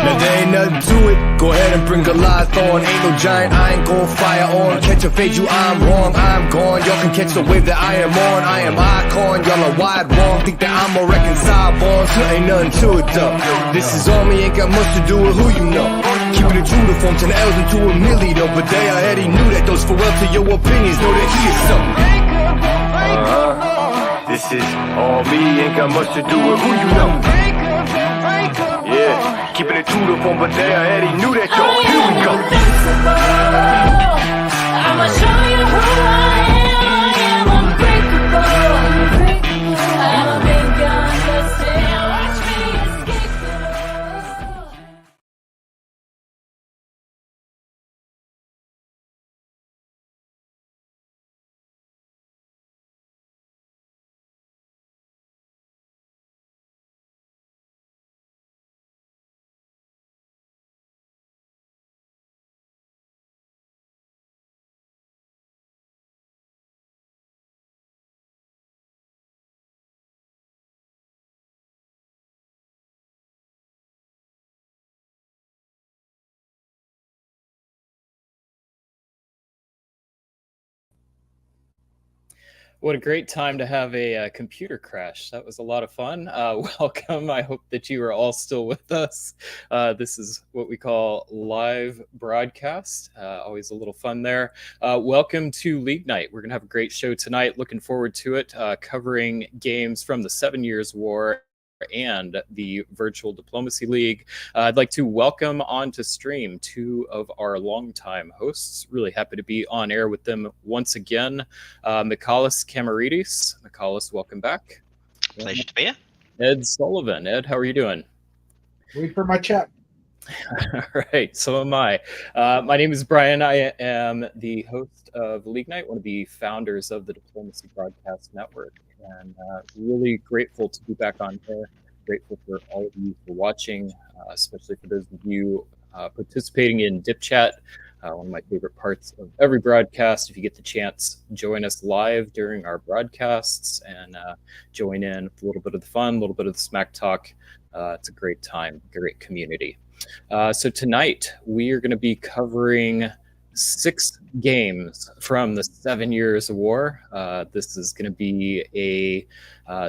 Now there ain't nothing to it. Go ahead and bring Goliath on. Ain't no giant, I ain't gon' fire on. Catch a fade, you, I'm wrong, I'm gone. Y'all can catch the wave that I am on. I am icon, y'all are wide wrong. Think that I'm a reconcile bonds. Ain't nothing to it though. This is on me, ain't got much to do with who you know. Keeping it true to form 10 L's into a milli though. But they already knew that those for well to your opinions. Know that he is something. This is all me, ain't got much to do with who you know. Yeah, keeping it true to form, but they already knew that though. Here we go. I'ma show you who I am unbreakable. I'm a big gun, but still watch me escape. What a great time to have a computer crash. That was a lot of fun. Welcome. I hope that you are all still with us. This is what we call live broadcast. Always a little fun there. Welcome to League Night. We're going to have a great show tonight. Looking forward to it, covering games from the 7 Years' War and the Virtual Diplomacy League. I'd like to welcome onto stream two of our longtime hosts. Really happy to be on air with them once again. Michalis Kamaridis. Michalis, welcome back. Pleasure to be here. Ed Sullivan. Ed, how are you doing? Wait for my chat. All right, so am I. My name is Brian. I am the host of League Night, one of the founders of the Diplomacy Broadcast Network, and really grateful to be back on here. Grateful for all of you for watching, especially for those of you participating in Dip Chat. One of my favorite parts of every broadcast. If you get the chance, join us live during our broadcasts and join in with a little bit of the fun, a little bit of the smack talk. It's a great time, great community. So tonight we are going to be covering 6 games from the 7 Years of War. This is going to be a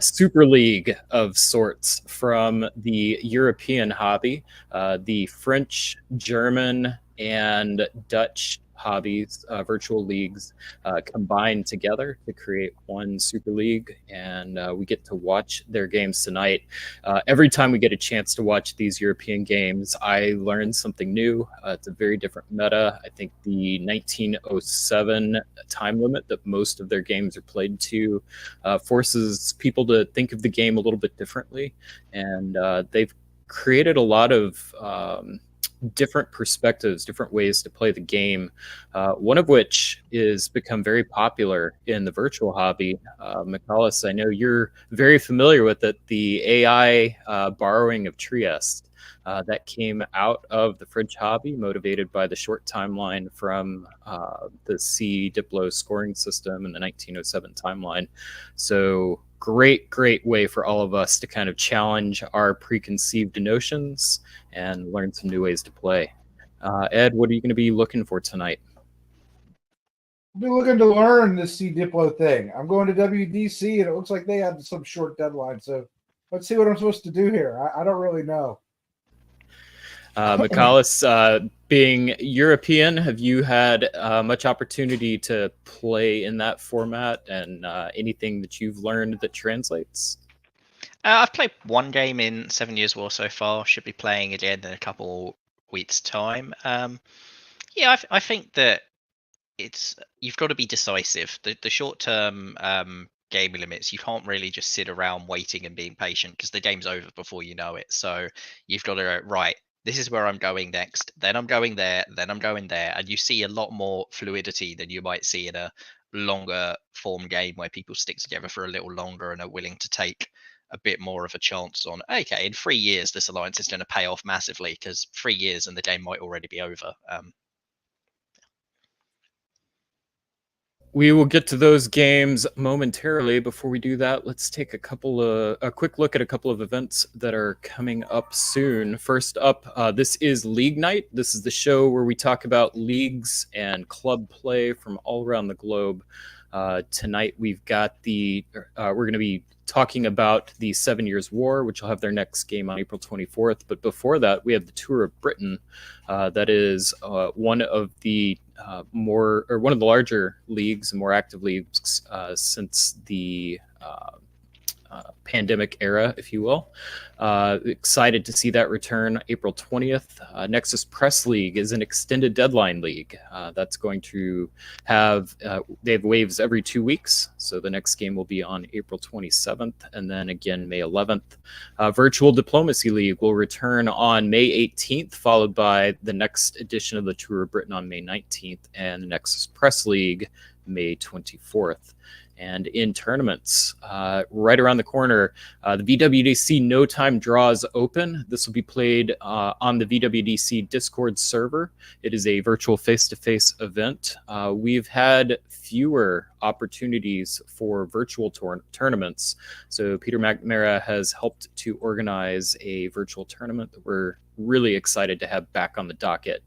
super league of sorts from the European hobby, the French, German, and Dutch hobbies, virtual leagues combined together to create one super league, and we get to watch their games tonight. Every time we get a chance to watch these European games, I learn something new. It's a very different meta. I think the 1907 time limit that most of their games are played to forces people to think of the game a little bit differently, and they've created a lot of different perspectives, different ways to play the game, one of which is become very popular in the virtual hobby. Michalis, I know you're very familiar with it, the AI borrowing of Trieste. That came out of the French hobby, motivated by the short timeline from the C Diplo scoring system in the 1907 timeline. So great way for all of us to kind of challenge our preconceived notions and learn some new ways to play. Ed, what are you going to be looking for tonight? I'll be looking to learn this C Diplo thing. I'm going to WDC, and it looks like they had some short deadline. So let's see what I'm supposed to do here. I don't really know. Michalis, being European, have you had much opportunity to play in that format, and anything that you've learned that translates? I've played one game in 7 Years' War so far. Should be playing again in a couple weeks' time. Yeah, I think that you've got to be decisive. The short-term game limits, you can't really just sit around waiting and being patient, because the game's over before you know it. So you've got to go, right, this is where I'm going next, then I'm going there, then I'm going there. And you see a lot more fluidity than you might see in a longer form game where people stick together for a little longer and are willing to take a bit more of a chance on, okay, in 3 years, this alliance is going to pay off massively, because 3 years and the game might already be over. We will get to those games momentarily. Before we do that, let's take a quick look at a couple of events that are coming up soon. First up, this is League Night. This is the show where we talk about leagues and club play from all around the globe. Tonight we've got we're going to be talking about the 7 Years' War, which will have their next game on April 24th. But before that, we have the Tour of Britain. That is one of the one of the larger leagues and more active leagues since the pandemic era, if you will. Excited to see that return April 20th. Nexus Press League is an extended deadline league. That's going to have, they have waves every 2 weeks. So the next game will be on April 27th and then again May 11th. Virtual Diplomacy League will return on May 18th, followed by the next edition of the Tour of Britain on May 19th and the Nexus Press League May 24th. And in tournaments, right around the corner, the VWDC No Time Draws Open. This will be played on the VWDC Discord server. It is a virtual face-to-face event. We've had fewer opportunities for virtual tournaments. So Peter McNamara has helped to organize a virtual tournament that we're really excited to have back on the docket.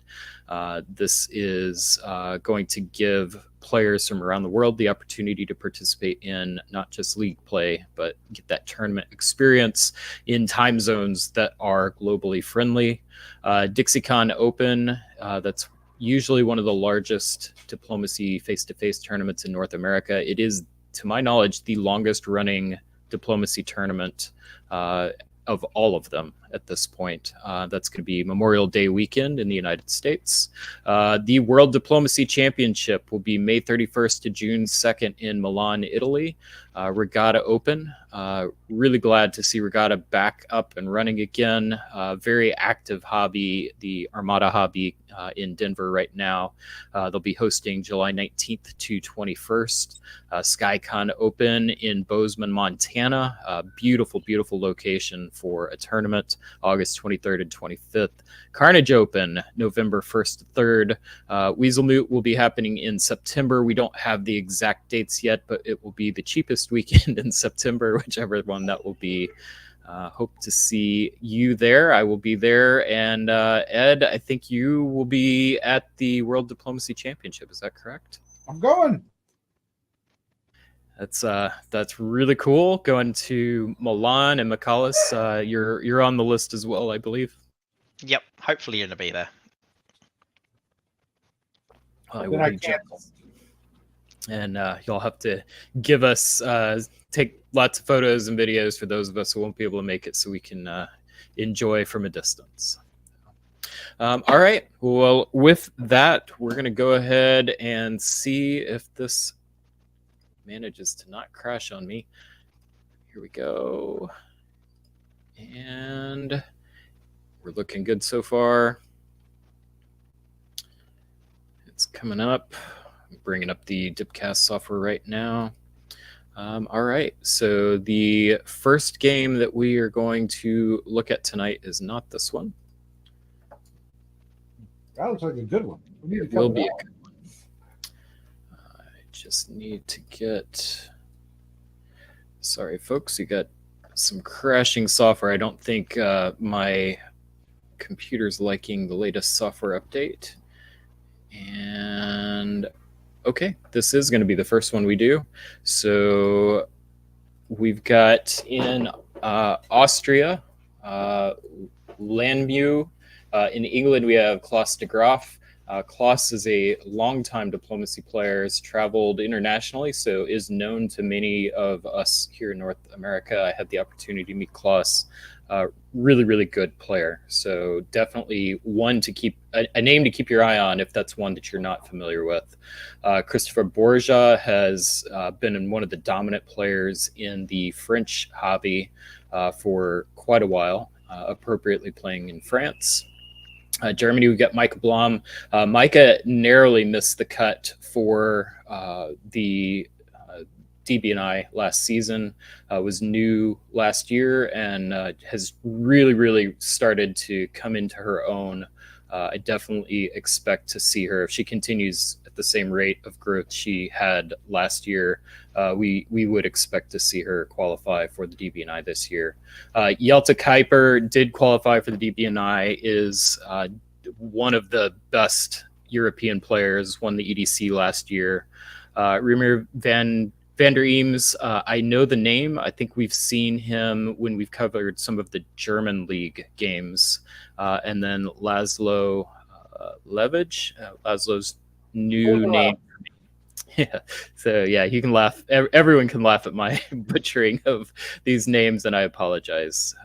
This is going to give players from around the world the opportunity to participate in not just league play, but get that tournament experience in time zones that are globally friendly. DixieCon Open, that's usually one of the largest diplomacy face-to-face tournaments in North America. It is, to my knowledge, the longest running diplomacy tournament of all of them at this point. That's going to be Memorial Day weekend in the United States. The World Diplomacy Championship will be May 31st to June 2nd in Milan, Italy. Regatta Open. Really glad to see Regatta back up and running again. Very active hobby, the Armada hobby in Denver right now. They'll be hosting July 19th to 21st. SkyCon Open in Bozeman, Montana. Beautiful, beautiful location for a tournament. August 23rd and 25th. Carnage Open, November 1st to 3rd. Weasel Moot will be happening in September. We don't have the exact dates yet, but it will be the cheapest weekend in September, whichever one that will be. Hope to see you there. I will be there. And Ed, I think you will be at the World Diplomacy Championship. Is that correct? I'm going. That's really cool. Going to Milan and McAuliffe. You're on the list as well, I believe. Yep, hopefully you're gonna be there. I will be jealous. And you'll have to give us take lots of photos and videos for those of us who won't be able to make it, so we can enjoy from a distance. All right. Well, with that, we're going to go ahead and see if this manages to not crash on me. Here we go. And we're looking good so far. It's coming up. I'm bringing up the Dipcast software right now. All right. So the first game that we are going to look at tonight is not this one. That looks like a good one. We need to It will cut be it a out. good one. I just need to get... Sorry, folks. You got some crashing software. I don't think my computer's liking the latest software update. And okay, this is going to be the first one we do. So we've got in Austria, Landmu. In England, we have Klaus de Graaf. Klaus is a longtime diplomacy player, has traveled internationally, so is known to many of us here in North America. I had the opportunity to meet Klaus. Really, really good player. So definitely one to keep, a name to keep your eye on if that's one that you're not familiar with. Christopher Borja has been one of the dominant players in the French hobby for quite a while, appropriately playing in France. Germany, we got Micah Blom. Micah narrowly missed the cut for the DB&I last season, was new last year, and has really, really started to come into her own I definitely expect to see her if she continues at the same rate of growth she had last year. We would expect to see her qualify for the DBNI this year. Yelta Kuiper did qualify for the DBNI. Is one of the best European players. Won the EDC last year. Rimir Van der Eems, I know the name. I think we've seen him when we've covered some of the German league games. And then Laszlo Levich, Laszlo's new name. Yeah. So yeah, you can laugh. Everyone can laugh at my butchering of these names, and I apologize.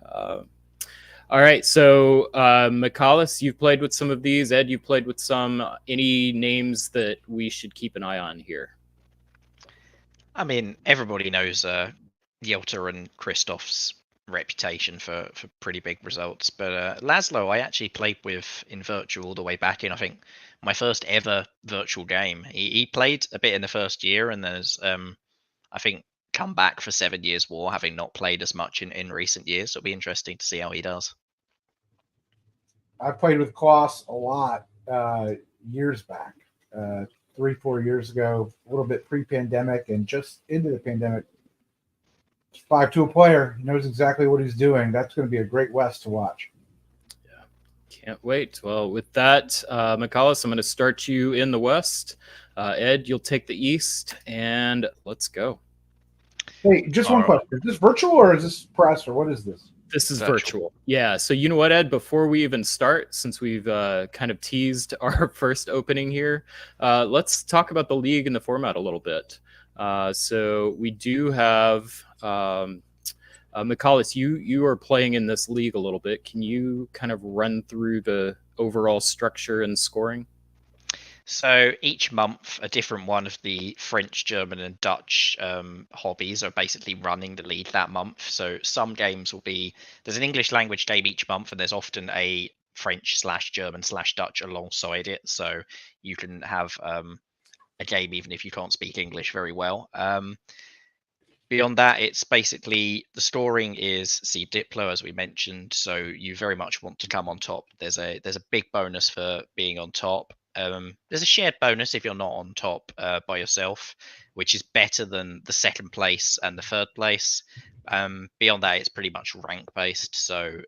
All right, so Michalis, you've played with some of these. Ed, you've played with some. Any names that we should keep an eye on here? I mean, everybody knows Yelta and Christoph's reputation for pretty big results, but Laszlo, I actually played with in virtual all the way back in, I think, my first ever virtual game. He played a bit in the first year, and there's, I think, come back for 7 Years War, having not played as much in recent years. So it'll be interesting to see how he does. I played with Klaus a lot years back, 3-4 years ago, a little bit pre-pandemic and just into the pandemic. 5-tool player. He knows exactly what he's doing. That's going to be a great West to watch. Yeah, can't wait. Well, with that, Michalis, I'm going to start you in the West. Ed, you'll take the East, and let's go. Hey, just one question. Is this virtual or is this press or what is this? This is virtual. Yeah. So you know what, Ed, before we even start, since we've kind of teased our first opening here, let's talk about the league and the format a little bit. So we do have Michalis, you are playing in this league a little bit. Can you kind of run through the overall structure and scoring? So each month, a different one of the French, German, and Dutch hobbies are basically running the league that month. So some games will be, there's an English language game each month, and there's often a French/German/Dutch alongside it. So you can have a game even if you can't speak English very well. Beyond that, it's basically the scoring is Sieb Diplo, as we mentioned. So you very much want to come on top. There's a big bonus for being on top. There's a shared bonus if you're not on top by yourself, which is better than the second place and the third place. Beyond that, it's pretty much rank based. So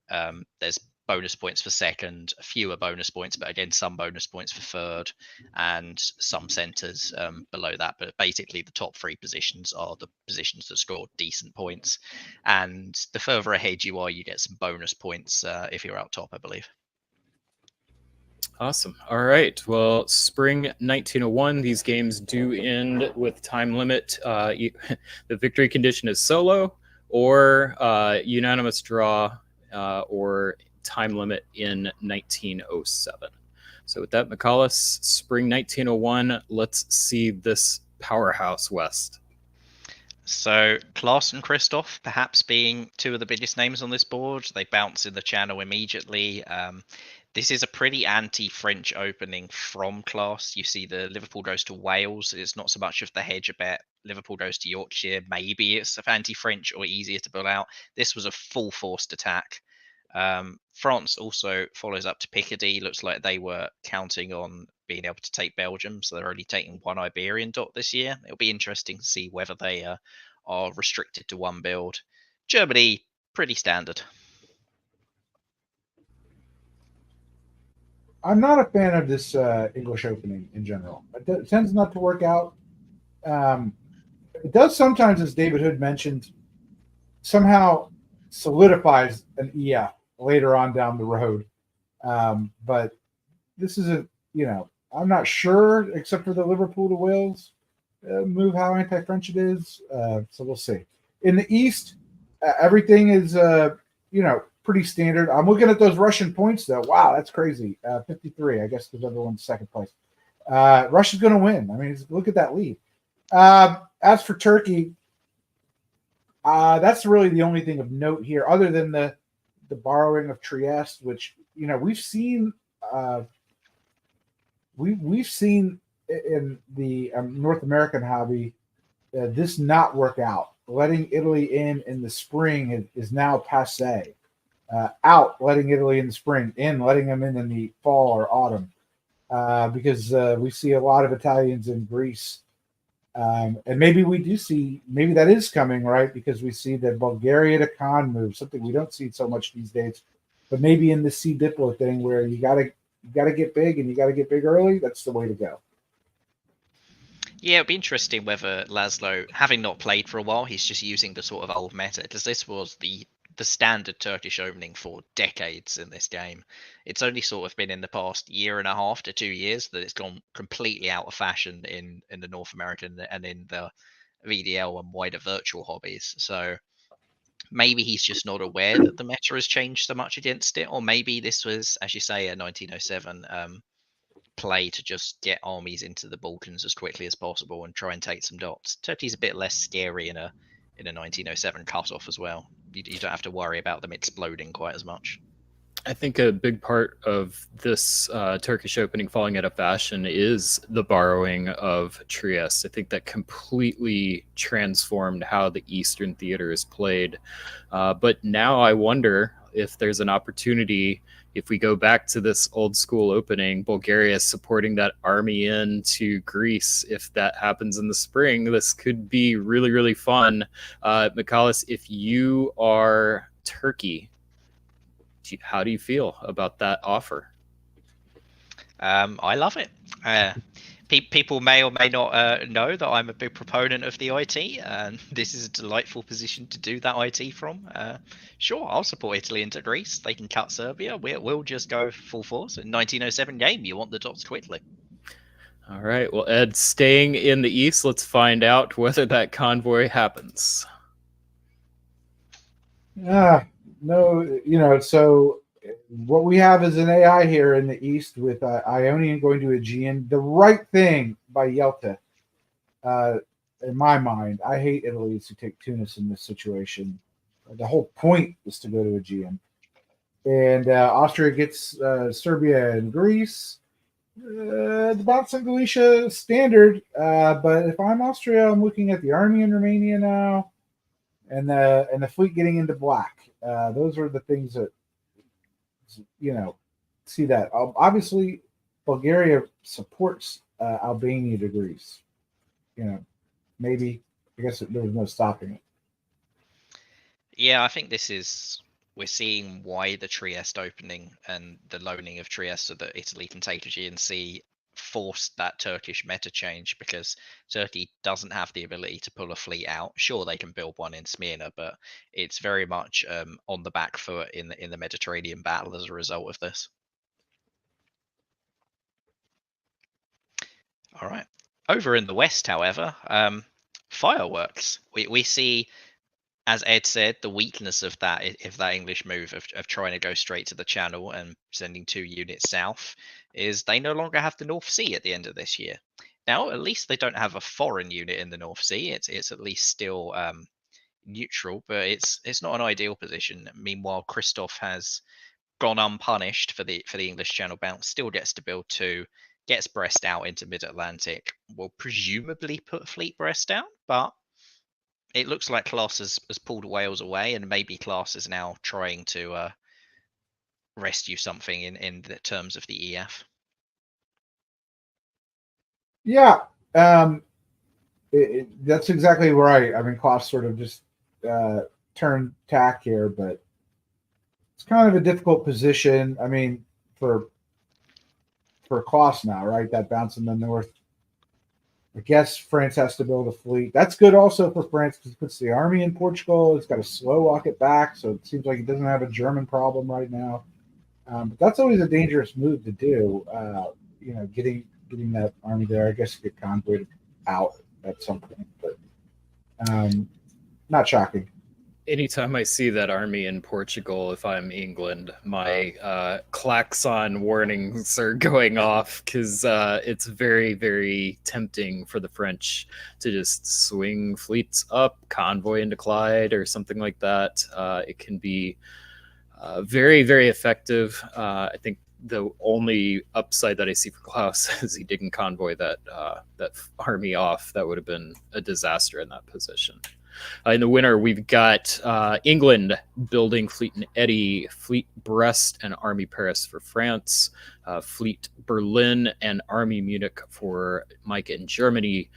there's bonus points for second, fewer bonus points, but again, some bonus points for third, and some centers below that. But basically, the top 3 positions are the positions that score decent points. And the further ahead you are, you get some bonus points if you're out top, I believe. Awesome. All right. Well, spring 1901, these games do end with time limit. The victory condition is solo or unanimous draw or time limit in 1907. So with that, Michalis, spring 1901, let's see this powerhouse West. So Klaus and Christoph perhaps being 2 of the biggest names on this board. They bounce in the channel immediately. This is a pretty anti-French opening from Klaus. You see the Liverpool goes to Wales. It's not so much of the hedge bet. Liverpool goes to Yorkshire. Maybe it's anti-French or easier to build out. This was a full forced attack. France also follows up to Picardy. Looks like they were counting on being able to take Belgium, so they're only taking 1 Iberian dot this year. It'll be interesting to see whether they are restricted to 1 build. Germany, pretty standard. I'm not a fan of this English opening in general. It tends not to work out. It does sometimes, as David Hood mentioned, somehow solidifies an EF later on down the road. But this is I'm not sure, except for the Liverpool to Wales move, how anti-French it is. So we'll see. In the East, everything is, pretty standard. I'm looking at those Russian points, though. Wow, that's crazy. 53, I guess, because everyone's second place. Russia's going to win. I mean, look at that lead. As for Turkey, that's really the only thing of note here, other than the borrowing of Trieste, which we've seen. We've seen in the North American hobby this not work out. Letting Italy in the spring is now passé. out, letting Italy in the spring, in letting them in the fall or autumn, because we see a lot of Italians in Greece. And maybe we do see, maybe that is coming, right? Because we see the Bulgaria to Con move, something we don't see so much these days. But maybe in the C Diplo thing where you gotta get big and you gotta get big early, that's the way to go. Yeah, it'd be interesting whether Laszlo, having not played for a while, he's just using the sort of old meta, because this was the standard Turkish opening for decades in this game. It's only sort of been in the past year and a half to 2 years that it's gone completely out of fashion in the North American and in the VDL and wider virtual hobbies. So maybe he's just not aware that the meta has changed so much against it, or maybe this was, as you say, a 1907 play to just get armies into the Balkans as quickly as possible and try and take some dots. Turkey's a bit less scary in a 1907 cutoff as well. You don't have to worry about them exploding quite as much. I think a big part of this Turkish opening falling out of fashion is the borrowing of Trieste. I think that completely transformed how the Eastern theater is played. But now I wonder if there's an opportunity, if we go back to this old school opening, Bulgaria supporting that army into Greece. If that happens in the spring, this could be really, really fun. Michalis, if you are Turkey, how do you feel about that offer? I love it. People may or may not know that I'm a big proponent of the IT, and this is a delightful position to do that IT from. Sure, I'll support Italy into Greece. They can cut Serbia. We'll just go full force. In 1907 game, you want the dots quickly. All right. Well, Ed, staying in the East, let's find out whether that convoy happens. No, so what we have is an AI here in the East with Ionian going to Aegean. The right thing by Yelta, in my mind. I hate Italy to take Tunis in this situation. The whole point is to go to Aegean. And Austria gets Serbia and Greece. The bounce in Galicia standard. But if I'm Austria, I'm looking at the army in Romania now, and the fleet getting into black. Those are the things that see that. Obviously, Bulgaria supports Albania to Greece. Maybe I guess there was no stopping it. Yeah, I think we're seeing why the Trieste opening and the loaning of Trieste so that Italy can take Aegean Sea forced that Turkish meta change, because Turkey doesn't have the ability to pull a fleet out. Sure, they can build one in Smyrna, but it's very much on the back foot in the Mediterranean battle as a result of this. All right. Over in the West, however, fireworks. We see, as Ed said, the weakness of that, if that English move of trying to go straight to the channel and sending 2 units south, is they no longer have the North Sea at the end of this year. Now, at least they don't have a foreign unit in the North Sea. It's at least still neutral, but it's not an ideal position. Meanwhile, Christoph has gone unpunished for the English Channel bounce. Still gets to build 2, gets Brest out into mid-Atlantic. Will presumably put Fleet Brest down, but it looks like Klaus has pulled Wales away, and maybe Klaus is now trying to rescue something in the terms of the EF. Yeah, that's exactly right. I mean, Klaus sort of just turned tack here, but it's kind of a difficult position. I mean, for Klaus now, right? That bounce in the north. I guess France has to build a fleet. That's good also for France because it puts the army in Portugal. It's got to slow walk it back, so it seems like it doesn't have a German problem right now. But that's always a dangerous move to do. Getting that army there. I guess get convoyed out at some point, but not shocking. Anytime I see that army in Portugal, if I'm England, my klaxon warnings are going off, because it's very, very tempting for the French to just swing fleets up, convoy into Clyde or something like that. It can be very, very effective. I think the only upside that I see for Klaus is he didn't convoy that army off. That would have been a disaster in that position. In the winter, we've got England building Fleet and Eddie, Fleet Brest and Army Paris for France, Fleet Berlin and Army Munich for Mike in Germany,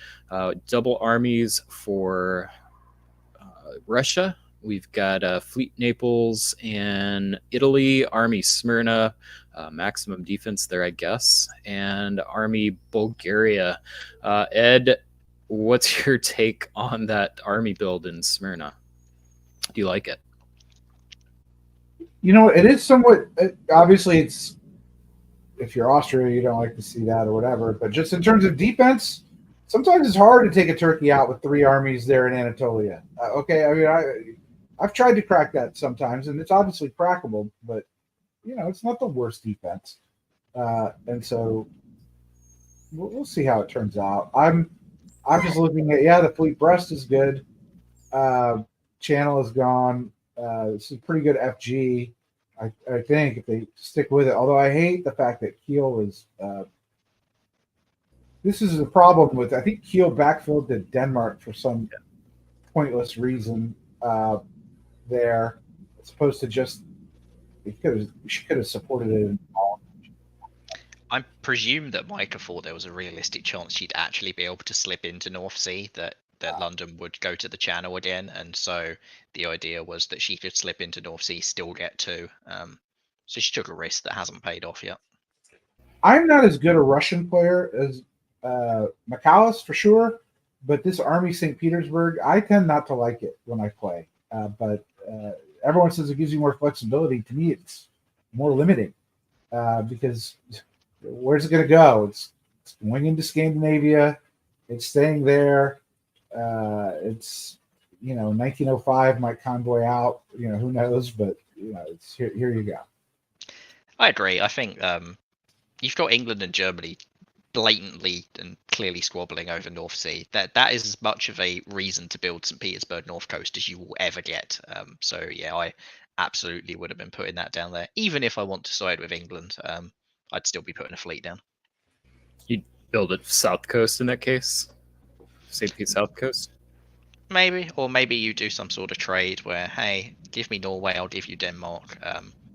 double armies for Russia. We've got Fleet Naples and Italy, Army Smyrna, maximum defense there, I guess, and Army Bulgaria. Ed, what's your take on that army build in Smyrna? Do you like it? You know, it is somewhat. Obviously, it's if you're Austria, you don't like to see that or whatever. But just in terms of defense, sometimes it's hard to take a Turkey out with 3 armies there in Anatolia. Okay, I mean, I've tried to crack that sometimes, and it's obviously crackable, but you know, it's not the worst defense. And so we'll see how it turns out. I'm just looking at the Fleet Brest is good. Channel is gone. This is pretty good FG, I think, if they stick with it. Although I hate the fact that Kiel is. This is a problem with. I think Kiel backfilled to Denmark for some pointless reason. There, as opposed to just she could have supported it in all. I presume that Micah thought there was a realistic chance she'd actually be able to slip into North Sea, that London would go to the Channel again, and so the idea was that she could slip into North Sea, still get 2. So she took a risk that hasn't paid off yet. I'm not as good a Russian player as Michalis for sure, but this Army St. Petersburg, I tend not to like it when I play. But everyone says it gives you more flexibility. To me, it's more limiting because where's it going to go? It's going into Scandinavia. It's staying there. It's 1905 might convoy out. Who knows? But it's here you go. I agree. I think you've got England and Germany blatantly and clearly squabbling over North Sea. That is as much of a reason to build St. Petersburg North Coast as you will ever get. So yeah, I absolutely would have been putting that down there. Even if I want to side with England, I'd still be putting a fleet down. You'd build it South Coast in that case? St. Pete South Coast? Maybe, or maybe you do some sort of trade where, hey, give me Norway, I'll give you Denmark.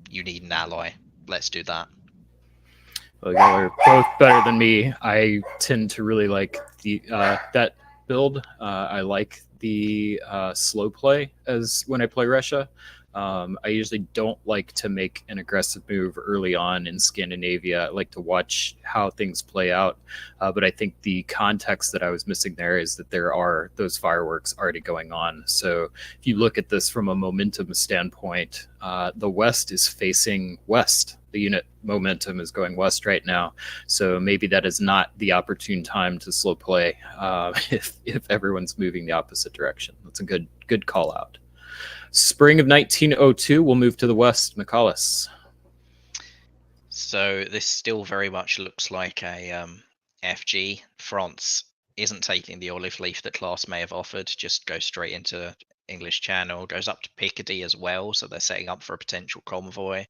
You need an ally. Let's do that. Well, y'all are both better than me. I tend to really like the that build. I like the slow play as when I play Russia. I usually don't like to make an aggressive move early on in Scandinavia. I like to watch how things play out. But I think the context that I was missing there is that there are those fireworks already going on. So if you look at this from a momentum standpoint, the West is facing west. The unit momentum is going west right now. So maybe that is not the opportune time to slow play if everyone's moving the opposite direction. That's a good call out. Spring of 1902, we'll move to the west. Michalis. So this still very much looks like a FG. France isn't taking the olive leaf that Class may have offered, just go straight into English Channel, goes up to Picardy as well, so they're setting up for a potential convoy.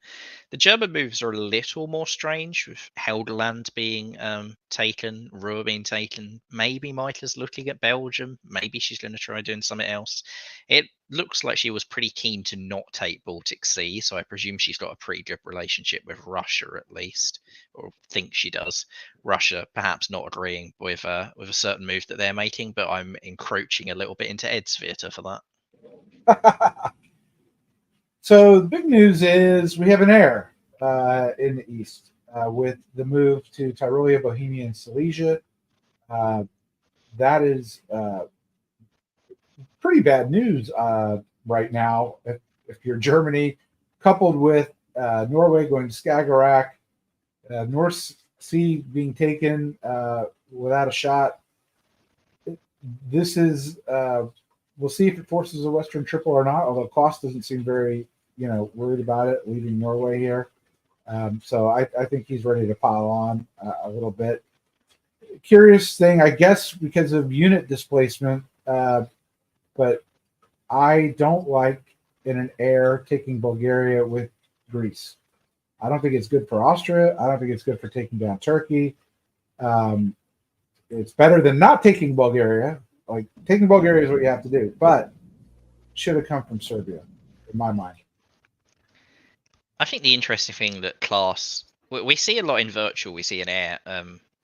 The German moves are a little more strange, with Helgoland being taken, Ruhr being taken. Maybe Michael's looking at Belgium. Maybe she's going to try doing something else. It looks like she was pretty keen to not take Baltic Sea, so I presume she's got a pretty good relationship with Russia at least, or thinks she does. Russia perhaps not agreeing with a certain move that they're making, but I'm encroaching a little bit into Ed's theatre for that. So the big news is we have an heir in the east with the move to Tyrolia, Bohemia, and Silesia. That is pretty bad news right now. If you're Germany, coupled with Norway going to Skagerrak, North Sea being taken without a shot. This is we'll see if it forces a Western triple or not, although Klaus doesn't seem very, worried about it, leaving Norway here. So I think he's ready to pile on a little bit. Curious thing, I guess, because of unit displacement, but I don't like in an air taking Bulgaria with Greece. I don't think it's good for Austria. I don't think it's good for taking down Turkey. It's better than not taking Bulgaria. Like, taking Bulgaria is what you have to do. But should have come from Serbia, in my mind. I think the interesting thing that class we see a lot in virtual, we see in air,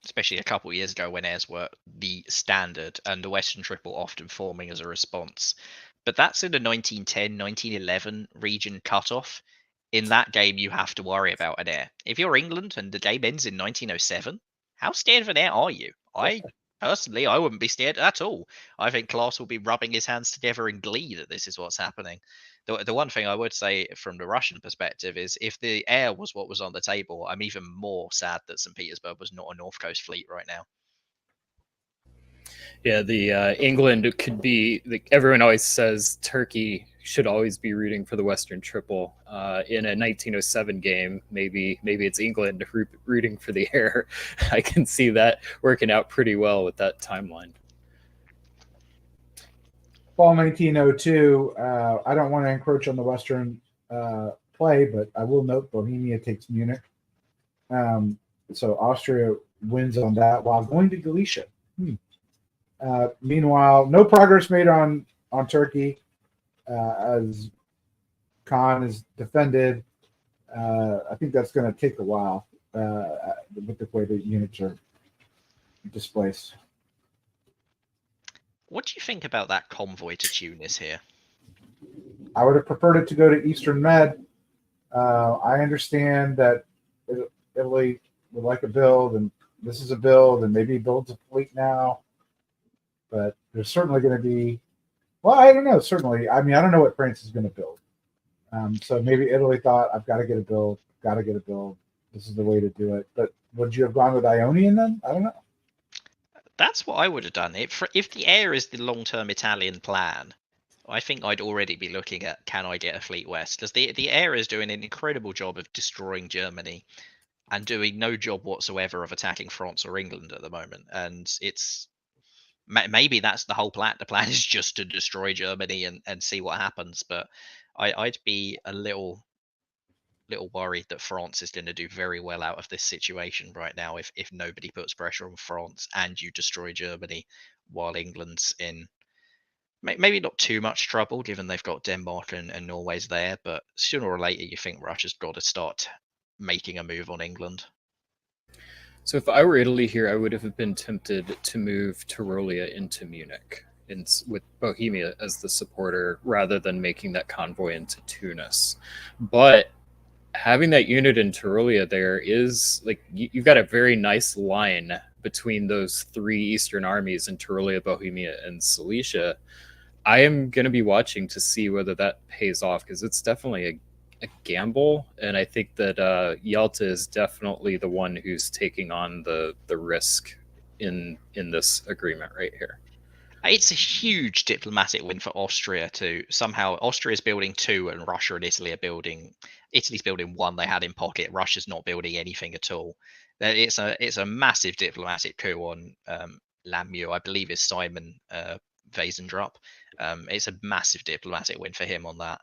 especially a couple of years ago when airs were the standard and the Western Triple often forming as a response. But that's in the 1910, 1911 region cutoff. In that game, you have to worry about an air. If you're England and the game ends in 1907, how scared of an air are you? I personally, I wouldn't be scared at all. I think Klaus will be rubbing his hands together in glee that this is what's happening. The one thing I would say from the Russian perspective is if the air was what was on the table, I'm even more sad that St. Petersburg was not a North Coast fleet right now. Yeah, the England could be. Like, everyone always says Turkey should always be rooting for the Western Triple. In a 1907 game, maybe it's England rooting for the air. I can see that working out pretty well with that timeline. Fall 1902. I don't want to encroach on the Western play, but I will note Bohemia takes Munich. So Austria wins on that while going to Galicia. Meanwhile, no progress made on Turkey as Khan is defended. I think that's going to take a while with the way the units are displaced. What do you think about that convoy to Tunis here? I would have preferred it to go to Eastern Med. I understand that Italy would like a build, and this is a build, and maybe builds a fleet now. But there's certainly going to be, well, I don't know. Certainly, I mean, I don't know what France is going to build. So maybe Italy thought, I've got to get a build. This is the way to do it. But would you have gone with Ionian then? I don't know. That's what I would have done. If the air is the long-term Italian plan, I think I'd already be looking at, can I get a fleet west? Because the air is doing an incredible job of destroying Germany and doing no job whatsoever of attacking France or England at the moment. And it's maybe that's the whole plan. The plan is just to destroy Germany and see what happens. But I'd be a little worried that France is going to do very well out of this situation right now if nobody puts pressure on France and you destroy Germany while England's in maybe not too much trouble given they've got Denmark and Norway's there, but sooner or later you think Russia's got to start making a move on England. So if I were Italy here, I would have been tempted to move Tyrolia into Munich with Bohemia as the supporter rather than making that convoy into Tunis. But having that unit in Tyrolia there is like you've got a very nice line between those three Eastern armies in Tyrolia, Bohemia, and Silesia. I am going to be watching to see whether that pays off because it's definitely a gamble, and I think that Yalta is definitely the one who's taking on the risk in this agreement right here. It's a huge diplomatic win for Austria to somehow Austria's building 2 and Russia and Italy are building. Italy's building 1 they had in pocket. Russia's not building anything at all. It's a massive diplomatic coup on Lamieux, I believe is Simon Wesendrup. It's a massive diplomatic win for him on that.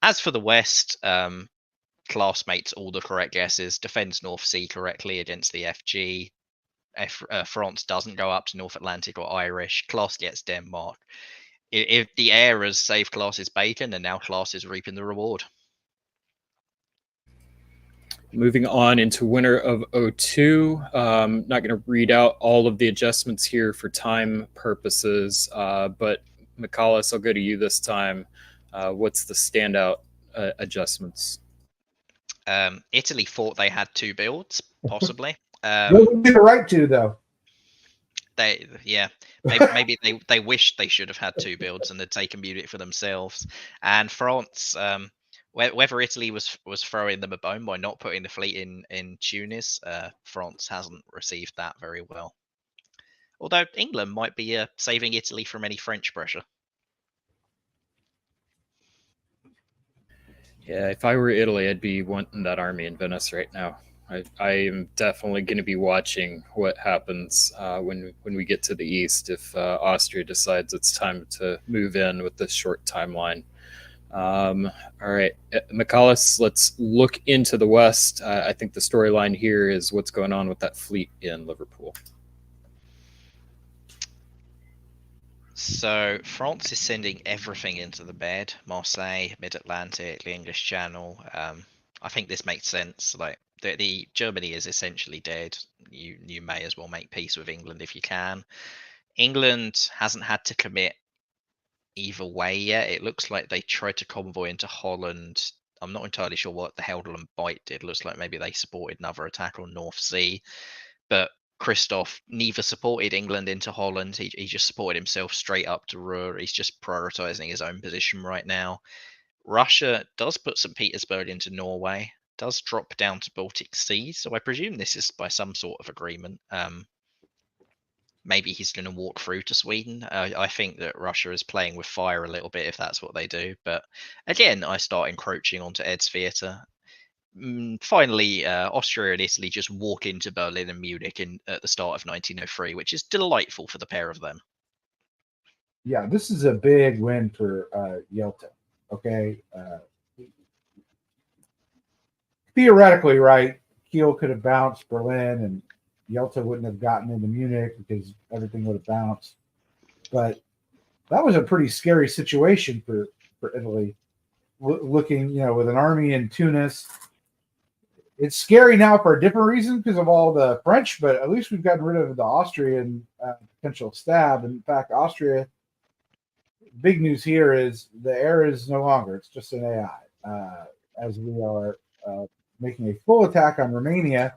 As for the West, Klaus makes all the correct guesses, defends North Sea correctly against the FG. France doesn't go up to North Atlantic or Irish. Klaus gets Denmark. If the air has saved Klaus's bacon, and now Klaus is reaping the reward. Moving on into winter of 02. Not going to read out all of the adjustments here for time purposes, but Michalis, I'll go to you this time. What's the standout adjustments? Italy thought they had 2 builds, possibly. They would be the right to, though. Maybe they wish they should have had 2 builds and had taken Munich for themselves. And France, whether Italy was throwing them a bone by not putting the fleet in Tunis, France hasn't received that very well. Although England might be saving Italy from any French pressure. Yeah, if I were Italy, I'd be wanting that army in Venice right now. I am definitely going to be watching what happens when we get to the east if Austria decides it's time to move in with this short timeline. All right, Michalis, let's look into the west. I think the storyline here is what's going on with that fleet in Liverpool. So France is sending everything into the bed. Marseille, Mid-Atlantic, the English Channel. I think this makes sense. Like the Germany is essentially dead. You may as well make peace with England if you can. England hasn't had to commit either way yet. It looks like they tried to convoy into Holland. I'm not entirely sure what the Heldel and Bite did. Looks like maybe they supported another attack on North Sea. But Christoph neither supported England into Holland. He just supported himself straight up to Ruhr. He's just prioritizing his own position right now. Russia does put St. Petersburg into Norway, does drop down to Baltic Sea. So I presume this is by some sort of agreement. Maybe he's going to walk through to Sweden. I think that Russia is playing with fire a little bit if that's what they do. But again, I start encroaching onto Ed's theatre. Finally, Austria and Italy just walk into Berlin and Munich at the start of 1903, which is delightful for the pair of them. Yeah, this is a big win for Yelta. Okay, theoretically, right? Kiel could have bounced Berlin, and Yelta wouldn't have gotten into Munich because everything would have bounced. But that was a pretty scary situation for Italy. Looking, with an army in Tunis. It's scary now for a different reason because of all the French, but at least we've gotten rid of the Austrian potential stab. In fact, Austria, big news here is the air is no longer. It's just an AI. As we are making a full attack on Romania.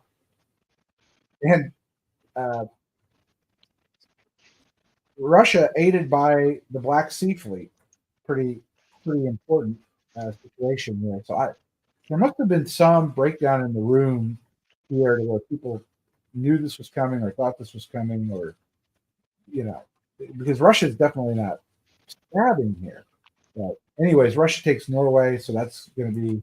And Russia, aided by the Black Sea Fleet, pretty important situation here. So there must have been some breakdown in the room here where people knew this was coming or thought this was coming, or because Russia is definitely not stabbing here. But anyways, Russia takes Norway, so that's going to be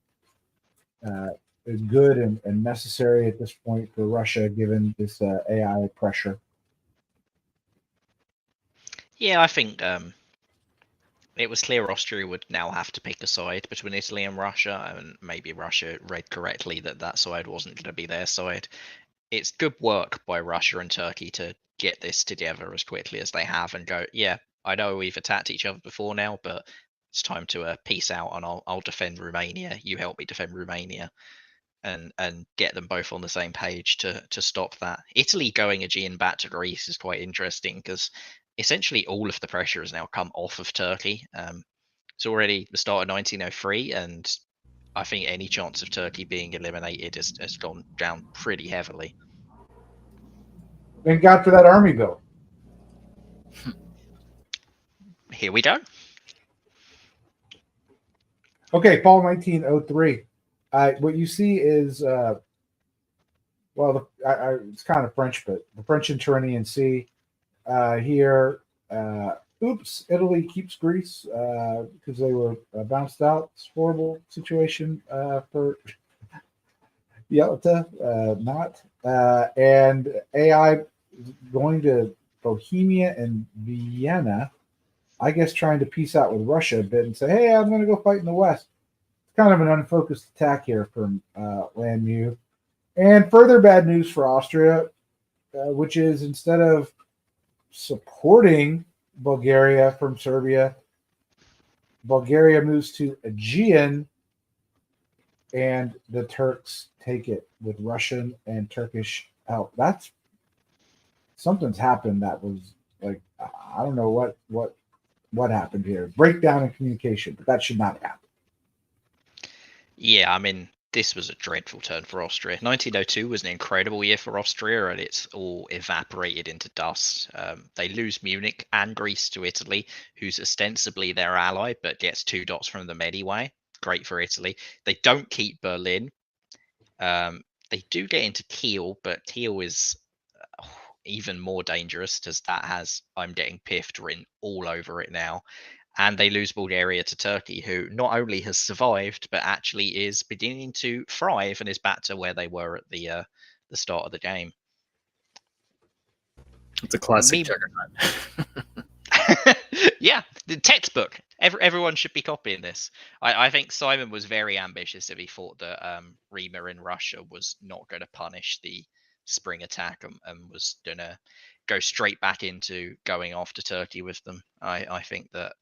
good and necessary at this point for Russia, given this AI pressure. Yeah, I think it was clear Austria would now have to pick a side between Italy and Russia, and maybe Russia read correctly that side wasn't going to be their side. It's good work by Russia and Turkey to get this together as quickly as they have and go, yeah, I know we've attacked each other before now, but it's time to peace out, and I'll defend Romania. You help me defend Romania, and get them both on the same page to stop that. Italy going Aegean back to Greece is quite interesting because essentially all of the pressure has now come off of Turkey. It's already the start of 1903, and I think any chance of Turkey being eliminated has gone down pretty heavily. Thank God for that army bill. Here we go. Okay, fall 1903. What you see is, it's kind of French, but the French and Tyrrhenian Sea here. Italy keeps Greece because they were bounced out. It's a horrible situation for Yelta, not. And AI going to Bohemia and Vienna, I guess trying to peace out with Russia a bit and say, hey, I'm going to go fight in the West. It's kind of an unfocused attack here from Landmu. And further bad news for Austria, which is instead of supporting Bulgaria from Serbia, Bulgaria moves to Aegean, and the Turks take it with Russian and Turkish help. That's something's happened that was like, I don't know what happened here. Breakdown in communication, but that should not happen. Yeah, I mean, this was a dreadful turn for Austria. 1902 was an incredible year for Austria, and it's all evaporated into dust. They lose Munich and Greece to Italy, who's ostensibly their ally, but gets 2 dots from them anyway. Great for Italy. They don't keep Berlin. They do get into Kiel, but Kiel is even more dangerous because that has "I'm getting piffed" written all over it now. And they lose Bulgaria to Turkey, who not only has survived but actually is beginning to thrive and is back to where they were at the start of the game. It's a classic juggernaut. Yeah, the textbook. Everyone should be copying this. I think Simon was very ambitious if he thought that Rima in Russia was not going to punish the spring attack and was going to go straight back into going after Turkey with them. I think that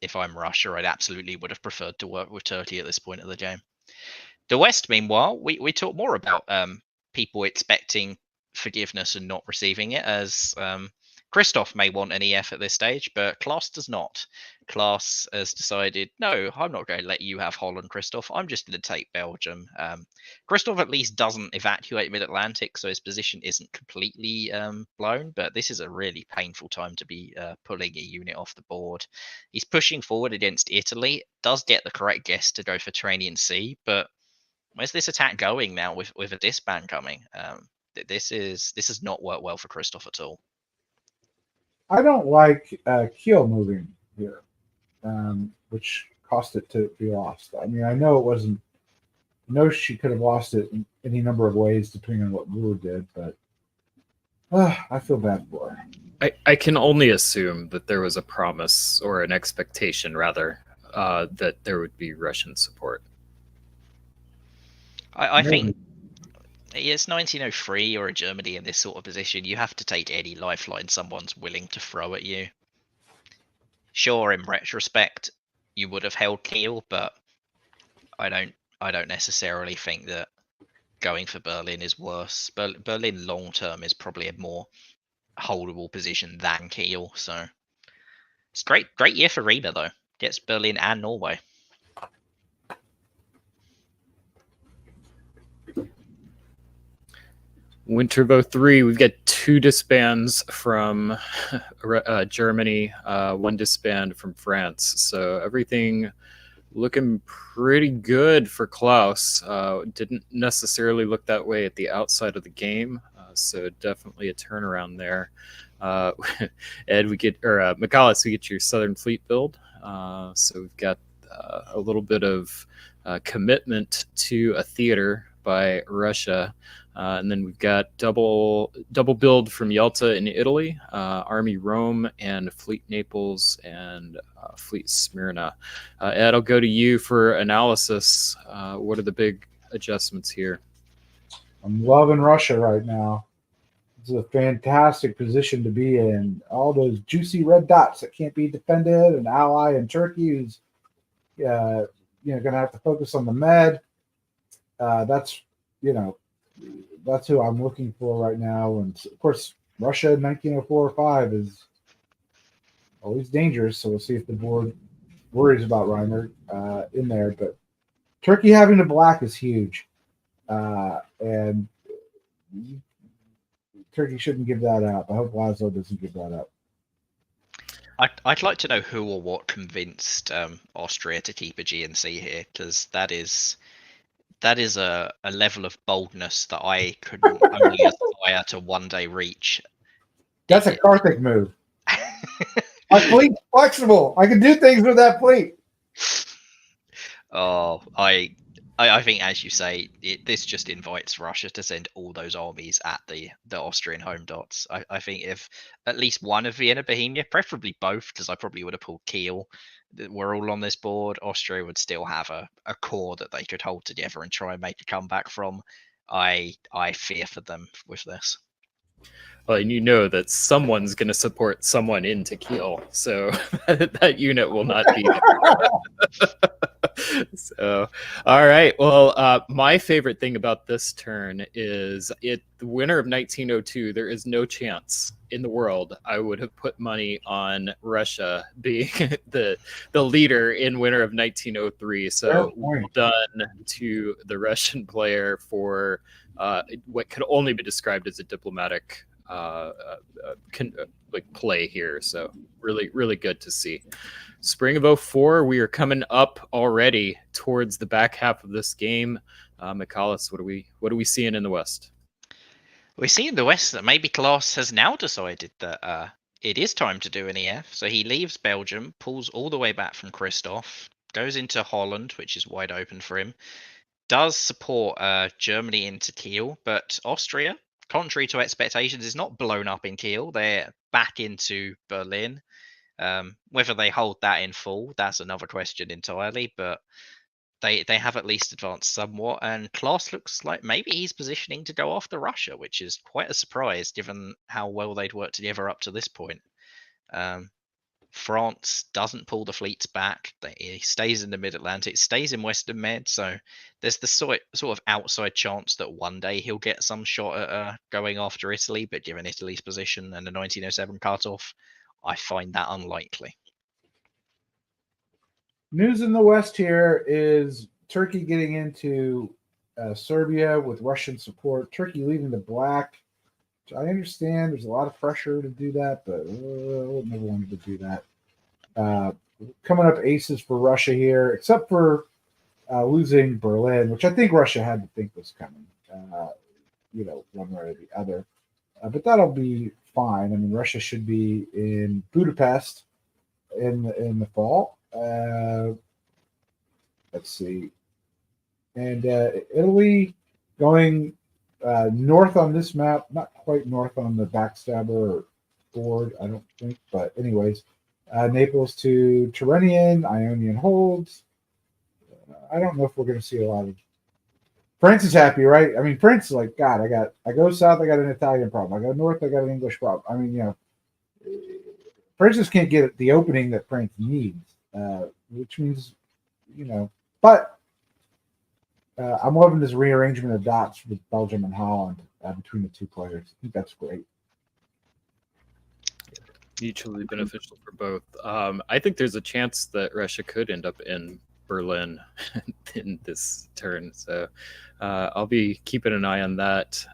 if I'm Russia, I'd absolutely would have preferred to work with Turkey at this point of the game. The West, meanwhile, we talk more about people expecting forgiveness and not receiving it, as Christoph may want an EF at this stage, but Klaas does not. Klaas has decided, no, I'm not going to let you have Holland, Christoph. I'm just going to take Belgium. Christoph at least doesn't evacuate mid-Atlantic, so his position isn't completely blown, but this is a really painful time to be pulling a unit off the board. He's pushing forward against Italy, does get the correct guess to go for Mediterranean Sea, but where's this attack going now with a disband coming? This has not worked well for Christoph at all. I don't like Kiel moving here, which caused it to be lost. I mean, I know it wasn't. I know she could have lost it in any number of ways depending on what Brewer did, but I feel bad for her. I can only assume that there was a promise or an expectation, rather, that there would be Russian support. I think it's 1903 or a Germany in this sort of position. You have to take any lifeline someone's willing to throw at you. Sure, in retrospect, you would have held Kiel, but I don't necessarily think that going for Berlin is worse. Berlin long term is probably a more holdable position than Kiel. So it's great year for Rima though. Gets Berlin and Norway. Winter of 03, we've got 2 disbands from Germany, 1 disband from France. So everything looking pretty good for Klaus. Didn't necessarily look that way at the outside of the game. So definitely a turnaround there. Ed, Michalis, we get your Southern Fleet build. So we've got a little bit of commitment to a theater by Russia. And then we've got double build from Yalta in Italy, Army Rome, and Fleet Naples, and Fleet Smyrna. Ed, I'll go to you for analysis. What are the big adjustments here? I'm loving Russia right now. It's a fantastic position to be in. All those juicy red dots that can't be defended, an ally in Turkey who's going to have to focus on the med. That's who I'm looking for right now. And of course, Russia in 1904 or 5 is always dangerous. So we'll see if the board worries about Reimer in there. But Turkey having the black is huge. And Turkey shouldn't give that up. I hope Laszlo doesn't give that up. I'd like to know who or what convinced Austria to keep a GNC here, because that is a level of boldness that I could only aspire to one day reach. That's a Karthik move. My fleet's flexible. I can do things with that fleet. Oh, I think, as you say, this just invites Russia to send all those armies at the Austrian home dots. I think if at least one of Vienna Bohemia, preferably both, because I probably would have pulled Kiel, were all on this board, Austria would still have a core that they could hold together and try and make a comeback from. I fear for them with this. Well, and you know that someone's going to support someone into Kiel, so that unit will not be there. So, all right. Well, my favorite thing about this turn is the winner of 1902. There is no chance in the world I would have put money on Russia being the leader in winter of 1903. So well done to the Russian player for what could only be described as a diplomatic play here. So really good to see. Spring of 04, we are coming up already towards the back half of this game. Michalis, what are we seeing in the West? We see in the West that maybe Klaas has now decided that it is time to do an EF. So he leaves Belgium, pulls all the way back from Christoph, goes into Holland, which is wide open for him, does support Germany into Kiel, but Austria, contrary to expectations, is not blown up in Kiel. They're back into Berlin. Whether they hold that in full, that's another question entirely. But they have at least advanced somewhat, and Klaus looks like maybe he's positioning to go after Russia, which is quite a surprise given how well they'd worked together up to this point. France doesn't pull the fleets back. He stays in the mid-Atlantic, stays in Western Med, so there's the sort of outside chance that one day he'll get some shot at going after Italy, but given Italy's position and the 1907 cutoff, I find that unlikely. News in the West here is Turkey getting into Serbia with Russian support. Turkey leaving the black. I understand there's a lot of pressure to do that, but I never wanted to do that. Coming up aces for Russia here, except for losing Berlin, which I think Russia had to think was coming, one way or the other. But that'll be fine. I mean, Russia should be in Budapest in the fall. Let's see. And Italy going north on this map, not quite north on the backstabber board, I don't think, but anyways, Naples to Tyrrhenian, Ionian holds. I don't know if we're going to see a lot of. France is happy, right? I mean, France is like, God, I go south, I got an Italian problem. I go north, I got an English problem. I mean, France just can't get the opening that France needs, which means, but I'm loving this rearrangement of dots with Belgium and Holland between the two players. I think that's great. Mutually beneficial for both. I think there's a chance that Russia could end up in Berlin in this turn. So I'll be keeping an eye on that.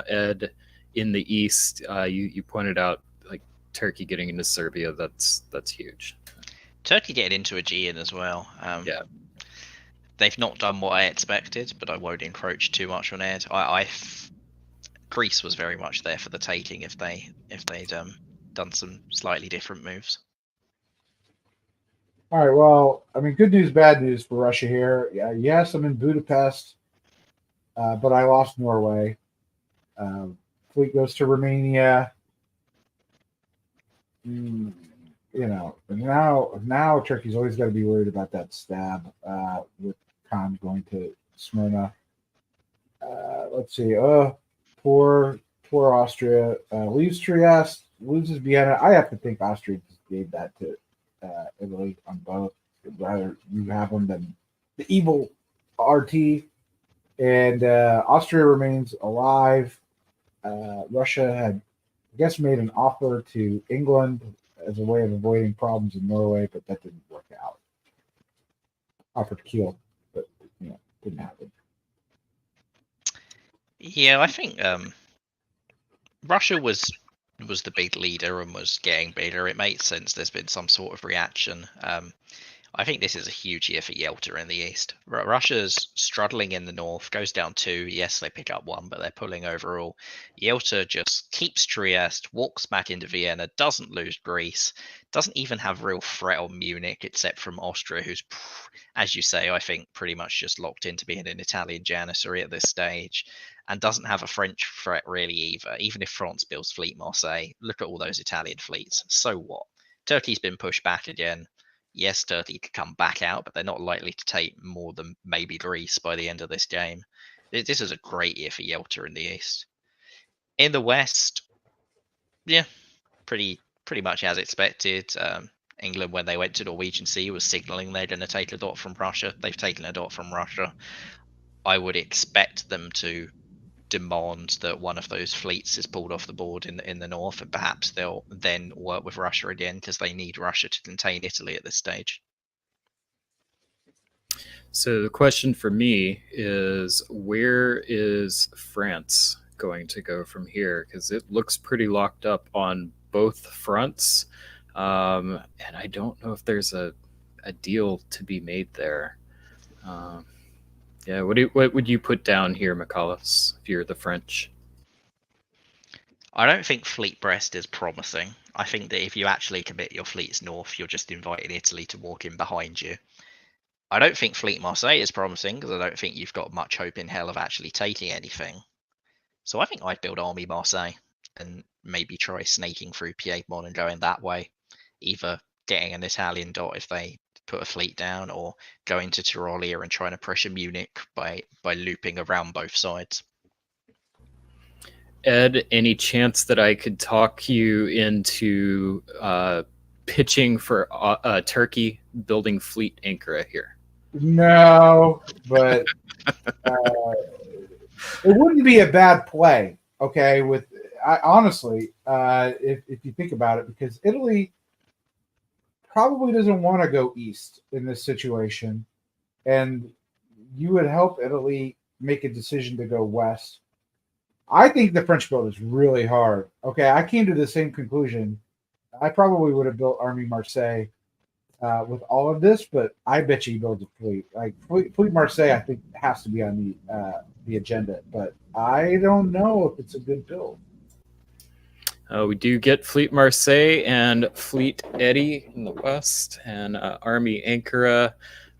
Ed, in the East, you pointed out like Turkey getting into Serbia. That's huge. Turkey getting into Aegean as well. Yeah. They've not done what I expected, but I won't encroach too much on Ed. Greece was very much there for the taking if they'd done some slightly different moves. All right. Well, I mean, good news, bad news for Russia here. Yes, I'm in Budapest, but I lost Norway. Fleet goes to Romania. Now Turkey's always got to be worried about that stab with Khan going to Smyrna. Let's see. Poor Austria leaves Trieste, loses Vienna. I have to think Austria just gave that to Italy on both. I'd rather you have them than the evil RT. And Austria remains alive. Russia had, I guess, made an offer to England as a way of avoiding problems in Norway, but that didn't work out. Offered Kiel, but didn't happen. Yeah, I think Russia was the big leader and was getting bigger. It makes sense. There's been some sort of reaction. I think this is a huge year for Yelta in the East. Russia's struggling in the North, goes down 2. Yes, they pick up 1, but they're pulling overall. Yelta just keeps Trieste, walks back into Vienna, doesn't lose Greece, doesn't even have real threat on Munich, except from Austria, who's, as you say, I think pretty much just locked into being an Italian janissary at this stage, and doesn't have a French threat really either. Even if France builds Fleet Marseille, look at all those Italian fleets. So what? Turkey's been pushed back again. Yes, Turkey could come back out, but they're not likely to take more than maybe Greece by the end of this game. This is a great year for Yelta in the East. In the West, yeah, pretty much as expected. England, when they went to Norwegian Sea, was signalling they're going to take a dot from Russia. They've taken a dot from Russia. I would expect them to demand that one of those fleets is pulled off the board in the north, and perhaps they'll then work with Russia again because they need Russia to contain Italy at this stage. So the question for me is, where is France going to go from here? Because it looks pretty locked up on both fronts, and I don't know if there's a deal to be made there. Yeah, what would you put down here, McAuliffe, if you're the French? I don't think Fleet Brest is promising. I think that if you actually commit your fleets north, you're just inviting Italy to walk in behind you. I don't think Fleet Marseille is promising because I don't think you've got much hope in hell of actually taking anything. So I think I'd build Army Marseille and maybe try snaking through Piedmont and going that way. Either getting an Italian dot if they put a fleet down, or going to Tyrolia and trying to pressure Munich by looping around both sides. Ed, any chance that I could talk you into pitching for Turkey building fleet Ankara here? No, but it wouldn't be a bad play. Okay, honestly, if you think about it, because Italy probably doesn't want to go east in this situation, and you would help Italy make a decision to go west. I think the French build is really hard. Okay, I came to the same conclusion. I probably would have built Army Marseille with all of this, but I bet you he builds a fleet. Like fleet Marseille, I think has to be on the agenda, but I don't know if it's a good build. We do get Fleet Marseille and Fleet Eddie in the west, and Army Ankara,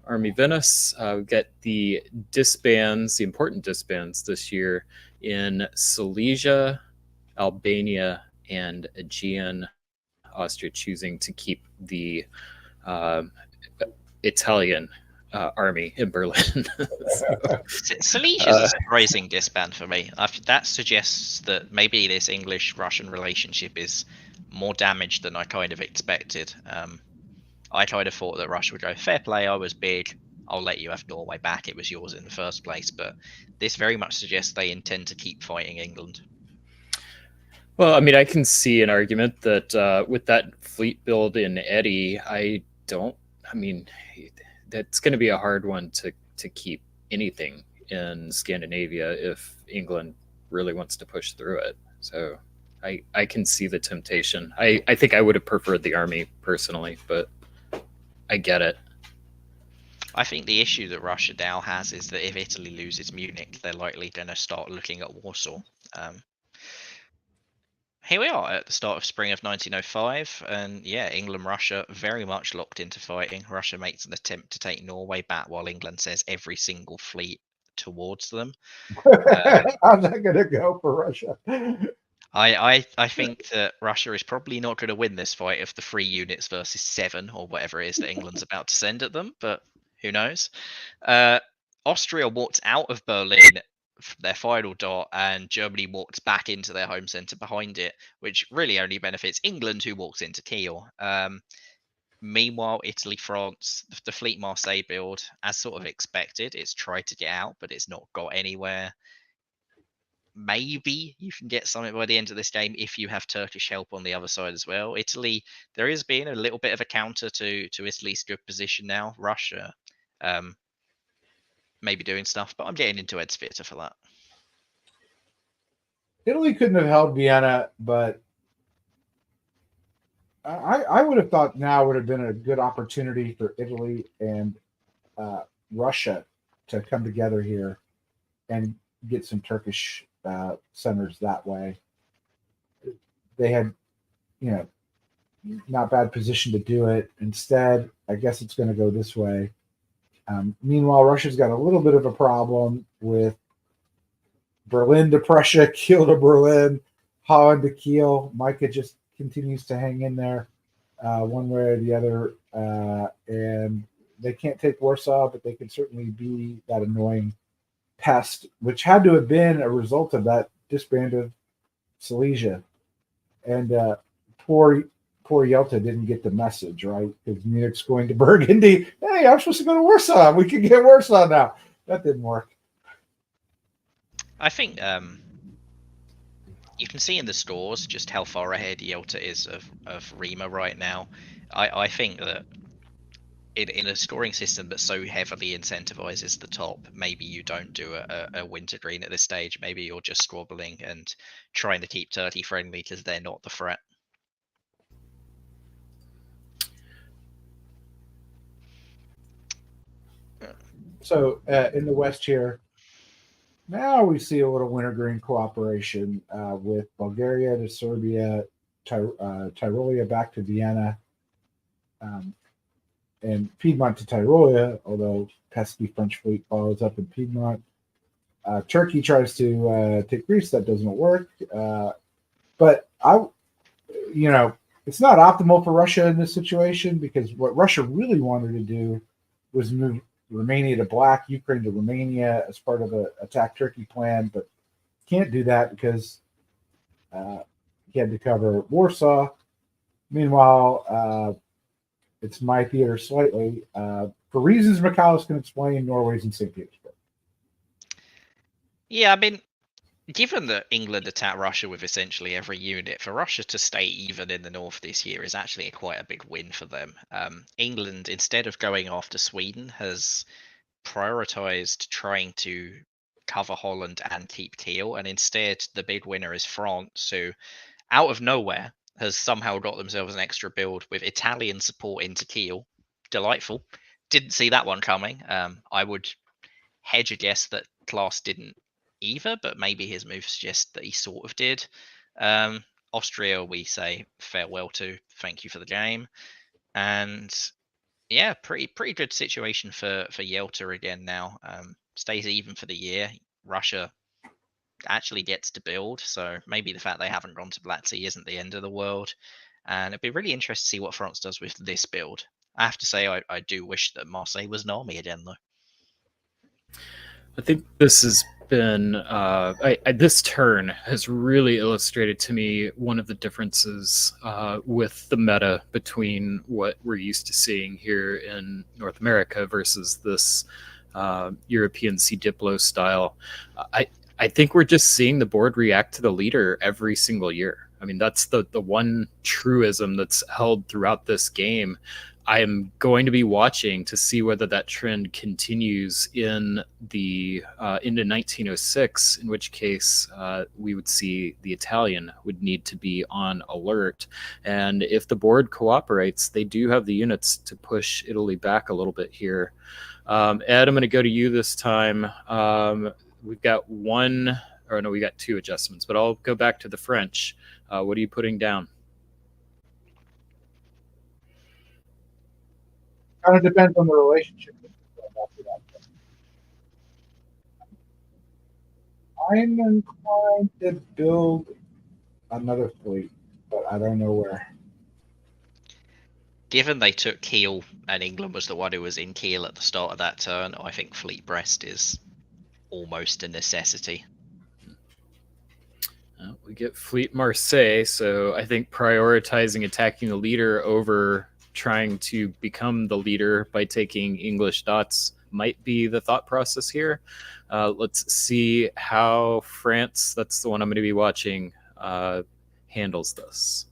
Army Venice. We get the disbands, the important disbands this year in Silesia, Albania, and Aegean. Austria choosing to keep the Italian army in Berlin. Silesia is a surprising disband for me. That suggests that maybe this English-Russian relationship is more damaged than I kind of expected. I kind of thought that Russia would go, fair play, I was big, I'll let you have Norway back, it was yours in the first place. But this very much suggests they intend to keep fighting England. Well, I mean, I can see an argument that with that fleet build in Eddie, that's going to be a hard one to keep anything in Scandinavia if England really wants to push through it. So I can see the temptation. I think I would have preferred the army personally, but I get it. I think the issue that Russia now has is that if Italy loses Munich, they're likely going to start looking at Warsaw. Here we are at the start of spring of 1905, and yeah, England and Russia very much locked into fighting. Russia makes an attempt to take Norway back while England says every single fleet towards them. How's that going to go for Russia? I think that Russia is probably not going to win this fight of the 3 units versus 7 or whatever it is that England's about to send at them, but who knows? Austria walked out of Berlin their final dot, and Germany walked back into their home centre behind it, which really only benefits England, who walks into Kiel. Meanwhile, Italy, France, the Fleet Marseille build, as sort of expected, it's tried to get out, but it's not got anywhere. Maybe you can get something by the end of this game if you have Turkish help on the other side as well. Italy, there is being a little bit of a counter to Italy's good position now. Russia, maybe doing stuff, but I'm getting into Ed's theatre for that. Italy couldn't have held Vienna, but I would have thought now would have been a good opportunity for Italy and Russia to come together here and get some Turkish centers that way. They had, not bad position to do it. Instead, I guess it's going to go this way. Meanwhile, Russia's got a little bit of a problem with Berlin to Prussia, Kiel to Berlin, Holland to Kiel. Micah just continues to hang in there one way or the other. And they can't take Warsaw, but they can certainly be that annoying pest, which had to have been a result of that disband of Silesia. And poor Yelta didn't get the message, right? Because Munich's going to Burgundy. Hey, I'm supposed to go to Warsaw. We can get Warsaw now. That didn't work. I think you can see in the scores just how far ahead Yelta is of Rima right now. I think that in a scoring system that so heavily incentivizes the top, maybe you don't do a wintergreen at this stage. Maybe you're just squabbling and trying to keep Turkey friendly because they're not the threat. So in the West here, now we see a little wintergreen cooperation with Bulgaria to Serbia, Tyrolia back to Vienna, and Piedmont to Tyrolia, although pesky French fleet follows up in Piedmont. Turkey tries to take Greece. That doesn't work. But it's not optimal for Russia in this situation because what Russia really wanted to do was move Romania to black, Ukraine to Romania as part of a attack Turkey plan, but can't do that because he had to cover Warsaw. Meanwhile, it's my theater slightly. For reasons Michaelis can explain, Norway's in St. Petersburg. Yeah, I mean, given that England attacked Russia with essentially every unit, for Russia to stay even in the north this year is actually quite a big win for them. England, instead of going after Sweden, has prioritized trying to cover Holland and keep Kiel, and instead the big winner is France, who out of nowhere has somehow got themselves an extra build with Italian support into Kiel. Delightful. Didn't see that one coming. I would hedge a guess that Klaus didn't either, but maybe his move suggests that he sort of did. Austria, we say farewell to. Thank you for the game. And yeah, pretty good situation for Yelta again now. Stays even for the year. Russia actually gets to build, so maybe the fact they haven't gone to Black Sea isn't the end of the world. And it'd be really interesting to see what France does with this build. I have to say, I do wish that Marseille was an army again, though. I think this has been this turn has really illustrated to me one of the differences with the meta between what we're used to seeing here in North America versus this European C Diplo style. I think we're just seeing the board react to the leader every single year. I mean, that's the one truism that's held throughout this game. I am going to be watching to see whether that trend continues in the into 1906, in which case we would see the Italian would need to be on alert. And if the board cooperates, they do have the units to push Italy back a little bit here. Ed, I'm going to go to you this time. We've got we got two adjustments, but I'll go back to the French. What are you putting down? Kind of depends on the relationship. I'm inclined to build another fleet, but I don't know where. Given they took Kiel and England was the one who was in Kiel at the start of that turn, I think Fleet Brest is almost a necessity. We get Fleet Marseille, so I think prioritizing attacking the leader over trying to become the leader by taking English dots might be the thought process here. Let's see how France, that's the one I'm going to be watching, handles this.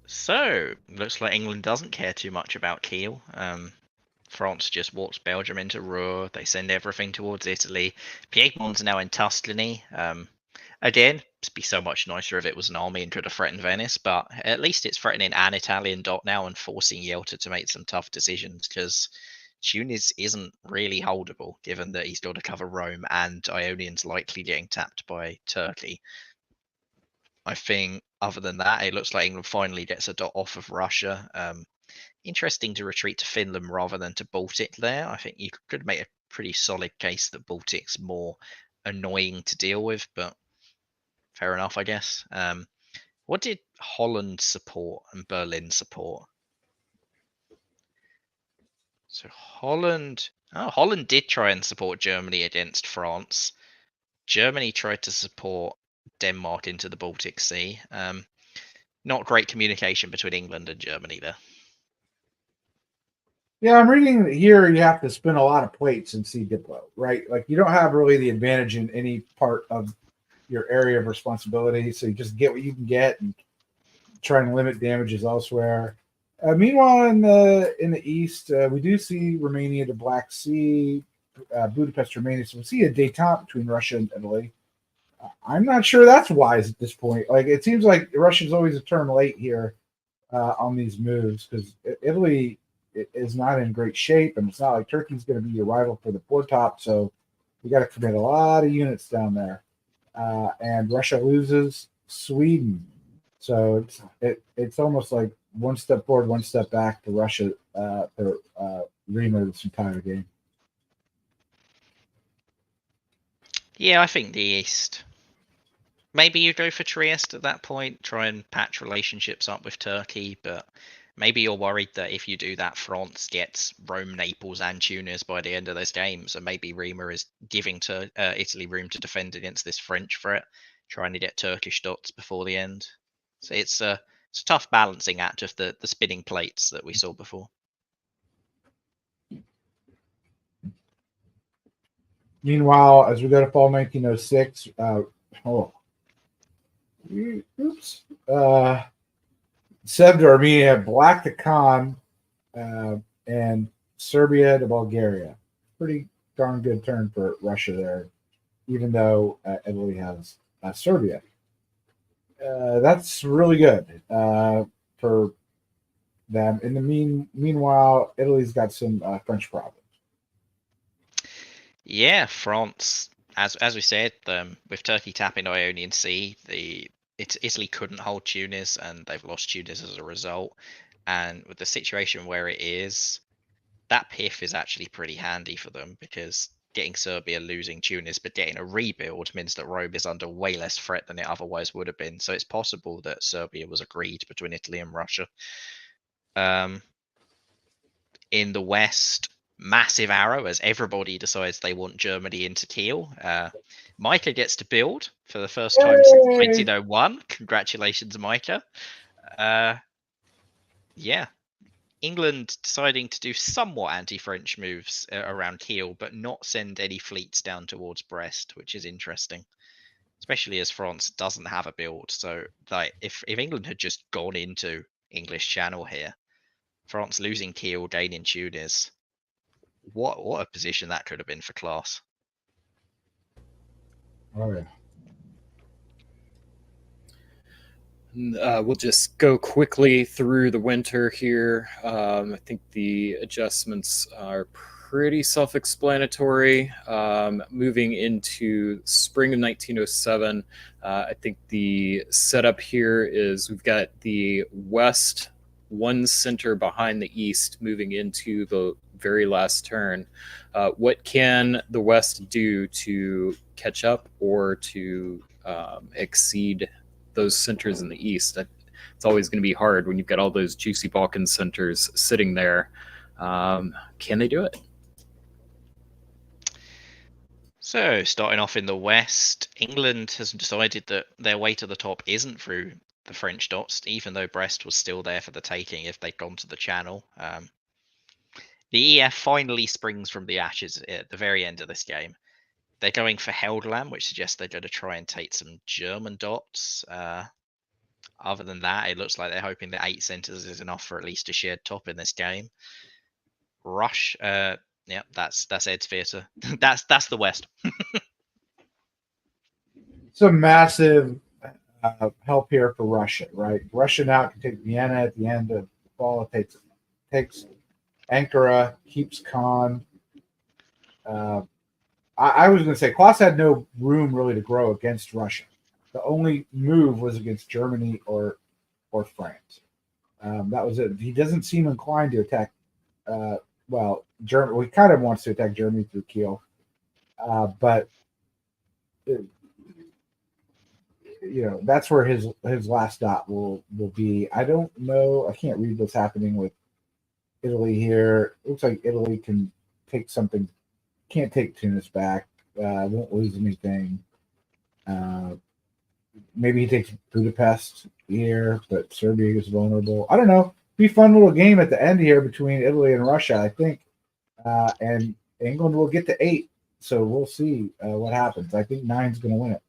So, looks like England doesn't care too much about Kiel. France just walks Belgium into Ruhr. They send everything towards Italy. Piedmont's now in Tuscany. Again, it'd be so much nicer if it was an army and could have threatened Venice, but at least it's threatening an Italian dot now and forcing Yelta to make some tough decisions, because Tunis isn't really holdable, given that he's got to cover Rome and Ionian's likely getting tapped by Turkey. I think other than that, it looks like England finally gets a dot off of Russia. Interesting to retreat to Finland rather than to Baltic there. I think you could make a pretty solid case that Baltic's more annoying to deal with, but fair enough, I guess. What did Holland support and Berlin support? So Holland did try and support Germany against France. Germany tried to support Denmark into the Baltic Sea. Not great communication between England and Germany there. Yeah, I'm reading here you have to spin a lot of plates in C Diplo, right? Like you don't have really the advantage in any part of your area of responsibility, so you just get what you can get and try and limit damages elsewhere. Meanwhile, in the east, we do see Romania to Black Sea, Budapest, Romania. So we see a détente between Russia and Italy. I'm not sure that's wise at this point. Like it seems like Russia's always a turn late here on these moves because Italy is not in great shape, and it's not like Turkey's going to be your rival for the foretop. So we got to commit a lot of units down there, and Russia loses Sweden. So it's almost like one step forward, one step back to Russia for Rima this entire game. Yeah, I think the East Maybe you go for Trieste at that point, try and patch relationships up with Turkey, but maybe you're worried that if you do that, France gets Rome, Naples, and Tunis by the end of those games, and maybe Rima is giving to Italy room to defend against this French threat, trying to get Turkish dots before the end. So it's a tough balancing act of the spinning plates that we saw before. Meanwhile, as we go to fall 1906, oops. Sev to Armenia, Black to Khan, and Serbia to Bulgaria. Pretty darn good turn for Russia there, even though Italy has Serbia. That's really good for them. In the meanwhile, Italy's got some French problems. Yeah, France, as we said, with Turkey tapping Ionian Sea, Italy couldn't hold Tunis, and they've lost Tunis as a result. And with the situation where it is, that PIF is actually pretty handy for them, because getting Serbia losing Tunis but getting a rebuild means that Rome is under way less threat than it otherwise would have been. So it's possible that Serbia was agreed between Italy and Russia. In the West, massive arrow as everybody decides they want Germany into Kiel. Micah gets to build for the first time since 1901. Congratulations, Micah. Yeah. England deciding to do somewhat anti-French moves around Kiel, but not send any fleets down towards Brest, which is interesting, especially as France doesn't have a build. So, like, if England had just gone into English Channel here, France losing Kiel, gaining Tunis, what a position that could have been for class. Oh yeah. We'll just go quickly through the winter here. I think the adjustments are pretty self-explanatory. Moving into spring of 1907, I think the setup here is we've got the West one center behind the East moving into the very last turn. What can the West do to catch up or to exceed those centers in the East? It's always going to be hard when you've got all those juicy Balkan centers sitting there. Can they do it? So, starting off in the West, England has decided that their way to the top isn't through the French dots, even though Brest was still there for the taking if they'd gone to the Channel. The EF finally springs from the ashes at the very end of this game. They're going for Helgoland, which suggests they're going to try and take some German dots. Other than that, it looks like they're hoping that 8 centers is enough for at least a shared top in this game. Rush, yeah, that's Ed's theatre. that's the West. It's a massive help here for Russia, right? Russia now can take Vienna at the end of the fall. It takes Ankara, keeps Khan. I was going to say Klaus had no room really to grow against Russia. The only move was against Germany or France. That was it. He doesn't seem inclined to attack. Germany. He kind of wants to attack Germany through Kiel, but that's where his last dot will be. I don't know. I can't read what's happening with Italy here. It looks like Italy can take something. Can't take Tunis back. Won't lose anything. Maybe he takes Budapest here, but Serbia is vulnerable. I don't know. Be a fun little game at the end here between Italy and Russia, I think. And England will get to 8, so we'll see what happens. I think 9's going to win it.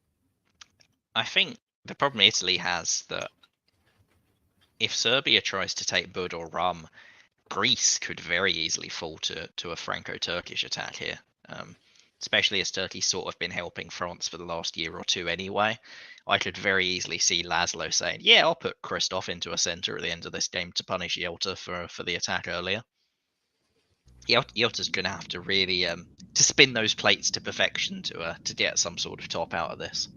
I think the problem Italy has that if Serbia tries to take Bud or Rum, Greece could very easily fall to a Franco-Turkish attack here, especially as Turkey's sort of been helping France for the last year or two anyway. I could very easily see Laszlo saying, yeah, I'll put Christoph into a center at the end of this game to punish Yelta for the attack earlier. Yelta's going to have to really to spin those plates to perfection to get some sort of top out of this.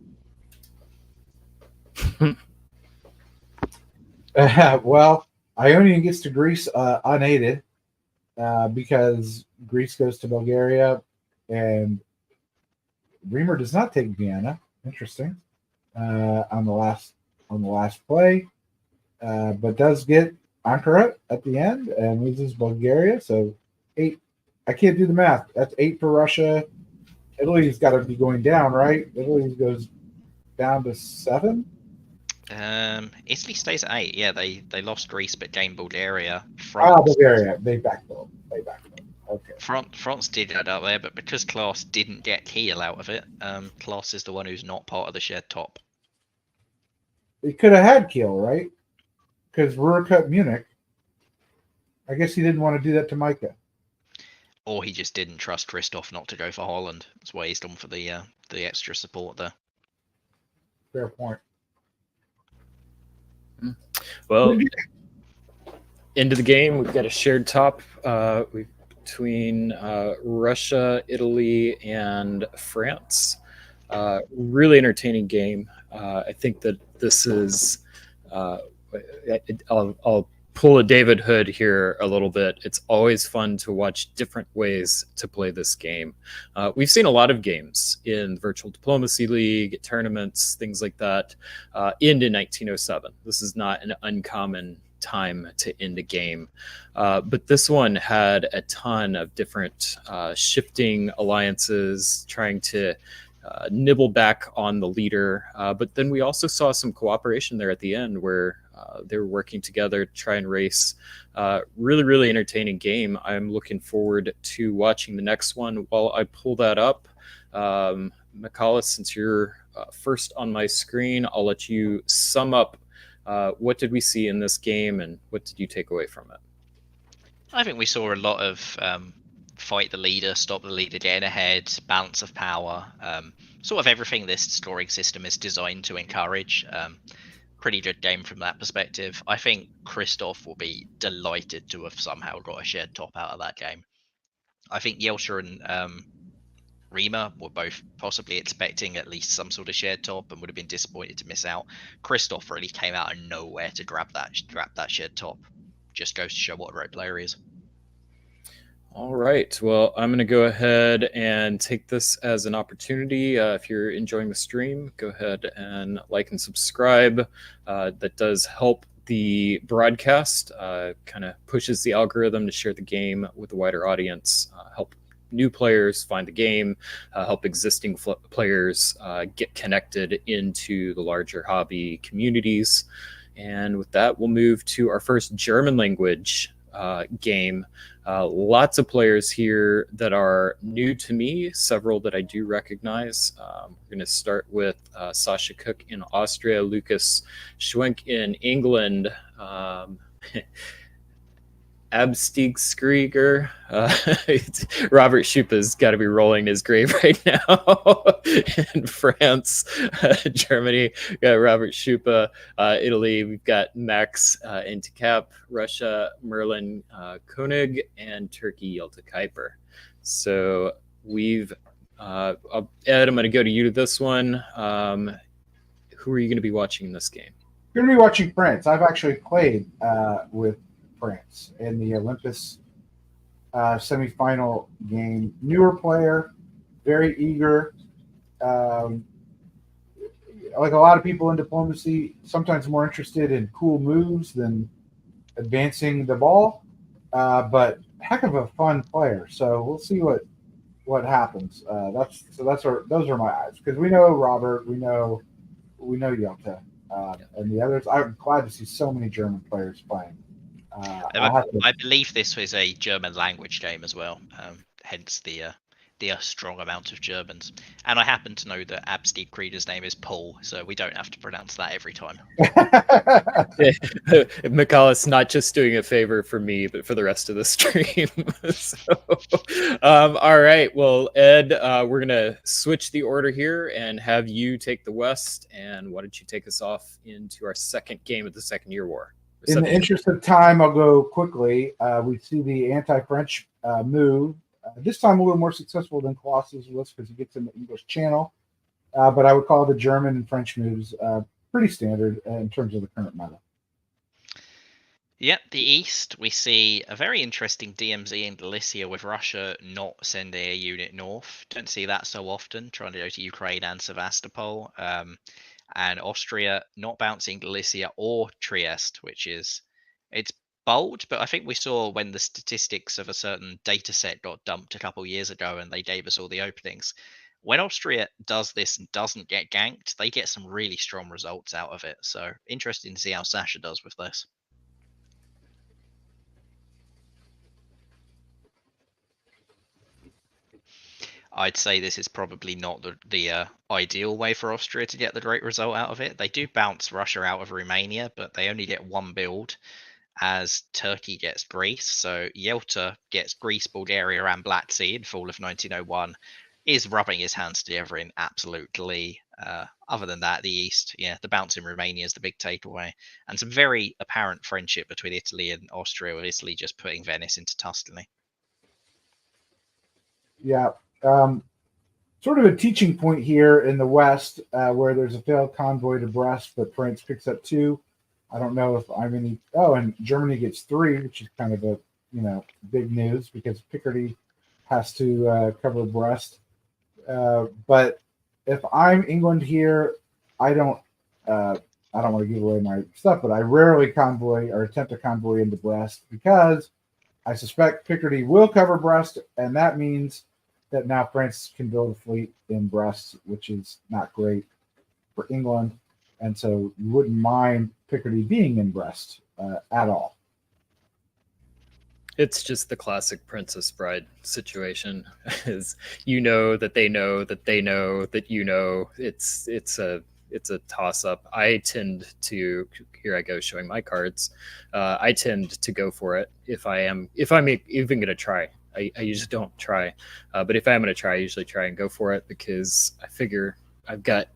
Well, Ionian gets to Greece unaided because Greece goes to Bulgaria, and Reamer does not take Vienna. Interesting. on the last play, but does get Ankara at the end and loses Bulgaria. So 8. I can't do the math. That's 8 for Russia. Italy's got to be going down, right? Italy goes down to 7. Italy stays at 8. Yeah, they lost Greece but gained Bulgaria. Bulgaria. They backfilled. Okay. France did add up there, but because Klaas didn't get Kiel out of it, Klaas is the one who's not part of the shared top. He could have had Kiel, right? Because Ruhr cut Munich. I guess he didn't want to do that to Micah. Or he just didn't trust Christoph not to go for Holland. That's why he's gone for the extra support there. Fair point. Well, into the game, we've got a shared top between Russia, Italy, and France. Really entertaining game. I think that this is. I'll pull a David Hood here a little bit. It's always fun to watch different ways to play this game. We've seen a lot of games in Virtual Diplomacy League, tournaments, things like that, end in 1907. This is not an uncommon time to end a game. But this one had a ton of different shifting alliances, trying to nibble back on the leader. But then we also saw some cooperation there at the end where they were working together to try and race. Really, really entertaining game. I'm looking forward to watching the next one. While I pull that up, Michaela, since you're first on my screen, I'll let you sum up what did we see in this game and what did you take away from it? I think we saw a lot of fight the leader, stop the leader, getting ahead, balance of power, sort of everything this scoring system is designed to encourage. Pretty good game from that perspective. I think Christoph will be delighted to have somehow got a shared top out of that game. I think Yelcha and Rima were both possibly expecting at least some sort of shared top and would have been disappointed to miss out. Christoph really came out of nowhere to grab that shared top. Just goes to show what a great player he is. All right. Well, I'm going to go ahead and take this as an opportunity. If you're enjoying the stream, go ahead and like and subscribe. That does help the broadcast, kind of pushes the algorithm to share the game with a wider audience, help new players find the game, help existing players get connected into the larger hobby communities. And with that, we'll move to our first German language game. Lots of players here that are new to me, several that I do recognize. We're going to start with Sasha Cook in Austria, Lucas Schwenk in England, Abstiegskrieger. Robert Schupa's got to be rolling his grave right now in France, Germany. We got Robert Schupa, Italy. We've got Max Intikap, Russia, Merlin Koenig, and Turkey Yelta Kuiper. So we've Ed, I'm going to go to you to this one. Who are you going to be watching in this game? You're going to be watching France. I've actually played with France in the Olympus semifinal game. Newer player, very eager. Like a lot of people in diplomacy, sometimes more interested in cool moves than advancing the ball. But heck of a fun player. So we'll see what happens. Those are my eyes, because we know Robert, we know Yelta, and the others. I'm glad to see so many German players playing. I believe this was a German language game as well, hence the strong amount of Germans. And I happen to know that Abstiegskrieger's name is Paul, so we don't have to pronounce that every time. Michaela's not just doing a favor for me, but for the rest of the stream. All right. Well, Ed, we're going to switch the order here and have you take the West. And why don't you take us off into our second game of the Second Year War? In the interest of time, I'll go quickly. We see the anti-French move. This time a little more successful than Colossus was because he gets in the English channel. But I would call the German and French moves pretty standard in terms of the current meta. Yep, the East, we see a very interesting DMZ in Galicia with Russia not sending a unit north. Don't see that so often, trying to go to Ukraine and Sevastopol. and Austria not bouncing Galicia or Trieste, which is it's bold, but I think we saw when the statistics of a certain data set got dumped a couple years ago and they gave us all the openings. When Austria does this and doesn't get ganked, they get some really strong results out of it. So interesting to see how Sasha does with this. I'd say this is probably not the ideal way for Austria to get the great result out of it. They do bounce Russia out of Romania, but they only get one build as Turkey gets Greece. So Yelta gets Greece, Bulgaria, and Black Sea in fall of 1901. Is rubbing his hands together in absolute glee. Other than that, the East, yeah, the bounce in Romania is the big takeaway. And some very apparent friendship between Italy and Austria, with Italy just putting Venice into Tuscany. Yeah. Sort of a teaching point here in the West, where there's a failed convoy to Brest, but France picks up 2. I don't know if I'm any. Oh, and Germany gets 3, which is kind of a big news because Picardy has to cover Brest. But if I'm England here, I don't want to give away my stuff, but I rarely convoy or attempt a convoy into Brest because I suspect Picardy will cover Brest, and that means that now France can build a fleet in Brest, which is not great for England. And so you wouldn't mind Picardy being in Brest at all. It's just the classic Princess Bride situation. Is that they know that they know that it's a toss up. I tend to, here I go showing my cards. I tend to go for it if I'm even gonna try. I usually don't try, but if I'm gonna try, I usually try and go for it because I figure I've got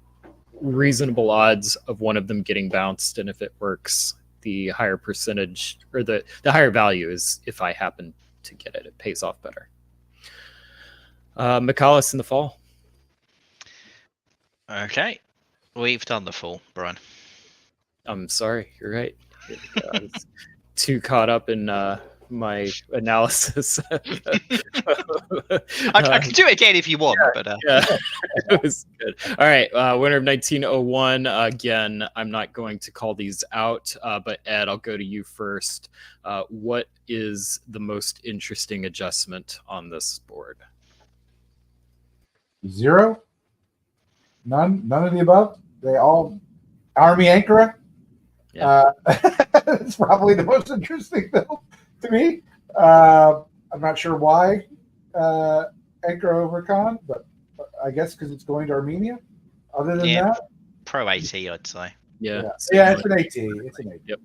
reasonable odds of one of them getting bounced, and if it works, the higher percentage or the higher value is if I happen to get it. It pays off better. Michaelis in the fall. Okay, we've done the fall, Brian. I'm sorry, you're right. I was too caught up in my analysis. I can do it again if you want, but yeah, it was good. All right, winner of 1901. Again, I'm not going to call these out, but Ed, I'll go to you first. What is the most interesting adjustment on this board? 0, none of the above. They all Army Ankara. Yeah. It's probably the most interesting though to me. I'm not sure why Ankara over Khan, but I guess because it's going to Armenia. Other than that, Pro AT, I'd say. Yeah, it's an AT. It's an AT. Yep.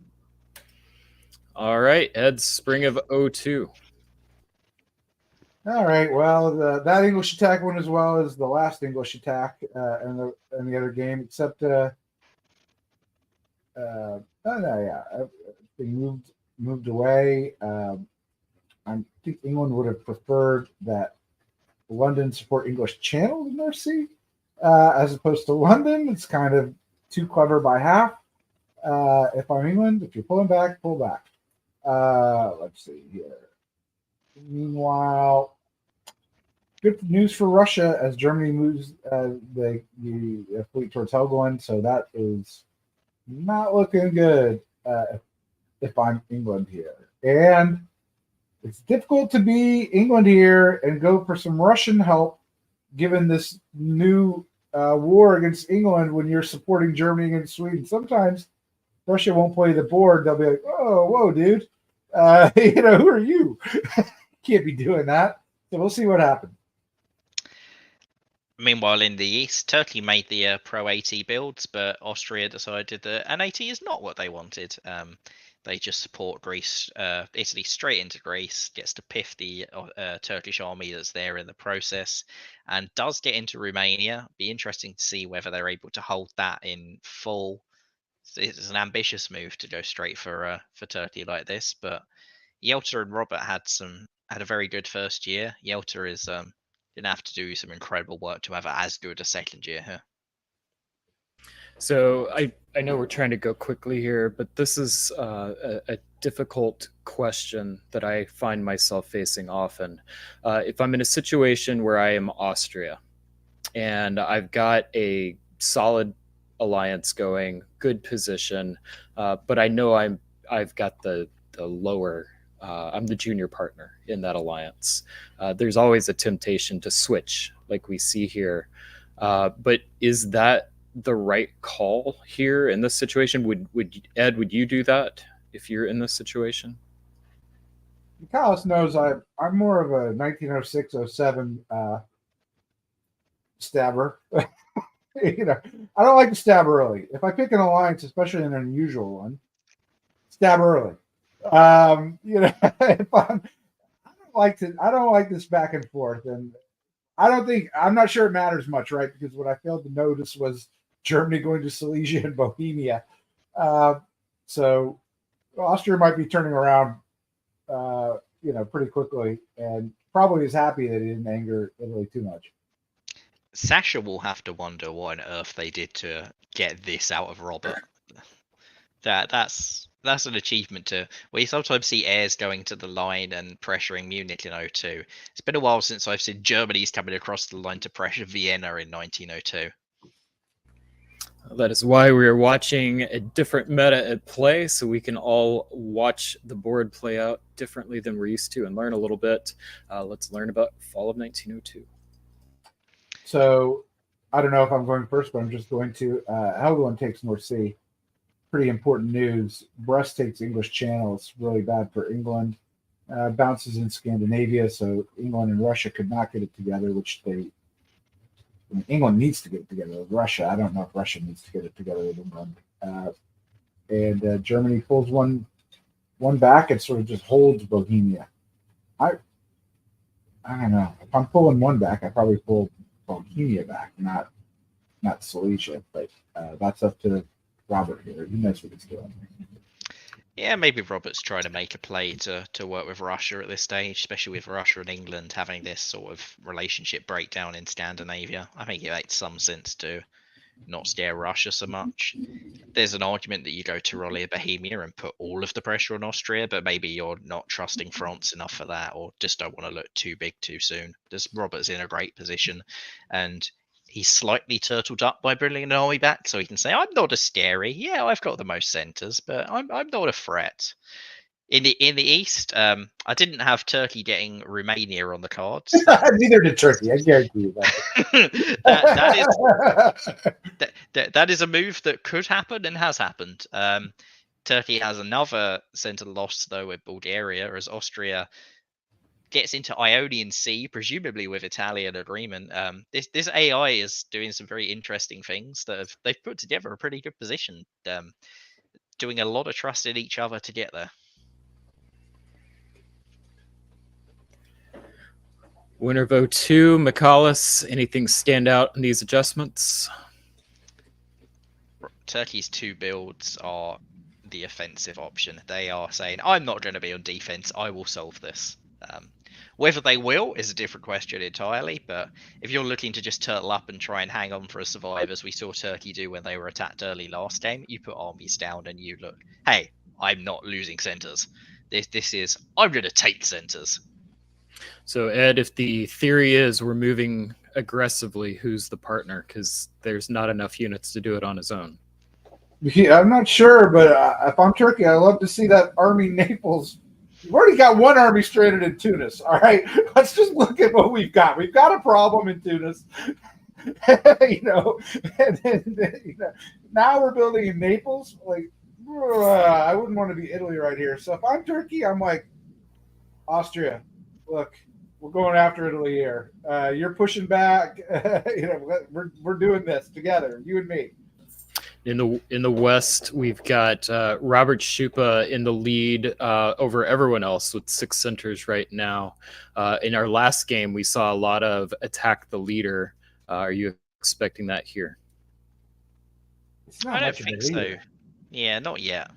All right, Ed, spring of 02. All right. Well, that English attack went as well as the last English attack and the other game, except they moved away. I think England would have preferred that London support English Channel in North Sea as opposed to London. It's kind of too clever by half. If I'm England, if you're pulling back, pull back. Let's see here. Meanwhile, good news for Russia as Germany moves the fleet towards Helgoland, so that is not looking good if I'm England here. And it's difficult to be England here and go for some Russian help given this new war against England when you're supporting Germany against Sweden. Sometimes Russia won't play the board. They'll be like, oh, whoa, dude. Who are you? Can't be doing that. So we'll see what happens. Meanwhile, in the East, Turkey made the Pro AT builds, but Austria decided that an AT is not what they wanted. They just support Greece, Italy straight into Greece, gets to piff the Turkish army that's there in the process, and does get into Romania. Be interesting to see whether they're able to hold that in full. It's an ambitious move to go straight for Turkey like this, but Yelta and Robert had a very good first year. Yelta is didn't have to do some incredible work to have as good a second year here. So I know we're trying to go quickly here, but this is a difficult question that I find myself facing often. If I'm in a situation where I am Austria and I've got a solid alliance going, good position, but I know I've got the lower. I'm the junior partner in that alliance. There's always a temptation to switch, like we see here. But is that the right call here in this situation? Would you do that if you're in this situation? Michaelis knows I'm more of a 1906-07 stabber. I don't like to stab early. If I pick an alliance, especially an unusual one, stab early. If I don't like this back and forth, and I'm not sure it matters much, right? Because what I failed to notice was Germany going to Silesia and Bohemia. So Austria might be turning around, pretty quickly, and probably is happy that he didn't anger Italy too much. Sasha will have to wonder what on earth they did to get this out of Robert. That's an achievement to. We sometimes see heirs going to the line and pressuring Munich in 02. It's been a while since I've seen Germany's coming across the line to pressure Vienna in 1902. That is why we are watching a different meta at play, so we can all watch the board play out differently than we're used to and learn a little bit. Let's learn about fall of 1902. So I don't know if I'm going first, but I'm just going to. Helgoland takes North Sea. Pretty important news. Brest takes English Channel. It's really bad for England. Bounces in Scandinavia, so England and Russia could not get it together, which England needs to get it together with Russia. I don't know if Russia needs to get it together with England. And Germany pulls one back and sort of just holds Bohemia. I don't know. If I'm pulling one back, I probably pull Bohemia back, not Silesia. But that's up to Robert here. He knows what he's doing. Yeah, maybe Robert's trying to make a play to work with Russia at this stage, especially with Russia and England having this sort of relationship breakdown in Scandinavia. I think it makes some sense to not scare Russia so much. There's an argument that you go to Tyrolia, Bohemia and put all of the pressure on Austria, but maybe you're not trusting France enough for that, or just don't want to look too big too soon. Robert's in a great position, and he's slightly turtled up by bringing an army back, so he can say, "I'm not as scary. Yeah, I've got the most centers, but I'm not a threat." In the east, I didn't have Turkey getting Romania on the cards. Neither did Turkey. I guarantee you that. That is a move that could happen and has happened. Turkey has another center loss though with Bulgaria, as Austria gets into Ionian Sea, presumably with Italian agreement. This AI is doing some very interesting things that they've put together a pretty good position, doing a lot of trust in each other to get there. Winner of 02, Michaelis, anything stand out in these adjustments? Turkey's two builds are the offensive option. They are saying, I'm not going to be on defense, I will solve this. Whether they will is a different question entirely, but if you're looking to just turtle up and try and hang on for a survive, as we saw Turkey do when they were attacked early last game, you put armies down and you look, hey, I'm not losing centers. This is, I'm going to take centers. So, Ed, if the theory is we're moving aggressively, who's the partner? Because there's not enough units to do it on his own. Yeah, I'm not sure, but if I'm Turkey, I'd love to see that army Naples. We've already got one army stranded in Tunis. All right, let's just look at what we've got. We've got a problem in Tunis, and then, now we're building in Naples. Like, I wouldn't want to be Italy right here. So if I'm Turkey, I'm like, Austria, look, we're going after Italy here. You're pushing back. We're doing this together, you and me. In the West, we've got Robert Schupa in the lead over everyone else with 6 centers right now. In our last game, we saw a lot of attack the leader. Are you expecting that here? I don't think so. Yeah, not yet.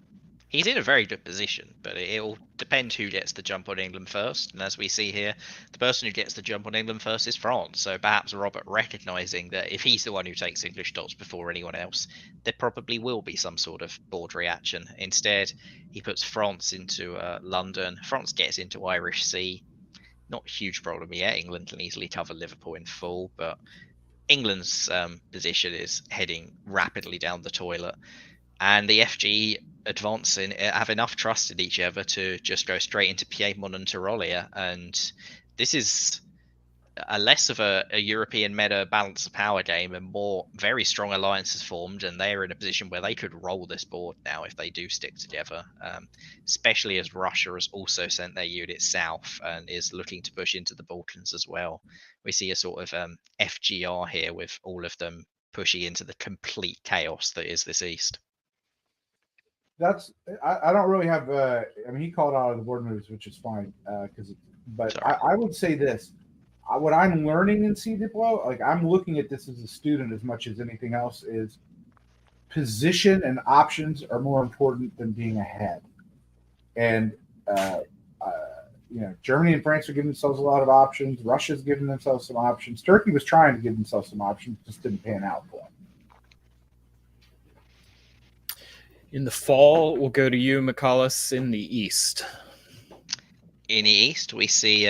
He's in a very good position, but it'll depend who gets the jump on England first. And as we see here, the person who gets the jump on England first is France. So perhaps Robert recognizing that if he's the one who takes English dots before anyone else, there probably will be some sort of board reaction. Instead, he puts France into London. France gets into Irish Sea. Not a huge problem yet. England can easily cover Liverpool in full, but England's position is heading rapidly down the toilet, and the FG advancing have enough trust in each other to just go straight into Piedmont and Tyrolia, and this is a less of a European meta balance of power game and more very strong alliances formed, and they're in a position where they could roll this board now if they do stick together. Especially as Russia has also sent their units south and is looking to push into the Balkans as well. We see a sort of FGR here with all of them pushing into the complete chaos that is this East. I don't really have. I mean, he called out the board moves, which is fine. But I would say this: what I'm learning in Sea Diplo, like I'm looking at this as a student as much as anything else, is position and options are more important than being ahead. And Germany and France are giving themselves a lot of options. Russia's giving themselves some options. Turkey was trying to give themselves some options, just didn't pan out for them. In the fall, we'll go to you, McCallus, in the East. In the East, we see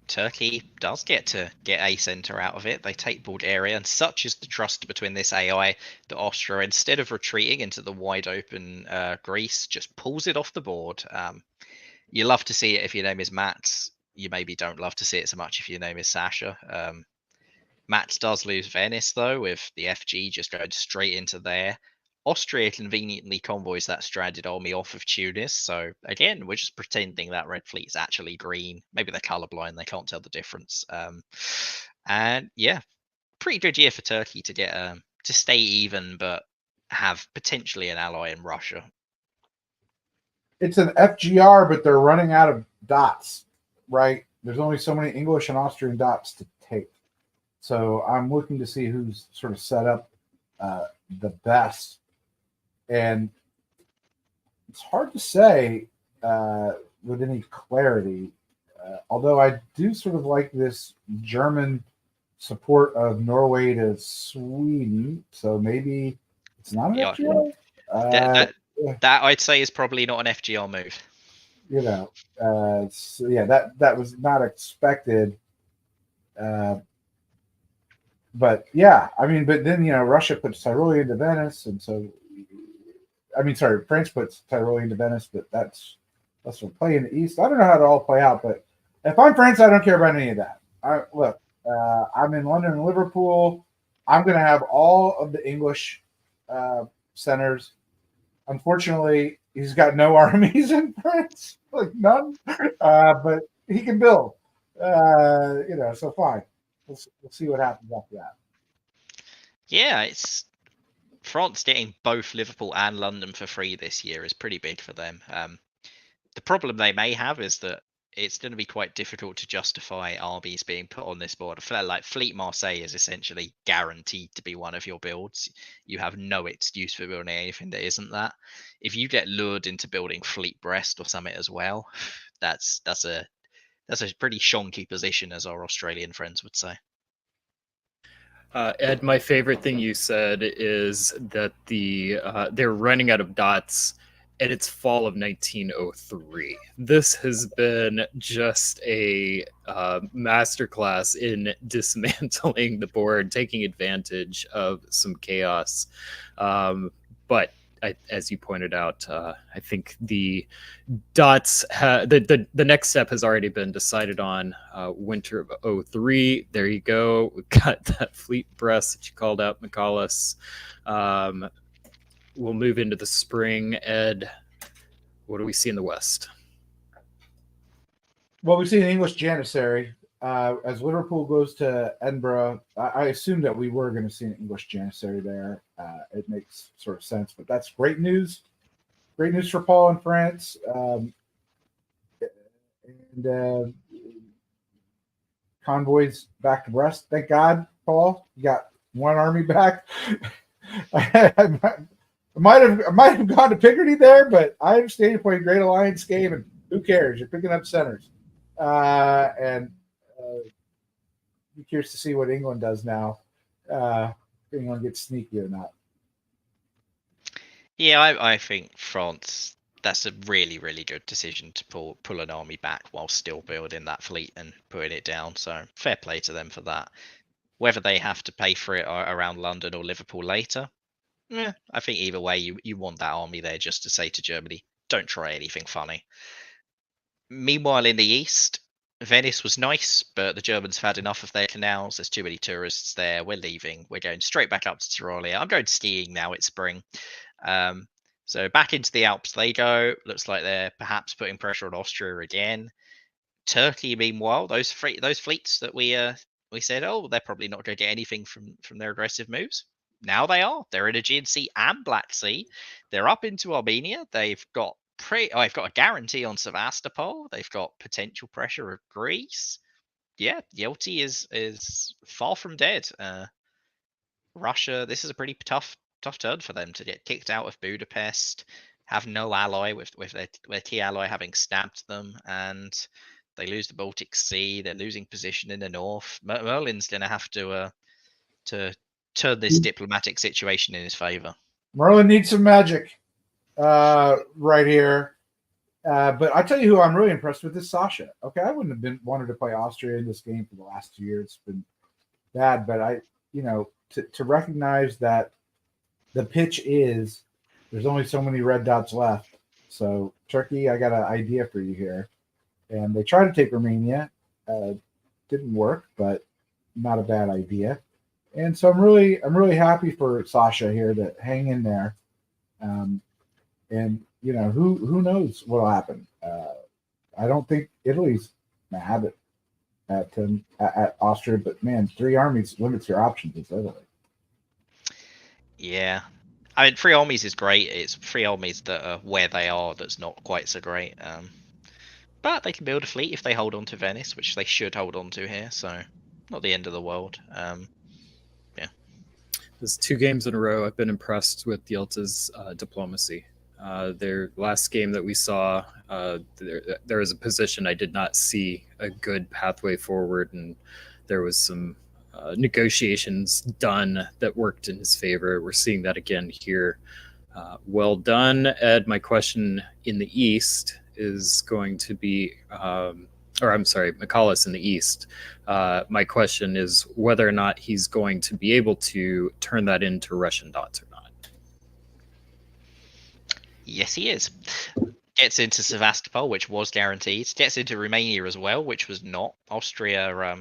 Turkey does get a center out of it. They take Bulgaria, and such is the trust between this AI that Austria, instead of retreating into the wide open Greece, just pulls it off the board. You love to see it if your name is Mats. You maybe don't love to see it so much if your name is Sasha. Mats does lose Venice, though, with the FG just going straight into there. Austria conveniently convoys that stranded army off of Tunis. So again, we're just pretending that Red Fleet is actually green. Maybe they're colorblind; they can't tell the difference. And yeah, pretty good year for Turkey to get to stay even, but have potentially an ally in Russia. It's an FGR, but they're running out of dots, right? There's only so many English and Austrian dots to take. So I'm looking to see who's sort of set up the best. And it's hard to say with any clarity, although I do sort of like this German support of Norway to Sweden. So maybe it's not an FGR. That I'd say is probably not an FGR move. So yeah, that was not expected. But yeah, I mean, but then Russia puts Tyrolia into Venice, and so France puts Tyrolia into Venice, but that's for play in the East. I don't know how to all play out, but if I'm France, I don't care about any of that. I'm in London and Liverpool. I'm going to have all of the English centers. Unfortunately, he's got no armies in France, like none. But he can build. So fine. We'll see what happens after that. Yeah, it's France getting both Liverpool and London for free this year is pretty big for them. The problem they may have is that it's going to be quite difficult to justify armies being put on this board. I feel like Fleet Marseille is essentially guaranteed to be one of your builds. You have no excuse for building anything that isn't that. If you get lured into building Fleet Brest or something as well, that's a pretty shonky position, as our Australian friends would say. Ed, my favorite thing you said is that they're running out of dots, and it's fall of 1903. This has been just a masterclass in dismantling the board, taking advantage of some chaos. But as you pointed out, I think the dots, the next step has already been decided on. Winter of 03. There you go. We've got that Fleet Brest that you called out, McCallus. We'll move into the spring. Ed, what do we see in the West? Well, we see an English Janissary. As Liverpool goes to Edinburgh, I assume that we were going to see an English Janissary there. It makes sort of sense, but that's great news. Great news for Paul in France. And convoys back to Brest. Thank God, Paul. You got one army back. I might have gone to Picardy there, but I understand you're playing Great Alliance game, and who cares? You're picking up centers. Be curious to see what England does now. If England gets sneaky or not. Yeah, I think France, that's a really, really good decision to pull an army back while still building that fleet and putting it down. So fair play to them for that. Whether they have to pay for it around London or Liverpool later, I think either way, you want that army there just to say to Germany, don't try anything funny. Meanwhile, in the east, Venice was nice, but the Germans have had enough of their canals. There's too many tourists there. We're leaving. We're going straight back up to Tyrolia. I'm going skiing now. It's spring. So back into the Alps they go. Looks like they're perhaps putting pressure on Austria again. Turkey, meanwhile, those fleets that we said, oh, they're probably not going to get anything from their aggressive moves. Now they are. They're in Aegean Sea and Black Sea. They're up into Armenia. They've got I've got a guarantee on Sevastopol. They've got potential pressure of Greece. Yeah, Yelty is far from dead. Russia, this is a pretty tough turn for them to get kicked out of Budapest, have no ally with their key ally having stabbed them, and they lose the Baltic Sea. They're losing position in the north. Merlin's going to have to turn this diplomatic situation in his favor. Merlin needs some magic right here. But I tell you who I'm really impressed with is Sasha. Okay, I wouldn't have wanted to play Austria in this game for the last 2 years. It's been bad, but to recognize that the pitch is there's only so many red dots left. So Turkey, I got an idea for you here. And they tried to take Romania. Didn't work, but not a bad idea. And so I'm really happy for Sasha here to hang in there. And who knows what'll happen. I don't think Italy's mad at Austria, but man, 3 armies limits your options in Italy. Yeah. I mean, 3 armies is great. It's 3 armies that are where they are that's not quite so great. But they can build a fleet if they hold on to Venice, which they should hold on to here. So not the end of the world. Yeah. There's 2 games in a row I've been impressed with Yelta's diplomacy. Their last game that we saw, there was a position I did not see a good pathway forward, and there was some negotiations done that worked in his favor. We're seeing that again here. Well done, Ed. My question in the East is going to be, Michalis in the East. My question is whether or not he's going to be able to turn that into Russian dots or not. Yes, he is. Gets into Sevastopol, which was guaranteed. Gets into Romania as well, which was not. Austria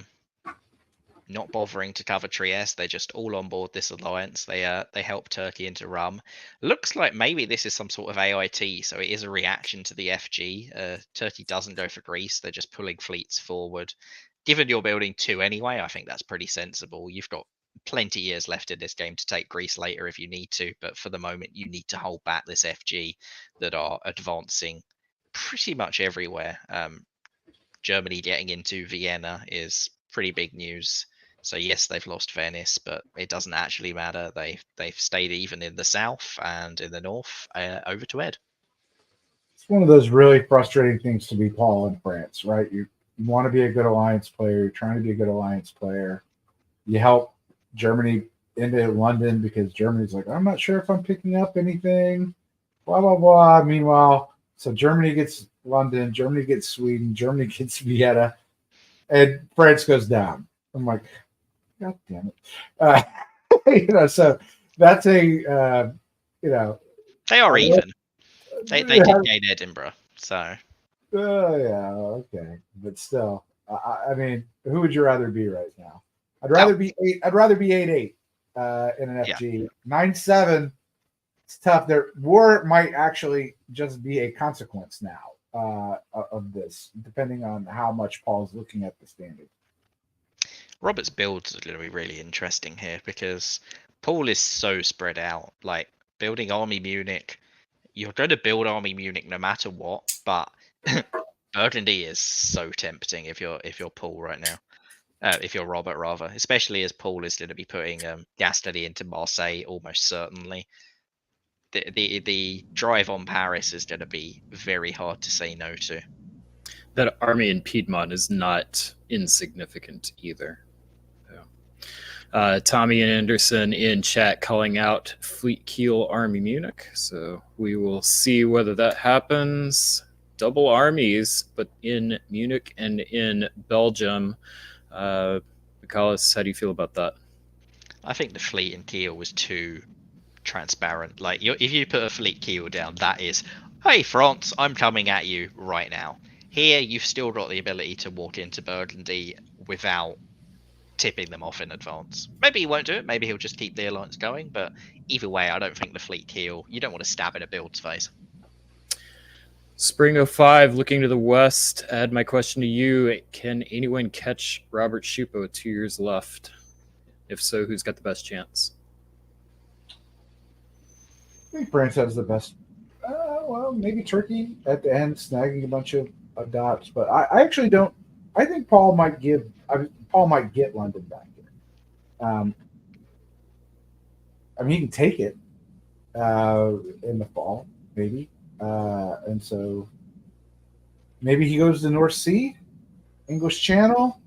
not bothering to cover Trieste. They're just all on board this alliance. They help Turkey into Rum. Looks like maybe this is some sort of AIT, so it is a reaction to the FG. Turkey doesn't go for Greece. They're just pulling fleets forward. Given you're building 2 anyway, I think that's pretty sensible. You've got plenty years left in this game to take Greece later if you need to, but for the moment you need to hold back this FG that are advancing pretty much everywhere. Germany getting into Vienna is pretty big news. So yes, they've lost Venice, but it doesn't actually matter. They've stayed even in the south and in the north. Over to Ed. It's one of those really frustrating things to be Paul in France, right? You want to be a good alliance player. You're trying to be a good alliance player. You help Germany into London because Germany's like, I'm not sure if I'm picking up anything, blah, blah, blah. Meanwhile, so Germany gets London, Germany gets Sweden, Germany gets Vienna, and France goes down. I'm like, God damn it. So that's a, They are even. They did gain Edinburgh, so. Yeah, okay. But still, I mean, who would you rather be right now? I'd rather be 8-8 in an FG. 9-7. It's tough. Their war might actually just be a consequence now of this, depending on how much Paul's looking at the standard. Robert's builds are going to be really interesting here because Paul is so spread out. Like building Army Munich, you're going to build Army Munich no matter what, but Burgundy is so tempting if you're Paul right now. If you're Robert, rather, especially as Paul is going to be putting Gaston into Marseille almost certainly. The drive on Paris is going to be very hard to say no to. That army in Piedmont is not insignificant either. Tommy Anderson in chat calling out Fleet Kiel Army Munich. So we will see whether that happens. Double armies, but in Munich and in Belgium. Michaelis, how do you feel about that? I think the fleet in Kiel was too transparent. Like, if you put a fleet Kiel down, that is, hey, France, I'm coming at you right now. Here, you've still got the ability to walk into Burgundy without tipping them off in advance. Maybe he won't do it. Maybe he'll just keep the alliance going. But either way, I don't think the fleet Kiel, you don't want to stab in a build's face. Spring 05, looking to the west. Ed, my question to you, can anyone catch Robert Schupo with 2 years left? If so, who's got the best chance? I think France has the best. Well, maybe Turkey at the end, snagging a bunch of dots. But I actually don't. I think Paul might get London back here. I mean, he can take it in the fall, maybe, and so maybe he goes to North Sea, English Channel.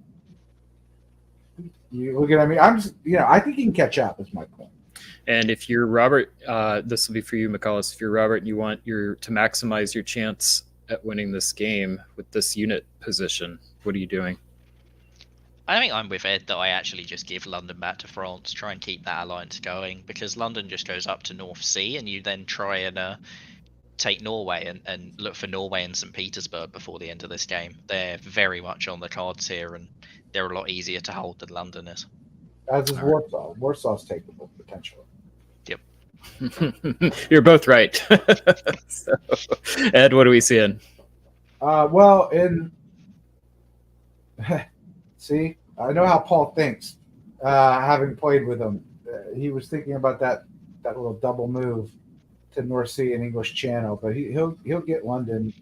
You look at. I mean, I think he can catch up. Is my point. And if you're Robert, this will be for you, Michaelis. If you're Robert and you want to maximize your chance at winning this game with this unit position, what are you doing? I think I'm with Ed that I actually just give London back to France, try and keep that alliance going, because London just goes up to North Sea, and you then try and take Norway and look for Norway and St. Petersburg before the end of this game. They're very much on the cards here, and they're a lot easier to hold than London is. As is Warsaw. Warsaw's takeable potentially. You're both right. So, Ed, what are we seeing? Well, see, I know how Paul thinks. Having played with him, he was thinking about that little double move to North Sea and English Channel, but he'll get London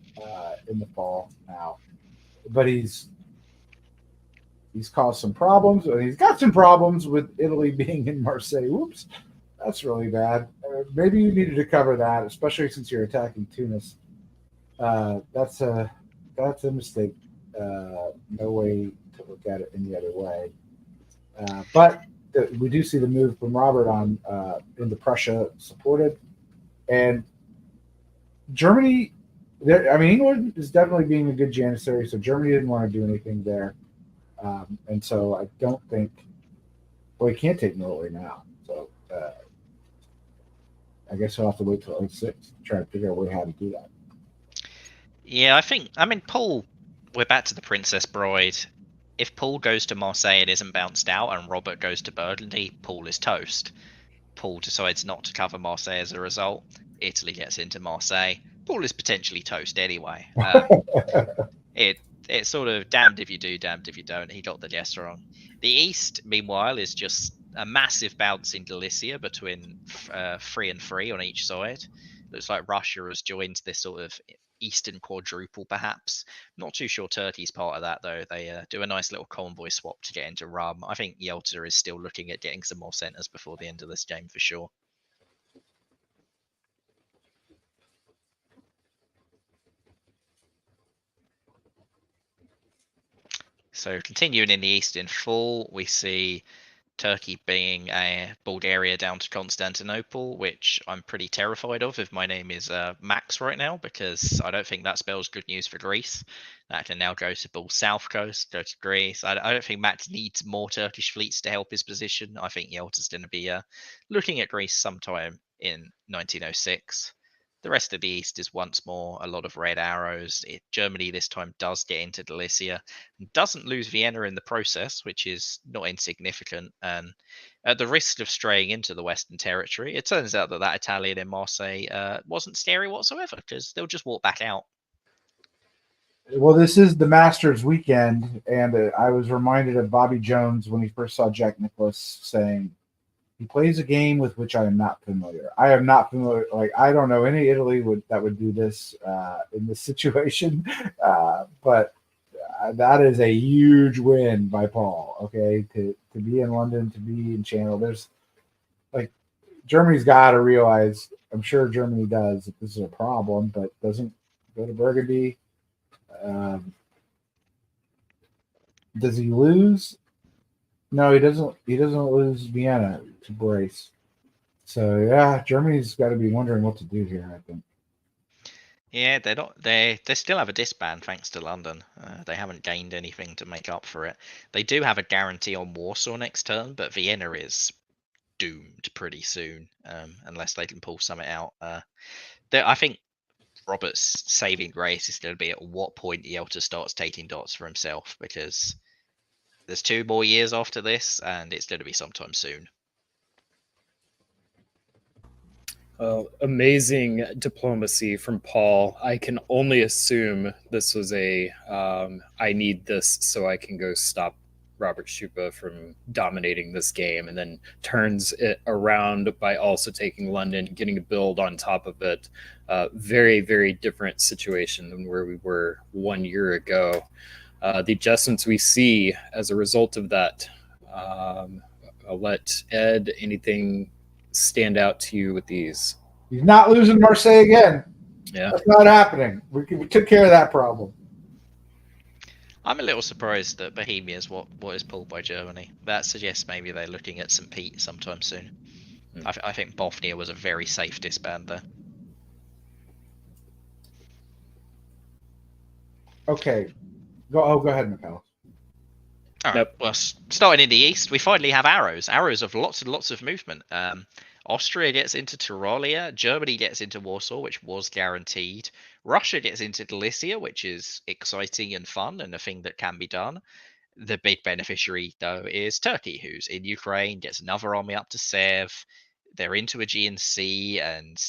in the fall now. But he's caused some problems. He's got some problems with Italy being in Marseille. Whoops. That's really bad. Maybe you needed to cover that, especially since you're attacking Tunis. That's a mistake. No way to look at it any other way. But we do see the move from Robert on into Prussia supported, and Germany. England is definitely being a good janissary, so Germany didn't want to do anything there, and so I don't think. Well, he can't take Norway now, so. I guess we'll have to wait till 06 to try to figure out how to do that. Yeah, Paul, we're back to the Princess Bride. If Paul goes to Marseille and isn't bounced out, and Robert goes to Burgundy, Paul is toast. Paul decides not to cover Marseille as a result. Italy gets into Marseille. Paul is potentially toast anyway. It's sort of damned if you do, damned if you don't. He got the guess wrong. The East, meanwhile, is just a massive bounce in Galicia between 3 and 3 on each side. Looks like Russia has joined this sort of Eastern quadruple, perhaps. Not too sure Turkey's part of that, though. They do a nice little convoy swap to get into Rum. I think Yelta is still looking at getting some more centres before the end of this game for sure. So continuing in the East in full, we see Turkey being Bulgaria down to Constantinople, which I'm pretty terrified of if my name is Max right now, because I don't think that spells good news for Greece. That can now go to Bull South Coast, go to Greece. I don't think Max needs more Turkish fleets to help his position. I think Yelta's going to be looking at Greece sometime in 1906. The rest of the East is once more a lot of red arrows. Germany this time does get into Galicia and doesn't lose Vienna in the process, which is not insignificant. And at the risk of straying into the Western territory, it turns out that Italian in Marseille wasn't scary whatsoever, because they'll just walk back out. Well, this is the Masters weekend, and I was reminded of Bobby Jones when he first saw Jack Nicklaus saying, he plays a game with which I am not familiar. I am not familiar. Like, I don't know any Italy that would do this in this situation. But that is a huge win by Paul. Okay, to be in London, to be in Channel. There's like Germany's got to realize. I'm sure Germany does that this is a problem, but doesn't go to Burgundy. Does he lose? No, he doesn't. He doesn't lose Vienna to Brace. So yeah, Germany's got to be wondering what to do here, I think. Yeah, they're not. They still have a disband thanks to London. They haven't gained anything to make up for it. They do have a guarantee on Warsaw next turn, but Vienna is doomed pretty soon unless they can pull something out. I think Robert's saving grace is going to be at what point Yelta starts taking dots for himself, because there's 2 more years after this, and it's going to be sometime soon. Amazing diplomacy from Paul. I can only assume this was a I need this so I can go stop Robert Schupa from dominating this game, and then turns it around by also taking London, getting a build on top of it. Very, very different situation than where we were 1 year ago. The adjustments we see as a result of that. I'll let Ed, anything stand out to you with these? He's not losing Marseille again. Yeah, That's not happening. We took care of that problem. I'm a little surprised that Bohemia is what is pulled by Germany. That suggests maybe they're looking at St. Pete sometime soon. I think Bosnia was a very safe disband there. Okay. Go ahead, Mikhail. All right. Nope. Well, starting in the east, we finally have arrows. Arrows of lots and lots of movement. Austria gets into Tyrolia. Germany gets into Warsaw, which was guaranteed. Russia gets into Galicia, which is exciting and fun and a thing that can be done. The big beneficiary, though, is Turkey, who's in Ukraine, gets another army up to Sev. They're into Aegean Sea, and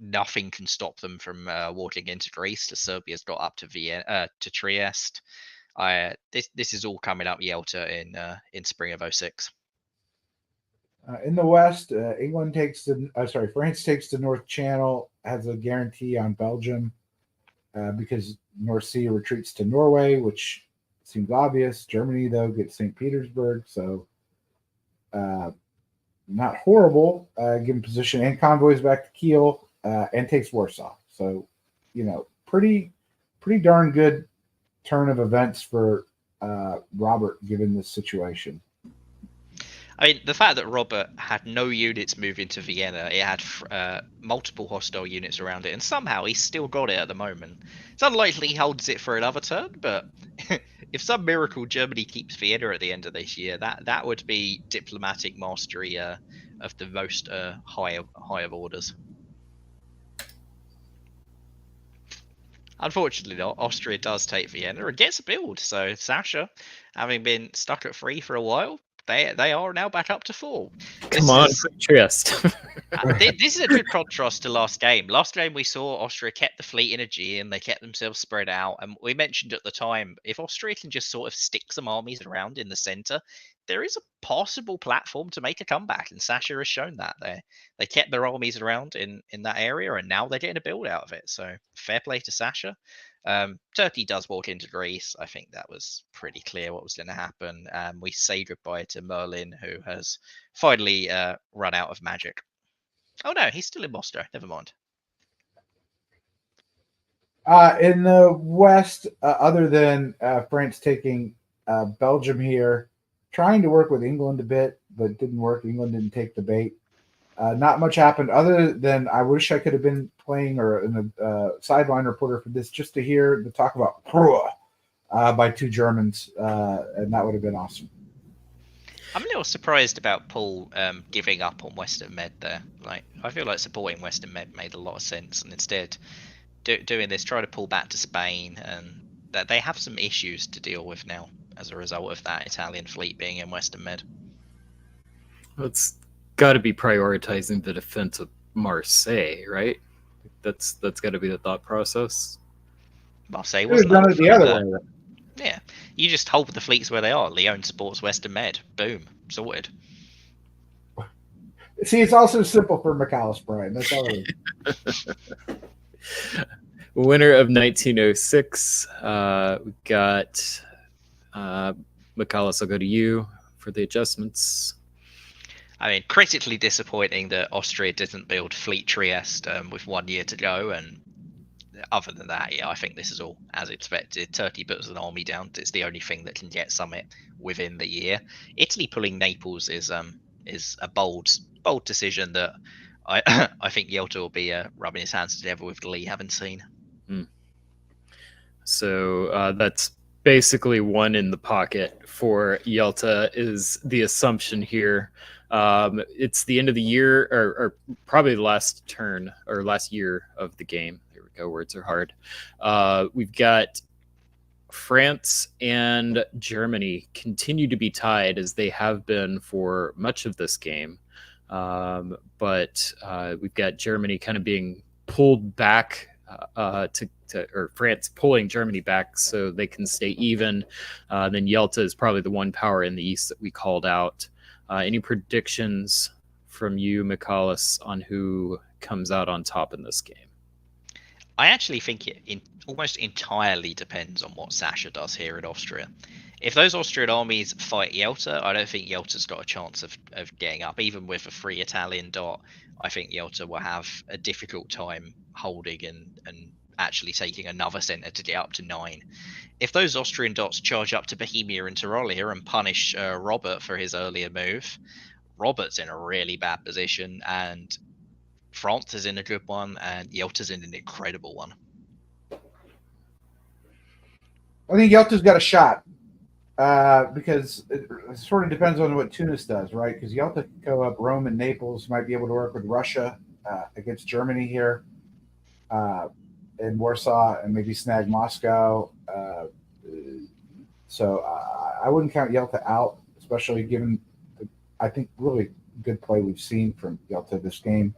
nothing can stop them from walking into Greece. Serbia's got up to Vienna, to Trieste. This is all coming up Yelta in spring of 06. In the West, France takes the North Channel, has a guarantee on Belgium because North Sea retreats to Norway, which seems obvious. Germany, though, gets St. Petersburg, so not horrible, given position, and convoys back to Kiel and takes Warsaw. So, pretty darn good turn of events for Robert, given this situation. I mean, the fact that Robert had no units moving to Vienna, it had multiple hostile units around it, and somehow he's still got it at the moment. It's unlikely he holds it for another turn, but if some miracle Germany keeps Vienna at the end of this year, that would be diplomatic mastery of the most high of orders. Unfortunately not. Austria does take Vienna and gets a build, so Sasha, having been stuck at 3 for a while, they are now back up to 4. Come on, Trieste. This is a good contrast to last game. Last game we saw Austria kept the fleet in Aegean, they kept themselves spread out, and we mentioned at the time, if Austria can just sort of stick some armies around in the center, there is a possible platform to make a comeback, and Sasha has shown that. They kept their armies around in that area, and now they're getting a build out of it. So fair play to Sasha. Turkey does walk into Greece. I think that was pretty clear what was going to happen. We say goodbye to Merlin, who has finally run out of magic. Oh no, he's still in Moscow. Never mind. In the West, other than France taking Belgium here, trying to work with England a bit, but didn't work. England didn't take the bait. Not much happened other than I wish I could have been playing or in a sideline reporter for this just to hear the talk about Prua by 2 Germans, and that would have been awesome. I'm a little surprised about Paul giving up on Western Med there. Like, I feel like supporting Western Med made a lot of sense, and instead doing this, try to pull back to Spain, and that they have some issues to deal with now as a result of that Italian fleet being in Western Med. It's got to be prioritizing the defense of Marseille, right? That's got to be the thought process. Marseille Could have done it the other way. Yeah, you just hold the fleets where they are. Lyon supports Western Med. Boom, sorted. See, it's also simple for McAllis, Brian. That's all it is. Winner of 1906. We got McAllis. I'll go to you for the adjustments. I mean, critically disappointing that Austria didn't build Fleet Trieste with 1 year to go. And other than that, yeah, I think this is all as expected. Turkey puts an army down. It's the only thing that can get Summit within the year. Italy pulling Naples is a bold decision that I think Yelta will be rubbing his hands together with Lee, having seen. So that's basically one in the pocket for Yelta is the assumption here. It's the end of the year, or probably the last turn or last year of the game. There we go. Words are hard. We've got France and Germany continue to be tied as they have been for much of this game. But we've got Germany kind of being pulled back or France pulling Germany back so they can stay even. Then Yelta is probably the one power in the East that we called out. Any predictions from you, Michalis, on who comes out on top in this game? I actually think it almost entirely depends on what Sasha does here in Austria. If those Austrian armies fight Yelta, I don't think Yelta's got a chance of getting up. Even with a free Italian dot, I think Yelta will have a difficult time holding and actually taking another centre to get up to 9. If those Austrian dots charge up to Bohemia and Tyrolia and punish Robert for his earlier move, Robert's in a really bad position, and France is in a good one, and Yelta's in an incredible one. I think Yelta's got a shot because it sort of depends on what Tunis does, right? Because Yelta can go up Rome and Naples, might be able to work with Russia against Germany here in Warsaw, and maybe snag Moscow. So I wouldn't count Yelta out, especially given I think really good play we've seen from Yelta this game.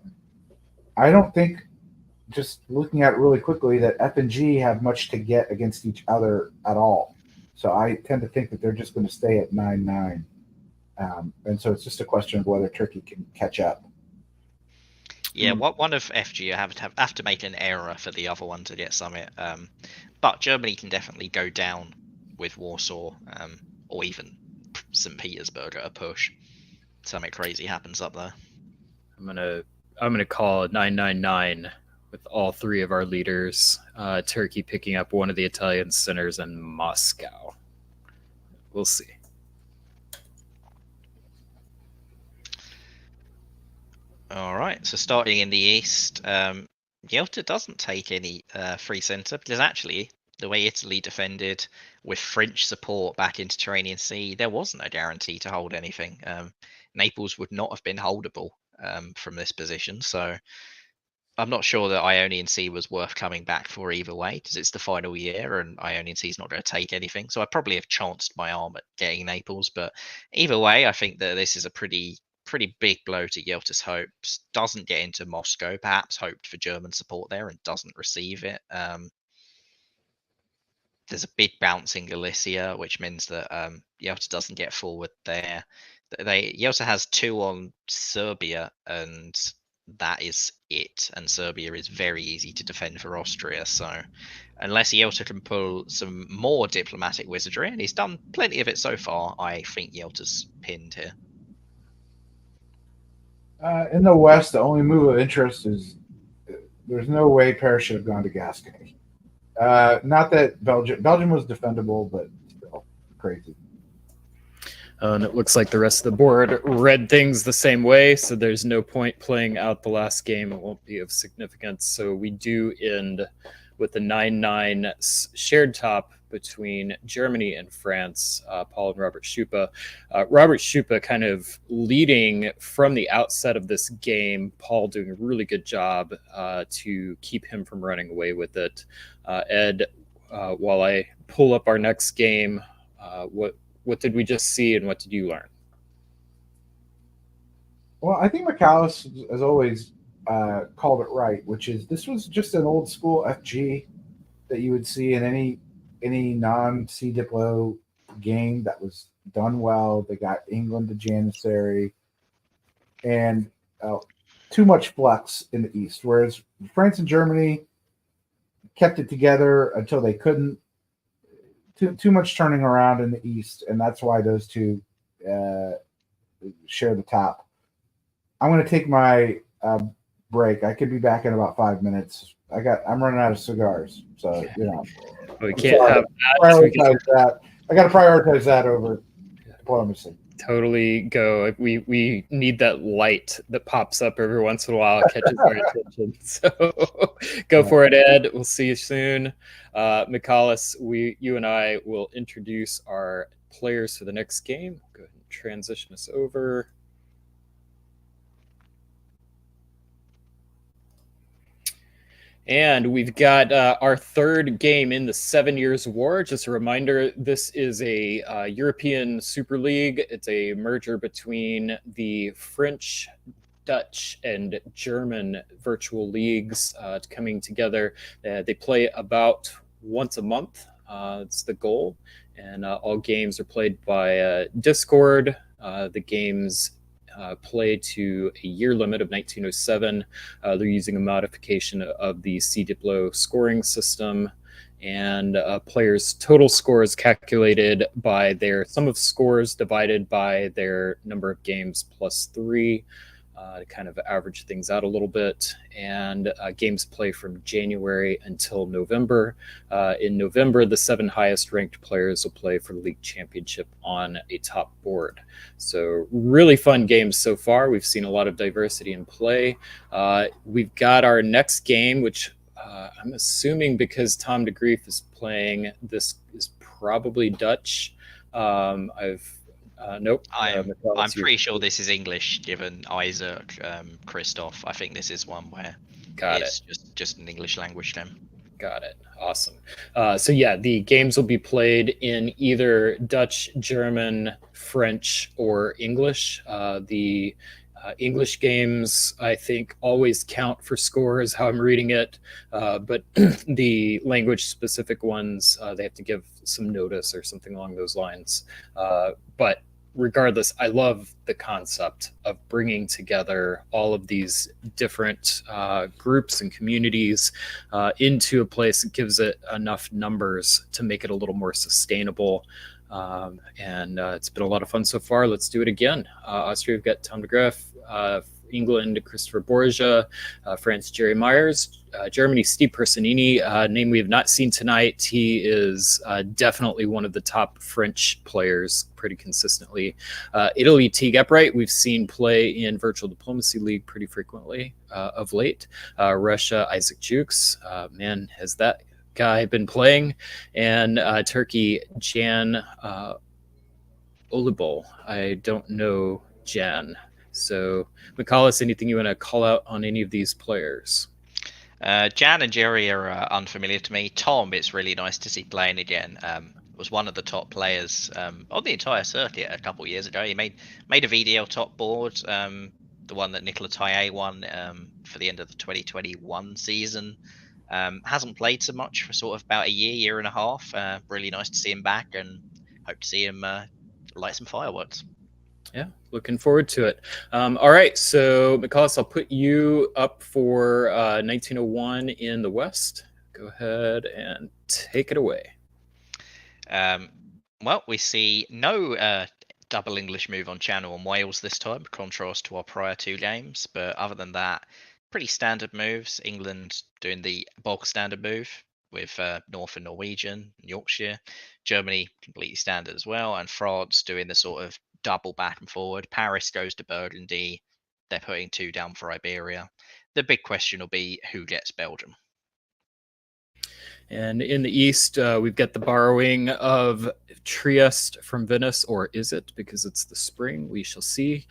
I don't think, just looking at it really quickly, that F and G have much to get against each other at all. So I tend to think that they're just going to stay at 9-9. And so it's just a question of whether Turkey can catch up. Yeah, one of FG have to make an error for the other one to get Summit. But Germany can definitely go down with Warsaw or even St. Petersburg at a push. Something crazy happens up there. I'm gonna call it 999 with all three of our leaders. Turkey picking up one of the Italian centers and Moscow. We'll see. All right. So starting in the east, Yelta doesn't take any free center because actually the way Italy defended with French support back into Mediterranean Sea, there wasn't a guarantee to hold anything. Naples would not have been holdable from this position. So I'm not sure that Ionian Sea was worth coming back for either way because it's the final year and Ionian Sea is not going to take anything. So I probably have chanced my arm at getting Naples. But either way, I think that this is a pretty big blow to Yelta's hopes. Doesn't get into Moscow, perhaps hoped for German support there and doesn't receive it. There's a big bounce in Galicia, which means that Yelta doesn't get forward there. Yelta has 2 on Serbia, and that is it. And Serbia is very easy to defend for Austria. So unless Yelta can pull some more diplomatic wizardry, and he's done plenty of it so far, I think Yelta's pinned here. In the West, the only move of interest is there's no way Paris should have gone to Gascony. Not that Belgium was defendable, but still crazy. And it looks like the rest of the board read things the same way, so there's no point playing out the last game. It won't be of significance. So we do end with the 9-9 shared top between Germany and France, Paul and Robert Schupa. Robert Schupa kind of leading from the outset of this game, Paul doing a really good job to keep him from running away with it. Ed, while I pull up our next game, what did we just see and what did you learn? Well, I think Michalis, as always, called it right, which is this was just an old school FG that you would see in any non-C Diplo game that was done well. They got England to Janissary, and too much flex in the East, whereas France and Germany kept it together until they couldn't. Too much turning around in the East, and that's why those two share the top. I'm going to take my break. I could be back in about 5 minutes. I'm running out of cigars, so we can't have that. I got to prioritize that over diplomacy. totally go. We need that light that pops up every once in a while, catches our attention. So go for it, Ed. We'll see you soon. Michalis, you and I will introduce our players for the next game. Go ahead and transition us over. And we've got our third game in the 7 Years' War. Just a reminder, this is a European Super League. It's a merger between the French, Dutch, and German virtual leagues coming together. They play about once a month. It's the goal. And all games are played by Discord. The games play to a year limit of 1907. They're using a modification of the C Diplo scoring system, and players' total score is calculated by their sum of scores divided by their number of games plus 3. To kind of average things out a little bit. And games play from January until November. In November, the 7 highest ranked players will play for the league championship on a top board. So really fun games so far. We've seen a lot of diversity in play. We've got our next game, which I'm assuming because Tom DeGrief is playing, this is probably Dutch. Nope. I'm pretty sure this is English, given Isaac, Christoph. I think this is one where it's just an English language game. Got it. Awesome. So yeah, the games will be played in either Dutch, German, French, or English. The English games, I think, always count for scores, how I'm reading it. But the language-specific ones, they have to give some notice or something along those lines. But regardless, I love the concept of bringing together all of these different groups and communities into a place that gives it enough numbers to make it a little more sustainable. And it's been a lot of fun so far. Let's do it again. Austria, we've got Tom DeGrief. England, Christopher Borgia. France, Jerry Myers. Germany, Steve Personini, name we have not seen tonight. He is definitely one of the top French players pretty consistently. Italy, Teague Upright, we've seen play in Virtual Diplomacy League pretty frequently of late. Russia, Isaac Jukes. Man, has that guy been playing? And Turkey, Jan Olibol. I don't know Jan. So, Michalis, anything you want to call out on any of these players? Jan and Jerry are unfamiliar to me. Tom, it's really nice to see playing again. Was one of the top players on the entire circuit a couple of years ago. He made a VDL top board, the one that Nicola Taye won for the end of the 2021 season. Hasn't played so much for sort of about a year and a half. Really nice to see him back, and hope to see him light some fireworks. Yeah, looking forward to it. All right, so Michalis, I'll put you up for 1901 in the West. Go ahead and take it away. Well, we see no double English move on Channel and Wales this time, contrast to our prior 2 games. But other than that, pretty standard moves. England doing the bog standard move with North and Norwegian, and Yorkshire. Germany completely standard as well, and France doing the sort of double back and forward. Paris goes to Burgundy. They're putting 2 down for Iberia. The big question will be who gets Belgium. And in the East, we've got the borrowing of Trieste from Venice, or is it? Because it's the spring, we shall see.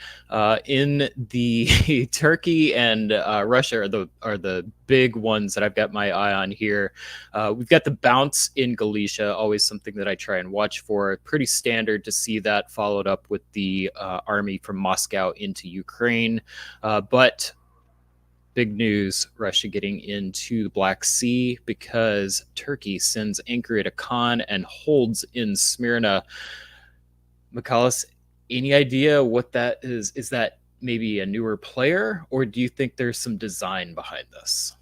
In the Turkey and Russia are the big ones that I've got my eye on here. We've got the bounce in Galicia, always something that I try and watch for. Pretty standard to see that followed up with the army from Moscow into Ukraine. But big news, Russia getting into the Black Sea because Turkey sends Ankara to Khan and holds in Smyrna. Michalis, any idea what that is? Is that maybe a newer player, or do you think there's some design behind this?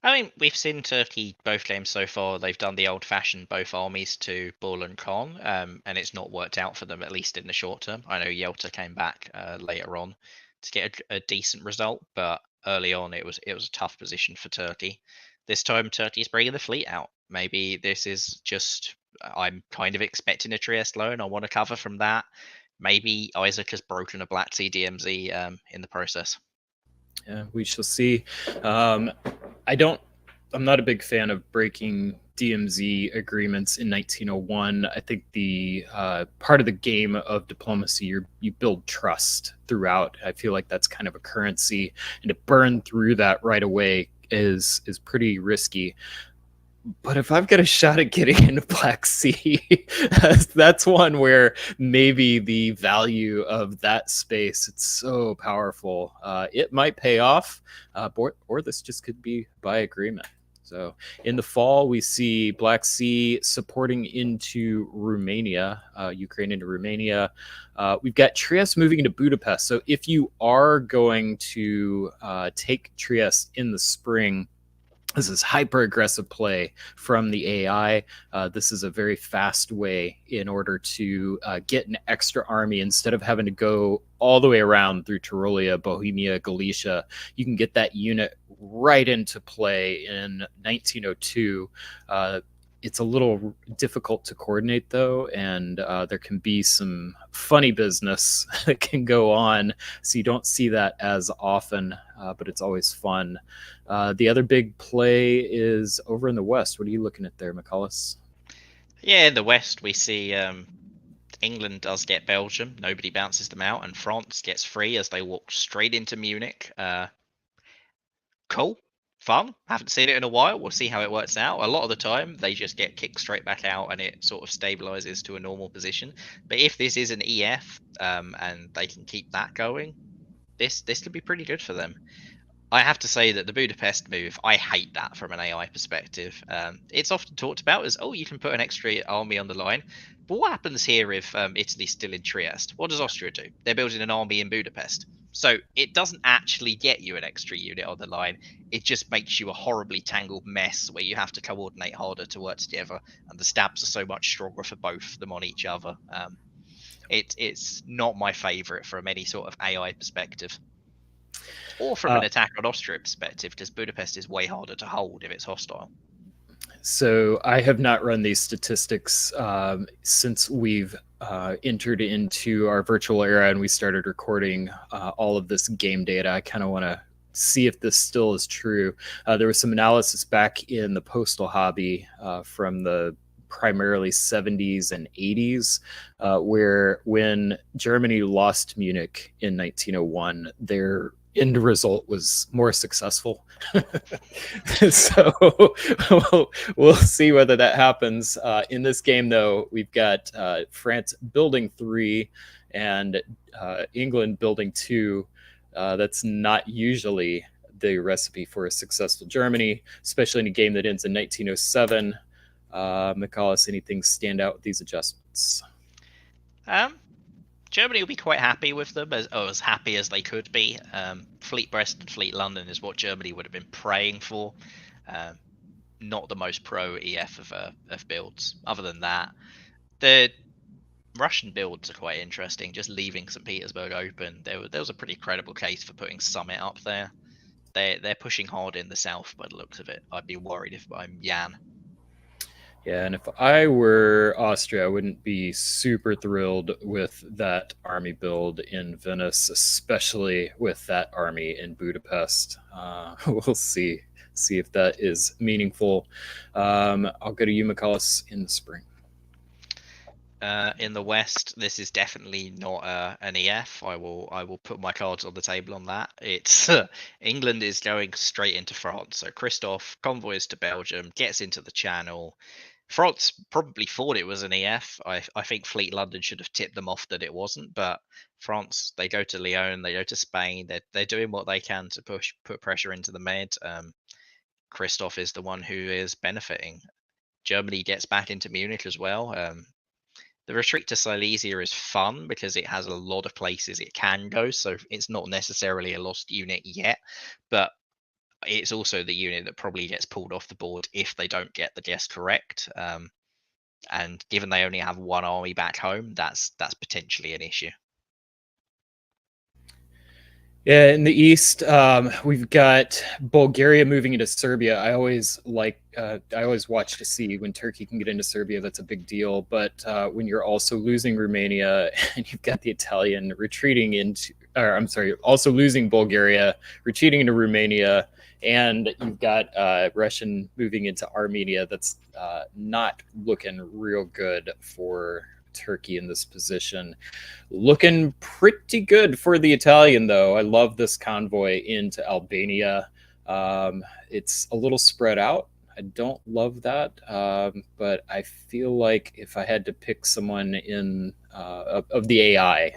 I mean, we've seen Turkey both games so far. They've done the old-fashioned both armies to Bull and Khan, and it's not worked out for them, at least in the short term. I know Yelta came back later on to get a decent result, but early on it was a tough position for Turkey. This time Turkey's bringing the fleet out. Maybe this is just, I'm kind of expecting a Trieste loan. I want to cover from that. maybe Isaac has broken a Black Sea DMZ in the process. Yeah, we shall see. Um, I'm not a big fan of breaking DMZ agreements in 1901. I think the part of the game of diplomacy, you build trust throughout. I feel like that's kind of a currency, and to burn through that right away is pretty risky. But if I've got a shot at getting into Black Sea, that's one where maybe the value of that space, it's so powerful. It might pay off, or this just could be by agreement. So in the fall, we see Black Sea supporting into Romania, Ukraine into Romania. We've got Trieste moving into Budapest. So if you are going to take Trieste in the spring, this is hyper aggressive play from the AI. This is a very fast way in order to get an extra army instead of having to go all the way around through Tyrolia, Bohemia, Galicia. You can get that unit right into play in 1902. It's a little difficult to coordinate, though, and there can be some funny business that can go on. So you don't see that as often, but it's always fun. The other big play is over in the West. What are you looking at there, McCullis? Yeah, in the West, we see England does get Belgium. Nobody bounces them out, and France gets free as they walk straight into Munich. Cool, fun. Haven't seen it in a while. We'll see how it works out. A lot of the time, they just get kicked straight back out, and it sort of stabilizes to a normal position. But if this is an EF, and they can keep that going, this could be pretty good for them. I have to say that the Budapest move, I hate that from an AI perspective. It's often talked about as, oh, you can put an extra army on the line. But what happens here if Italy's still in Trieste? What does Austria do? They're building an army in Budapest. So it doesn't actually get you an extra unit on the line. It just makes you a horribly tangled mess where you have to coordinate harder to work together, and the stabs are so much stronger for both of them on each other. It's not my favorite from any sort of AI perspective. Or from an attack on Austria perspective, because Budapest is way harder to hold if it's hostile. So I have not run these statistics since we've entered into our virtual era and we started recording all of this game data. I kind of want to see if this still is true. There was some analysis back in the postal hobby from the primarily 70s and 80s, where when Germany lost Munich in 1901, their end result was more successful. So we'll see whether that happens. In this game, though, we've got France building 3 and England building 2. That's not usually the recipe for a successful Germany, especially in a game that ends in 1907. McCullis, anything stand out with these adjustments? Germany will be quite happy with them, as happy as they could be. Fleet Brest and Fleet London is what Germany would have been praying for. Not the most pro EF of builds. Other than that, the Russian builds are quite interesting. Just leaving St. Petersburg open, there was a pretty credible case for putting Summit up there. They're pushing hard in the south by the looks of it. I'd be worried if I'm Jan. Yeah, and if I were Austria, I wouldn't be super thrilled with that army build in Venice, especially with that army in Budapest. We'll see if that is meaningful. I'll go to you, McCullis, in the spring. In the West, this is definitely not an EF. I will put my cards on the table on that. It's England is going straight into France. So Christophe convoys to Belgium, gets into the Channel. France probably thought it was an EF. I think Fleet London should have tipped them off that it wasn't, but France, they go to Lyon, they go to Spain. They're doing what they can to put pressure into the Med. Christophe is the one who is benefiting. Germany gets back into Munich as well. The retreat to Silesia is fun because it has a lot of places it can go, so it's not necessarily a lost unit yet, but it's also the unit that probably gets pulled off the board if they don't get the guess correct. And given they only have one army back home, that's potentially an issue. Yeah, in the east, we've got Bulgaria moving into Serbia. I always watch to see when Turkey can get into Serbia. That's a big deal. But when you're also losing Romania and you've got the Italian retreating into, or I'm sorry, also losing Bulgaria, retreating into Romania, and you've got Russian moving into Armenia, that's not looking real good for Turkey in this position. Looking pretty good for the Italian, though. I love this convoy into Albania. It's a little spread out. I don't love that, but I feel like if I had to pick someone in of the AI,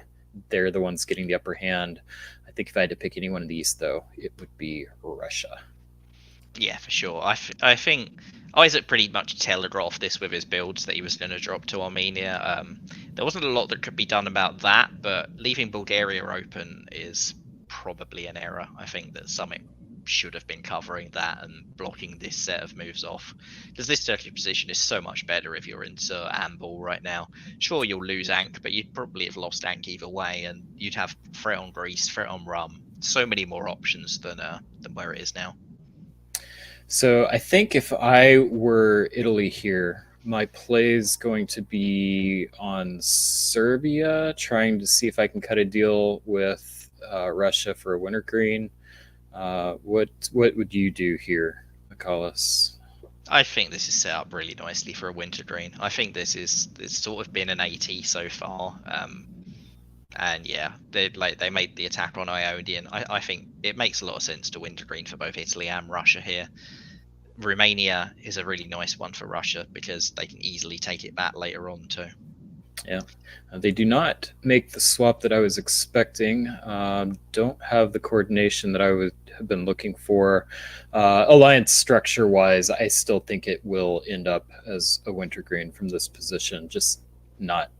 they're the ones getting the upper hand. I think if I had to pick anyone in the East, though, it would be Russia. Yeah, for sure. I think Isaac pretty much telegraphed this with his builds that he was going to drop to Armenia. There wasn't a lot that could be done about that, but leaving Bulgaria open is probably an error. I think that Summit should have been covering that and blocking this set of moves off, because this Turkish position is so much better if you're into Ambul right now. Sure, you'll lose Ankh, but you'd probably have lost Ankh either way, and you'd have threat on Greece, threat on Rum. So many more options than where it is now. So I think if I were Italy here, my play is going to be on Serbia, trying to see if I can cut a deal with Russia for a wintergreen. What would you do here, McCallus? I think this is set up really nicely for a wintergreen. I think it's sort of been an 80 so far. And yeah, they made the attack on Ionian. I think it makes a lot of sense to wintergreen for both Italy and Russia here. Romania is a really nice one for Russia because they can easily take it back later on too. Yeah, they do not make the swap that I was expecting. Don't have the coordination that I would have been looking for. Alliance structure wise, I still think it will end up as a wintergreen from this position. Just not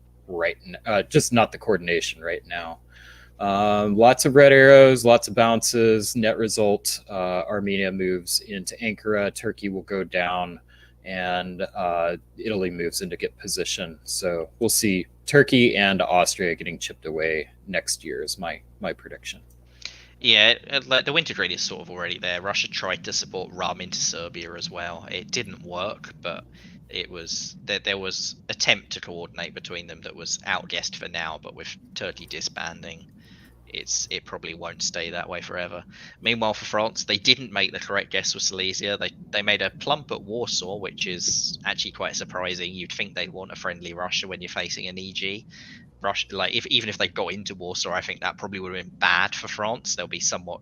just not the coordination right now. Lots of red arrows, lots of bounces. Net result: Armenia moves into Ankara. Turkey will go down, and Italy moves into get position. So we'll see Turkey and Austria getting chipped away next year is my prediction. Yeah, like the wintergreen is sort of already there. Russia tried to support Rum into Serbia as well. It didn't work, but it was there was attempt to coordinate between them that was outguessed for now. But with Turkey disbanding, it probably won't stay that way forever. Meanwhile, for France, they didn't make the correct guess with Silesia. They made a plump at Warsaw, which is actually quite surprising. You'd think they'd want a friendly Russia when you're facing an EG. Russia, like even if they got into Warsaw, I think that probably would have been bad for France. They'll be somewhat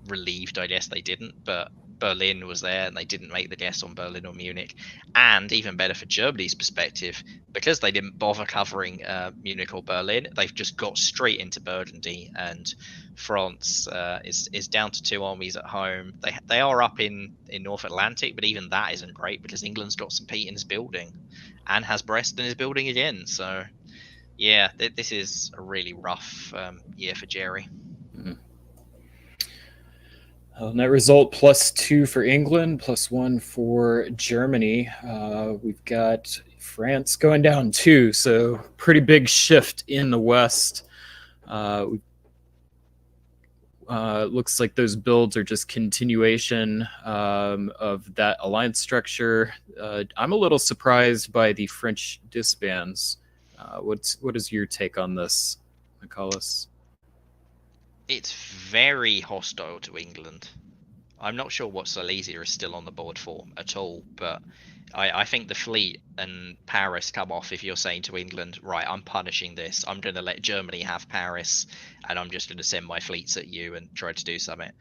relieved, I guess they didn't, but Berlin was there and they didn't make the guess on Berlin or Munich. And even better for Germany's perspective, because they didn't bother covering Munich or Berlin, they've just got straight into Burgundy, and France is down to 2 armies at home. They are up in North Atlantic, but even that isn't great because England's got St. Peter's building and has Brest and is building again. So yeah, this is a really rough year for Jerry. Mm-hmm. Net result +2 for England, +1 for Germany. We've got France going down too, so pretty big shift in the West. Looks like those builds are just continuation of that alliance structure. I'm a little surprised by the French disbands. What is your take on this, McCallus? It's very hostile to England. I'm not sure what Silesia is still on the board for at all, but I think the fleet and Paris come off if you're saying to England, right, I'm punishing this. I'm going to let Germany have Paris, and I'm just going to send my fleets at you and try to do something.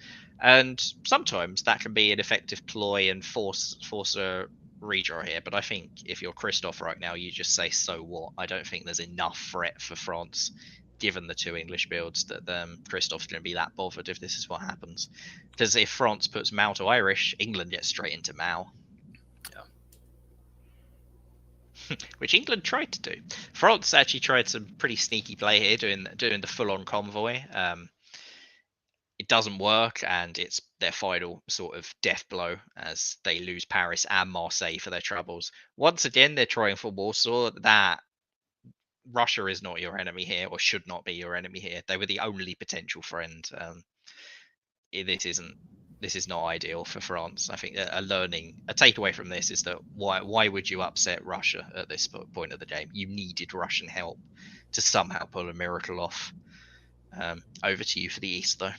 And sometimes that can be an effective ploy and force a redraw here. But I think if you're Christoph right now, you just say, so what? I don't think there's enough threat for France, given the 2 English builds, that Christoph's going to be that bothered if this is what happens. Because if France puts Mao to Irish, England gets straight into Mao. Yeah. Which England tried to do. France actually tried some pretty sneaky play here, doing the full-on convoy. It doesn't work, and it's their final sort of death blow as they lose Paris and Marseille for their troubles. Once again, they're trying for Warsaw. That Russia is not your enemy here, or should not be your enemy here. They were the only potential friend. This is not ideal for France. I think a takeaway from this is that why would you upset Russia at this point of the game? You needed Russian help to somehow pull a miracle off. Over to you for the East, though.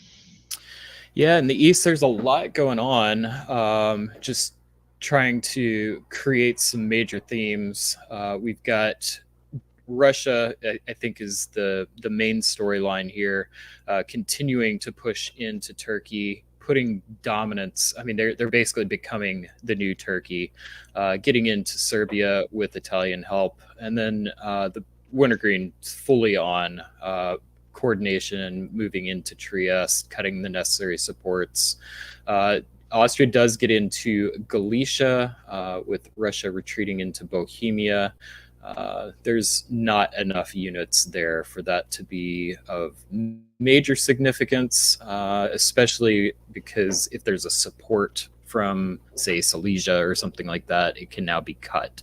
Yeah, in the East, there's a lot going on. Just trying to create some major themes. We've got Russia, I think, is the main storyline here, continuing to push into Turkey, putting dominance. I mean, they're basically becoming the new Turkey, getting into Serbia with Italian help, and then the Wintergreen fully on coordination and moving into Trieste, cutting the necessary supports. Austria does get into Galicia, with Russia retreating into Bohemia. There's not enough units there for that to be of major significance, especially because if there's a support from, say, Silesia or something like that, it can now be cut.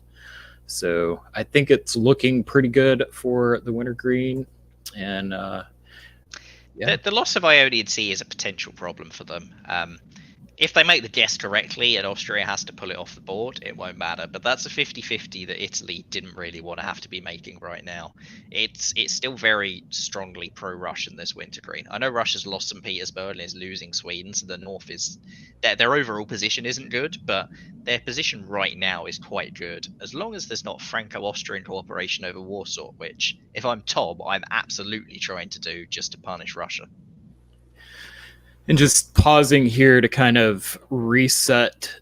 So I think it's looking pretty good for the Wintergreen. And yeah. The loss of Ionian Sea is a potential problem for them. If they make the guess correctly and Austria has to pull it off the board, it won't matter. But that's a 50-50 that Italy didn't really want to have to be making right now. It's still very strongly pro-Russian, this Wintergreen. I know Russia's lost St. Petersburg and is losing Sweden, so the north is... Their overall position isn't good, but their position right now is quite good. As long as there's not Franco-Austrian cooperation over Warsaw, which, if I'm Tom, I'm absolutely trying to do just to punish Russia. And just pausing here to kind of reset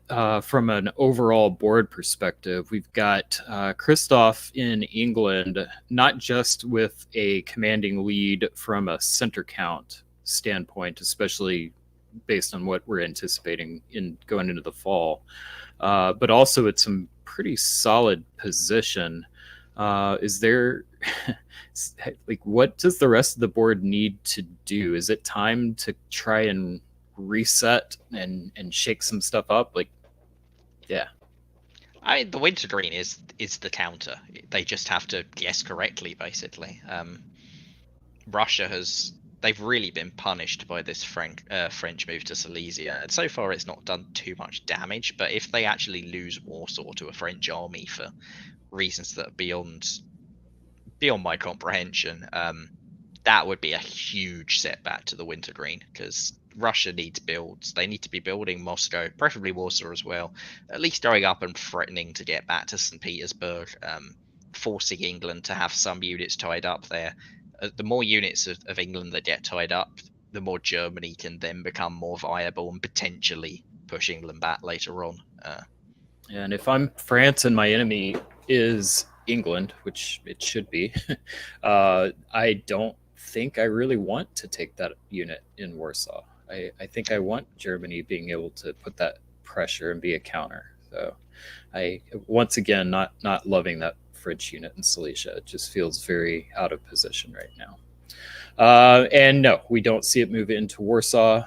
from an overall board perspective, we've got Christoph in England, not just with a commanding lead from a center count standpoint, especially based on what we're anticipating in going into the fall, but also at some pretty solid position. Is there like, what does the rest of the board need to do? Is it time to try and reset and shake some stuff up? Like, yeah. I mean, the Wintergreen is the counter. They just have to guess correctly, basically. Russia they've really been punished by this French move to Silesia. And so far, it's not done too much damage. But if they actually lose Warsaw to a French army for reasons that are beyond my comprehension, that would be a huge setback to the Wintergreen, because Russia needs builds. They need to be building Moscow, preferably Warsaw as well, at least going up and threatening to get back to St. Petersburg, forcing England to have some units tied up there. The more units of England that get tied up, the more Germany can then become more viable and potentially push England back later on. And if I'm France and my enemy is England, which it should be, I don't think I really want to take that unit in Warsaw. I think I want Germany being able to put that pressure and be a counter. So I, once again, not loving that French unit in Silesia. It just feels very out of position right now. And no, we don't see it move into Warsaw.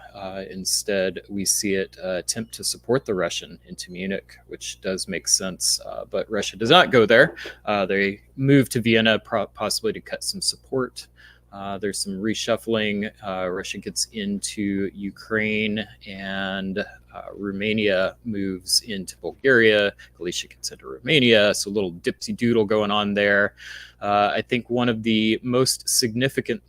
Instead, we see it attempt to support the Russian into Munich, which does make sense. But Russia does not go there. They move to Vienna, possibly to cut some support. There's some reshuffling. Russia gets into Ukraine, and Romania moves into Bulgaria. Galicia gets into Romania. So a little dipsy doodle going on there. I think one of the most significant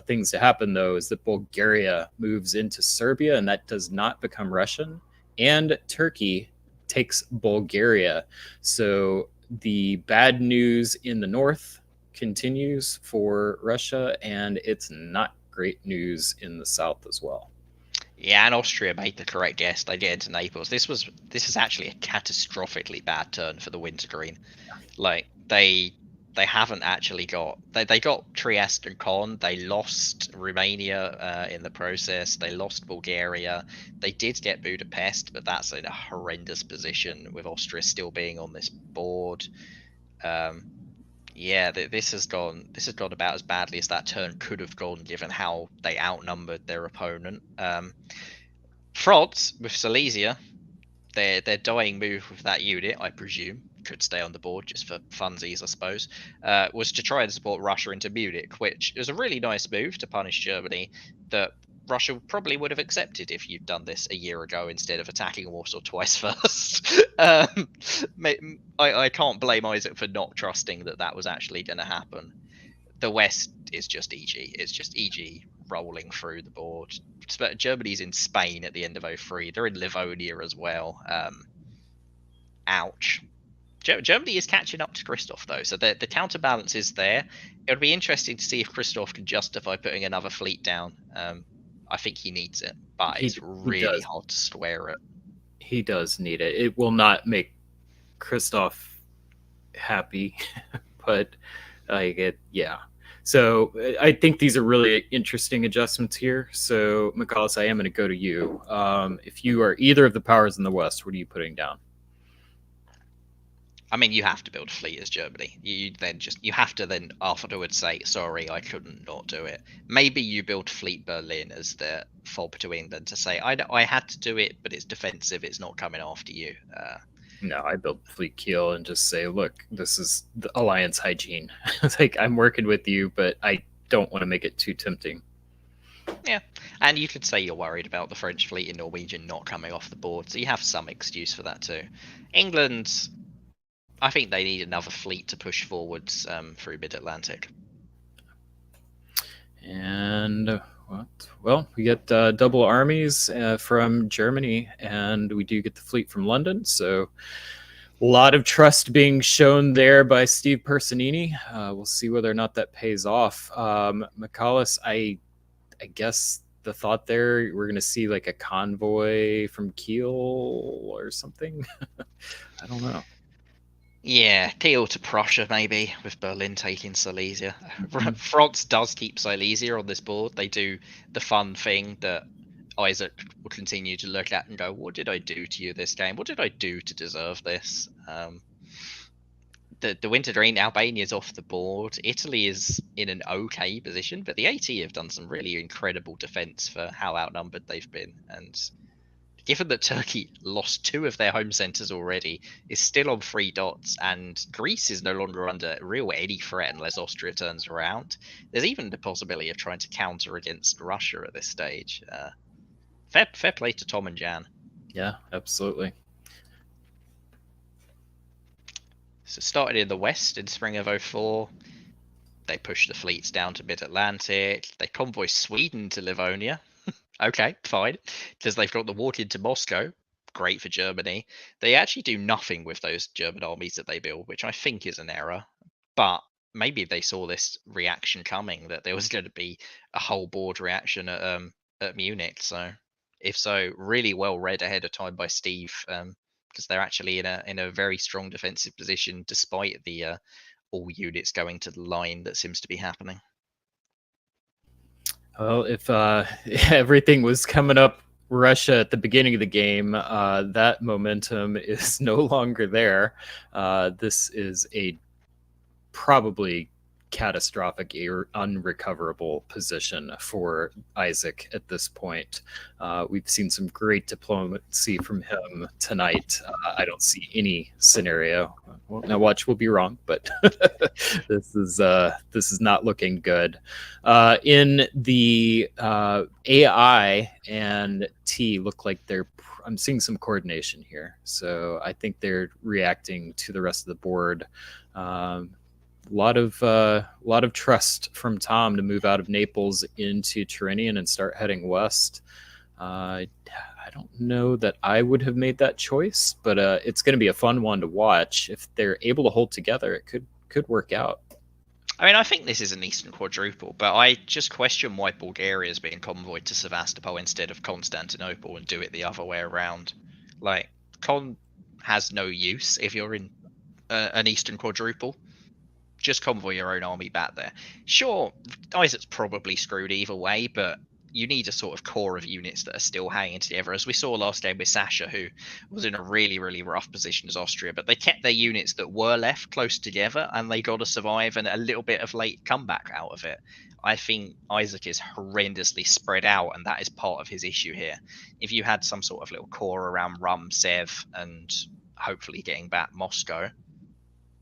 things to happen, though, is that Bulgaria moves into Serbia, and that does not become Russian. And Turkey takes Bulgaria. So the bad news in the north continues for Russia, and it's not great news in the south as well. Yeah, and Austria made the correct guess. They get into Naples. This is actually a catastrophically bad turn for the Wintergreen. Like, they haven't actually got... They got Trieste and Caen. They lost Romania in the process. They lost Bulgaria. They did get Budapest, but that's in a horrendous position with Austria still being on this board. Yeah, this has gone about as badly as that turn could have gone, given how they outnumbered their opponent. France with Silesia, their dying move with that unit, I presume, could stay on the board just for funsies, I suppose, was to try and support Russia into Munich, which is a really nice move to punish Germany that Russia probably would have accepted if you'd done this a year ago instead of attacking Warsaw twice first. I can't blame Isaac for not trusting that that was actually going to happen. The West is just EG. It's just EG rolling through the board. Germany's in Spain at the end of 03. They're in Livonia as well. Ouch. Germany is catching up to Christoph, though, so the counterbalance is there. It would be interesting to see if Christoph can justify putting another fleet down. I think he needs it, but it's really hard to square it. He does need it. It will not make Christoph happy, but yeah. So I think these are really interesting adjustments here. So, Michaelis, I am going to go to you. If you are either of the powers in the West, what are you putting down? I mean, you have to build a fleet as Germany. You have to then afterwards say, sorry, I couldn't not do it. Maybe you build Fleet Berlin as the fob to England to say, I had to do it, but it's defensive. It's not coming after you. No, I build Fleet Kiel and just say, look, this is the alliance hygiene. It's like, I'm working with you, but I don't want to make it too tempting. Yeah, and you could say you're worried about the French fleet in Norwegian not coming off the board, so you have some excuse for that too. England, I think they need another fleet to push forwards through mid-Atlantic. And what? Well, we get double armies from Germany, and we do get the fleet from London. So a lot of trust being shown there by Steve Personini. We'll see whether or not that pays off. Michaelis, I guess the thought there, we're going to see like a convoy from Kiel or something. I don't know. Yeah, Kiel to Prussia maybe, with Berlin taking Silesia. France does keep Silesia on this board. They do the fun thing that Isaac will continue to look at and go, what did I do to you this game? What did I do to deserve this? The Winter Dream, Albania's off the board. Italy is in an okay position, but the AT have done some really incredible defense for how outnumbered they've been. And given that Turkey lost 2 of their home centers already, is still on 3 dots, and Greece is no longer under real any threat unless Austria turns around, there's even the possibility of trying to counter against Russia at this stage. Fair play to Tom and Jan. Yeah, absolutely. So started in the West in spring of 04. They pushed the fleets down to mid-Atlantic. They convoy Sweden to Livonia. Okay, fine. Because they've got the walk into Moscow. Great for Germany. They actually do nothing with those German armies that they build, which I think is an error. But maybe they saw this reaction coming, that there was going to be a whole board reaction at Munich. So if so, really well read ahead of time by Steve, because they're actually in a very strong defensive position despite the all units going to the line that seems to be happening. Well, if everything was coming up Russia at the beginning of the game, that momentum is no longer there. This is a probably catastrophic or unrecoverable position for Isaac at this point. We've seen some great diplomacy from him tonight. I don't see any scenario. Well, now watch, we'll be wrong, but this is not looking good. In the AI and T look like I'm seeing some coordination here. So I think they're reacting to the rest of the board. A lot of trust from Tom to move out of Naples into Tyrrhenian and start heading west. I don't know that I would have made that choice, but it's going to be a fun one to watch. If they're able to hold together, it could work out. I mean, I think this is an Eastern Quadruple, but I just question why Bulgaria is being convoyed to Sevastopol instead of Constantinople and do it the other way around. Like, Con has no use if you're in an Eastern Quadruple. Just convoy your own army back there. Sure, Isaac's probably screwed either way, but you need a sort of core of units that are still hanging together, as we saw last game with Sasha, who was in a really, really rough position as Austria, but they kept their units that were left close together, and they got to survive and a little bit of late comeback out of it. I think Isaac is horrendously spread out, and that is part of his issue here. If you had some sort of little core around Rum, Sev, and hopefully getting back Moscow,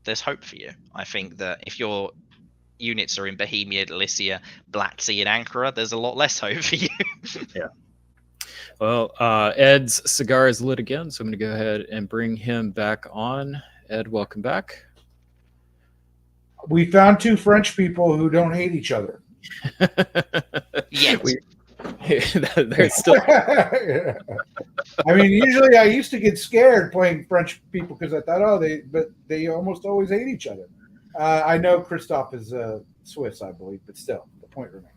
there's hope for you. I think that if your units are in Bohemia, Galicia, Black Sea, and Ankara, there's a lot less hope for you. Well, Ed's cigar is lit again, so I'm going to go ahead and bring him back on. Ed, welcome back. We found 2 French people who don't hate each other. Yes. They're still. I mean, usually I used to get scared playing French people because I thought, but they almost always hate each other. I know Christophe is Swiss, I believe, but still, the point remains.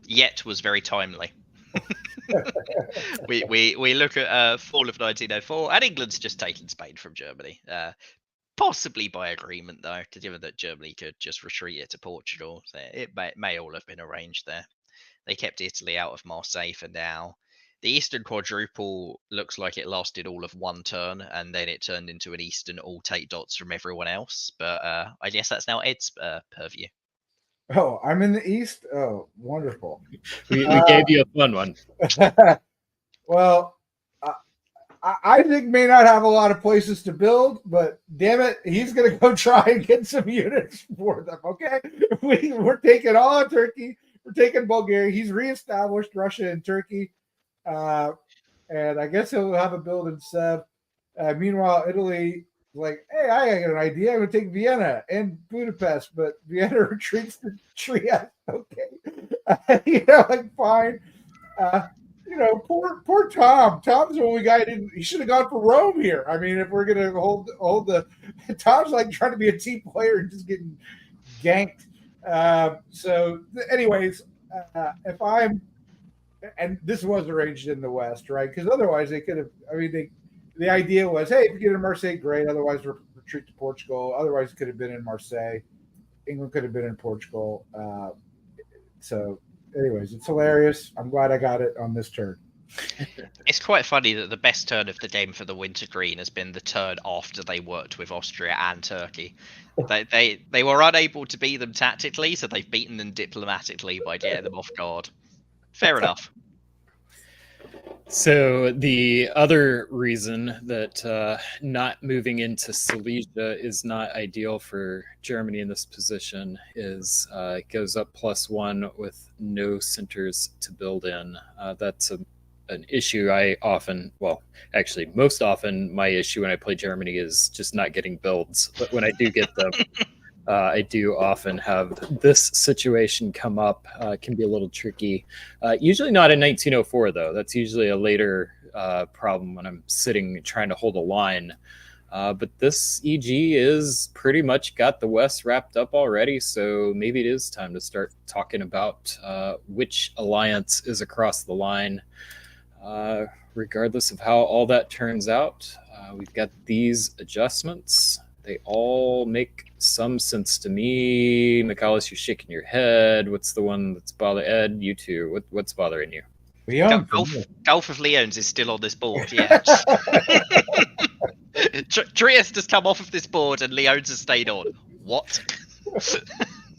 Yet was very timely. we look at fall of 1904, and England's just taken Spain from Germany. Possibly by agreement, though, given that Germany could just retreat it to Portugal. So it may all have been arranged there. They kept Italy out of Marseille for now. The Eastern Quadruple looks like it lasted all of 1 turn, and then it turned into an Eastern all take dots from everyone else. But I guess that's now Ed's purview. Oh, I'm in the East? Oh, wonderful. We gave you a fun one. Well, Isaac may not have a lot of places to build, but damn it, he's going to go try and get some units for them, okay? We're taking all of Turkey. We're taking Bulgaria. He's reestablished Russia and Turkey. And I guess he'll have a build in Sev. Meanwhile, Italy, like, hey, I got an idea. I'm going to take Vienna and Budapest, but Vienna retreats to Trieste. Okay. Like, fine. Poor Tom. Tom's the only guy he should have gone for Rome here. I mean, if we're gonna hold the Tom's like trying to be a team player and just getting ganked. Anyways, if I'm, and this was arranged in the West, right? Because otherwise they could have. I mean, the idea was, hey, if you get in Marseille, great. Otherwise, retreat to Portugal. Otherwise, it could have been in Marseille. England could have been in Portugal. Anyways, it's hilarious. I'm glad I got it on this turn. It's quite funny that the best turn of the game for the Wintergreen has been the turn after they worked with Austria and Turkey. They were unable to beat them tactically, so they've beaten them diplomatically by getting them off guard. Fair enough. So the other reason that not moving into Silesia is not ideal for Germany in this position is it goes up +1 with no centers to build in. That's an issue most often my issue when I play Germany is just not getting builds. But when I do get them, I do often have this situation come up. Can be a little tricky. Usually not in 1904, though. That's usually a later problem when I'm sitting trying to hold a line. But this EG is pretty much got the West wrapped up already, so maybe it is time to start talking about which alliance is across the line. Regardless of how all that turns out, we've got these adjustments. They all make some sense to me. Michaelis, you're shaking your head. What's the one that's bothering Ed? You too. What's bothering you? Gulf of Leons is still on this board, yeah. Trieste has come off of this board and Leons has stayed on. What?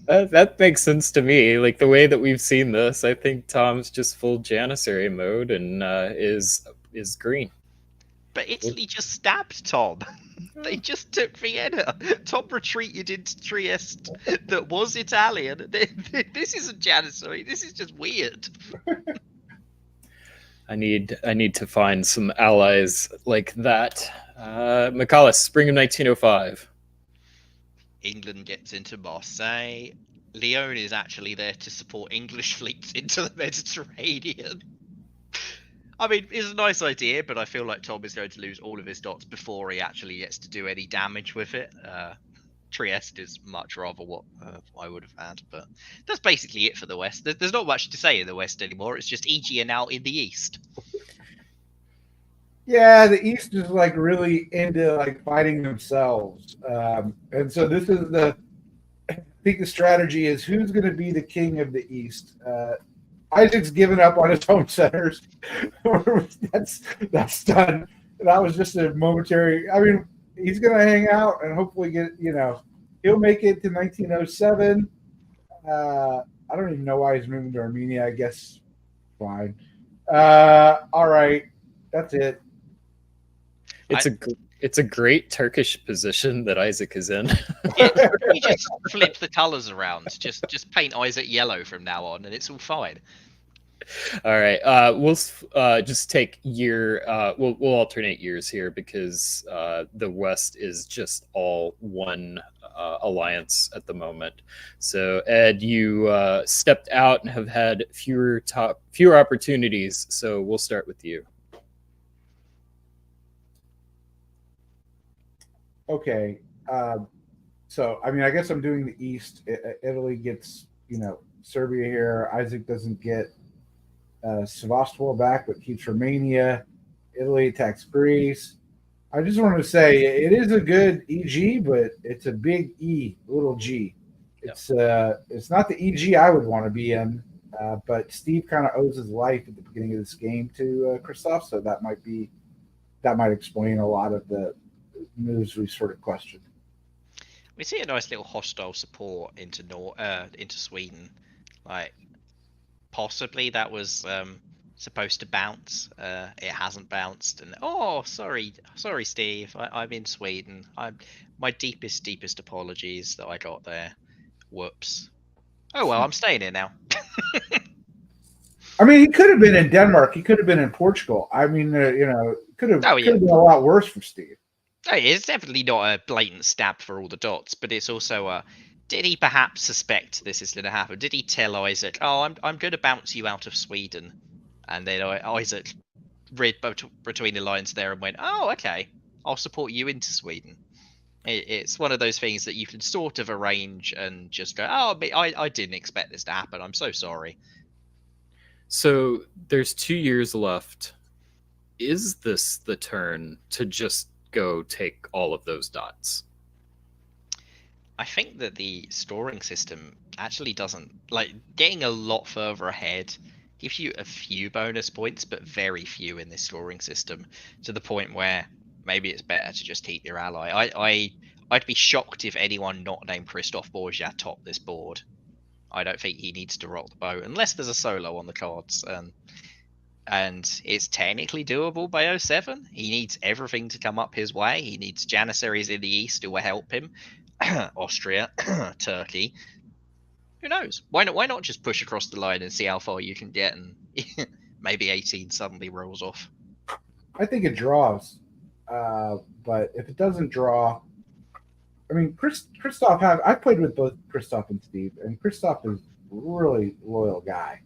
That makes sense to me. Like the way that we've seen this, I think Tom's just full Janissary mode and is green. But Italy just stabbed Tom. They just took Vienna. Tom retreated into Trieste that was Italian. This isn't Janissary. This is just weird. I need to find some allies like that. Michaelis, spring of 1905. England gets into Marseille. Lyon is actually there to support English fleets into the Mediterranean. I mean, it's a nice idea, but I feel like Tom is going to lose all of his dots before he actually gets to do any damage with it. Trieste is much rather what I would have had, but that's basically it for the West. There's not much to say in the West anymore. It's just EG are now in the East. Yeah, the East is like really into like fighting themselves, and so this is I think the strategy is who's going to be the king of the East. Isaac's given up on his home centers. that's done. That was just a momentary. I mean, he's going to hang out and hopefully he'll make it to 1907. I don't even know why he's moving to Armenia. I guess fine. All right, that's it. It's It's a great Turkish position that Isaac is in. Yeah, you just flip the colours around. Just paint Isaac yellow from now on, and it's all fine. All right. We'll just take year. We'll alternate years here because the West is just all one alliance at the moment. So Ed, you stepped out and have had fewer opportunities. So we'll start with you. Okay. So, I mean, I guess I'm doing the East. Italy gets, Serbia here. Isaac doesn't get Sevastopol back, but keeps Romania. Italy attacks Greece. I just wanted to say it is a good EG, but it's a big E, little G. It's not the EG I would want to be in, but Steve kind of owes his life at the beginning of this game to Christoph, so that might explain a lot of the moves we sort of questioned. We see a nice little hostile support into Sweden. Like, possibly that was supposed to bounce. It hasn't bounced, and sorry, Steve. I'm in Sweden. My deepest apologies that I got there. Whoops. Oh well, I'm staying here now. I mean, he could have been in Denmark. He could have been in Portugal. I mean, could have been a lot worse for Steve. It's definitely not a blatant stab for all the dots, but it's also did he perhaps suspect this is going to happen? Did he tell Isaac, "Oh, I'm going to bounce you out of Sweden," and then Isaac read between the lines there and went, "Oh, okay, I'll support you into Sweden." It's one of those things that you can sort of arrange and just go, "Oh, I didn't expect this to happen. I'm so sorry." So there's 2 years left. Is this the turn to just go take all of those dots? I think that the scoring system actually doesn't, like, getting a lot further ahead gives you a few bonus points, but very few in this scoring system, to the point where maybe it's better to just keep your ally. I'd be shocked if anyone not named Christoph Borgia topped this board. I don't think he needs to rock the boat unless there's a solo on the cards, and it's technically doable by 07. He needs everything to come up his way. He needs Janissaries in the east who will help him. Austria, Turkey. Who knows? Why not just push across the line and see how far you can get, and maybe 18 suddenly rolls off. I think it draws, but if it doesn't draw, I mean, Christoph. I played with both Christoph and Steve, and Christoph is a really loyal guy,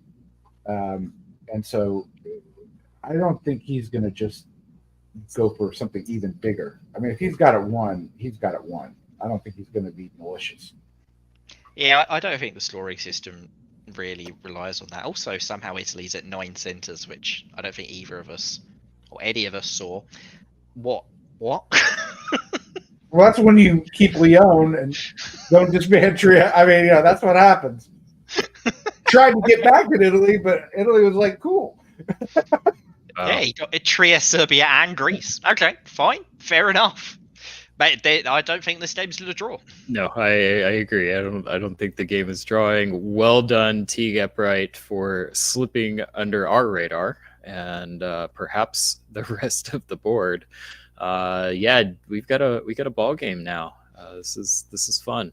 and so I don't think he's going to just go for something even bigger. I mean, if he's got it won, he's got it won. I don't think he's going to be malicious. Yeah, I don't think the scoring system really relies on that. Also, somehow Italy's at 9 centres, which I don't think either of us or any of us saw. What? Well, that's when you keep Leon and don't disband Trieste. I mean, that's what happens. Tried to get back in Italy, but Italy was like, cool. Yeah, you got Trieste, Serbia, and Greece. Okay, fine, fair enough. But I don't think this game's going to draw. No, I agree. I don't think the game is drawing. Well done, Teague Upright, for slipping under our radar and perhaps the rest of the board. Yeah, we got a ball game now. This is fun.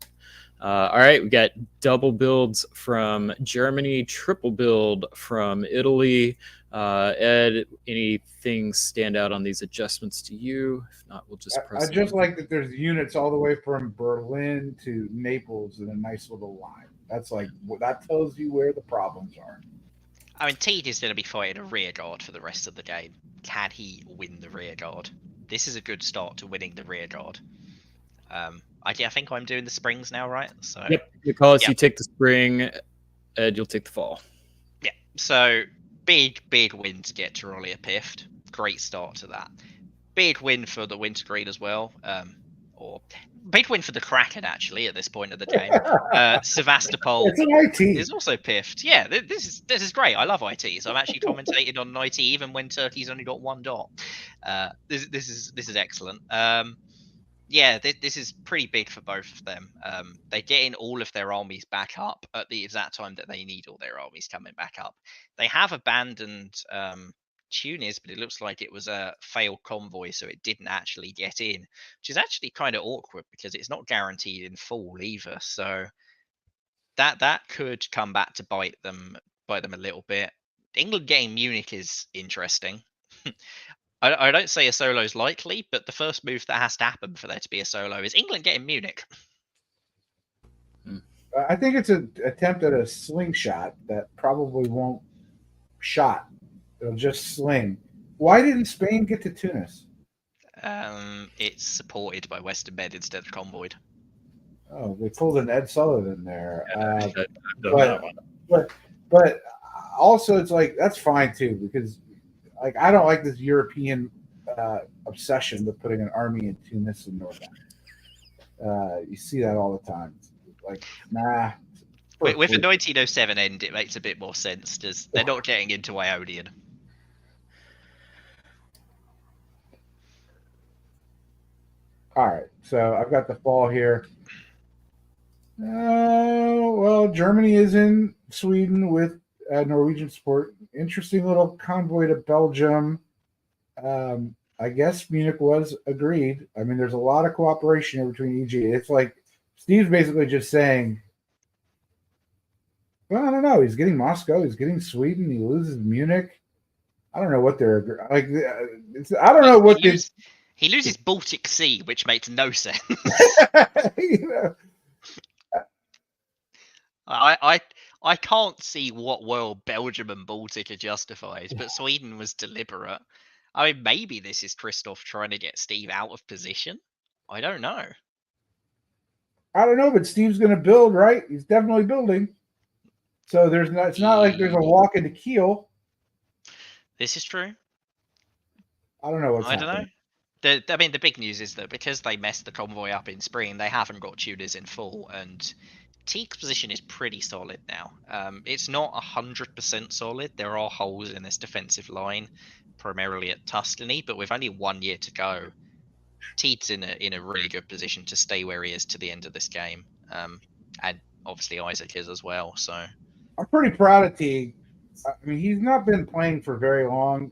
All right, we got double builds from Germany, triple build from Italy. Ed, anything stand out on these adjustments to you? If not, we'll just press. I just like that there's units all the way from Berlin to Naples in a nice little line. That's that tells you where the problems are. I mean, Teed is going to be fighting a rear guard for the rest of the game. Can he win the rear guard? This is a good start to winning the rear guard. I think I'm doing the springs now, right? So yep, Nicholas, you take the spring. Ed, you'll take the fall. Yeah. So big win to get Tyrolia piffed. Great start to that. Big win for the Wintergreen as well. Or big win for the Kraken, actually, at this point of the game. Sevastopol is also piffed. Yeah, this is great. I love IT. So I'm actually commentating on an IT even when Turkey's only got 1 dot. This is excellent. Yeah, this is pretty big for both of them. They're getting all of their armies back up at the exact time that they need all their armies coming back up. They have abandoned Tunis, but it looks like it was a failed convoy, so it didn't actually get in, which is actually kind of awkward because it's not guaranteed in full either. So that could come back to bite them a little bit. England getting Munich is interesting. I don't say a solo is likely, but the first move that has to happen for there to be a solo is England getting Munich. I think it's an attempt at a slingshot that probably won't shot. It'll just sling. Why didn't Spain get to Tunis? It's supported by Western Med instead of convoyed. Oh, they pulled an Ed Sullivan there. I've done that one. But also it's like that's fine too because like I don't like this European obsession with putting an army in Tunis and North Africa. You see that all the time. Like nah. With a 1907 end, it makes a bit more sense. Just they're not getting into Ionian. All right, so I've got the fall here. Well, Germany is in Sweden with Norwegian support. Interesting little convoy to Belgium. I guess Munich was agreed. I mean, there's a lot of cooperation here between EG. It's like Steve's basically just saying, well, I don't know. He's getting Moscow. He's getting Sweden. He loses Munich. I don't know what they're like. I don't know what he loses Baltic Sea, which makes no sense. you know. I can't see what world Belgium and Baltic are justified, but Sweden was deliberate. I mean, maybe this is Christoph trying to get Steve out of position. I don't know. I don't know, but Steve's going to build, right? He's definitely building. So there's not. It's not like there's a walk into Kiel. This is true. I don't know what's I don't happening. know. I mean, the big news is that because they messed the convoy up in spring, they haven't got Tudors in full, and Teague's position is pretty solid now. It's not 100% solid. There are holes in this defensive line, primarily at Tuscany, but with only 1 year to go, Teague's in a really good position to stay where he is to the end of this game. And obviously Isaac is as well. So I'm pretty proud of Teague. I mean, he's not been playing for very long.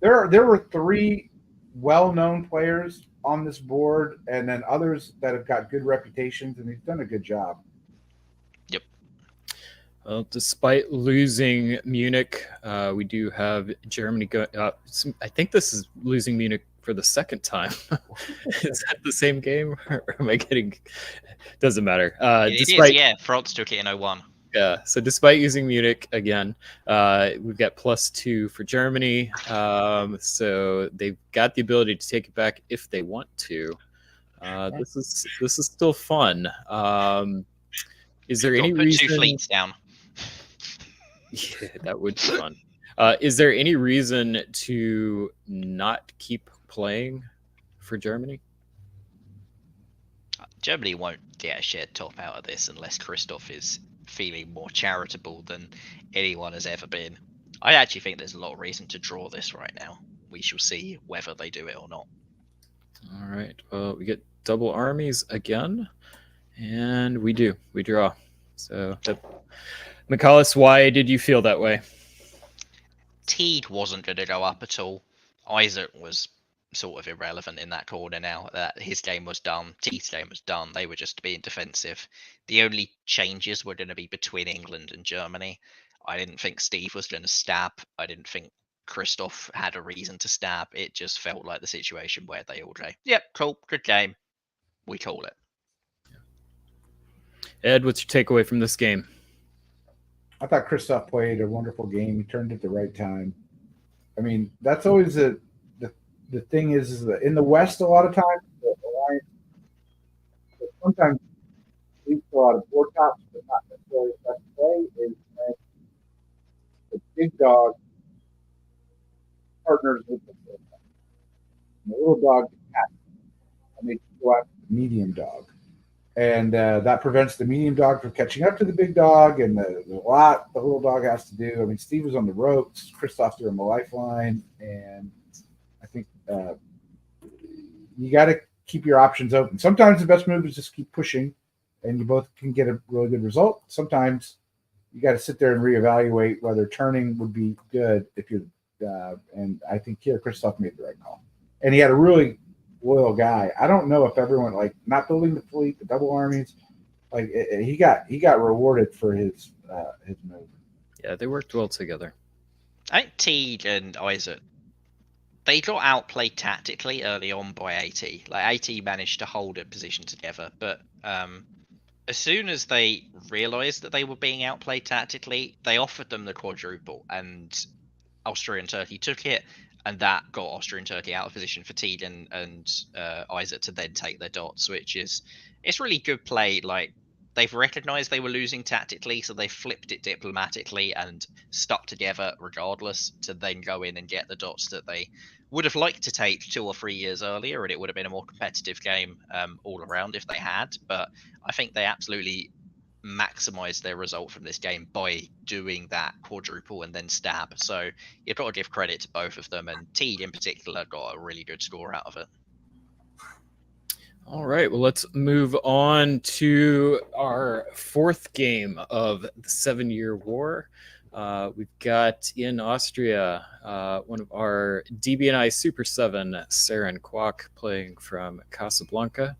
There were 3 well-known players on this board, and then others that have got good reputations, and he's done a good job. Yep. Well, despite losing Munich, we do have Germany go. I think this is losing Munich for the second time. Is that the same game, or am I getting? Doesn't matter. It is, yeah. France took it in 01. Yeah, so despite using Munich again, we've got +2 for Germany. So they've got the ability to take it back if they want to. This is still fun. Is there any reason? 2 fleets down. Yeah, that would be fun. Is there any reason to not keep playing for Germany? Germany won't get a shared top out of this unless Christoph is feeling more charitable than anyone has ever been. I actually think there's a lot of reason to draw this right now. We shall see whether they do it or not. All right. Well, we get double armies again, and we draw. So, McCallus, why did you feel that way? Teed wasn't going to go up at all. Isaac was sort of irrelevant in that corner now. That his game was done. Teed's game was done. They were just being defensive. The only changes were going to be between England and Germany. I didn't think Steve was going to stab. I didn't think Christoph had a reason to stab. It just felt like the situation where they all say, yep, cool, good game. We call it. Ed, what's your takeaway from this game? I thought Christoph played a wonderful game. He turned at the right time. I mean, that's always the thing is that in the West, a lot of times, the Alliance sometimes leads to a lot of board tops, but not necessarily the best play is when the big dog partners with the little dog. And the little dog gets happy, and they go after the medium dog. And that prevents the medium dog from catching up to the big dog, and the little dog has to do. I mean, Steve was on the ropes, Christoph threw him a lifeline, and I think you got to keep your options open. Sometimes the best move is just keep pushing, and you both can get a really good result. Sometimes you got to sit there and reevaluate whether turning would be good if you're And I think here Christoph made the right call. And he had a really loyal guy. I don't know if everyone like not building the fleet, the double armies, like he got rewarded for his move. Yeah, they worked well together. I think Teague and Isaac, they got outplayed tactically early on by AT. Like AT managed to hold a position together, but as soon as they realized that they were being outplayed tactically, they offered them the quadruple, and Austria and Turkey took it, and that got Austria and Turkey out of position for Teague and Isaac to then take their dots, which is it's really good play. Like they've recognized they were losing tactically, so they flipped it diplomatically and stuck together regardless to then go in and get the dots that they would have liked to take 2 or 3 years earlier, and it would have been a more competitive game all around if they had. But I think they absolutely maximize their result from this game by doing that quadruple and then stab. So you've got to give credit to both of them, and Teague in particular got a really good score out of it. All right, well, let's move on to our fourth game of the 7-Year War. We've got in Austria one of our DBNI Super 7, Saren Kwok, playing from Casablanca.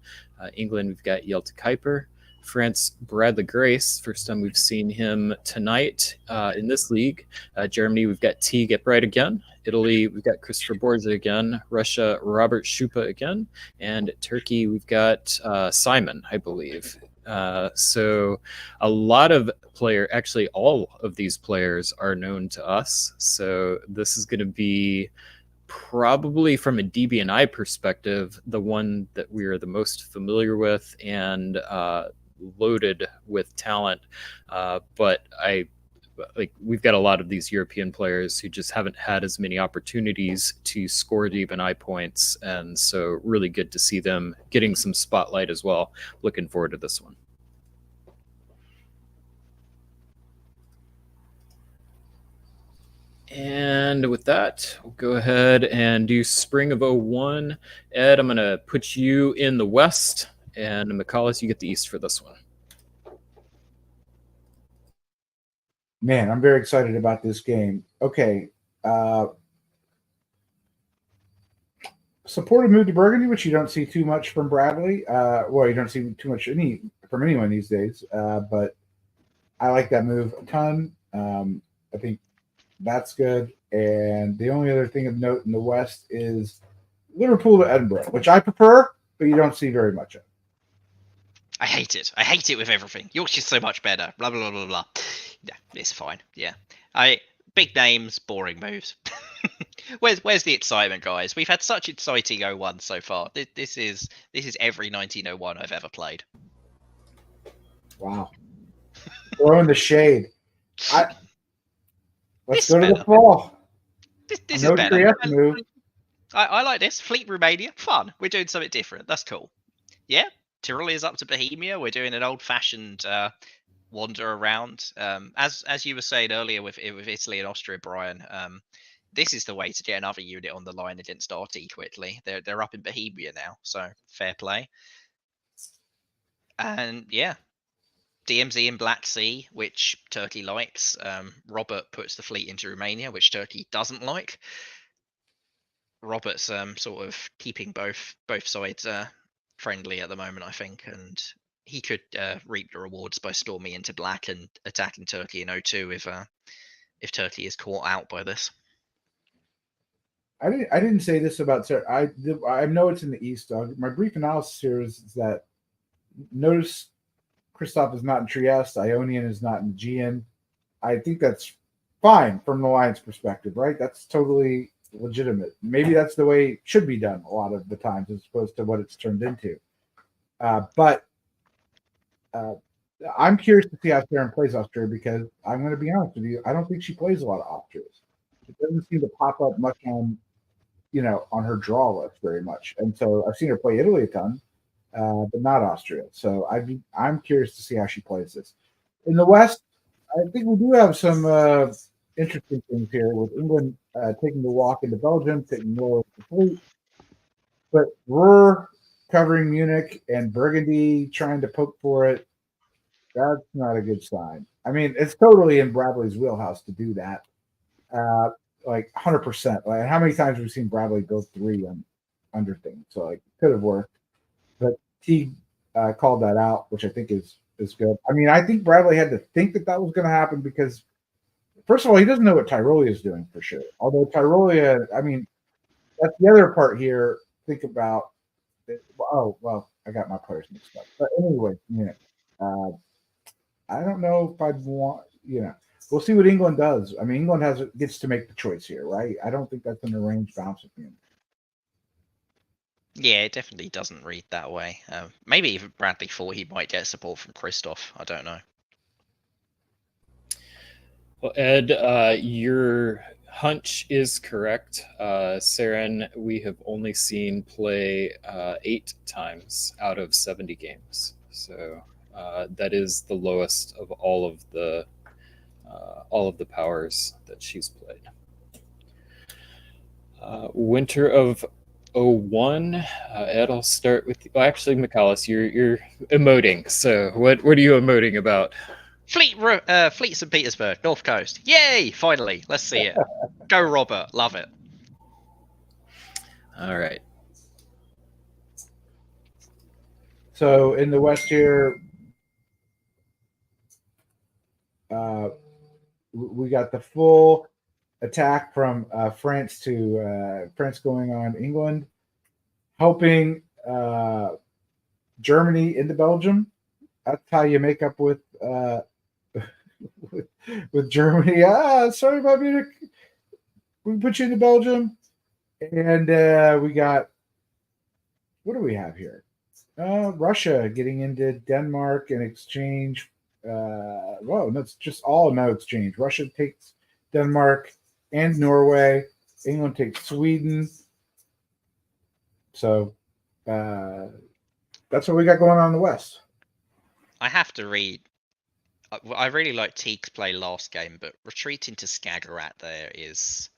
England, we've got Jelte Kuiper. France, Bradley Grace. First time we've seen him tonight in this league. Germany, we've got T. Getbright again. Italy, we've got Christopher Borza again. Russia, Robert Schupa again. And Turkey, we've got Simon, I believe. So a lot of actually all of these players are known to us. So this is going to be probably from a DBNI perspective, the one that we are the most familiar with and loaded with talent. But we've got a lot of these European players who just haven't had as many opportunities to score DBNI points. And so really good to see them getting some spotlight as well. Looking forward to this one. And with that, we'll go ahead and do Spring of 01. Ed, I'm going to put you in the West, and McCullis, you get the East for this one. Man, I'm very excited about this game. Okay. Supportive move to Burgundy, which you don't see too much from Bradley. Well, you don't see too much from anyone these days. But I like that move a ton. I think that's good. And the only other thing of note in the West is Liverpool to Edinburgh, which I prefer, but you don't see very much of. I hate it. I hate it with everything. Yorkshire's so much better. Blah blah blah blah blah. Yeah, it's fine. Yeah, big names, boring moves. Where's the excitement, guys? We've had such exciting 01 so far. This is every 1901 I've ever played. Wow, throwing the shade. Let's go to better. the fall. This is better. Move. I like this. Fleet Romania, fun. We're doing something different. That's cool. Yeah, Tyrol is up to Bohemia. We're doing an old-fashioned wander around. As you were saying earlier with Italy and Austria, Brian, this is the way to get another unit on the line against RT quickly. They're up in Bohemia now, so fair play. And yeah, DMZ in Black Sea, which Turkey likes. Robert puts the fleet into Romania, which Turkey doesn't like. Robert's sort of keeping both sides friendly at the moment, I think, and he could reap the rewards by storming into black and attacking Turkey in 02 if Turkey is caught out by this. I didn't say this about Turkey. I know it's in the East. My brief analysis here is that notice Christoph is not in Trieste. Ionian is not in Aegean. I think that's fine from the Lions' perspective, right? That's totally legitimate. Maybe that's the way it should be done a lot of the times as opposed to what it's turned into. But I'm curious to see how Sharon plays Austria because I'm going to be honest with you, I don't think she plays a lot of Austrias. It doesn't seem to pop up much on her draw list very much. And so I've seen her play Italy a ton, but not Austria. So I'm curious to see how she plays this. In the West, I think we do have some interesting things here with England taking the walk into Belgium, taking more of the fleet. But Ruhr covering Munich and Burgundy trying to poke for it, that's not a good sign. I mean, it's totally in Bradley's wheelhouse to do that. like 100%. Like how many times we've seen Bradley go 3 on under things, so like could have worked, but T called that out, which I think is good. I mean, I think Bradley had to think that was going to happen because first of all, he doesn't know what Tyrolia is doing for sure. Although Tyrolia, I mean, that's the other part here. Think about it. Oh well, I got my players mixed up. But anyway, I don't know if I'd want. We'll see what England does. I mean, England gets to make the choice here, right? I don't think that's an arranged bounce with him. Yeah, it definitely doesn't read that way. Maybe even Bradley thought he might get support from Christoph. I don't know. Well, Ed, your hunch is correct. Saren, we have only seen play 8 times out of 70 games. So that is the lowest of all of the powers that she's played. Winter of 01. Ed, I'll start with you. Well, actually, Michaelis, you're emoting. So what are you emoting about? Fleet St. Petersburg, North Coast. Yay! Finally, let's see it. Go, Robert. Love it. All right. So in the West here, we got the full attack from France to France going on England, helping Germany into Belgium. That's how you make up with with Germany. Sorry about Munich. We put you into Belgium, and we got what do we have here? Russia getting into Denmark in exchange. Whoa, that's just all no exchange. Russia takes Denmark and Norway. England takes Sweden. So that's what we got going on in the West. I have to read. I really like Teague's play last game, but retreating to Skagerrak there is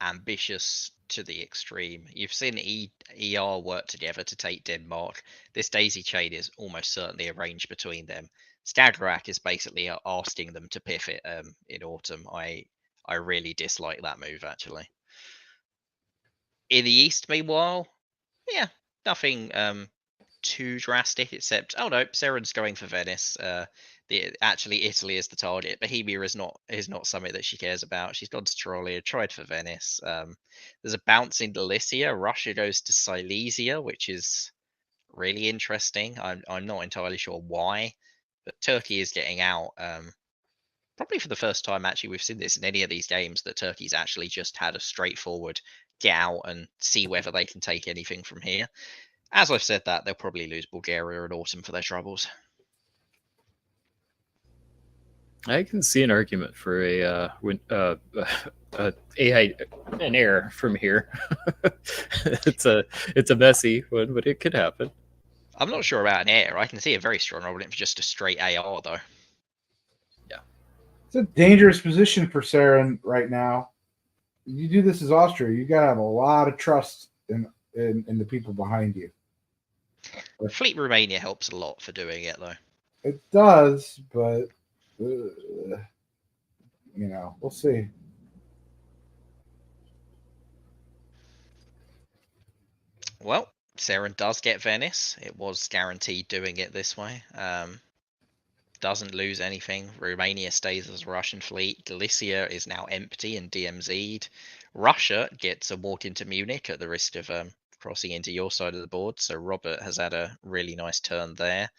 ambitious to the extreme. You've seen ER work together to take Denmark. This daisy chain is almost certainly arranged between them. Skagerrak is basically asking them to pivot in autumn. I really dislike that move, actually. In the East, meanwhile, yeah, nothing too drastic, except Seren's going for Venice. Actually Italy is the target. Bohemia is not something that she cares about. She's gone to Tyrolia, tried for Venice. There's a bounce in Galicia. Russia goes to Silesia, which is really interesting. I'm not entirely sure why, but Turkey is getting out. Probably for the first time, actually, we've seen this in any of these games, that Turkey's actually just had a straightforward get out and see whether they can take anything from here. As I've said that, they'll probably lose Bulgaria in autumn for their troubles. I can see an argument for an error from here. It's a messy one, but it could happen. I'm not sure about an air. I can see a very strong argument for just a straight AR, though. Yeah. It's a dangerous position for Saren right now. You do this as Austria, you got to have a lot of trust in the people behind you. Fleet Romania helps a lot for doing it, though. It does, but we'll see. Well, Saren does get Venice. It was guaranteed doing it this way. Doesn't lose anything. Romania stays as a Russian fleet. Galicia is now empty and DMZ'd. Russia gets a walk into Munich at the risk of crossing into your side of the board. So Robert has had a really nice turn there.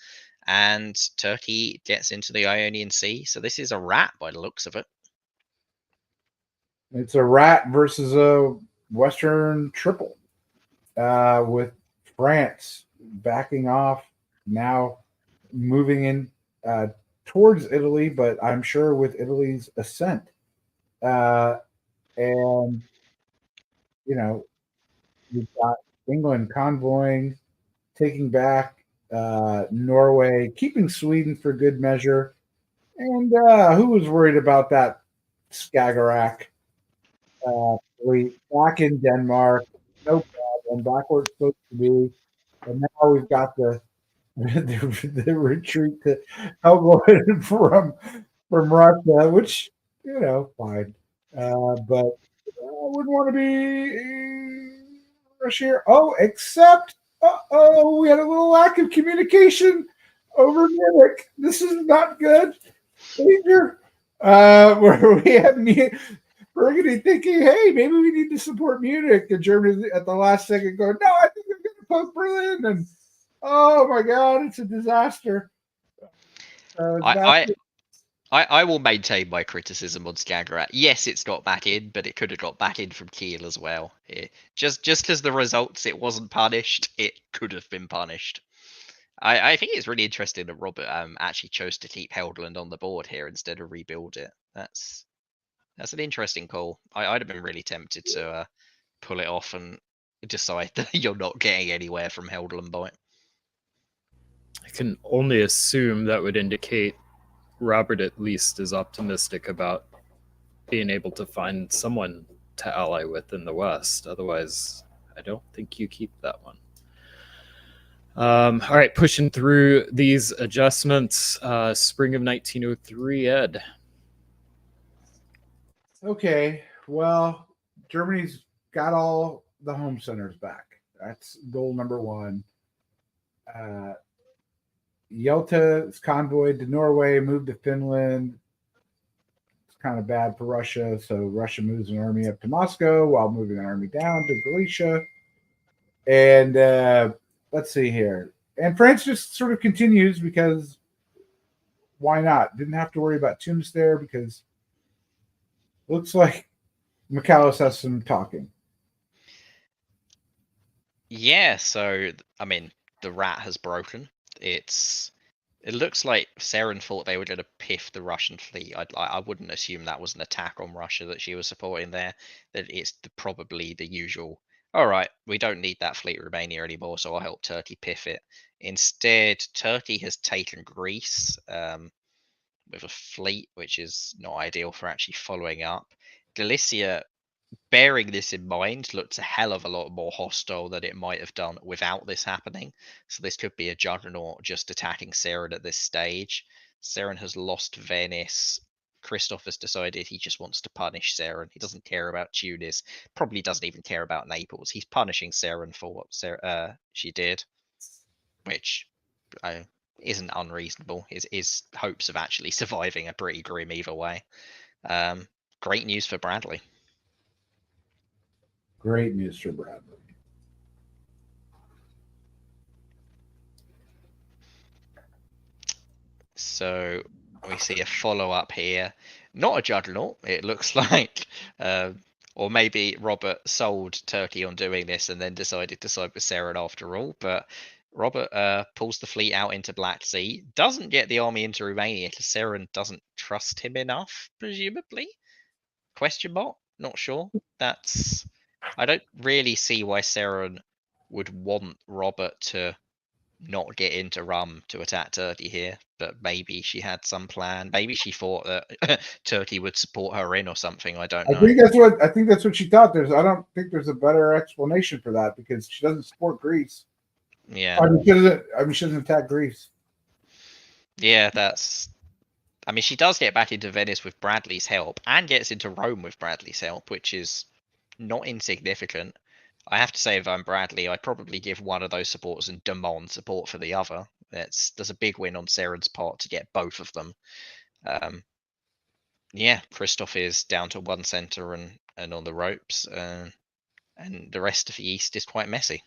And Turkey gets into the Ionian Sea. So this is a rat by the looks of it. It's a rat versus a Western triple with France backing off, now moving in towards Italy, but I'm sure with Italy's ascent. And, you've got England convoying, taking back Norway, keeping Sweden for good measure. And who was worried about that Skagerrak fleet back in Denmark? No problem, back where it's supposed to be. And now we've got the retreat to Helgoland from Russia, which fine. But wouldn't want to be Russia here. Oh, except, we had a little lack of communication over Munich. This is not good. Danger. Where we had Burgundy thinking, hey, maybe we need to support Munich, and Germany at the last second going, no, I think I'm going to poke Berlin, and oh my God, it's a disaster. I will maintain my criticism on Skagerrak. Yes, it's got back in, but it could have got back in from Kiel as well. Just because the results, it wasn't punished, it could have been punished. I think it's really interesting that Robert actually chose to keep Helgoland on the board here instead of rebuild it. That's an interesting call. I'd have been really tempted to pull it off and decide that you're not getting anywhere from Helgoland by it. I can only assume that would indicate Robert at least is optimistic about being able to find someone to ally with in the West. Otherwise, I don't think you keep that one. All right, pushing through these adjustments. Spring of 1903, Ed. Okay, well, Germany's got all the home centers back. That's goal number one. Yalta is convoyed to Norway, moved to Finland. It's kind of bad for Russia, so Russia moves an army up to Moscow while moving an army down to Galicia. And let's see here. And France just sort of continues because why not? Didn't have to worry about Tunis there because looks like Michaelis has some talking. Yeah, so I mean, the rat has broken. It looks like Seren thought they were going to piff the Russian fleet. I wouldn't assume that was an attack on Russia that she was supporting there. That it's probably the usual. All right, we don't need that fleet Romania anymore, so I'll help Turkey piff it. Instead, Turkey has taken Greece with a fleet, which is not ideal for actually following up. Galicia, bearing this in mind, looks a hell of a lot more hostile than it might have done without this happening. So this could be a juggernaut just attacking Seren at this stage. Seren has lost Venice. Christoph has decided he just wants to punish Seren. He doesn't care about Tunis. Probably doesn't even care about Naples. He's punishing Seren for what she did, which isn't unreasonable. His hopes of actually surviving are pretty grim either way. Great news for Bradley. Great news for Bradley. So we see a follow-up here. Not a juggernaut, it looks like. Or maybe Robert sold Turkey on doing this and then decided to side with Seren after all. But Robert pulls the fleet out into Black Sea. Doesn't get the army into Romania because Seren doesn't trust him enough, presumably. Question mark? Not sure. I don't really see why Seren would want Robert to not get into Rum to attack Turkey here, but maybe she had some plan. Maybe she thought that Turkey would support her in or something. I don't know. I think that's what she thought. I don't think there's a better explanation for that because she doesn't support Greece. Yeah. She doesn't attack Greece. Yeah, she does get back into Venice with Bradley's help and gets into Rome with Bradley's help, which is not insignificant. I have to say, if I'm Bradley, I'd probably give one of those supporters and demand support for the other. There's a big win on Seren's part to get both of them. Christoph is down to one center and on the ropes, and the rest of the East is quite messy.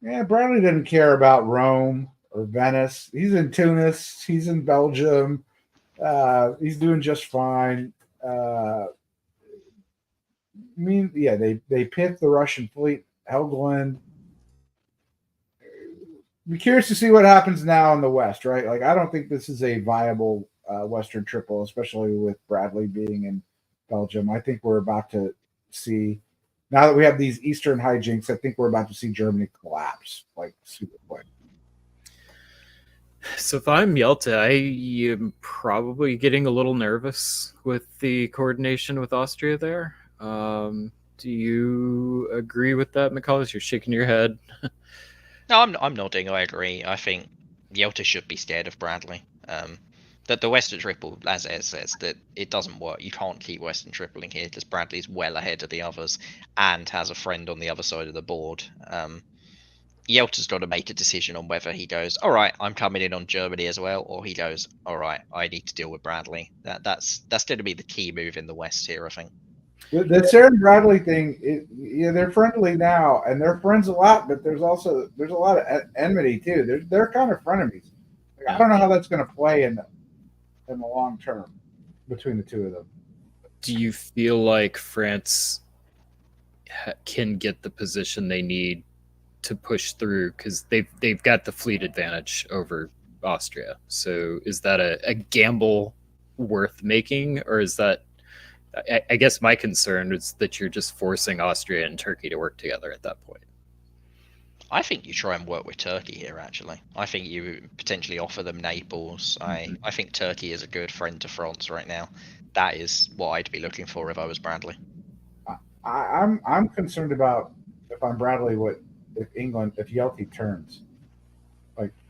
Yeah, Bradley didn't care about Rome or Venice. He's in Tunis. He's in Belgium. He's doing just fine. They picked the Russian fleet, Helgoland. Be curious to see what happens now in the West, right? Like, I don't think this is a viable Western triple, especially with Bradley being in Belgium. I think we're about to see, now that we have these Eastern hijinks, I think we're about to see Germany collapse like super quick. So if I'm Yalta, I am probably getting a little nervous with the coordination with Austria there. Do you agree with that, Michaelis? You're shaking your head. No, I'm nodding. I agree. I think Yalta should be scared of Bradley. the Western Triple, as Ed says, that it doesn't work. You can't keep Western Tripling here because Bradley's well ahead of the others and has a friend on the other side of the board. Yelta's got to make a decision on whether he goes, all right, I'm coming in on Germany as well, or he goes, all right, I need to deal with Bradley. That's going to be the key move in the West here, I think. The Sarah and Bradley thing, they're friendly now, and they're friends a lot. But there's a lot of enmity too. They're kind of frenemies. Like, I don't know how that's going to play in the long term between the two of them. Do you feel like France can get the position they need to push through, because they've got the fleet advantage over Austria? So is that a gamble worth making, or is that, I guess my concern is that you're just forcing Austria and Turkey to work together at that point. I think you try and work with Turkey here, actually. I think you potentially offer them Naples. I think Turkey is a good friend to France right now. That is what I'd be looking for if I was Bradley. I'm concerned about, if I'm Bradley, if Yelty turns.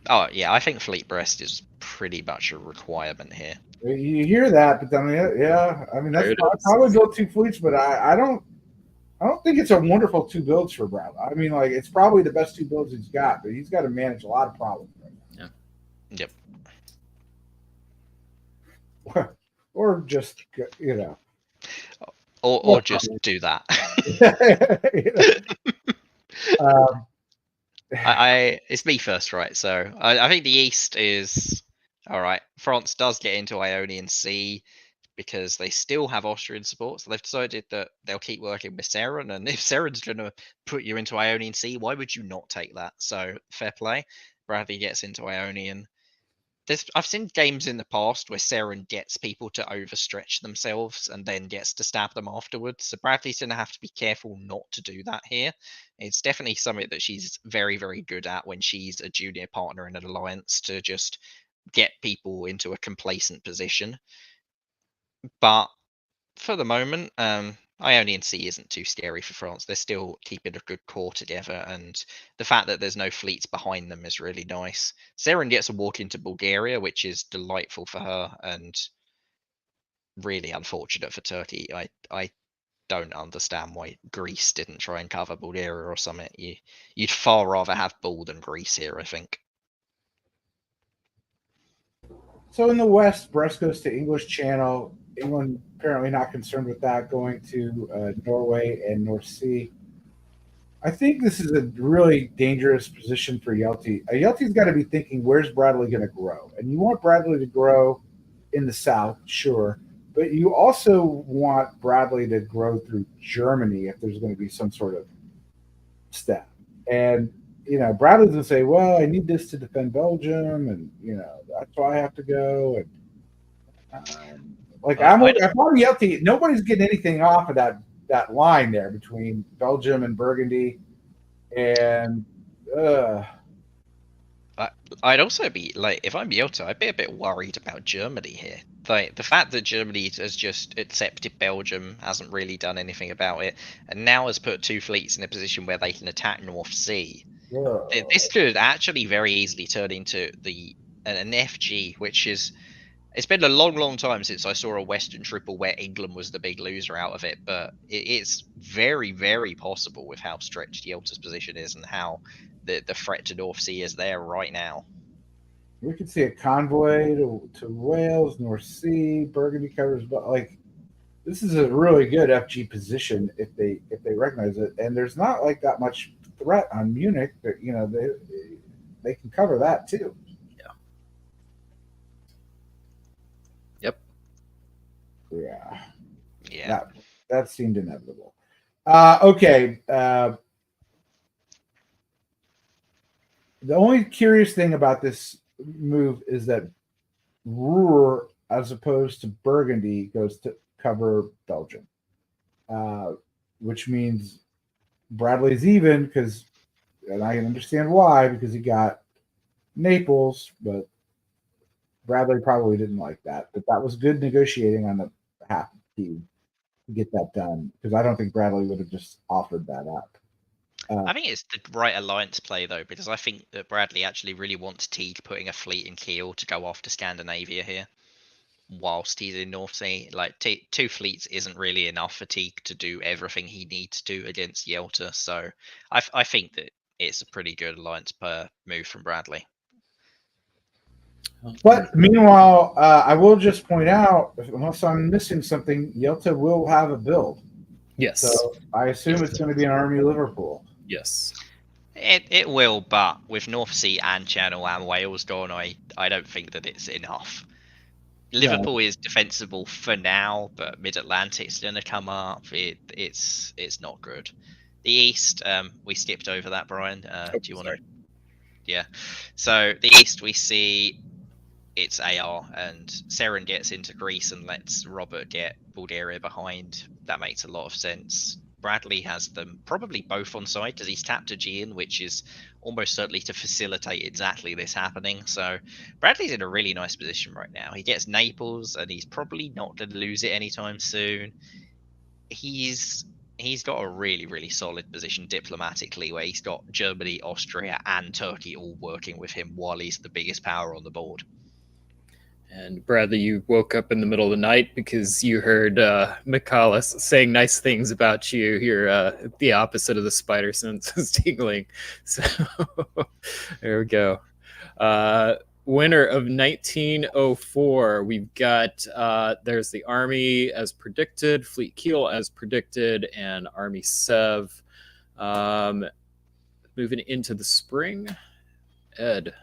Oh yeah, I think Fleet Brest is pretty much a requirement here. You hear that, but I mean, yeah, I mean that's probably build 2 fleets, but I don't think it's a wonderful 2 builds for Bradley. I mean, like, it's probably the best 2 builds he's got, but he's got to manage a lot of problems right now. Yeah. Yep. Or just or just do that. It's me first, right? So I think the East is all right. France does get into Ionian Sea because they still have Austrian support, so they've decided that they'll keep working with Seren, and if Seren's going to put you into Ionian Sea, why would you not take that? So fair play. Bradley gets into Ionian. I've seen games in the past where Seren gets people to overstretch themselves and then gets to stab them afterwards. So Bradley's going to have to be careful not to do that here. It's definitely something that she's very, very good at when she's a junior partner in an alliance, to just get people into a complacent position. But for the moment, Ionian Sea isn't too scary for France. They're still keeping a good core together, and the fact that there's no fleets behind them is really nice. Seren gets a walk into Bulgaria, which is delightful for her, and really unfortunate for Turkey. I don't understand why Greece didn't try and cover Bulgaria or something. You'd far rather have Bull than Greece here, I think. So in the West, Brest goes to English Channel. England apparently not concerned with that, going to Norway and North Sea. I think this is a really dangerous position for Yelty. Yelty's got to be thinking, where's Bradley going to grow? And you want Bradley to grow in the south, sure, but you also want Bradley to grow through Germany if there's going to be some sort of step. And Bradley's going to say, well, I need this to defend Belgium, and that's why I have to go. And I'm Yelty. Nobody's getting anything off of that line there between Belgium and Burgundy, and I'd also be like, if I'm Yelta, I'd be a bit worried about Germany here. Like, the fact that Germany has just accepted Belgium, hasn't really done anything about it, and now has put 2 fleets in a position where they can attack North Sea. This could actually very easily turn into an FG, which is. It's been a long, long time since I saw a Western Triple where England was the big loser out of it, but it's very, very possible with how stretched Yelta's position is and how the threat to North Sea is there right now. We could see a convoy to Wales, North Sea, Burgundy covers, but this is a really good FG position if they recognize it. And there's not that much threat on Munich, but they can cover that too. Yeah. That seemed inevitable. Okay. The only curious thing about this move is that Ruhr, as opposed to Burgundy, goes to cover Belgium, which means Bradley's even, and I can understand why, because he got Naples, but Bradley probably didn't like that. But that was good negotiating on the half team to get that done, because I don't think Bradley would have just offered that up. I think it's the right alliance play though, because I think that Bradley actually really wants Teague putting a fleet in Kiel to go after Scandinavia here. whilst he's in North Sea. Like 2 fleets isn't really enough for Teague to do everything he needs to against Yelta. So I think that it's a pretty good alliance per move from Bradley. But meanwhile, I will just point out, unless I'm missing something, Yelta will have a build. Yes. So I assume it's going to be an Army Liverpool. Yes. It will, but with North Sea and Channel and Wales gone, I don't think that it's enough. Liverpool is defensible for now, but Mid Atlantic's going to come up. It's not good. The East, we skipped over that, Brian. Do you want to? Yeah. So the East, we see it's AR, and Seren gets into Greece and lets Robert get Bulgaria behind. That makes a lot of sense. Bradley has them probably both on side because he's tapped Aegean, which is almost certainly to facilitate exactly this happening. So Bradley's in a really nice position right now. He gets Naples, and he's probably not going to lose it anytime soon. He's got a really, really solid position diplomatically, where he's got Germany, Austria, and Turkey all working with him while he's the biggest power on the board. And Bradley, you woke up in the middle of the night because you heard Michalis saying nice things about you. You're the opposite of the spider senses tingling. So there we go. Winner of 1904. We've got there's the Army as predicted, Fleet Kiel as predicted, and Army Sev. Moving into the spring. Ed.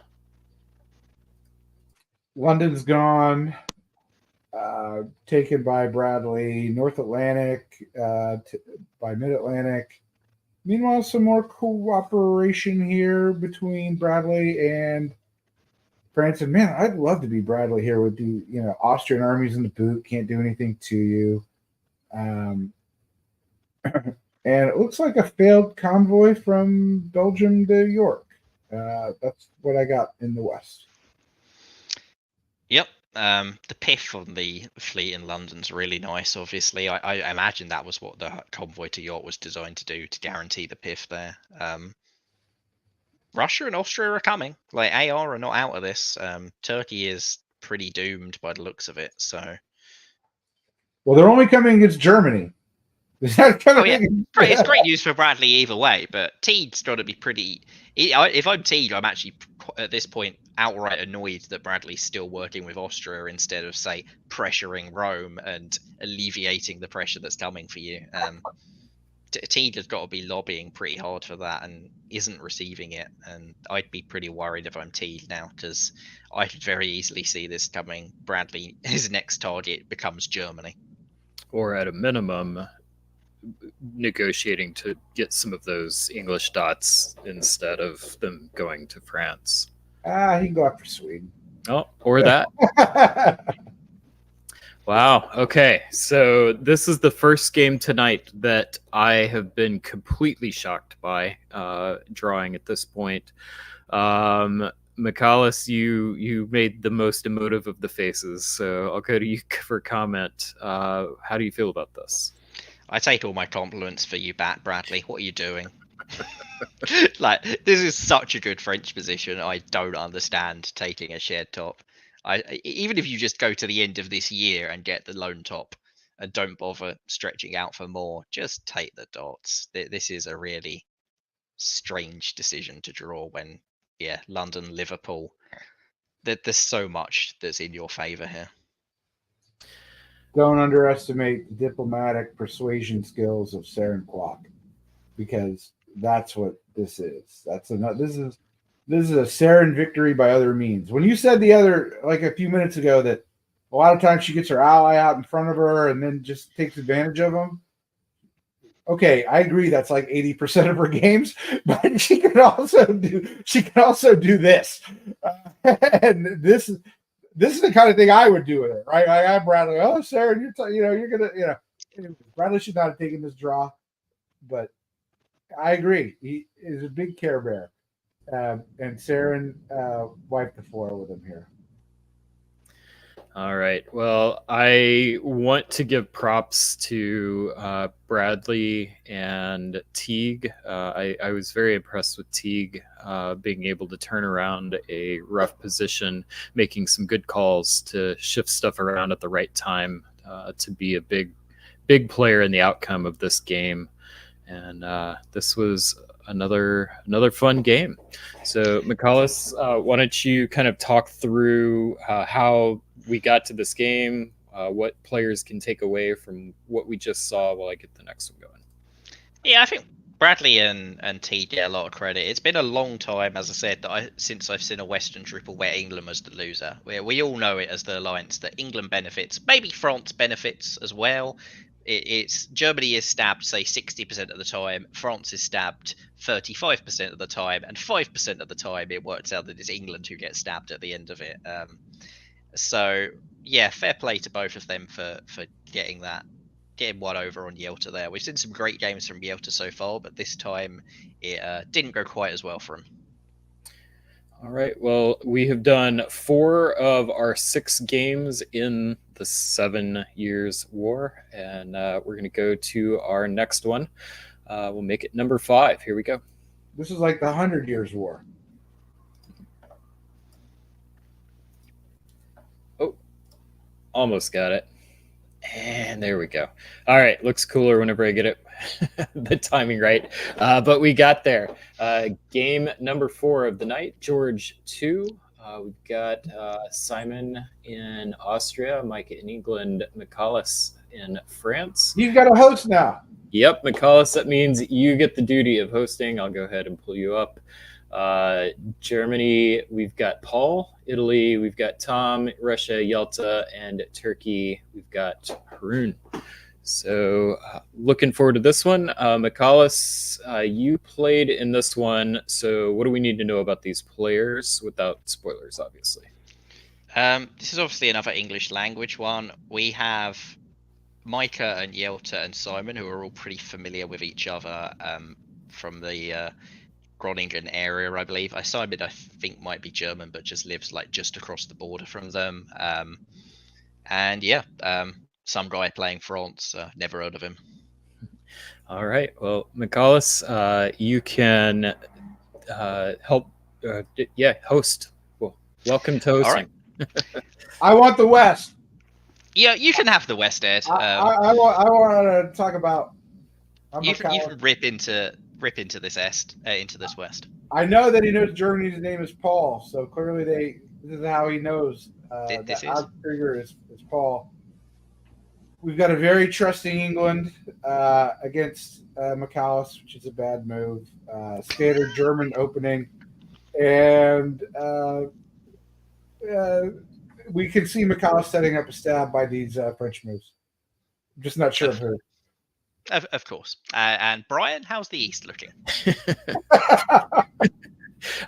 London's gone, taken by Bradley. North Atlantic by Mid-Atlantic. Meanwhile, some more cooperation here between Bradley and France. And man, I'd love to be Bradley here with the Austrian armies in the boot, can't do anything to you. And it looks like a failed convoy from Belgium to York. That's what I got in the West. Yep. The piff on the fleet in London's really nice, obviously. I imagine that was what the convoy to York was designed to do, to guarantee the piff there. Russia and Austria are coming. Like, AR are not out of this. Turkey is pretty doomed by the looks of it. So, well, they're only coming against Germany. oh yeah, great. It's great news for Bradley either way. But Teed's got to be pretty. If I'm Teed, I'm actually at this point outright annoyed that Bradley's still working with Austria instead of, say, pressuring Rome and alleviating the pressure that's coming for you. Teed has got to be lobbying pretty hard for that and isn't receiving it. And I'd be pretty worried if I'm Teed now, because I could very easily see this coming. Bradley, his next target becomes Germany. Or at a minimum, negotiating to get some of those English dots instead of them going to France. He can go after Sweden. Oh, or that. Wow. Okay. So this is the first game tonight that I have been completely shocked by drawing at this point. Michalis, you made the most emotive of the faces, so I'll go to you for comment. How do you feel about this? I take all my compliments for you back, Bradley. What are you doing? Like, this is such a good French position. I don't understand taking a shared top. Even if you just go to the end of this year and get the lone top and don't bother stretching out for more, just take the dots. This is a really strange decision to draw when, yeah, London, Liverpool. There's so much that's in your favour here. Don't underestimate the diplomatic persuasion skills of Seren Kwok, because that's what this is. This is a Seren victory by other means. When you said like a few minutes ago, that a lot of times she gets her ally out in front of her and then just takes advantage of them. Okay, I agree. That's like 80% of her games, but she can also do this, and this is the kind of thing I would do with her, right? I'm Bradley. Oh, Sarah, you're gonna. Bradley should not have taken this draw, but I agree. He is a big Care Bear, and Seren wiped the floor with him here. All right. Well, I want to give props to Bradley and Teague. I was very impressed with Teague being able to turn around a rough position, making some good calls to shift stuff around at the right time to be a big player in the outcome of this game. And this was another fun game. So, McCullis, why don't you kind of talk through how we got to this game, what players can take away from what we just saw while I get the next one going. Yeah, I think Bradley and T get a lot of credit. It's been a long time, as I said, since I've seen a Western triple where England was the loser. We all know it as the alliance that England benefits, maybe France benefits as well. It's Germany is stabbed, say 60% of the time. France is stabbed 35% of the time, and 5% of the time it works out that it's England who gets stabbed at the end of it. So yeah, fair play to both of them for getting one over on Yelta there. We've seen some great games from Yelta so far, but this time it didn't go quite as well for him. All right. Well, we have done 4 of our 6 games in the 7 Years' War, and we're going to go to our next one. We'll make it number 5. Here we go. This is like the 100 Years' War. Oh, almost got it. And there we go. All right. Looks cooler whenever I get it the timing right. But we got there. Game number 4 of the night, George 2. We've got Simon in Austria, Mike in England, McCullis in France. You've got a host now. Yep, McCullis, that means you get the duty of hosting. I'll go ahead and pull you up. Germany, we've got Paul. Italy, we've got Tom. Russia, Yelta. And Turkey, we've got Harun. So looking forward to this one. McCullis, you played in this one. So what do we need to know about these players without spoilers, obviously? This is obviously another English language one. We have Micah and Yelta and Simon, who are all pretty familiar with each other from the Groningen area, I believe. Simon, I think, might be German, but just lives like just across the border from them. And yeah, some guy playing France, never heard of him. All right. Well, McCullis, you can help. Host. Well, welcome to hosting. All right. I want the West. Yeah, you can have the West, Ed. I want to talk about. You can rip into this into this West. I know that he knows Germany's name is Paul, so clearly this is how he knows This that Outrigger is Paul. We've got a very trusting England against McCullis, which is a bad move. Standard German opening, and we can see McCullis setting up a stab by these French moves. I'm just not sure of who. Of course. And Brian, how's the East looking?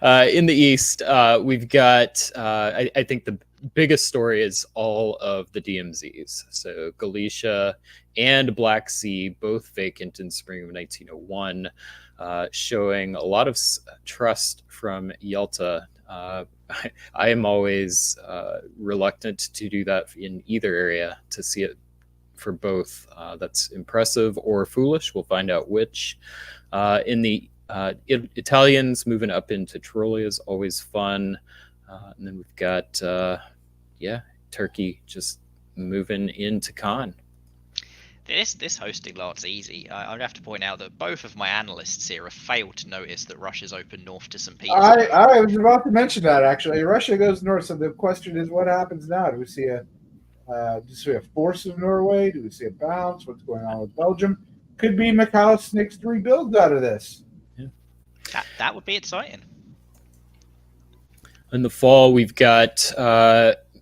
In the East, we've got, I think the biggest story is all of the DMZs. So Galicia and Black Sea, both vacant in spring of 1901, showing a lot of trust from Yelta. I am always reluctant to do that in either area, to see it for both. That's impressive or foolish. We'll find out which. In the Italians moving up into Trolley is always fun. And then we've got, Turkey just moving into Khan. This hosting lot's easy. I'd have to point out that both of my analysts here have failed to notice that Russia's opened north to St. Petersburg. I was about to mention that, actually. Russia goes north, so the question is, what happens now? Do we see a force of Norway? Do we see a bounce? What's going on with Belgium? Could be McCullis sneaks 3 builds out of this. Yeah. That would be exciting. In the fall, we've got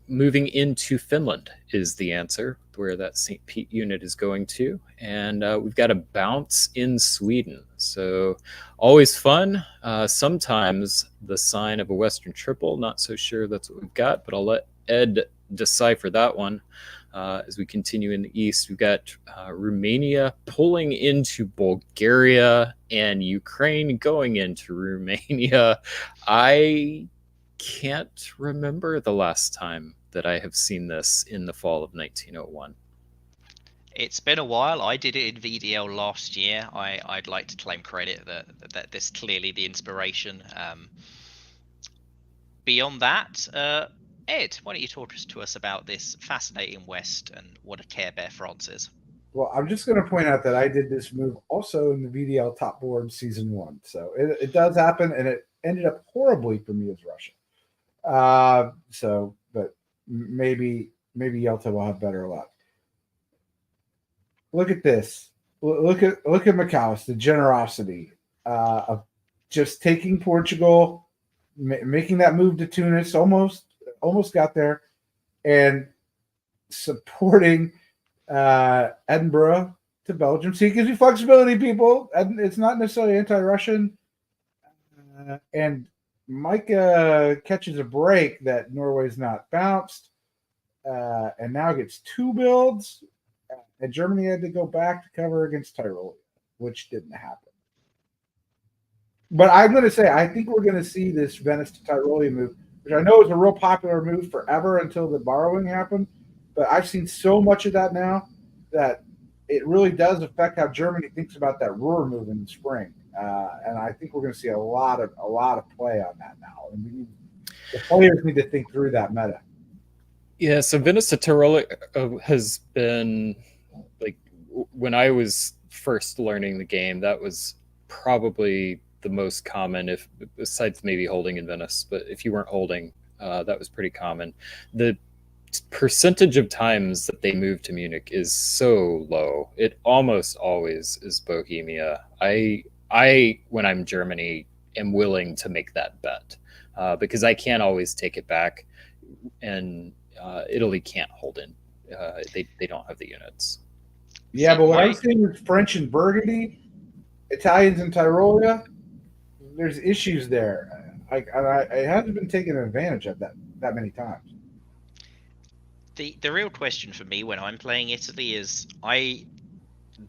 moving into Finland is the answer, where that St. Pete unit is going to. And we've got a bounce in Sweden. So always fun. Sometimes the sign of a Western triple. Not so sure that's what we've got, but I'll let Ed decipher that one. As we continue in the East, we've got Romania pulling into Bulgaria and Ukraine going into Romania. I can't remember the last time that I have seen this in the fall of 1901. It's been a while. I did it in VDL last year. I'd like to claim credit that this is clearly the inspiration. Beyond that, Ed, why don't you talk to us about this fascinating West and what a Care Bear France is? Well, I'm just going to point out that I did this move also in the VDL Top Board Season 1. So it does happen, and it ended up horribly for me as Russia. But maybe Yelta will have better luck. Look at this. Look at Macaus, the generosity of just taking Portugal, making that move to Tunis, almost got there, and supporting Edinburgh to Belgium. See, it gives you flexibility, people. It's not necessarily anti-Russian. And Micah catches a break that Norway's not bounced, and now gets 2 builds. And Germany had to go back to cover against Tyrol, which didn't happen. But I'm going to say, I think we're going to see this Venice to Tyrolean move, which I know is a real popular move forever until the borrowing happened. But I've seen so much of that now that it really does affect how Germany thinks about that Ruhr move in the spring. And I think we're going to see a lot of play on that now. And the players need to think through that meta. Yeah, so Venice to Tyrol has been, like, when I was first learning the game, that was probably the most common, if besides maybe holding in Venice, but if you weren't holding, that was pretty common. The percentage of times that they move to Munich is so low. It almost always is Bohemia. I when I'm Germany, am willing to make that bet because I can't always take it back, and Italy can't hold in. They don't have the units. Yeah, but what I'm seeing with French and Burgundy, Italians and Tyrolia, there's issues there. It hasn't been taken advantage of that many times. The real question for me when I'm playing Italy is I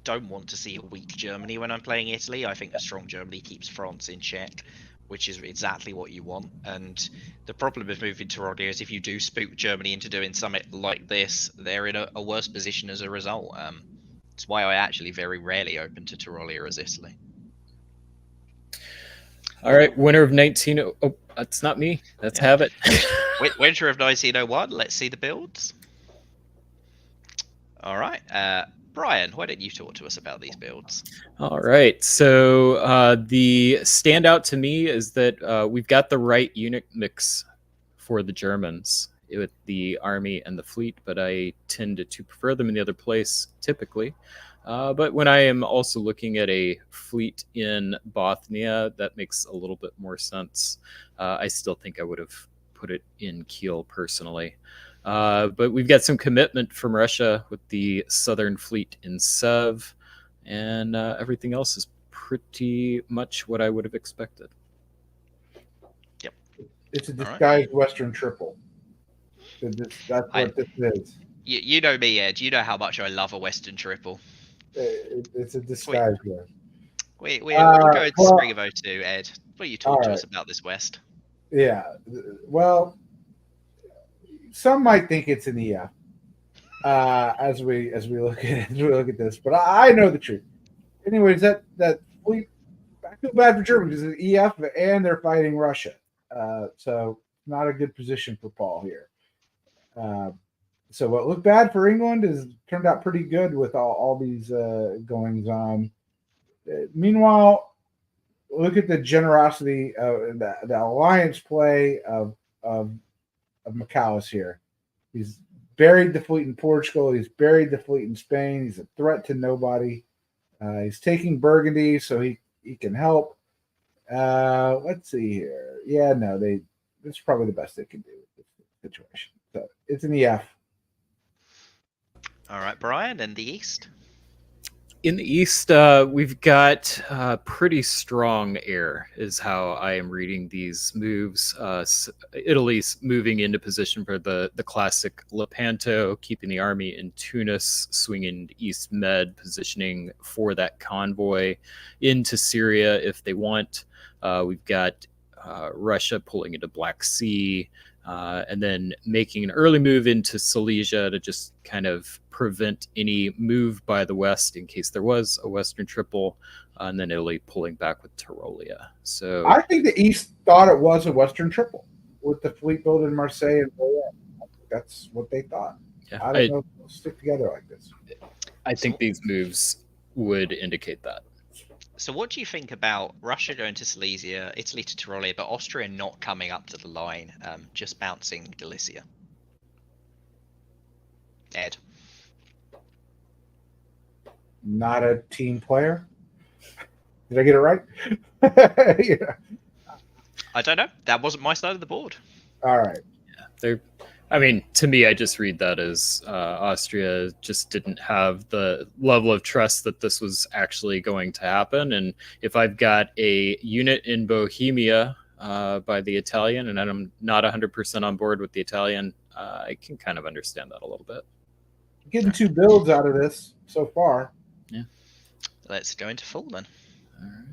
don't want to see a weak Germany when I'm playing Italy. I think a strong Germany keeps France in check, which is exactly what you want. And the problem with moving to Tyrolia is if you do spook Germany into doing something like this, they're in a worse position as a result. It's why I actually very rarely open to Tyrolia as Italy. All right, winner of 19. Oh, that's not me. Let's have it. Winter of 1901. Let's see the builds. All right. Brian, why don't you talk to us about these builds? All right. So the standout to me is that we've got the right unit mix for the Germans with the army and the fleet, but I tend to prefer them in the other place typically. But when I am also looking at a fleet in Bothnia, that makes a little bit more sense. I still think I would have put it in Kiel personally. But we've got some commitment from Russia with the Southern Fleet in Sev, and everything else is pretty much what I would have expected. Yep. It's a disguised Western triple. That's what this is. You know me, Ed. You know how much I love a Western triple. It's a disguise here. We're going to Spring of 02, Ed. Why don't you talk to us about this West? Yeah. Well, some might think it's an EF as we look at this, but I know the truth. Anyways, that fleet, I feel bad for Germany because it's EF and they're fighting Russia, so not a good position for Paul here. So what looked bad for England is turned out pretty good with all these goings on. Meanwhile, look at the generosity of the alliance play of Macaus here. He's buried the fleet in Portugal. He's buried the fleet in Spain. He's a threat to nobody. He's taking Burgundy so he can help. Let's see here. Yeah, no, that's probably the best they can do with this situation. So it's an EF. All right, Brian, and the East? In the East, we've got pretty strong air, is how I am reading these moves. Italy's moving into position for the classic Lepanto, keeping the army in Tunis, swinging East Med, positioning for that convoy into Syria if they want. We've got Russia pulling into Black Sea. and then making an early move into Silesia to just kind of prevent any move by the West in case there was a Western triple, and then Italy pulling back with Tyrolia. So I think the East thought it was a Western triple with the fleet build in Marseille and Rouen. I think that's what they thought. yeah, I don't know if they'll stick together like this. I think these moves would indicate that. So what do you think about Russia going to Silesia, Italy to Tyrolia, but Austria not coming up to the line, just bouncing Galicia? Ed? Not a team player. Did I get it right? Yeah. I don't know. That wasn't my side of the board. All right. I mean, to me, I just read that as Austria just didn't have the level of trust that this was actually going to happen. And if I've got a unit in Bohemia by the Italian, and I'm not 100% on board with the Italian, I can kind of understand that a little bit. Getting 2 builds out of this so far. Yeah. Let's go into full then. All right.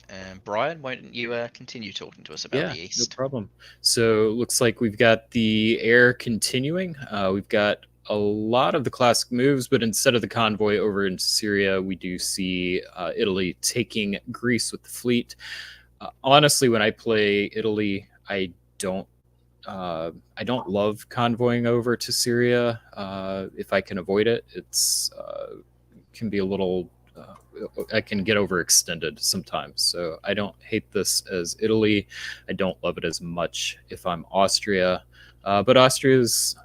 And Brian, why don't you continue talking to us about the East? No problem. So looks like we've got the air continuing. We've got a lot of the classic moves, but instead of the convoy over into Syria, we do see Italy taking Greece with the fleet. Honestly, when I play Italy, I don't love convoying over to Syria. If I can avoid it, it's can be a little. I can get overextended sometimes. So I don't hate this as Italy. I don't love it as much if I'm Austria. But Austria's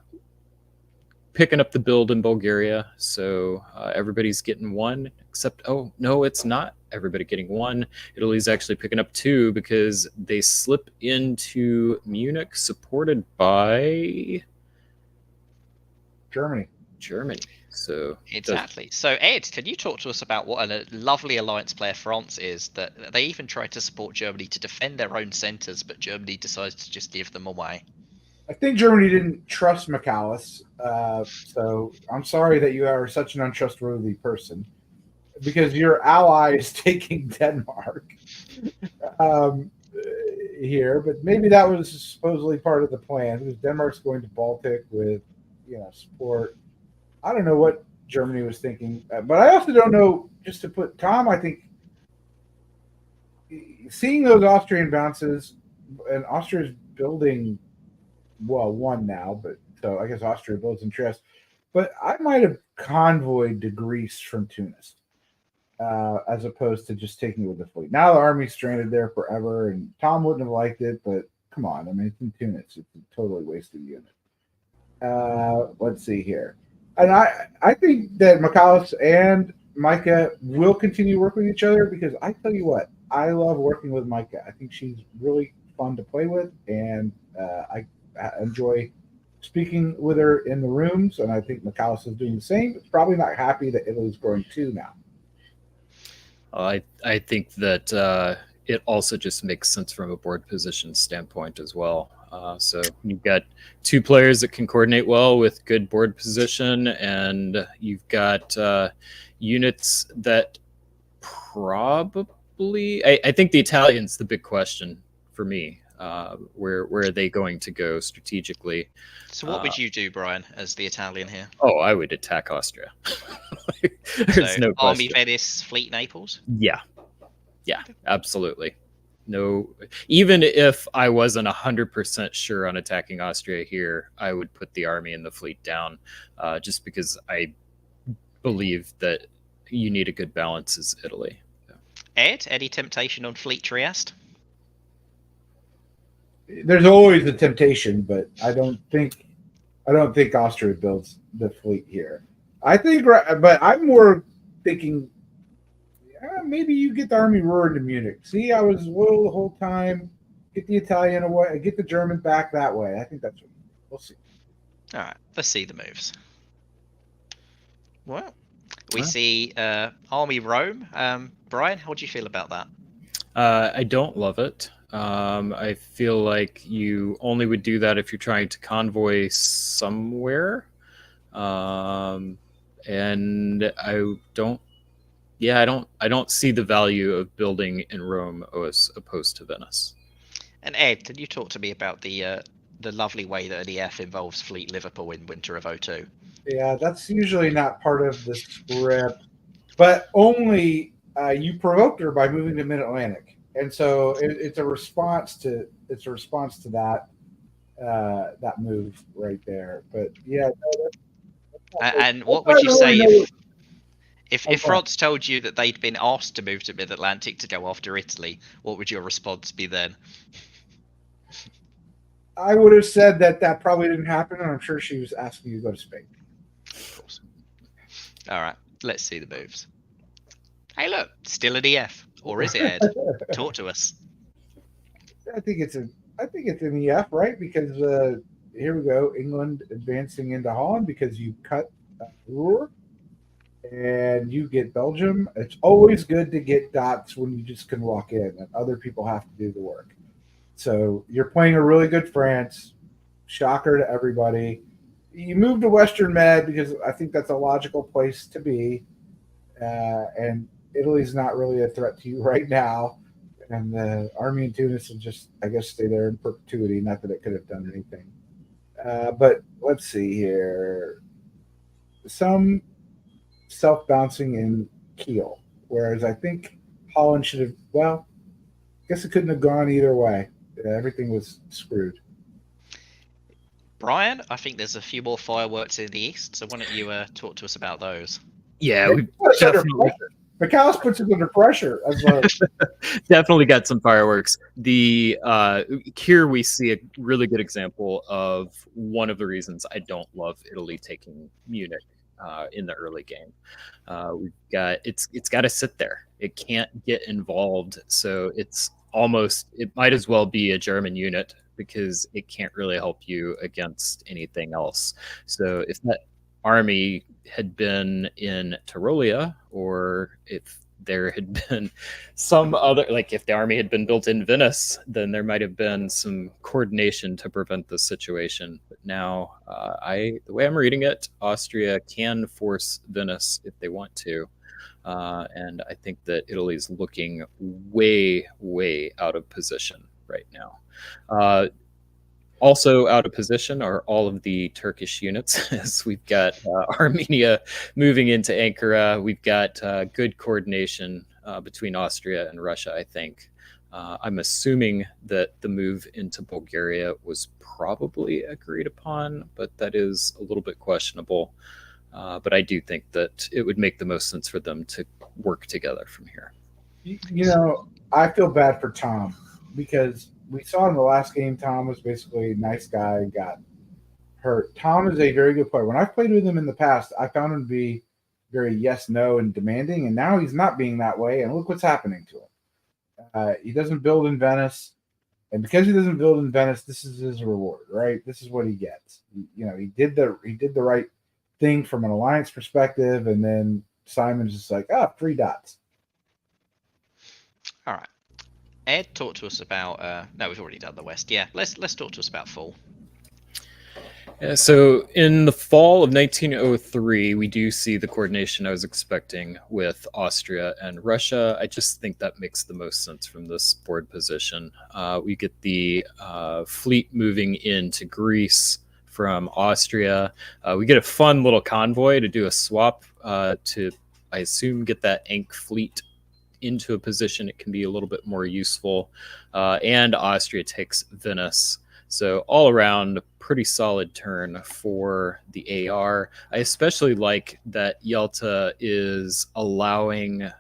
picking up the build in Bulgaria. So everybody's getting 1, except, oh, no, it's not everybody getting 1. Italy's actually picking up 2 because they slip into Munich, supported by Germany. So exactly. So Ed, can you talk to us about what a lovely alliance player France is? That they even tried to support Germany to defend their own centres, but Germany decides to just give them away. I think Germany didn't trust McAllis, so I'm sorry that you are such an untrustworthy person, because your ally is taking Denmark here. But maybe that was supposedly part of the plan, because Denmark's going to Baltic with support. I don't know what Germany was thinking, but I also don't know, just to put Tom, I think seeing those Austrian bounces, and Austria's building, well, 1 now, but so I guess Austria builds in Trieste, but I might have convoyed to Greece from Tunis as opposed to just taking it with the fleet. Now the army's stranded there forever, and Tom wouldn't have liked it, but come on, I mean, it's in Tunis. It's a totally wasted unit. Let's see here. And I think that McAllis and Micah will continue to work with each other, because I tell you what, I love working with Micah. I think she's really fun to play with, and I enjoy speaking with her in the rooms, and I think McAllis is doing the same. It's probably not happy that Italy's growing 2 now. I think that it also just makes sense from a board position standpoint as well. So you've got 2 players that can coordinate well with good board position, and you've got units that probably. I think the Italian's the big question for me. Where are they going to go strategically? So what would you do, Brian, as the Italian here? Oh, I would attack Austria. There's so no Army question. Venice, Fleet Naples? Yeah, absolutely. No, even if I wasn't 100% sure on attacking Austria here, I would put the army and the fleet down, just because I believe that you need a good balance as Italy. Ed, any temptation on Fleet Trieste? There's always a temptation, but I don't think Austria builds the fleet here. But I'm more thinking, maybe you get the army roared to Munich. See, I was loyal the whole time. Get the Italian away, get the German back that way. I think that's what we'll see. All right, let's see the moves. Well, we see Army Rome. Brian, how do you feel about that? I don't love it. I feel like you only would do that if you're trying to convoy somewhere. And I don't see the value of building in Rome as opposed to Venice. And Ed, can you talk to me about the lovely way that an EF involves Fleet Liverpool in Winter of '02? Yeah, that's usually not part of the script, but only you provoked her by moving to Mid Atlantic, and so it's a response to that that move right there. But yeah, no, And what I would you don't say really know. if France told you that they'd been asked to move to Mid Atlantic to go after Italy? What would your response be then? I would have said that probably didn't happen, and I'm sure she was asking you to go to Spain. Of course. All right, let's see the moves. Hey, look, still an EF, or is it Ed? Talk to us. I think it's an EF, right? Because here we go, England advancing into Holland because you cut Ruhr and you get Belgium. It's always good to get dots when you just can walk in and other people have to do the work. So you're playing a really good France. Shocker to everybody. You move to Western Med because I think that's a logical place to be. And Italy's not really a threat to you right now. And the army in Tunis will just, I guess, stay there in perpetuity. Not that it could have done anything. But let's see here. Some self bouncing in Kiel, whereas I think Holland should have, well, I guess it couldn't have gone either way. Everything was screwed. Brian, I think there's a few more fireworks in the east, so why don't you talk to us about those? Yeah, we Puts under definitely pressure. McAllis puts it under pressure. As definitely got some fireworks. The here we see a really good example of one of the reasons I don't love Italy taking Munich in the early game. We've got it's got to sit there. It can't get involved, so it might as well be a German unit because it can't really help you against anything else. So if that army had been in Tyrolia, or if there had been some other, like if the army had been built in Venice, then there might have been some coordination to prevent this situation. But now, the way I'm reading it, Austria can force Venice if they want to. And I think that Italy's looking way, way out of position right now. Also out of position are all of the Turkish units, as we've got Armenia moving into Ankara. We've got good coordination between Austria and Russia, I think. I'm assuming that the move into Bulgaria was probably agreed upon, but that is a little bit questionable. But I do think that it would make the most sense for them to work together from here. you know, I feel bad for Tom because we saw in the last game, Tom was basically a nice guy and got hurt. Tom is a very good player. When I've played with him in the past, I found him to be very yes, no, and demanding, and now he's not being that way. And look what's happening to him. He doesn't build in Venice, and because he doesn't build in Venice, this is his reward, right? This is what he gets. He did the right thing from an alliance perspective, and then Simon's just like, 3 dots. All right. Ed, talk to us about. No, we've already done the West. Yeah, let's talk to us about fall. Yeah, so in the fall of 1903, we do see the coordination I was expecting with Austria and Russia. I just think that makes the most sense from this board position. We get the fleet moving into Greece from Austria. We get a fun little convoy to do a swap to, I assume, get that Ankh fleet into a position it can be a little bit more useful. And Austria takes Venice. So all around, pretty solid turn for the AR. I especially like that Yalta is allowing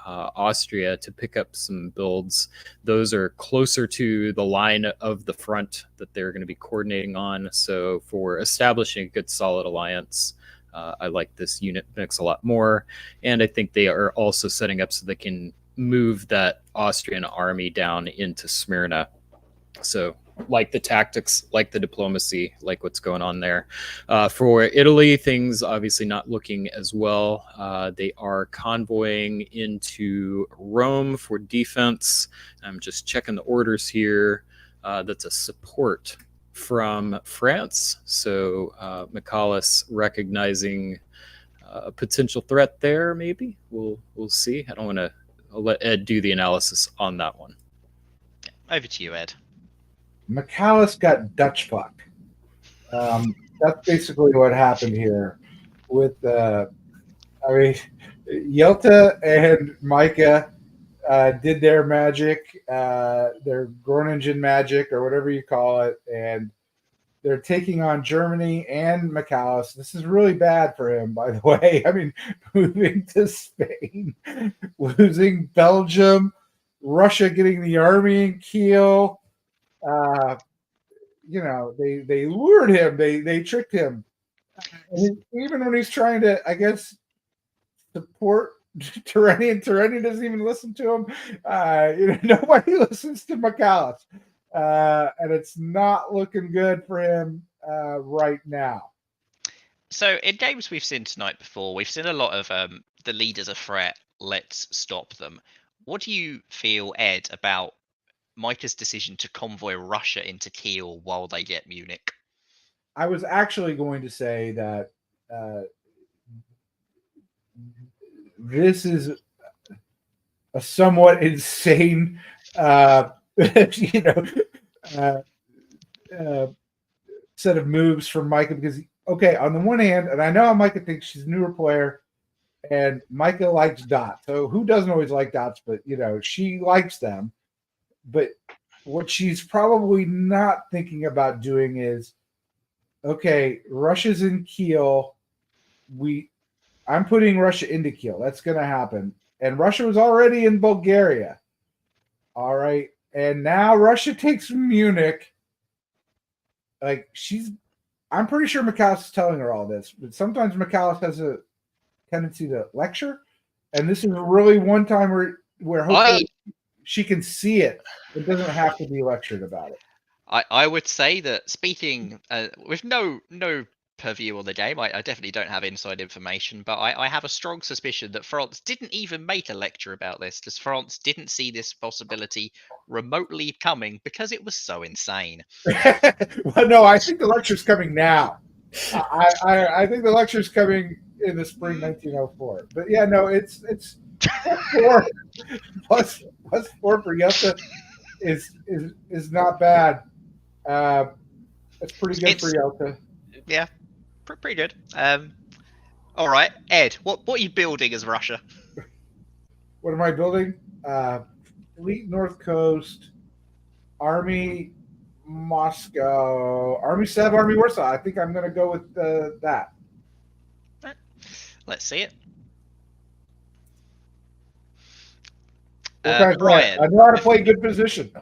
Austria to pick up some builds. Those are closer to the line of the front that they're going to be coordinating on. So for establishing a good solid alliance, I like this unit mix a lot more. And I think they are also setting up so they can move that Austrian army down into Smyrna. So like the tactics, like the diplomacy, like what's going on there. For Italy, things obviously not looking as well. They are convoying into Rome for defense. I'm just checking the orders here. That's a support from France. So McAuliffe recognizing a potential threat there, maybe. We'll see. I'll let Ed do the analysis on that one. Over to you, Ed. McAllis got Dutch fucked. That's basically what happened here with Yelta and Micah did their magic, their Groningen magic or whatever you call it, and they're taking on Germany and McAllis. This is really bad for him, by the way. I mean, moving to Spain, losing Belgium, Russia getting the army in Kiel. They lured him. They tricked him. And even when he's trying to, I guess, support Tyranny doesn't even listen to him. Nobody listens to McAllis. And it's not looking good for him right now. So in games we've seen tonight before, we've seen a lot of the leaders a threat, let's stop them. What do you feel, Ed, about Micah's decision to convoy Russia into Kiel while they get Munich? I was actually going to say that this is a somewhat insane, set of moves from Micah because, okay, on the one hand, and I know how Micah thinks she's a newer player, and Micah likes dots. So who doesn't always like dots? But she likes them. But what she's probably not thinking about doing is, okay, Russia's in Kiel. I'm putting Russia into Kiel. That's going to happen. And Russia was already in Bulgaria. All right. And now Russia takes Munich. I'm pretty sure McAllis is telling her all this, but sometimes McAllis has a tendency to lecture. And this is really one time where hopefully she can see it. It doesn't have to be lectured about it. I would say that, speaking with no purview on the game, I definitely don't have inside information, but I have a strong suspicion that France didn't even make a lecture about this, because France didn't see this possibility remotely coming because it was so insane. Well, no, I think the lecture's coming now. I think the lecture's coming in the spring 1904. But yeah, no, it's four plus 4 for Yelta is not bad. It's pretty good for Yelta. Yeah, pretty good. All right, Ed, what are you building as Russia? What am I building? Fleet North Coast, Army Moscow, Army Sev, Army Warsaw. I think I'm going to go with that. Let's see it. Brian, I know how to play good position.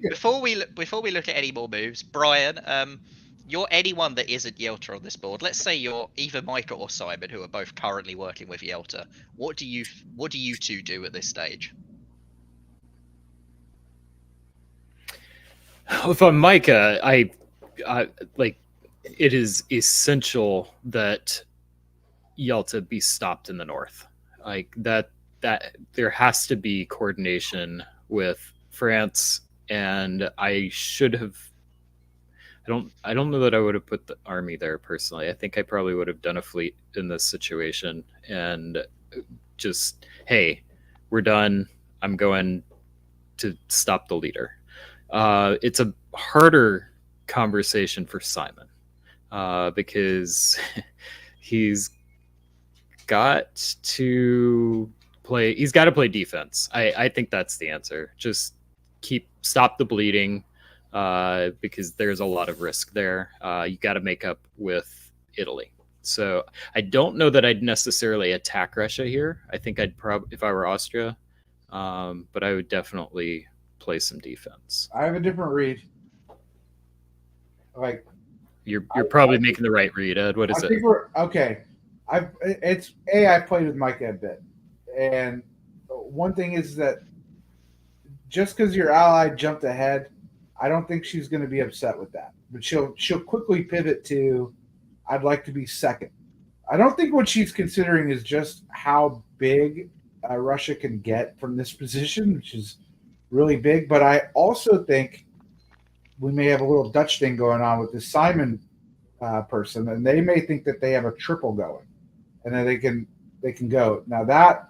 Before we look at any more moves, Brian, you're anyone that isn't Yelta on this board. Let's say you're either Micah or Simon, who are both currently working with Yelta. What do you two do at this stage? If I'm Micah, I it is essential that Yelta be stopped in the north. Like that there has to be coordination with France, and I should have. I don't know that I would have put the army there personally. I think I probably would have done a fleet in this situation and just, hey, we're done. I'm going to stop the leader. It's a harder conversation for Simon because he's got to play. He's got to play defense. I think that's the answer. Just stop the bleeding. Because there's a lot of risk there. You got to make up with Italy. So I don't know that I'd necessarily attack Russia here. I think I'd probably, if I were Austria, but I would definitely play some defense. I have a different read. You're probably making the right read, Ed. What is it? Okay. I've played with Micah a bit, and one thing is that just because your ally jumped ahead, I don't think she's going to be upset with that. But she'll quickly pivot to, I'd like to be second. I don't think what she's considering is just how big Russia can get from this position, which is really big. But I also think we may have a little Dutch thing going on with this Simon person, and they may think that they have a triple going, and then they can go. Now that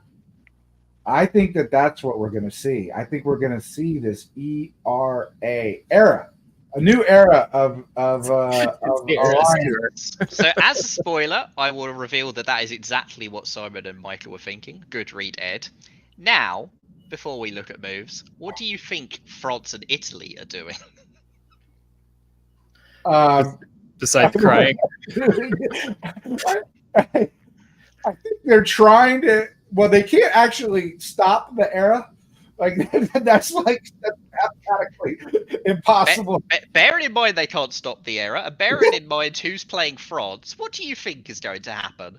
I think that's what we're going to see. I think we're going to see this era, a new era of the era alliance. So, as a spoiler, I will reveal that is exactly what Simon and Michael were thinking. Good read, Ed. Now, before we look at moves, what do you think France and Italy are doing? Besides crying. I think they're trying to. Well, they can't actually stop the era. Like that's mathematically impossible. Bearing in mind they can't stop the era, and bearing in mind who's playing France, what do you think is going to happen?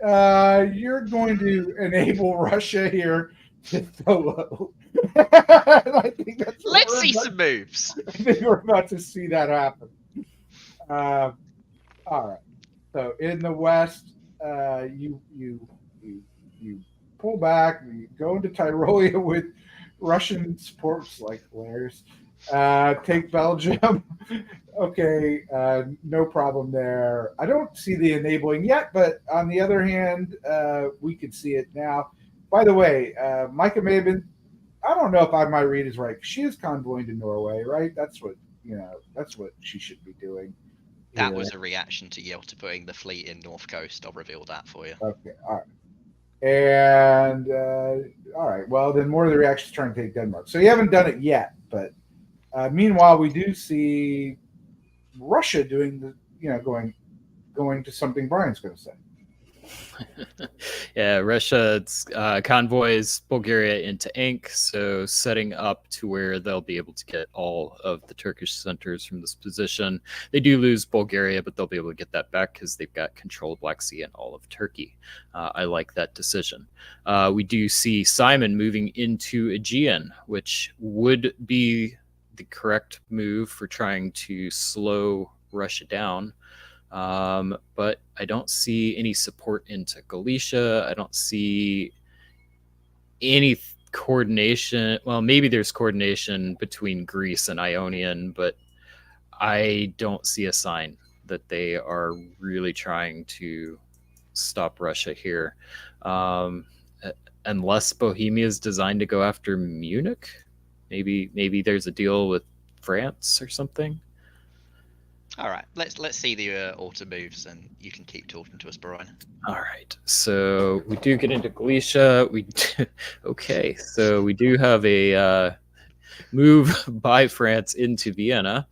You're going to enable Russia here to solo. I think Let's see some moves. I think we're about to see that happen. All right. So in the West, you pull back, you go into Tyrolia with Russian supports like Lairs. Take Belgium. Okay, no problem there. I don't see the enabling yet, but on the other hand, we could see it now. By the way, Micah may have been. I don't know if my read is right. She is convoying to Norway, right? That's what she should be doing. That was a reaction to Yelta putting the fleet in North Coast. I'll reveal that for you. Okay, all right. And all right, well then more of the reactions trying to take Denmark. So you haven't done it yet, but meanwhile we do see Russia doing going to something Brian's going to say. Yeah, Russia's convoys Bulgaria into ink, so setting up to where they'll be able to get all of the Turkish centers from this position. They do lose Bulgaria, but they'll be able to get that back because they've got control of Black Sea and all of Turkey. I like that decision. We do see Simon moving into Aegean, which would be the correct move for trying to slow Russia down. But I don't see any support into Galicia. I don't see any coordination. Well, maybe there's coordination between Greece and Ionian, but I don't see a sign that they are really trying to stop Russia here. Unless Bohemia is designed to go after Munich. Maybe there's a deal with France or something. All right, let's see the auto moves, and you can keep talking to us, Brian. All right, so we do get into Galicia. Okay, so we do have a move by France into Vienna.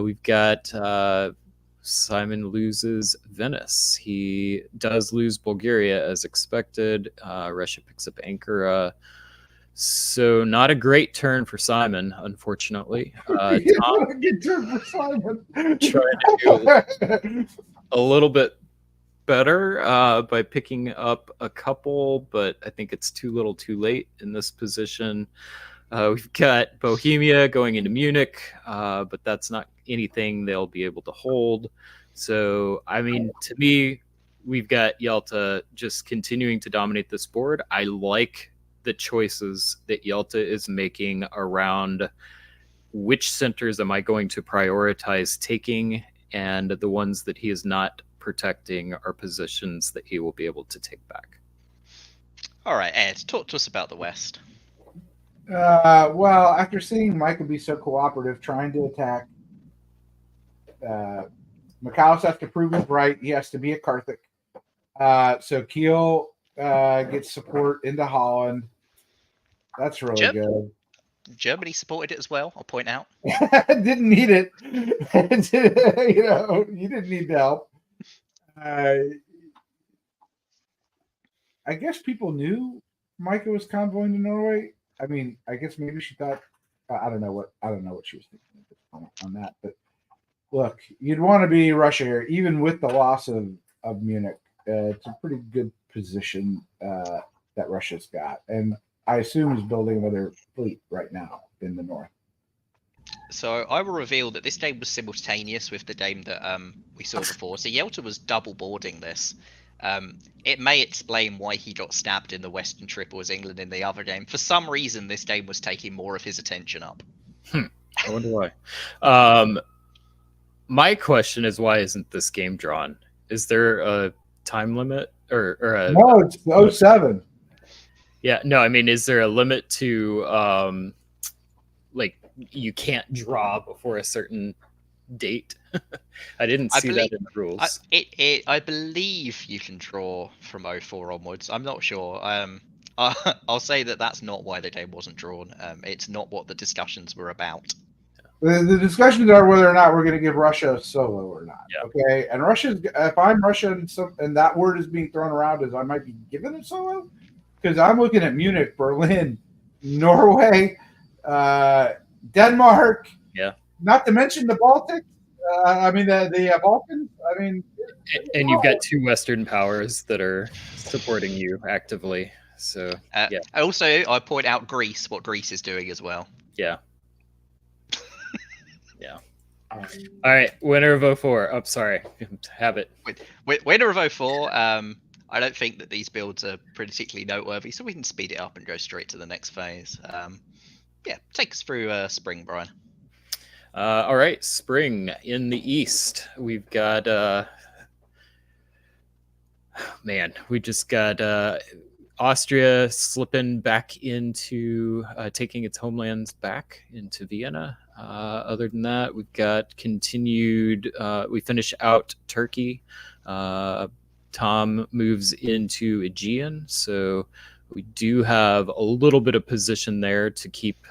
We've got Simon loses Venice. He does lose Bulgaria as expected. Russia picks up Ankara. So not a great turn for Simon, unfortunately. Tom, a good turn for Simon. Trying to do a little bit better by picking up a couple, but I think it's too little too late in this position. We've got Bohemia going into Munich, but that's not anything they'll be able to hold. So, I mean, to me, we've got Yelta just continuing to dominate this board. I like the choices that Yelta is making around which centers am I going to prioritize taking, and the ones that he is not protecting are positions that he will be able to take back. All right, Ed, talk to us about the West. Well, after seeing Micah be so cooperative trying to attack, Mikhalis has to prove he's right. He has to be a Carthage. So Kiel gets support into Holland. That's really good. Germany supported it as well, I'll point out. Didn't need it. You didn't need the help. I guess people knew Micah was convoying to Norway. I mean, I guess maybe she thought. I don't know what she was thinking on that. But look, you'd want to be Russia here, even with the loss of Munich. It's a pretty good position that Russia's got, and I assume is building another fleet right now in the north. So I will reveal that this game was simultaneous with the game that we saw before. So Yelta was double boarding this. It may explain why he got stabbed in the Western Triple as England in the other game. For some reason, this game was taking more of his attention up. I wonder why. My question is, why isn't this game drawn? Is there a time limit or No, it's 07. Yeah, no, I mean, is there a limit to like you can't draw before a certain date? I didn't I see that believe in the rules. I believe you can draw from '04 onwards. I'm not sure. I'll say that that's not why the game wasn't drawn. It's not what the discussions were about. The discussions are whether or not we're going to give Russia a solo or not. Yeah. Okay, and if I'm Russian, and that word is being thrown around as I might be given a solo, because I'm looking at Munich, Berlin, Norway, Denmark. Yeah. Not to mention the Baltic. I mean the Balkans. I mean, And you've got two Western powers that are supporting you actively. So yeah. I point out Greece, what Greece is doing as well. Yeah. Yeah. All right, winner of 04. Oh, sorry. Have it. Winner of 04. I don't think that these builds are particularly noteworthy, so we can speed it up and go straight to the next phase. Yeah, take us through spring, Brian. All right, spring in the east. We've got we just got Austria slipping back into taking its homelands back into Vienna. Other than that, we've got continued. We finish out Turkey. Tom moves into Aegean, so we do have a little bit of position there to keep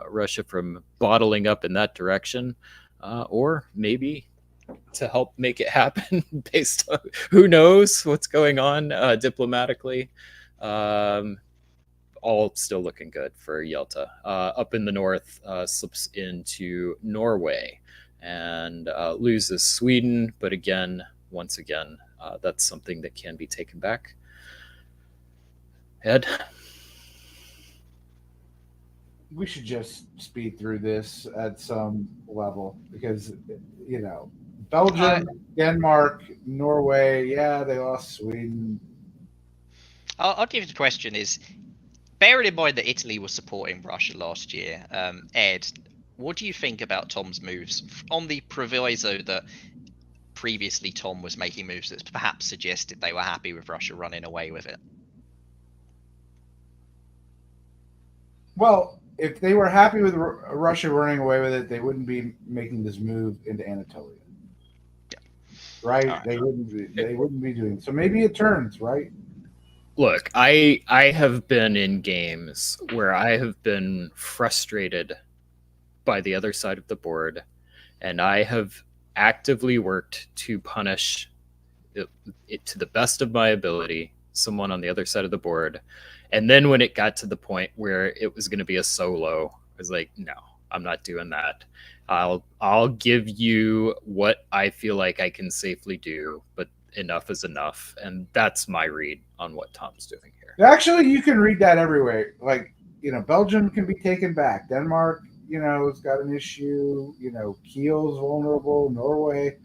Russia from bottling up in that direction, or maybe to help make it happen based on who knows what's going on diplomatically. All still looking good for Yalta. Up in the north, slips into Norway and loses Sweden, but once again, that's something that can be taken back. Ed? we should just speed through this at some level because Belgium, Denmark, Norway, yeah, they lost Sweden. I'll give you the question is, bearing in mind that Italy was supporting Russia last year, Ed, what do you think about Tom's moves on the proviso that previously Tom was making moves that perhaps suggested they were happy with Russia running away with it? Well, if they were happy with Russia running away with it, they wouldn't be making this move into Anatolia. Yeah. Right? Right. They wouldn't be doing. So maybe it turns, right? Look, I have been in games where I have been frustrated by the other side of the board, and I have actively worked to punish it to the best of my ability, someone on the other side of the board. And then when it got to the point where it was going to be a solo, I was like, no, I'm not doing that. I'll give you what I feel like I can safely do, but enough is enough. And that's my read on what Tom's doing here. Actually, you can read that every way. Like, Belgium can be taken back. Denmark, has got an issue. Kiel's vulnerable. Norway.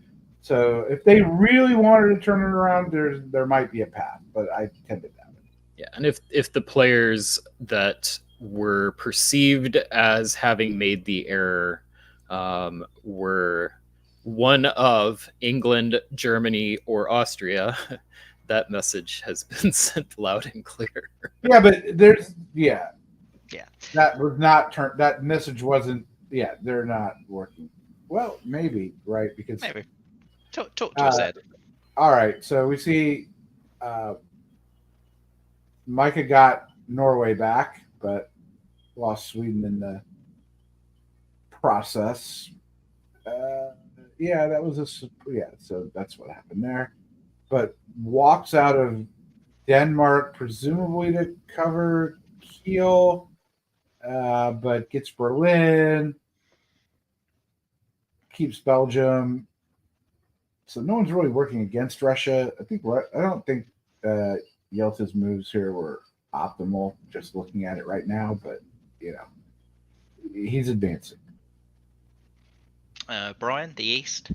So if they really wanted to turn it around, there might be a path, but I tend to doubt it. Yeah, and if the players that were perceived as having made the error were one of England, Germany, or Austria, that message has been sent loud and clear. Yeah, but that was not turned. That message wasn't. Yeah, they're not working. Well, maybe right because maybe talk to us, Ed. All right, so we see Micah got Norway back, but lost Sweden in the process. That was so that's what happened there. But walks out of Denmark, presumably to cover Kiel, but gets Berlin, keeps Belgium. So no one's really working against Russia. I don't think Yeltsin's moves here were optimal, just looking at it right now, but he's advancing. Brian, the East.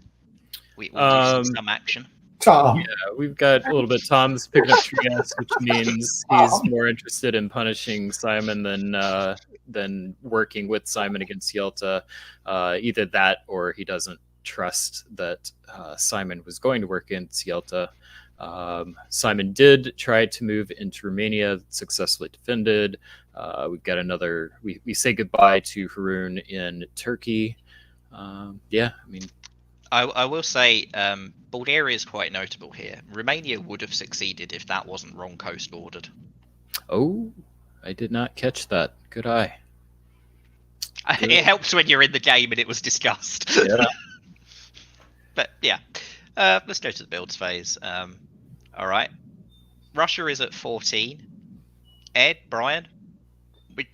We do some action. Tom. Yeah, we've got a little bit. Tom's picking up Trieste, which means he's more interested in punishing Simon than working with Simon against Yelta. Either that, or he doesn't trust that Simon was going to work against Yelta. Simon did try to move into Romania, successfully defended. We've got another. We say goodbye to Haroon in Turkey. Yeah, I mean, I will say Bulgaria is quite notable here. Romania would have succeeded if that wasn't wrong coast bordered. oh, I did not catch that. Good eye. It helps when you're in the game and it was discussed. Yeah. But yeah, let's go to the builds phase. All right, Russia is at 14. Ed, Brian,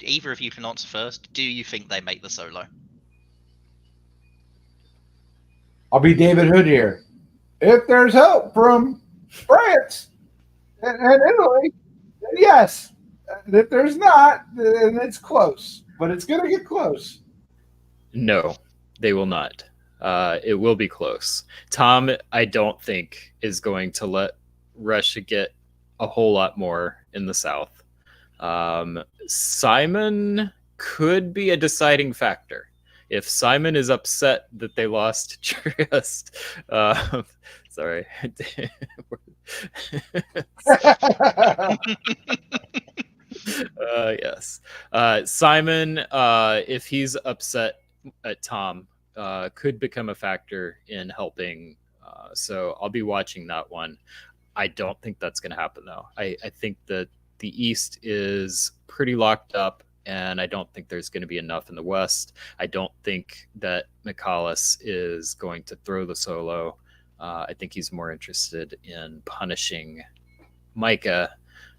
either of you can answer first. Do you think they make the solo? I'll be David Hood here. If there's help from France and Italy, then yes. And if there's not, then it's close. But it's going to get close. No, they will not. It will be close. Tom, I don't think, is going to let Russia get a whole lot more in the south. Simon could be a deciding factor. If Simon is upset that they lost Trieste, sorry. Yes. Simon, if he's upset at Tom, could become a factor in helping. So I'll be watching that one. I don't think that's going to happen, though. I think that the East is pretty locked up, and I don't think there's going to be enough in the West. I don't think that Michalis is going to throw the solo. I think he's more interested in punishing Micah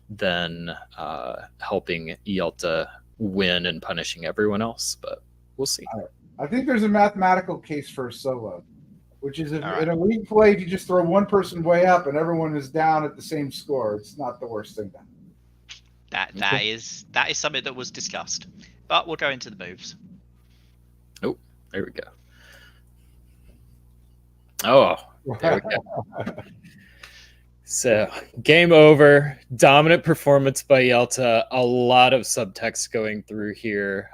than helping Yelta win and punishing everyone else, but we'll see. I think there's a mathematical case for a solo, which is if, in a league play, if you just throw one person way up and everyone is down at the same score, it's not the worst thing done. That is something that was discussed, but we'll go into the moves. Oh, there we go. Oh, there we go. So, game over. Dominant performance by Yelta. A lot of subtext going through here.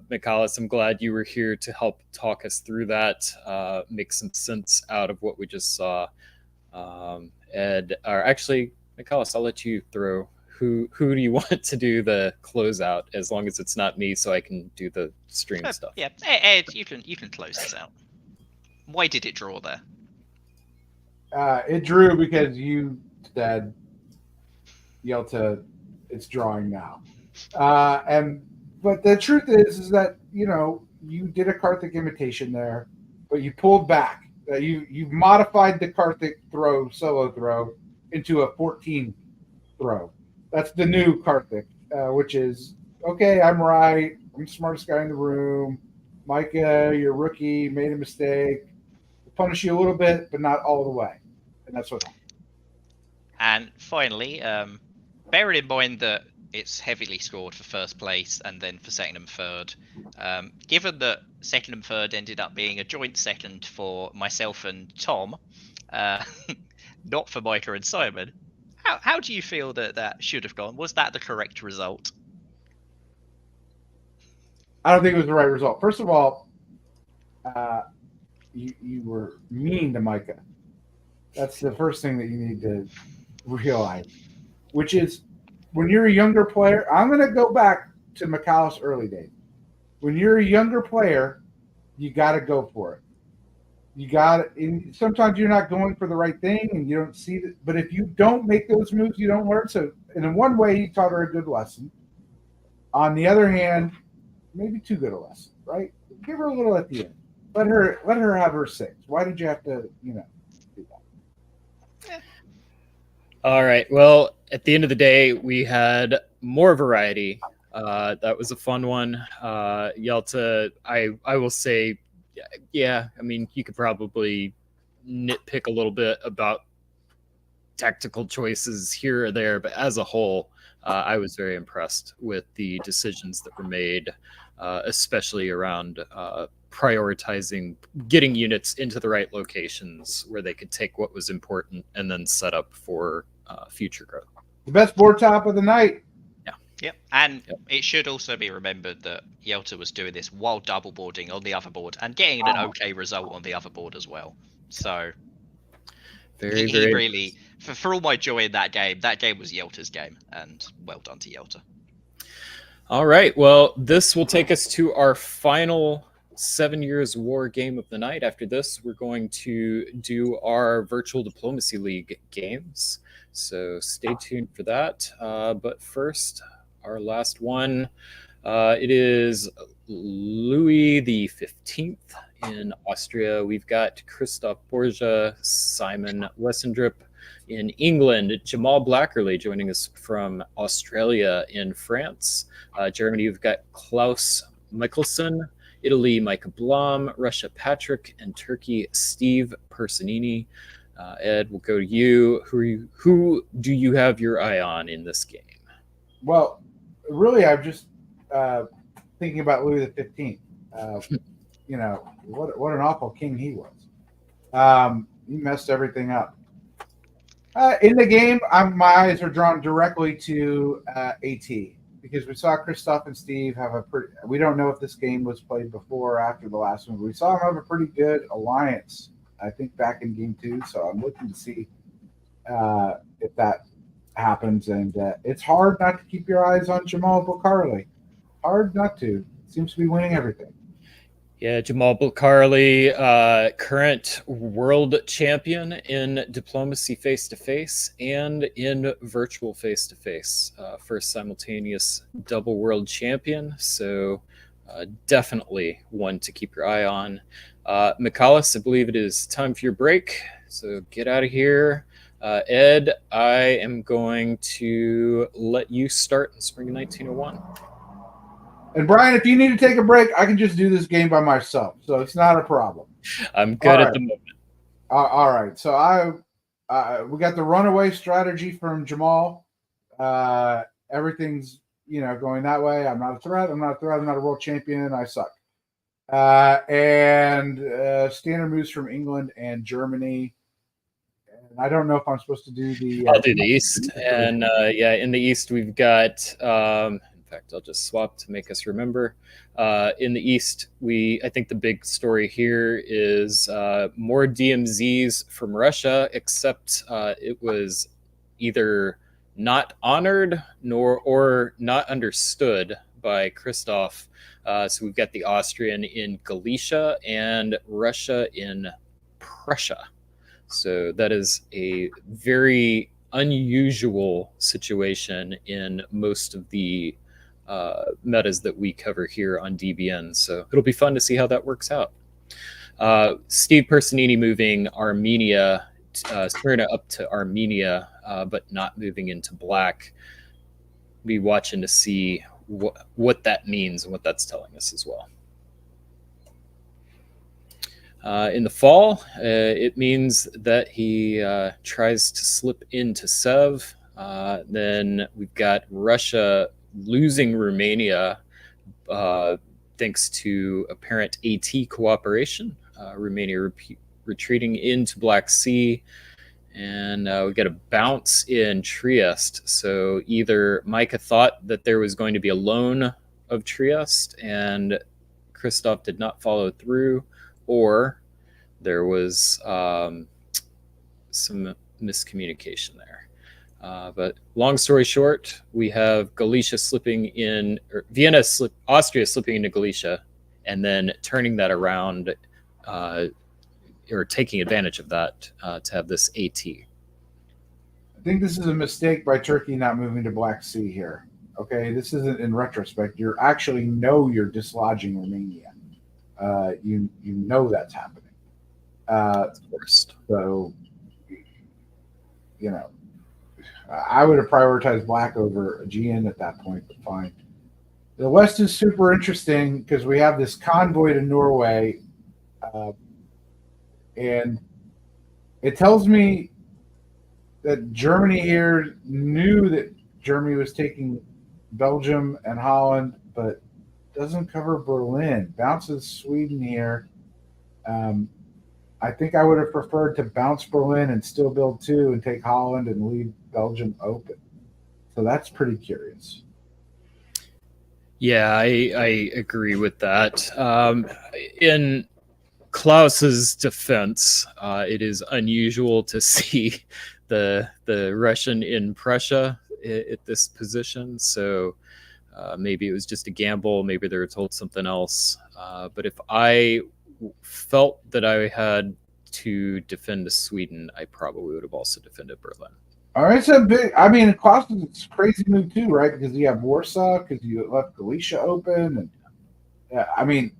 Michalis, I'm glad you were here to help talk us through that, make some sense out of what we just saw. Ed, or actually, Michalis, I'll let you throw. Who do you want to do the closeout? As long as it's not me, so I can do the stream stuff. Yeah, Ed, you can close this out. Why did it draw there? It drew because you said Yelta, it's drawing now. But the truth is that you did a Karthik imitation there, but you pulled back. You modified the Karthik solo throw into a 14 throw. That's the new Karthik, which is okay. I'm right. I'm the smartest guy in the room. Micah, you're a rookie, made a mistake. We'll punish you a little bit, but not all the way. And that's what happened. And finally, bearing in mind that it's heavily scored for first place and then for second and third, given that second and third ended up being a joint second for myself and Tom, not for Micah and Simon, how do you feel that should have gone? Was that the correct result? I don't think it was the right result. First of all, you were mean to Micah. That's the first thing that you need to realize, which is when you're a younger player, I'm going to go back to Michalis' early days. When you're a younger player, you got to go for it. Sometimes you're not going for the right thing and you don't see it. But if you don't make those moves, you don't learn. So, and in one way, he taught her a good lesson. On the other hand, maybe too good a lesson, right? Give her a little at the end. Let her have her 6. Why did you have to, do that? All right. Well, at the end of the day, we had more variety. That was a fun one. Yelta, I will say, yeah, I mean, you could probably nitpick a little bit about tactical choices here or there, but as a whole, I was very impressed with the decisions that were made, especially around prioritizing getting units into the right locations where they could take what was important and then set up for future growth. The best board top of the night. Yep, and it should also be remembered that Yelta was doing this while double boarding on the other board and getting an okay result on the other board as well. So, Very, He very really, for all my joy in that game was Yelta's game, and well done to Yelta. All right. Well, this will take us to our final 7 Years War game of the night. After this, we're going to do our Virtual Diplomacy League games. So stay tuned for that. But first, our last one. It is Louis the 15th in Austria. We've got Christoph Borgia, Simon Wessendrip in England, Jamal Blackerley joining us from Australia. In France, Germany, we've got Klaus Michelson, Italy, Micah Blom, Russia, Patrick, and Turkey, Steve Personini. Ed, we'll go to you. Who do you have your eye on in this game? Well, really, I'm just thinking about Louis the 15th. You know, what an awful king he was. He messed everything up. In the game, my eyes are drawn directly to AT because we saw Christoph and Steve have a pretty. We don't know if this game was played before or after the last one, but we saw them have a pretty good alliance, I think, back in game 2. So I'm looking to see if that happens. And it's hard not to keep your eyes on Jamal Bukharli. Hard not to. Seems to be winning everything. Yeah, Jamal Bukharli, current world champion in diplomacy face-to-face and in virtual face-to-face. First simultaneous double world champion, so definitely one to keep your eye on. Michalis, I believe it is time for your break, so get out of here. Ed, I am going to let you start in spring of 1901. And Brian, if you need to take a break, I can just do this game by myself, so it's not a problem. I'm good at the moment. All right, so we got the runaway strategy from Jamal. Everything's going that way. I'm not a threat. I'm not a world champion. I suck. And standard moves from England and Germany. And I don't know if I'm supposed to do the. I'll do the East, and in the East we've got. In fact, I'll just swap to make us remember. In the East, I think the big story here is more DMZs from Russia, except it was either not honored or not understood by Christoph. So we've got the Austrian in Galicia and Russia in Prussia. So that is a very unusual situation in most of the metas that we cover here on DBN. So it'll be fun to see how that works out. Steve Personini moving Armenia, Smyrna up to Armenia, but not moving into black. Be watching to see what that means and what that's telling us as well. In the fall, it means that he tries to slip into Sev. Then we've got Russia losing Romania thanks to apparent AT cooperation. Romania retreating into Black Sea. And we got a bounce in Trieste. So either Micah thought that there was going to be a loan of Trieste and Christoph did not follow through, or there was some miscommunication there. But long story short, we have Galicia slipping in, or Austria slipping into Galicia, and then turning that around, or taking advantage of that to have this AT. I think this is a mistake by Turkey not moving to Black Sea here. Okay, this isn't in retrospect. You actually know you're dislodging Romania. You know that's happening. First. So, I would have prioritized black over Aegean at that point, but fine. The West is super interesting because we have this convoy to Norway, and it tells me that Germany here knew that Germany was taking Belgium and Holland, but doesn't cover Berlin. Bounces Sweden here. I think I would have preferred to bounce Berlin and still build 2 and take Holland and leave Belgium open. So that's pretty curious. Yeah, I agree with that. In Klaus's defense, it is unusual to see the Russian in Prussia at this position. So maybe it was just a gamble. Maybe they were told something else. But if I felt that I had to defend Sweden, I probably would have also defended Berlin. All right, so big. I mean, Klaus's a crazy move too, right? Because you have Warsaw, because you left Galicia open, and I mean,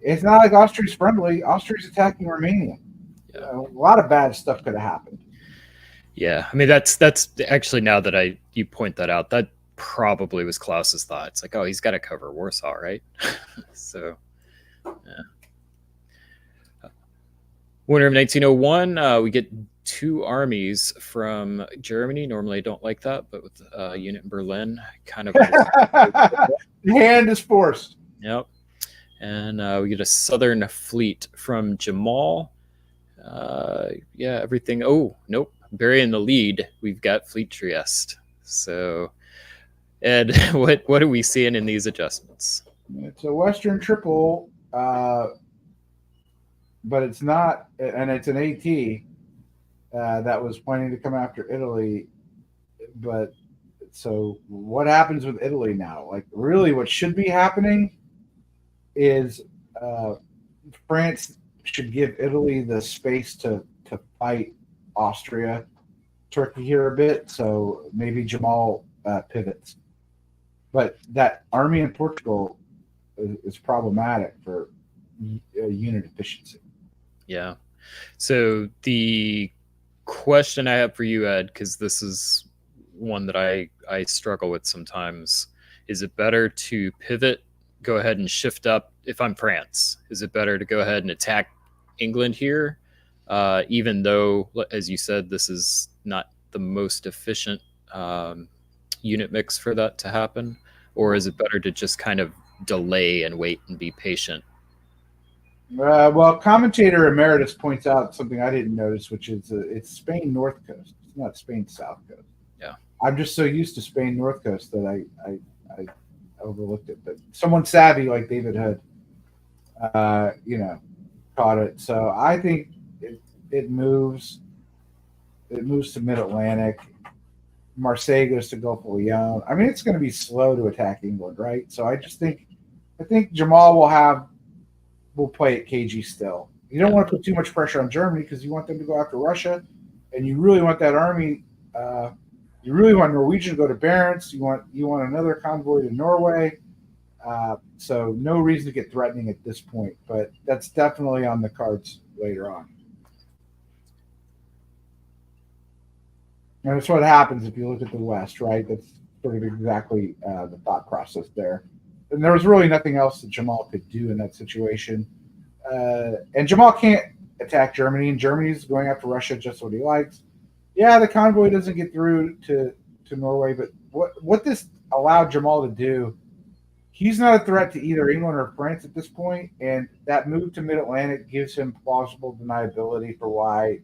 it's not like Austria's friendly. Austria's attacking Romania. Yeah. A lot of bad stuff could have happened. Yeah, I mean that's actually, now that you point that out, that probably was Klaus's thought. It's like, oh, he's got to cover Warsaw, right? So, yeah. Winter of 1901, we get 2 armies from Germany. Normally, I don't like that, but with a unit in Berlin, kind of. The hand is forced. Yep. And we get a southern fleet from Jamal. Yeah, everything. Oh, nope. Burying the lead, we've got Fleet Trieste. So, Ed, what are we seeing in these adjustments? It's a Western triple, but it's not, and it's an AT that was planning to come after Italy. But so what happens with Italy now? Like, really, what should be happening is France should give Italy the space to fight Austria, Turkey here a bit. So maybe Jamal pivots. But that army in Portugal is problematic for unit efficiency. Yeah. So the question I have for you, Ed, because this is one that I struggle with sometimes, is it better to pivot, go ahead and shift up? If I'm France, is it better to go ahead and attack England here, even though, as you said, this is not the most efficient unit mix for that to happen? Or is it better to just kind of delay and wait and be patient? Well, commentator emeritus points out something I didn't notice, which is it's Spain North Coast. It's not Spain South Coast. Yeah. I'm just so used to Spain North Coast that I overlooked it. But someone savvy like David Hood, caught it. So I think it moves. It moves to Mid-Atlantic. Marseille goes to Gulf of Lyon. I mean, it's going to be slow to attack England, right? So I think Jamal will play it cagey still. You don't want to put too much pressure on Germany because you want them to go after Russia, and you really want that army. You really want Norwegian to go to Barents. You want another convoy to Norway. So no reason to get threatening at this point, but that's definitely on the cards later on. And that's what happens if you look at the West, right? That's sort of exactly the thought process there. And there was really nothing else that Jamal could do in that situation. And Jamal can't attack Germany, and Germany's going after Russia just what he likes. Yeah, the convoy doesn't get through to Norway, but what this allowed Jamal to do, he's not a threat to either England or France at this point, and that move to Mid-Atlantic gives him plausible deniability for why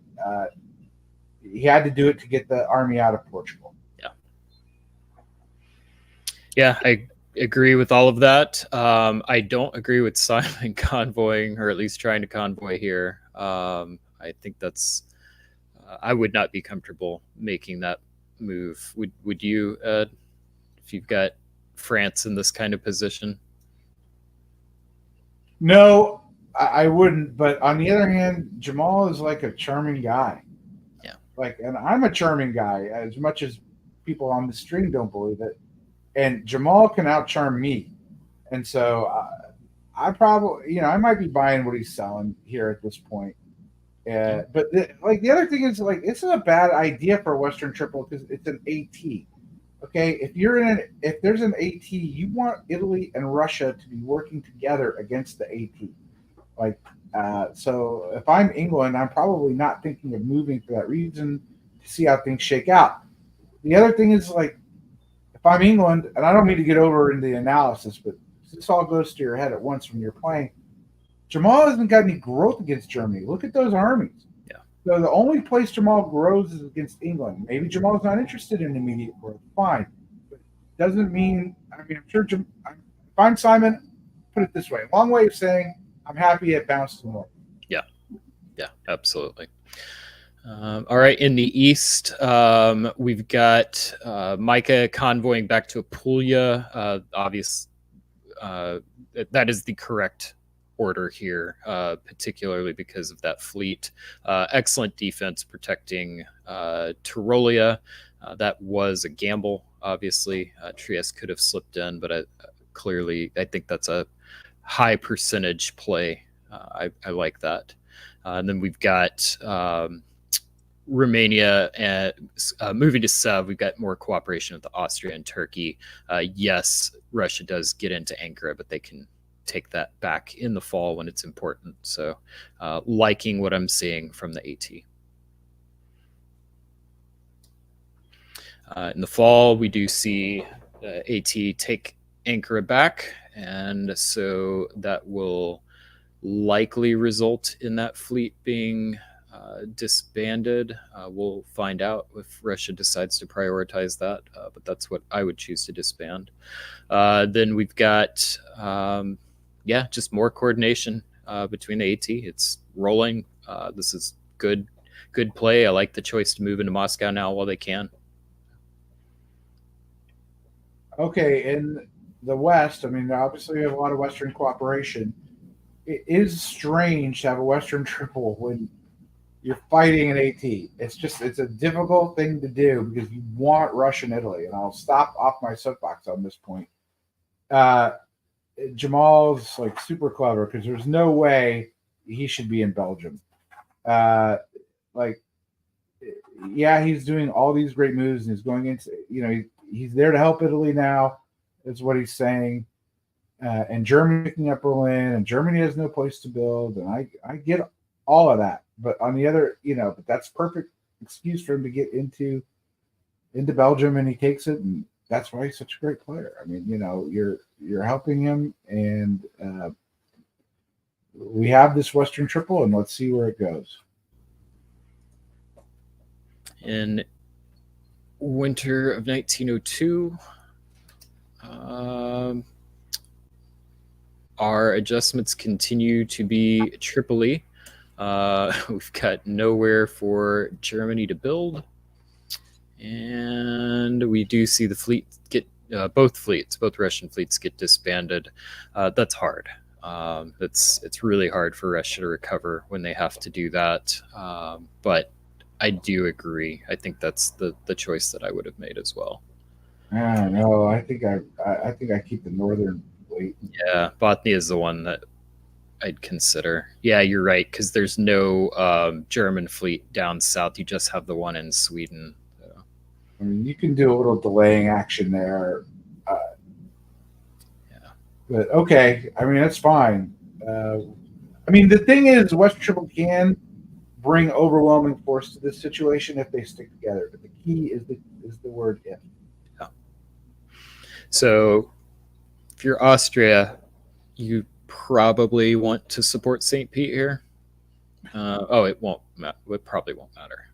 he had to do it to get the army out of Portugal. Yeah, I agree with all of that. I don't agree with Simon convoying, or at least trying to convoy here. I think that's I would not be comfortable making that move. Would you, Ed, if you've got France in this kind of position? No, I wouldn't. But on the other hand, Jamal is like a charming guy. Yeah. And I'm a charming guy, as much as people on the stream don't believe it. And Jamal can out-charm me. And so I probably, I might be buying what he's selling here at this point. But the other thing is, it's not a bad idea for a Western triple because it's an AT. Okay, if there's an AT, you want Italy and Russia to be working together against the AT. So if I'm England, I'm probably not thinking of moving for that reason to see how things shake out. The other thing is, if I'm England, and I don't mean to get over in the analysis, but this all goes to your head at once when you're playing. Jamal hasn't got any growth against Germany. Look at those armies. Yeah. So the only place Jamal grows is against England. Maybe Jamal's not interested in immediate growth. Fine. But it doesn't mean, I'm sure if I'm Simon, put it this way. Long way of saying I'm happy it bounced more. Yeah, absolutely. All right, in the east, we've got Micah convoying back to Apulia. That is the correct order here, particularly because of that fleet. Excellent defense protecting Tyrolia. That was a gamble, obviously. Trieste could have slipped in, but clearly, I think that's a high percentage play. I like that. And then we've got Romania and moving to Sev. We've got more cooperation with Austria and Turkey. Yes, Russia does get into Ankara, but they can take that back in the fall when it's important. So, liking what I'm seeing from the AT. In the fall, we do see AT take Ankara back, and so that will likely result in that fleet being disbanded. We'll find out if Russia decides to prioritize that, but that's what I would choose to disband. Then we've got, just more coordination between the AT. It's rolling. This is good play. I like the choice to move into Moscow now while they can. Okay, in the West, I mean, obviously we have a lot of Western cooperation. It is strange to have a Western triple when you're fighting an AT. It's a difficult thing to do because you want Russia and Italy. And I'll stop off my soapbox on this point. Jamal's like super clever because there's no way he should be in Belgium. He's doing all these great moves and he's going into, he's there to help Italy now, is what he's saying. And Germany picking up Berlin, and Germany has no place to build, and I get all of that. But on the other, but that's perfect excuse for him to get into Belgium, and he takes it, and that's why he's such a great player. I mean, you're helping him, and we have this Western triple, and let's see where it goes. In winter of 1902, our adjustments continue to be Tripoli. We've got nowhere for Germany to build. And we do see the fleet get, both Russian fleets get disbanded. That's hard. It's really hard for Russia to recover when they have to do that. But I do agree. I think that's the choice that I would have made as well. I don't know. I think I keep the northern fleet. Yeah, Bothnia is the one that I'd consider. Yeah, you're right, because there's no German fleet down south. You just have the one in Sweden. So. I mean, you can do a little delaying action there. But okay, I mean, that's fine. I mean, the thing is, Western Triple can bring overwhelming force to this situation if they stick together. But the key is the word if. Yeah. So if you're Austria, you probably want to support St. Pete here. It won't. It probably won't matter.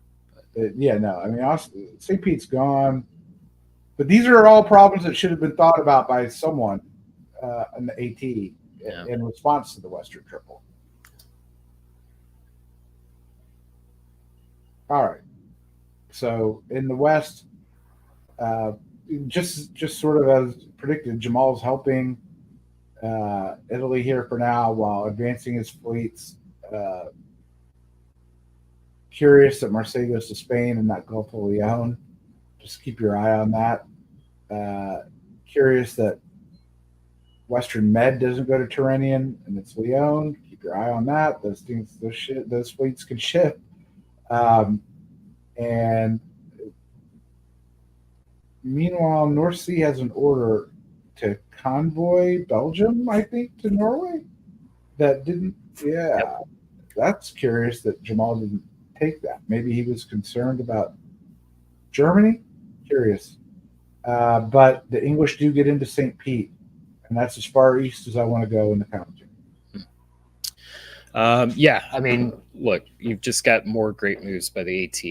No. I mean, St. Pete's gone, but these are all problems that should have been thought about by someone in the AT in response to the Western Triple. All right. So in the West, just sort of as predicted, Jamal's helping Italy here for now while advancing his fleets. Curious that Marseille goes to Spain and not Gulf of Leon. Just keep your eye on that. Curious that Western Med doesn't go to Tyrrhenian and it's Leon. Keep your eye on that. Those fleets can ship. And meanwhile, North Sea has an order to convoy Belgium, I think, to Norway. That didn't. Yeah, that's curious that Jamal didn't take that. Maybe he was concerned about Germany. Curious. But the English do get into St. Pete, and that's as far east as I want to go in the country. I mean, look, you've just got more great moves by the AT.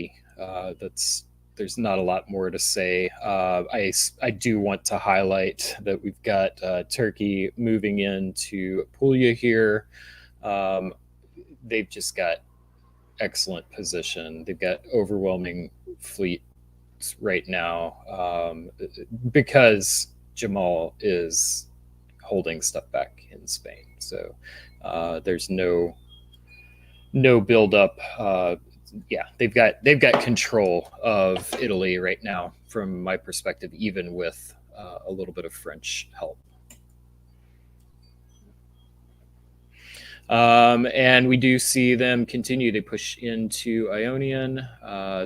There's not a lot more to say. I do want to highlight that we've got Turkey moving into Apulia here. they've just got excellent position. They've got overwhelming fleets right now, because Jamal is holding stuff back in Spain. So there's no build up. Yeah, they've got control of Italy right now, from my perspective, even with a little bit of French help. And we do see them continue. They push into Ionian.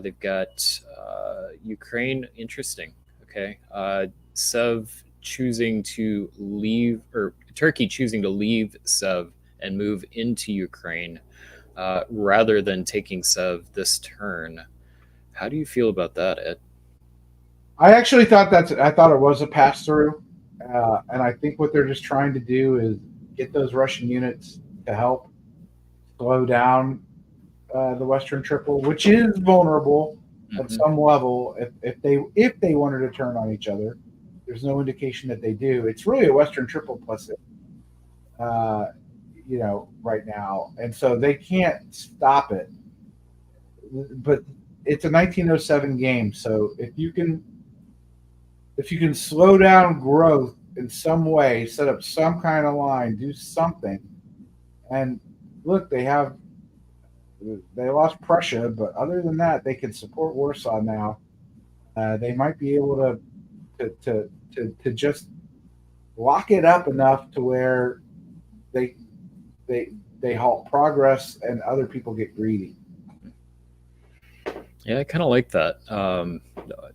They've got Ukraine. Interesting. Okay. Sev choosing to leave, or Turkey choosing to leave Sev and move into Ukraine, rather than taking Sev this turn. How do you feel about that, Ed? I actually thought I thought it was a pass through, and I think what they're just trying to do is get those Russian units to help slow down the Western Triple, which is vulnerable at some level. If they wanted to turn on each other, there's no indication that they do. It's really a Western Triple plus it, right now, and so they can't stop it. But it's a 1907 game, so if you can slow down growth in some way, set up some kind of line, do something. And look, they lost Prussia, but other than that, they can support Warsaw now. They might be able to just lock it up enough to where they halt progress and other people get greedy. Yeah, I kind of like that.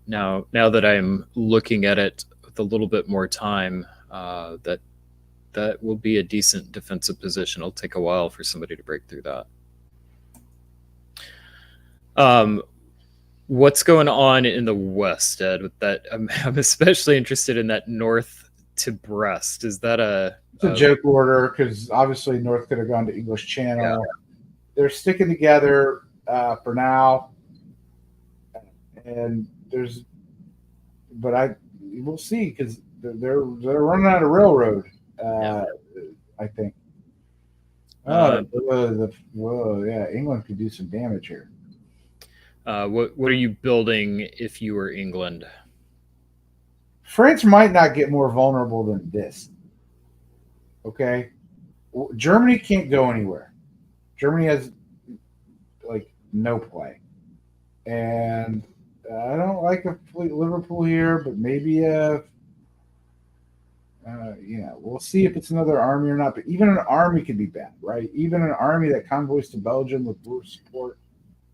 Now that I'm looking at it with a little bit more time, that will be a decent defensive position. It'll take a while for somebody to break through that. What's going on in the West, Ed? With that, I'm especially interested in that north to Brest. Is that it's a joke order, because obviously North could have gone to English Channel. Yeah. They're sticking together for now, and we'll see, because they're running out of railroad. I think. England could do some damage here. What are you building if you were England? France might not get more vulnerable than this. Okay, Germany can't go anywhere. Germany has no play, and I don't like a Liverpool here, but maybe we'll see if it's another army or not. But even an army could be bad, right? Even an army that convoys to Belgium with Ruhr support.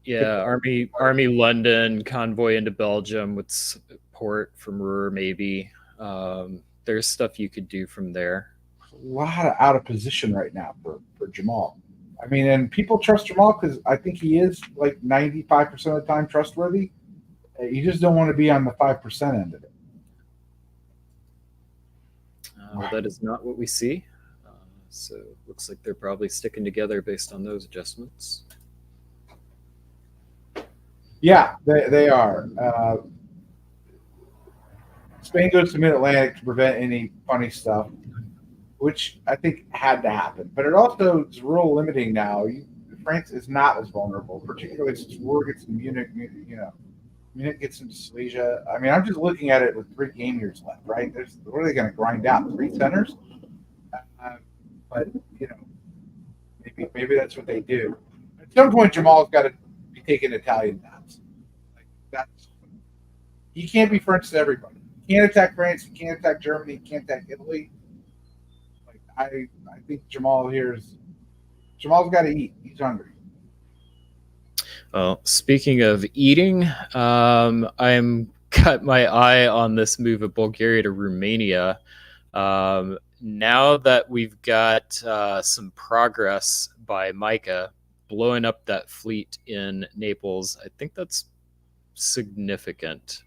Yeah, army London, convoy into Belgium with support from Ruhr, maybe. There's stuff you could do from there. A lot of out of position right now for Jamal. I mean, and people trust Jamal because I think he is 95% of the time trustworthy. You just don't want to be on the 5% end of it. That is not what we see. So looks like they're probably sticking together based on those adjustments. Yeah, they are. Spain goes to Mid-Atlantic to prevent any funny stuff, which I think had to happen. But it also is real limiting now. France is not as vulnerable, particularly since Ruhr gets in Munich, Munich gets into Silesia. I mean, I'm just looking at it with 3 game years left, right? What are they going to grind out? 3 centers? But, maybe that's what they do. At some point, Jamal's got to be taking Italian knots. He can't be French to everybody. He can't attack France. He can't attack Germany. He can't attack Italy. I think Jamal's got to eat. He's hungry. Well, speaking of eating, I'm got my eye on this move of Bulgaria to Romania. Now that we've got some progress by Micah blowing up that fleet in Naples, I think that's significant.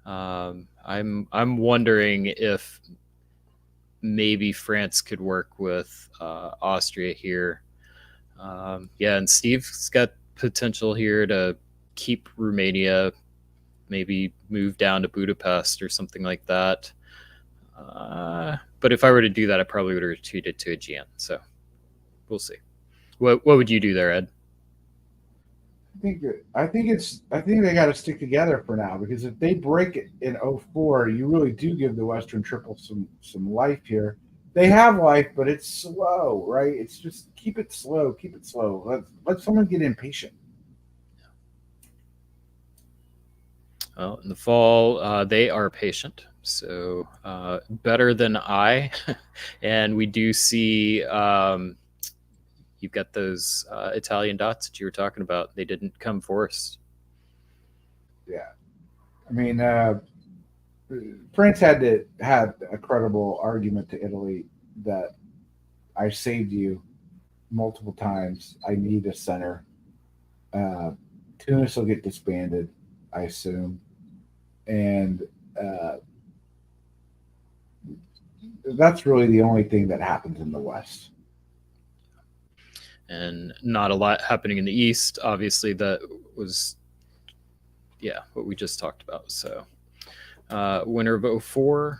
I'm wondering if maybe France could work with Austria here. And Steve's got potential here to keep Romania, maybe move down to Budapest or something like that. But if I were to do that, I probably would have retreated to Aegean. So we'll see. What would you do there, Ed? I think they got to stick together for now, because if they break it in '04, you really do give the Western Triple some life here. They have life, but it's slow, right? It's just keep it slow, keep it slow. Let someone get impatient. Well, in the fall, they are patient, so better than I. And we do see you've got those Italian dots that you were talking about. They didn't come first. Yeah, I mean, France had a credible argument to Italy that I saved you multiple times. I need a center. Uh, Tunis will get disbanded, I assume, and uh, that's really the only thing that happens in the West. And not a lot happening in the East. Obviously, that was, yeah, what we just talked about. So, winner of '04,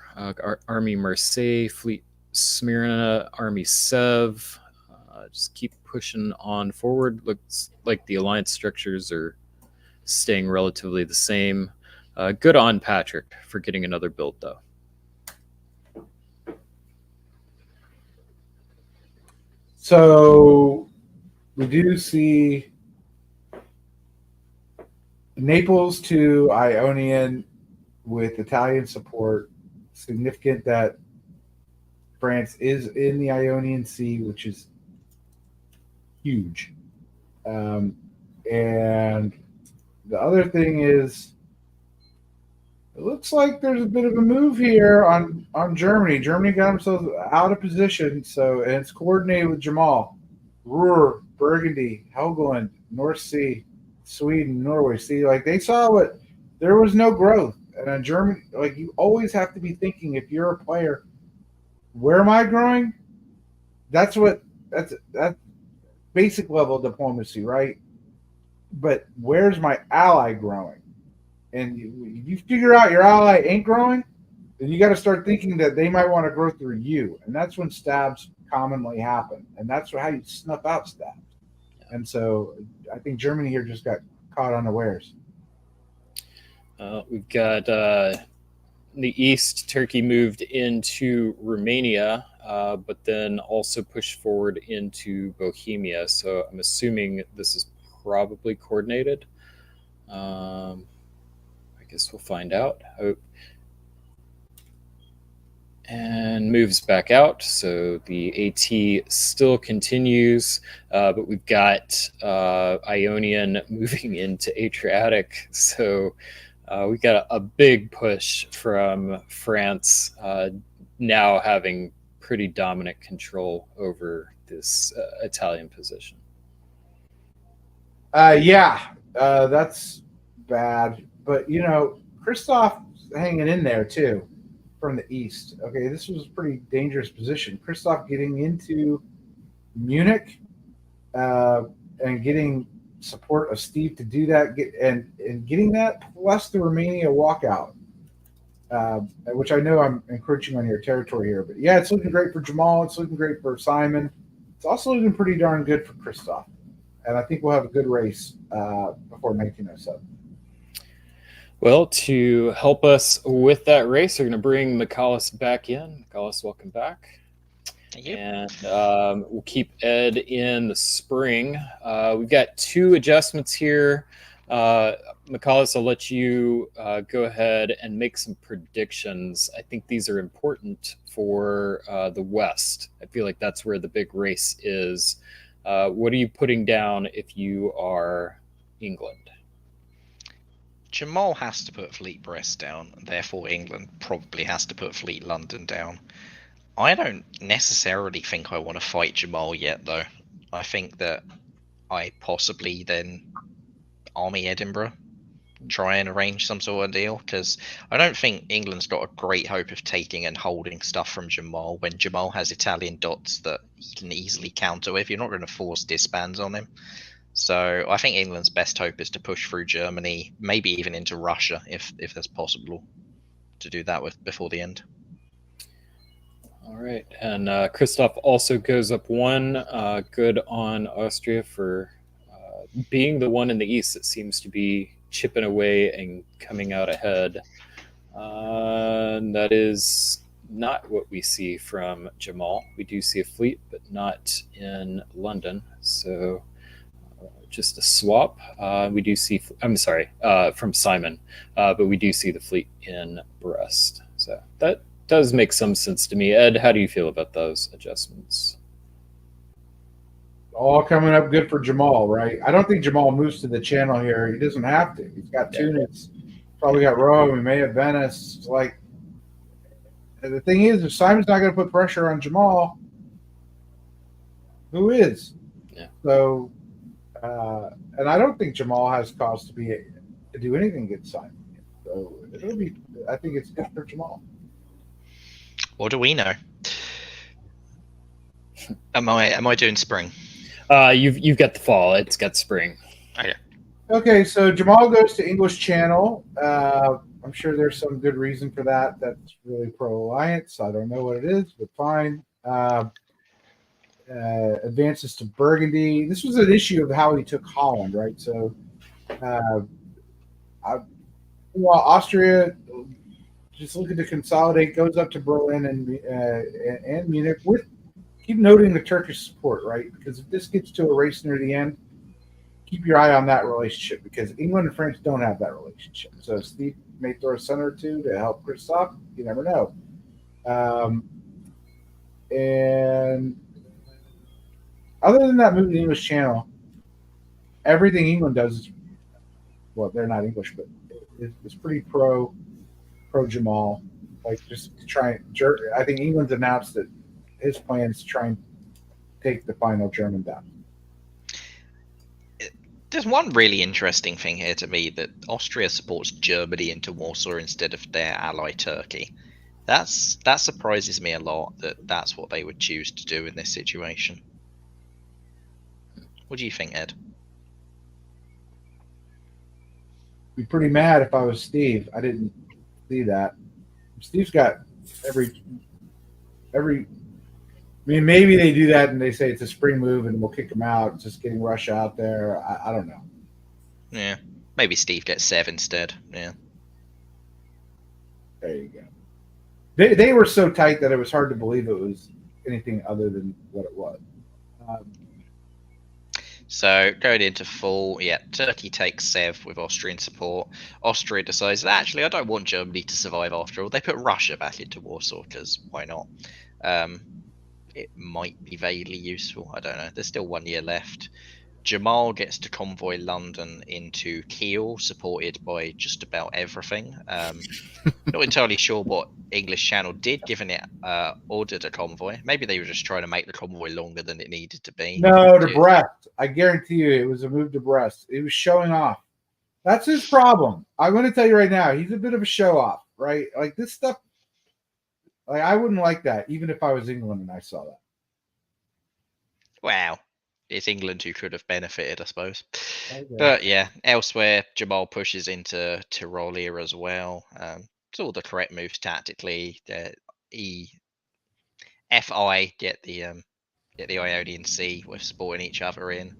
Army Marseille, Fleet Smyrna, Army Sev. Just keep pushing on forward. Looks like the alliance structures are staying relatively the same. Good on Patrick for getting another build, though. So we do see Naples to Ionian with Italian support. Significant that France is in the Ionian Sea, which is huge. And the other thing is, it looks like there's a bit of a move here on Germany. Germany got themselves out of position, and it's coordinated with Jamal. Ruhr, Burgundy, Helgoland, North Sea, Sweden, Norway. See, like they saw what there was no growth. And in Germany, like you always have to be thinking, if you're a player, where am I growing? That's basic level diplomacy, right? But where's my ally growing? And you figure out your ally ain't growing, then you got to start thinking that they might want to grow through you. And that's when stabs commonly happen. And that's how you snuff out stabs. And so I think Germany here just got caught unawares. We've got in the East, Turkey moved into Romania, but then also pushed forward into Bohemia. So I'm assuming this is probably coordinated. I guess we'll find out. And moves back out. So the AT still continues, but we've got Ionian moving into Adriatic. So we've got a big push from France now having pretty dominant control over this Italian position. That's bad. But, Christoph's hanging in there, too, from the east. Okay, this was a pretty dangerous position. Christoph getting into Munich and getting support of Steve to do that, and getting that, plus the Romania walkout, which I know I'm encroaching on your territory here. But, yeah, it's looking great for Jamal. It's looking great for Simon. It's also looking pretty darn good for Christoph. And I think we'll have a good race before 1907. Well, to help us with that race, we're going to bring McCallus back in. McCallus, welcome back. Thank you. And we'll keep Ed in the spring. We've got two adjustments here. McCallus, I'll let you go ahead and make some predictions. I think these are important for the West. I feel like that's where the big race is. What are you putting down if you are England? Jamal has to put Fleet Brest down, and therefore England probably has to put Fleet London down. I don't necessarily think I want to fight Jamal yet, though. I think that I possibly then Army Edinburgh, try and arrange some sort of deal, because I don't think England's got a great hope of taking and holding stuff from Jamal when Jamal has Italian dots that he can easily counter with. You're not going to force disbands on him. So I think England's best hope is to push through Germany, maybe even into Russia, if that's possible to do that with before the end. All right, and Christoph also goes up one. Good on Austria for being the one in the East that seems to be chipping away and coming out ahead. And that is not what we see from Jamal. We do see a fleet, but not in London. So just a swap. We do see, I'm sorry, from Simon, but we do see the fleet in Brest. So that does make some sense to me. Ed, how do you feel about those adjustments? All coming up good for Jamal, right? I don't think Jamal moves to the channel here. He doesn't have to. He's got Tunis, probably got Rome. He may have Venice. It's like, the thing is, if Simon's not going to put pressure on Jamal, who is? Yeah. So, and I don't think Jamal has cause to do anything against Simon. So it'll be. I think it's good for Jamal. What do we know? Am I doing spring? You've got the fall. It's got spring. Okay, so Jamal goes to English Channel. I'm sure there's some good reason for that. That's really pro-alliance. I don't know what it is, but fine. Advances to Burgundy. This was an issue of how he took Holland, right? So, while Austria just looking to consolidate, goes up to Berlin and Munich. Keep noting the Turkish support, right? Because if this gets to a race near the end, keep your eye on that relationship because England and France don't have that relationship. So Steve may throw a center or two to help Christoph. You never know. And other than that move to the English Channel, everything England does is, well, they're not English, but it's pretty pro Jamal. Like just to try and jerk. I think England's announced that his plan is to try and take the final German down. There's one really interesting thing here to me that Austria supports Germany into Warsaw instead of their ally Turkey. That surprises me a lot that that's what they would choose to do in this situation. What do you think, Ed? I'd be pretty mad if I was Steve. I didn't see that. Steve's got every. I mean, maybe they do that and they say it's a spring move and we'll kick them out. Just getting Russia out there. I don't know. Yeah, maybe Steve gets Sev instead. Yeah. There you go. They were so tight that it was hard to believe it was anything other than what it was. So going into full, yeah, Turkey takes Sev with Austrian support. Austria decides that actually I don't want Germany to survive after all. They put Russia back into Warsaw because why not? It might be vaguely useful. I don't know. There's still 1 year left. Jamal gets to convoy London into Kiel, supported by just about everything. Not entirely sure what English Channel did, given it ordered a convoy. Maybe they were just trying to make the convoy longer than it needed to be. No, to Brest. I guarantee you it was a move to Brest. It was showing off. That's his problem. I'm going to tell you right now, he's a bit of a show off, right? Like this stuff, like I wouldn't like that, even if I was England and I saw that. Wow. It's England who could have benefited, I suppose. Okay. But yeah, elsewhere, Jamal pushes into Tyrolia as well. It's all the correct moves tactically. FI get the Ionian Sea with supporting each other in.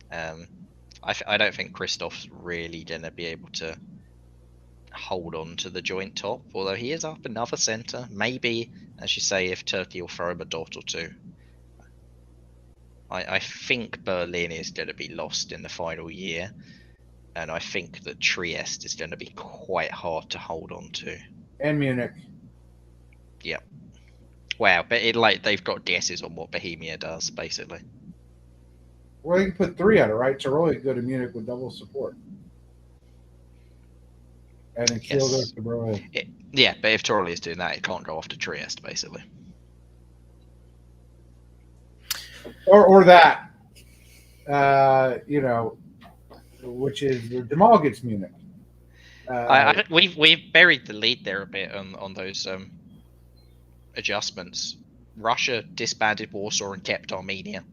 I don't think Christoph's really going to be able to hold on to the joint top, although he is up another centre. Maybe, as you say, if Turkey will throw him a dot or two. I think Berlin is going to be lost in the final year, and I think that Trieste is going to be quite hard to hold on to. And Munich. Yep. Wow, but they've got guesses on what Bohemia does, basically. Well, they can put 3 on it, right? Tyrolia could go to Munich with double support. And then Kiel goes to Berlin. Yeah, but if Tyrolia is doing that, it can't go off to Trieste, basically. Or that, which is Jamal gets Munich. We've buried the lead there a bit on those adjustments. Russia disbanded Warsaw and kept Armenia.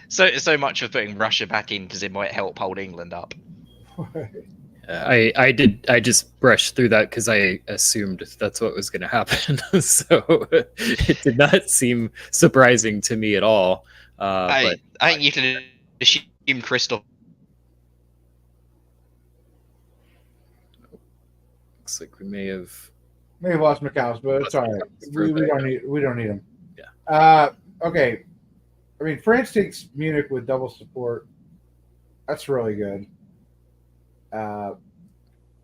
So much for putting Russia back in because it might help hold England up. I just brushed through that because I assumed that's what was going to happen. So it did not seem surprising to me at all. But I think you can assume Christoph. looks like we may have. May have lost McAllis, but it's Lost all right. McAllis for a We bit. don't need him. Yeah. Okay. I mean, France takes Munich with double support. That's really good.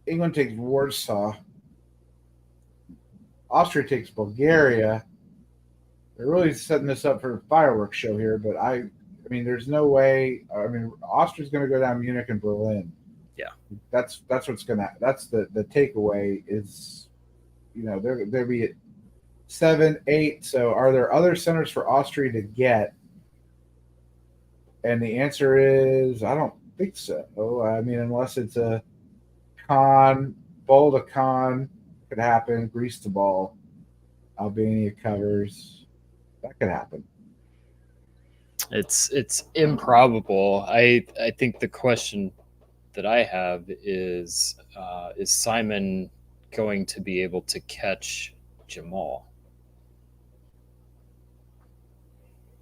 England takes Warsaw. Austria takes Bulgaria. They're really setting this up for a fireworks show here, but I mean, there's no way. I mean, Austria's going to go down Munich and Berlin. Yeah, that's what's gonna. That's the takeaway is, they'll be at 7, 8. So, are there other centers for Austria to get? And the answer is, I don't think so. I mean, unless it's a ball to Con could happen. Greece to ball. Albania covers. That could happen. it's improbable. I think the question that I have is Simon going to be able to catch Jamal?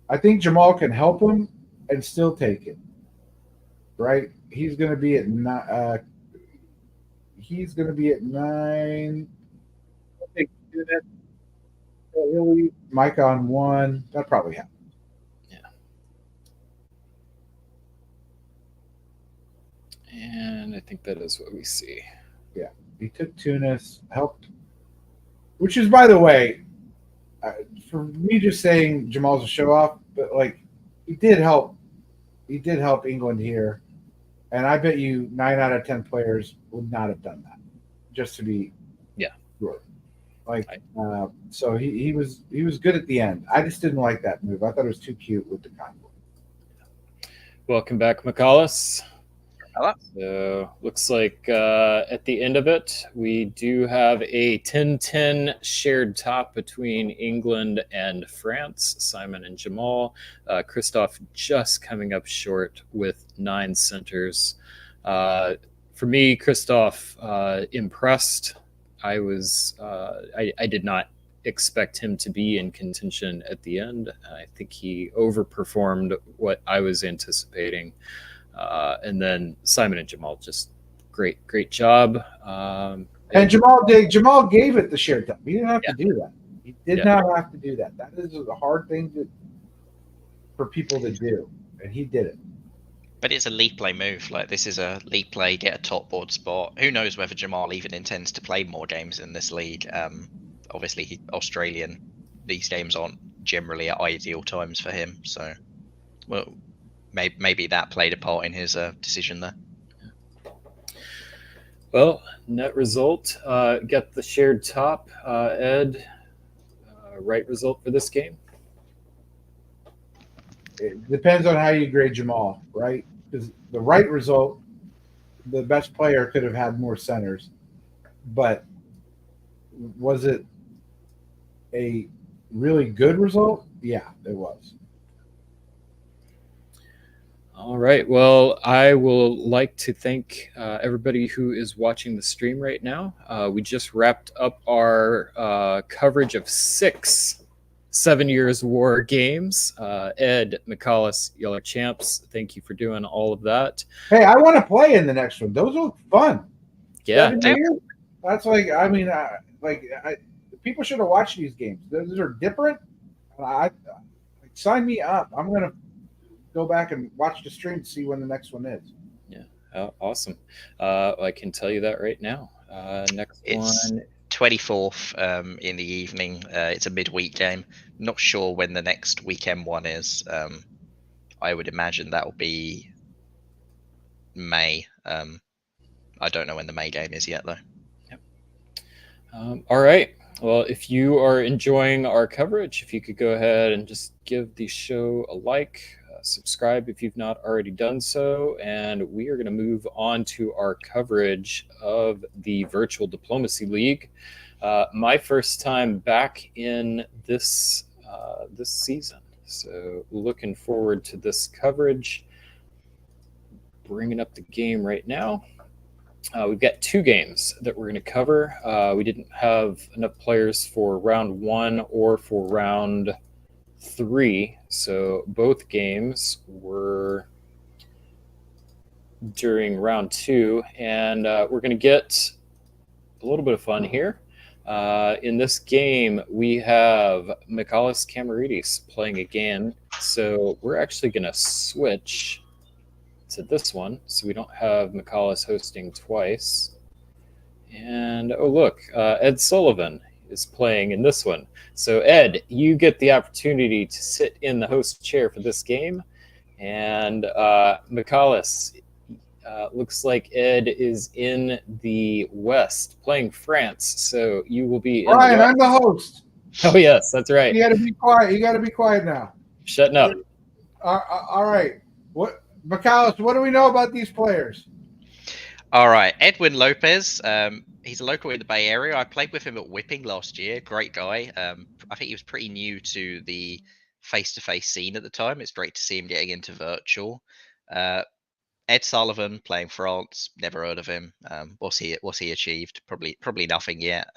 I think Jamal can help him and still take it. Right? He's going to be at 9. He's going to be at 9. I think really Mike on 1. That probably happens. And I think that is what we see. Yeah, he took Tunis, helped, which is, by the way, for me just saying Jamal's a show off, but like he did help. He did help England here, and I bet you 9 out of 10 players would not have done that. Just to be, sure. Like, so he was good at the end. I just didn't like that move. I thought it was too cute with the convoy. Welcome back, McAuliffe. Hello. So looks like at the end of it, we do have a 10-10 shared top between England and France, Simon and Jamal. Christoph just coming up short with 9 centers. For me, Christoph impressed. I did not expect him to be in contention at the end. I think he overperformed what I was anticipating. And then Simon and Jamal, just great job. And Jamal gave it the shared time. He didn't have to do that. He did not have to do that. That is a hard thing for people to do, and he did it. But it's a league play move. Like, this is a league play, get a top board spot. Who knows whether Jamal even intends to play more games in this league? Obviously, Australian. These games aren't generally at ideal times for him. So, well, maybe that played a part in his decision there. Well, net result, get the shared top. Ed, right result for this game? It depends on how you grade Jamal, right? Because the right result, the best player could have had more centers, but was it a really good result? Yeah, it was. All right. Well, I will like to thank everybody who is watching the stream right now. We just wrapped up our coverage of 6 7 Years War games. Ed, McAuliffe, y'all are champs. Thank you for doing all of that. Hey, I want to play in the next one. Those look fun. Yeah. 7 years? That's like, I mean, people should have watched these games. Those are different. Sign me up. I'm going to go back and watch the stream to see when the next one is. Yeah, awesome. I can tell you that right now. Next one. 24th in the evening. It's a midweek game. Not sure when the next weekend one is. I would imagine that will be May. I don't know when the May game is yet, though. Yep. All right. Well, if you are enjoying our coverage, if you could go ahead and just give the show a like, subscribe if you've not already done so, and we are going to move on to our coverage of the Virtual Diplomacy League. My first time back in this season, so looking forward to this coverage. Bringing up the game right now. We've got 2 games that we're going to cover. We didn't have enough players for round 1 or for round 3, so both games were during round 2, and we're going to get a little bit of fun here. In this game, we have Michalis Camaridis playing again, so we're actually going to switch to this one, so we don't have Michalis hosting twice. And oh, look, Ed Sullivan is playing in this one. So, Ed, you get the opportunity to sit in the host chair for this game. And Michalis, looks like Ed is in the West playing France. So, you will be in Brian, the I'm the host. Oh, yes, that's right. You got to be quiet. You got to be quiet now. Shutting up. All right. What, McAllis, what do we know about these players? All right, Edwin Lopez. He's a local in the Bay Area. I played with him at Whipping last year. Great guy. I think he was pretty new to the face-to-face scene at the time. It's great to see him getting into virtual. Ed Sullivan playing France. Never heard of him. What's he achieved? Probably nothing yet.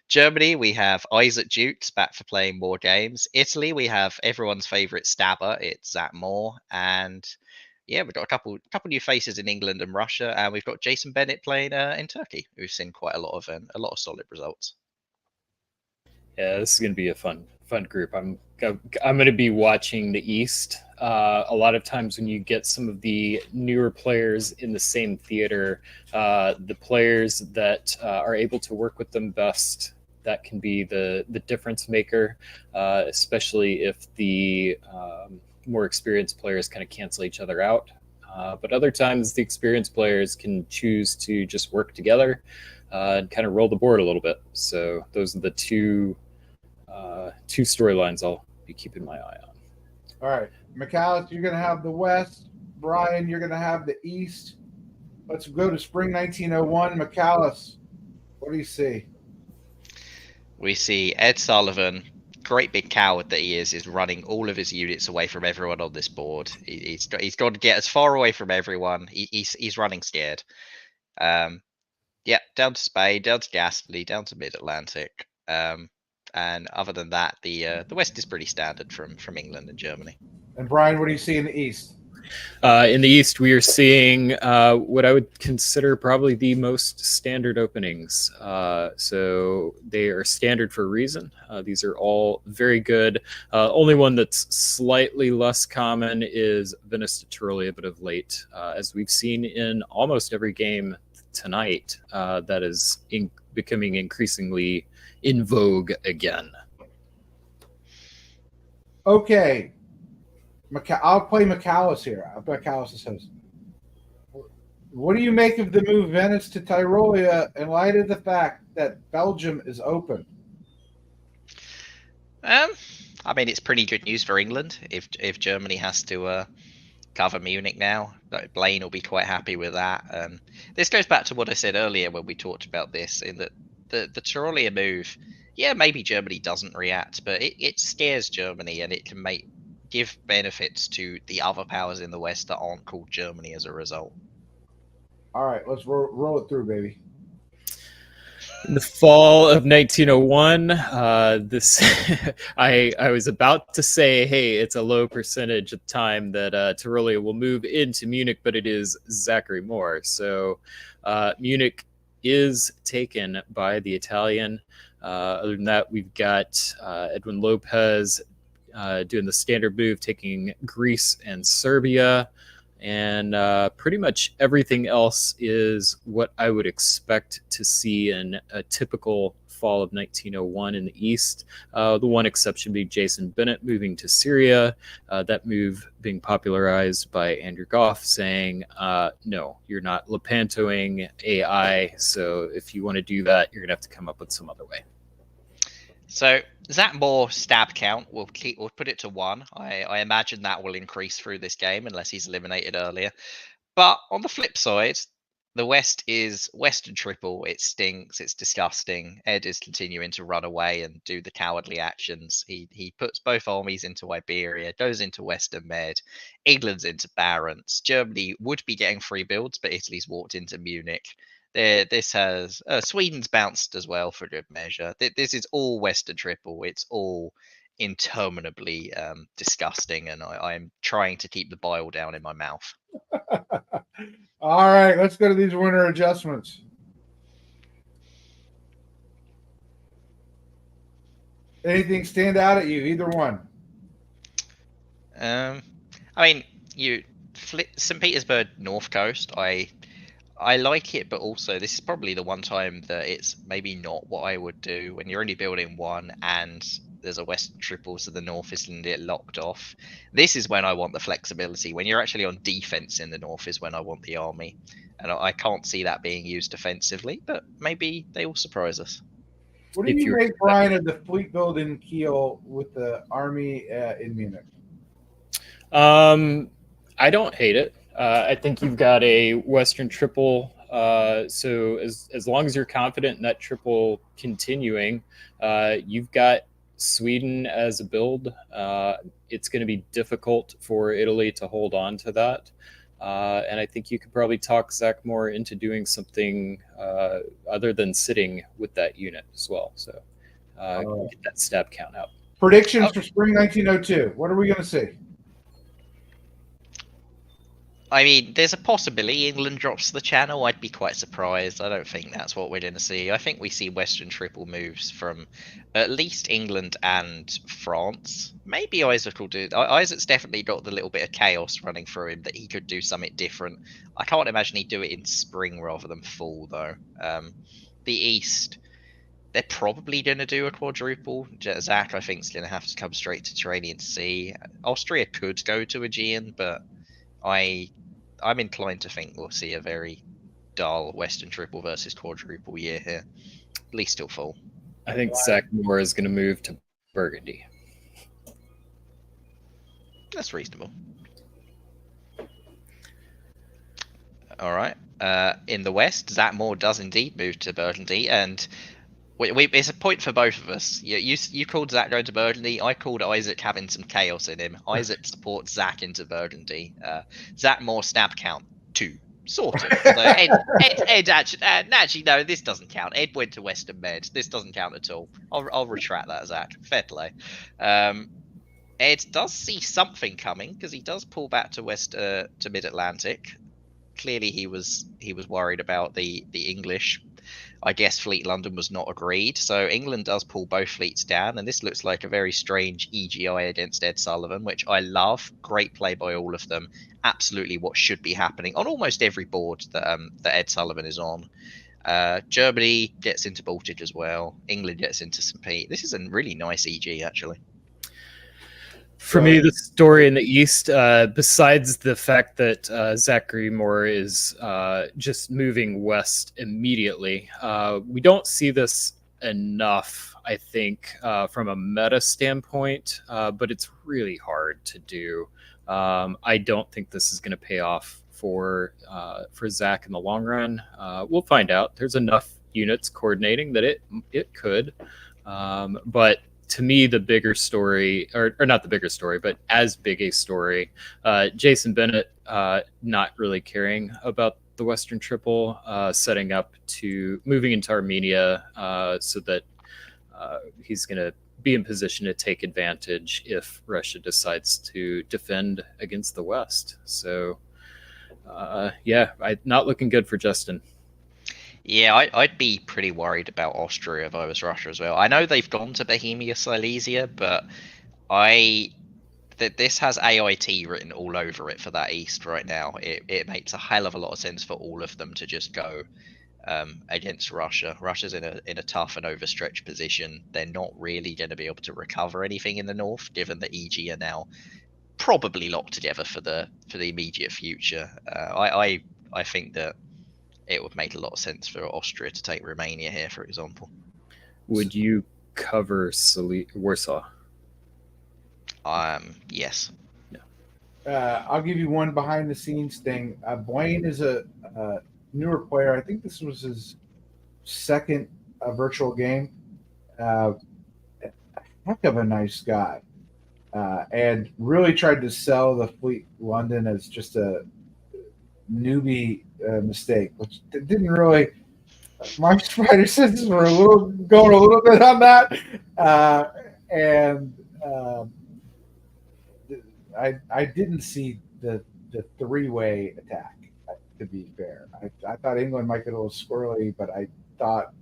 Germany, we have Isaac Jukes back for playing more games. Italy, we have everyone's favorite stabber. It's Zach Moore, and yeah, we've got a couple new faces in England and Russia, and we've got Jason Bennett playing in Turkey. We've seen quite a lot of solid results. Yeah, this is going to be a fun group. I'm going to be watching the East. A lot of times when you get some of the newer players in the same theater, the players that are able to work with them best, that can be the difference maker, especially if the more experienced players kind of cancel each other out. But other times the experienced players can choose to just work together and kind of roll the board a little bit. So those are the two storylines I'll be keeping my eye on. All right. McAllis, you're going to have the West. Brian, you're going to have the East. Let's go to spring 1901. McAllis, what do you see? We see Ed Sullivan, great big coward that he is running all of his units away from everyone on this board. He's got to get as far away from everyone. He's running scared. Yeah, down to Spain, down to Gascony, down to Mid Atlantic. And other than that, the West is pretty standard from England and Germany. And Brian, what do you see in the East? In the East, we are seeing what I would consider probably the most standard openings. So they are standard for a reason. These are all very good. Only one that's slightly less common is Venice to Tyrolia, but of late, as we've seen in almost every game tonight, that is becoming increasingly in vogue again. Okay. I'll play McAllis here. I'll play McAllis as host. What do you make of the move Venice to Tyrolia in light of the fact that Belgium is open? I mean, it's pretty good news for England if Germany has to cover Munich now. Blaine will be quite happy with that. And this goes back to what I said earlier when we talked about this, in that the Tyrolia move, yeah, maybe Germany doesn't react, but it scares Germany, and it can give benefits to the other powers in the West that aren't called Germany as a result. All right, let's roll it through, baby. In the fall of 1901, this I was about to say, hey, it's a low percentage of time that Tyrolia will move into Munich, but it is Zachary Moore. So Munich is taken by the Italian. Other than that, we've got Edwin Lopez doing the standard move, taking Greece and Serbia. And pretty much everything else is what I would expect to see in a typical fall of 1901 in the East. The one exception being Jason Bennett moving to Syria, that move being popularized by Andrew Goff saying, no, you're not Lepantoing AI, so if you want to do that, you're going to have to come up with some other way. So Zach Moore stab count, we'll put it to 1. I imagine that will increase through this game unless he's eliminated earlier. But on the flip side, the West is Western Triple. It stinks. It's disgusting. Ed is continuing to run away and do the cowardly actions. He puts both armies into Iberia, goes into Western Med. England's into Barents. Germany would be getting free builds, but Italy's walked into Munich. This has Sweden's bounced as well for good measure. This is all Western Triple. It's all interminably disgusting, and I'm trying to keep the bile down in my mouth. All right, let's go to these winter adjustments. Anything stand out at you? Either one. I mean, St. Petersburg North Coast. I like it, but also this is probably the one time that it's maybe not what I would do when you're only building one and there's a Western Triple, so the North isn't it locked off. This is when I want the flexibility. When you're actually on defense in the North is when I want the army, and I can't see that being used offensively. But maybe they will surprise us. What do you make, Brian, of the fleet build in Kiel with the army in Munich? I don't hate it. I think you've got a Western Triple. So as long as you're confident in that triple continuing, you've got Sweden as a build. It's going to be difficult for Italy to hold on to that. And I think you could probably talk Zach more into doing something other than sitting with that unit as well. So get that stab count out. Predictions for spring 1902. What are we going to see? I mean, there's a possibility England drops the channel. I'd be quite surprised. I don't think that's what we're going to see. I think we see Western Triple moves from at least England and France. Maybe Isaac will do. Isaac's definitely got the little bit of chaos running through him that he could do something different. I can't imagine he'd do it in spring rather than fall, though. The East, they're probably going to do a quadruple. Zach, I think, is going to have to come straight to Tyrrhenian Sea. Austria could go to Aegean, but I'm inclined to think we'll see a very dull Western Triple versus quadruple year here, at least till fall. I think Zach Moore is going to move to Burgundy. That's reasonable. All right. In the West, Zach Moore does indeed move to Burgundy, and it's a point for both of us. You called Zach going to Burgundy. I called Isaac having some chaos in him. Isaac supports Zach into Burgundy. Zach Moore stab count 2, sort of. So Ed actually, no, this doesn't count. Ed went to Western Med. This doesn't count at all. I'll retract that, Zach. Fair play. Ed does see something coming because he does pull back to Mid Atlantic. Clearly, he was worried about the English. I guess Fleet London was not agreed, so England does pull both fleets down, and this looks like a very strange EGI against Ed Sullivan, which I love. Great play by all of them. Absolutely what should be happening on almost every board that Ed Sullivan is on. Germany gets into Baltic as well. England gets into St. Pete. This is a really nice EG, actually. For me, the story in the East, besides the fact that Zachary Moore is just moving west immediately, we don't see this enough, I think, from a meta standpoint, but it's really hard to do. I don't think this is going to pay off for Zach in the long run. We'll find out. There's enough units coordinating that it could, but to me, the bigger story, or not the bigger story, but as big a story, Jason Bennett not really caring about the Western Triple, setting up to moving into Armenia so that he's going to be in position to take advantage if Russia decides to defend against the West. So, not looking good for Justin. Yeah, I'd be pretty worried about Austria if I was Russia as well. I know they've gone to Bohemia Silesia, but this has AIT written all over it for that East right now. It makes a hell of a lot of sense for all of them to just go against Russia. Russia's in a tough and overstretched position. They're not really going to be able to recover anything in the north, given that EG are now probably locked together for the immediate future. I think that it would make a lot of sense for Austria to take Romania here, for example. Would you cover Warsaw? Yes. I'll give you one behind the scenes thing. Blaine is a newer player. I think this was his second virtual game. Uh, Heck of a nice guy, and really tried to sell the Fleet London as just a newbie mistake, which didn't really. My spider senses were going a little bit on that, and I didn't see the three-way attack. To be fair, I thought England might get a little squirrely, but I thought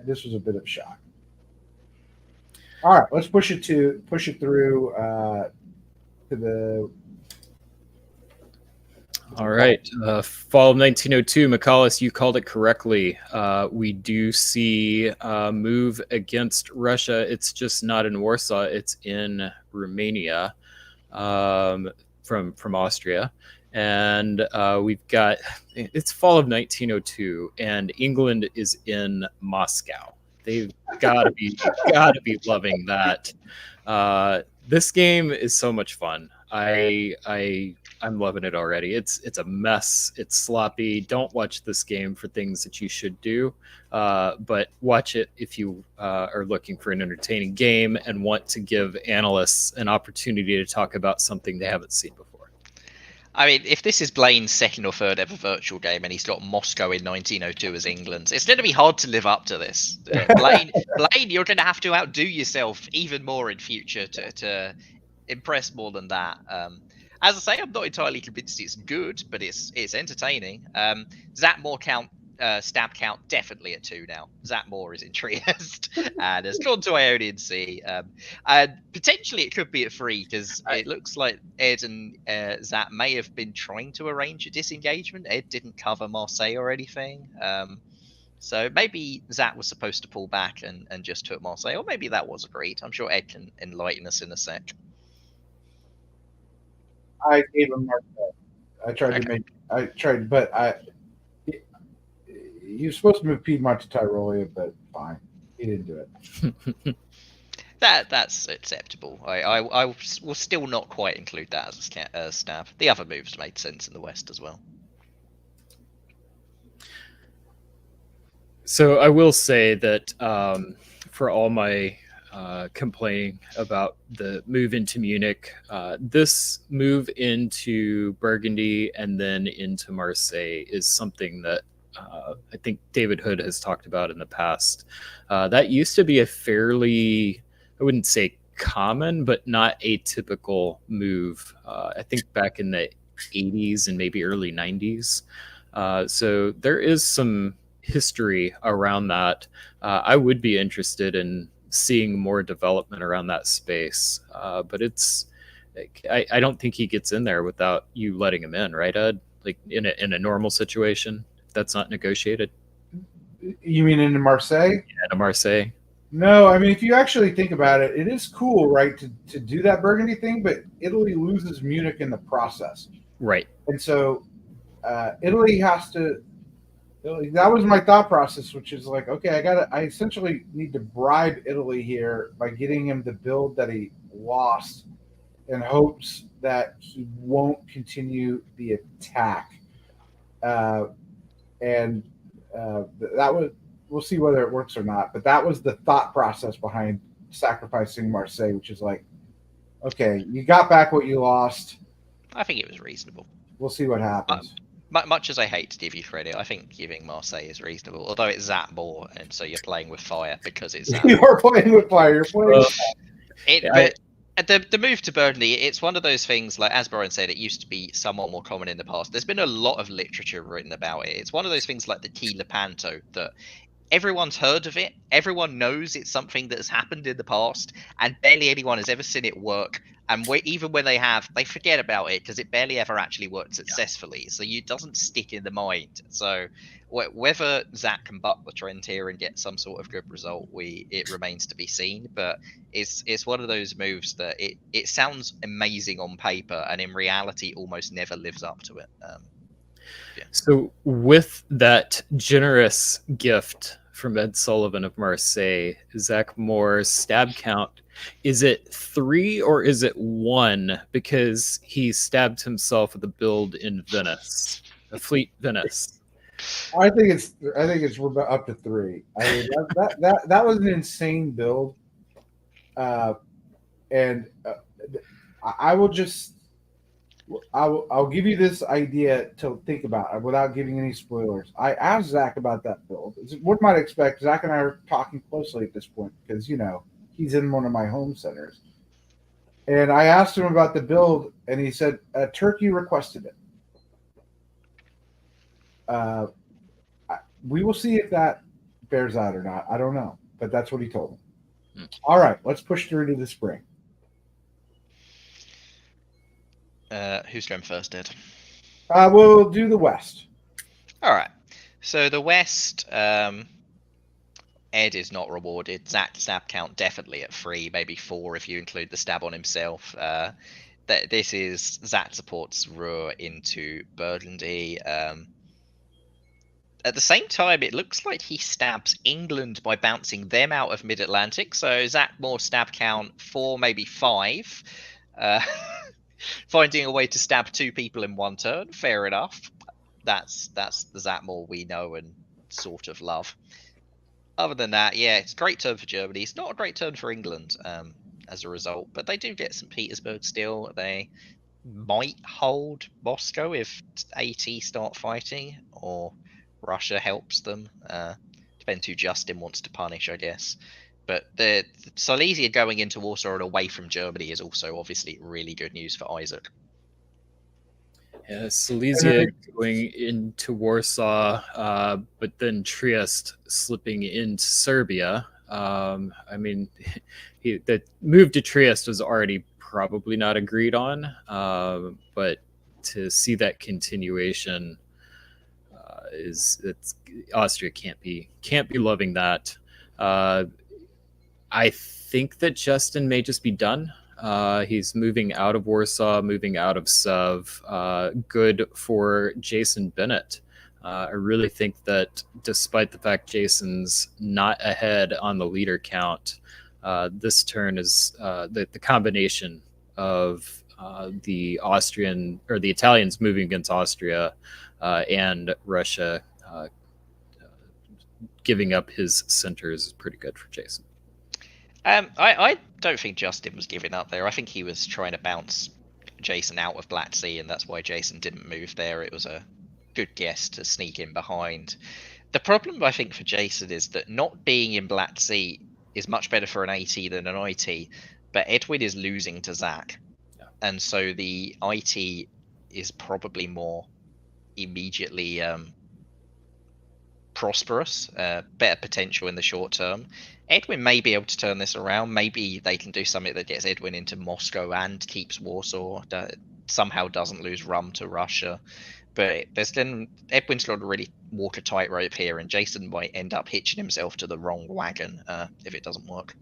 this was a bit of a shock. All right, let's push it through to the. All right. Fall of 1902, McCallus, you called it correctly. We do see a move against Russia. It's just not in Warsaw. It's in Romania from Austria. And we've got, it's fall of 1902, and England is in Moscow. They've got to be loving that. This game is so much fun. I'm loving it already. It's a mess. It's sloppy. Don't watch this game for things that you should do, but watch it if you are looking for an entertaining game and want to give analysts an opportunity to talk about something they haven't seen before. I mean, if this is Blaine's second or third ever virtual game and he's got Moscow in 1902 as England, it's going to be hard to live up to this. Blaine, you're going to have to outdo yourself even more in future to impress more than that. As I say, I'm not entirely convinced it's good, but it's entertaining. Zatmore count, stab count definitely at 2 now. Zatmore is in Trieste and has gone to Ionian Sea. And potentially it could be at 3 because it looks like Ed and Zat may have been trying to arrange a disengagement. Ed didn't cover Marseille or anything. So maybe Zat was supposed to pull back and just took Marseille, or maybe that was agreed. I'm sure Ed can enlighten us in a sec. I gave him Marseille. I tried, but he was supposed to move Piedmont to Tyrolia, but fine, he didn't do it. That's acceptable. I will still not quite include that as a stab. The other moves made sense in the West as well. So I will say that for all my complaining about the move into Munich, this move into Burgundy and then into Marseille is something that I think David Hood has talked about in the past. That used to be a fairly, I wouldn't say common, but not atypical move. I think back in the 80s and maybe early 90s. So there is some history around that. I would be interested in seeing more development around that space, but it's I don't think he gets in there without you letting him in, right, Ed? Like in a normal situation, that's not negotiated. You mean in Marseille? Yeah, in Marseille. No, I mean if you actually think about it, it is cool, right, to do that Burgundy thing, but Italy loses Munich in the process, right? And so Italy has to. That was my thought process, which is like, okay, I essentially need to bribe Italy here by getting him the build that he lost in hopes that he won't continue the attack. That was, we'll see whether it works or not, but that was the thought process behind sacrificing Marseille, which is like, okay, you got back what you lost. I think it was reasonable. We'll see what happens. Much as I hate to give you credit, I think giving Marseille is reasonable. Although it's Zatmore, and so you're playing with fire because it's Zatmore. You're playing with fire. You're playing. But the move to Burnley, it's one of those things. Like as Brian said, it used to be somewhat more common in the past. There's been a lot of literature written about it. It's one of those things like the Key Lepanto that everyone's heard of it. Everyone knows it's something that has happened in the past, and barely anyone has ever seen it work. And even when they have, they forget about it because it barely ever actually worked successfully. So it doesn't stick in the mind. So whether Zach can buck the trend here and get some sort of good result, it remains to be seen. But it's one of those moves that it sounds amazing on paper, and in reality, almost never lives up to it. Yeah. So with that generous gift from Ed Sullivan of Marseille, Zach Moore's stab count, is it 3 or is it 1? Because he stabbed himself with a build in Venice, a Fleet Venice. I think it's up to 3. I mean that was an insane build, and I will just I'll give you this idea to think about without giving any spoilers. I asked Zach about that build. One might expect Zach and I are talking closely at this point because he's in one of my home centers, and I asked him about the build, and he said Turkey requested it. We will see if that bears out or not. I don't know, but that's what he told me. All right, let's push through to the spring. Who's going first, Ed? We'll do the West. All right. So the West, Ed is not rewarded. Zach stab count definitely at 3, maybe 4 if you include the stab on himself. This is Zach supports Ruhr into Burgundy. At the same time, it looks like he stabs England by bouncing them out of Mid-Atlantic. So Zach more stab count 4, maybe 5. Finding a way to stab 2 people in 1 turn, fair enough. That's the Zach Moore we know and sort of love. Other than that, yeah, it's a great turn for Germany. It's not a great turn for England as a result, but they do get St. Petersburg still. They might hold Moscow if AT start fighting, or Russia helps them. Depends who Justin wants to punish, I guess. But the Silesia going into Warsaw and away from Germany is also obviously really good news for Isaac. Yeah, Silesia going into Warsaw, but then Trieste slipping into Serbia. I mean, the move to Trieste was already probably not agreed on, but to see that continuation Austria can't be loving that. I think that Justin may just be done. He's moving out of Warsaw, moving out of Sev. Good for Jason Bennett. I really think that despite the fact Jason's not ahead on the leader count, this turn is the combination of the Austrian or the Italians moving against Austria and Russia giving up his centers is pretty good for Jason. I don't think Justin was giving up there. I think he was trying to bounce Jason out of Black Sea, and that's why Jason didn't move there. It was a good guess to sneak in behind. The problem, I think, for Jason is that not being in Black Sea is much better for an AT than an IT, but Edwin is losing to Zach. Yeah. And so the IT is probably more immediately prosperous, better potential in the short term. Edwin may be able to turn this around. Maybe they can do something that gets Edwin into Moscow and keeps Warsaw. Somehow doesn't lose Rum to Russia. But Edwin's got to really walk a tightrope here, and Jason might end up hitching himself to the wrong wagon if it doesn't work.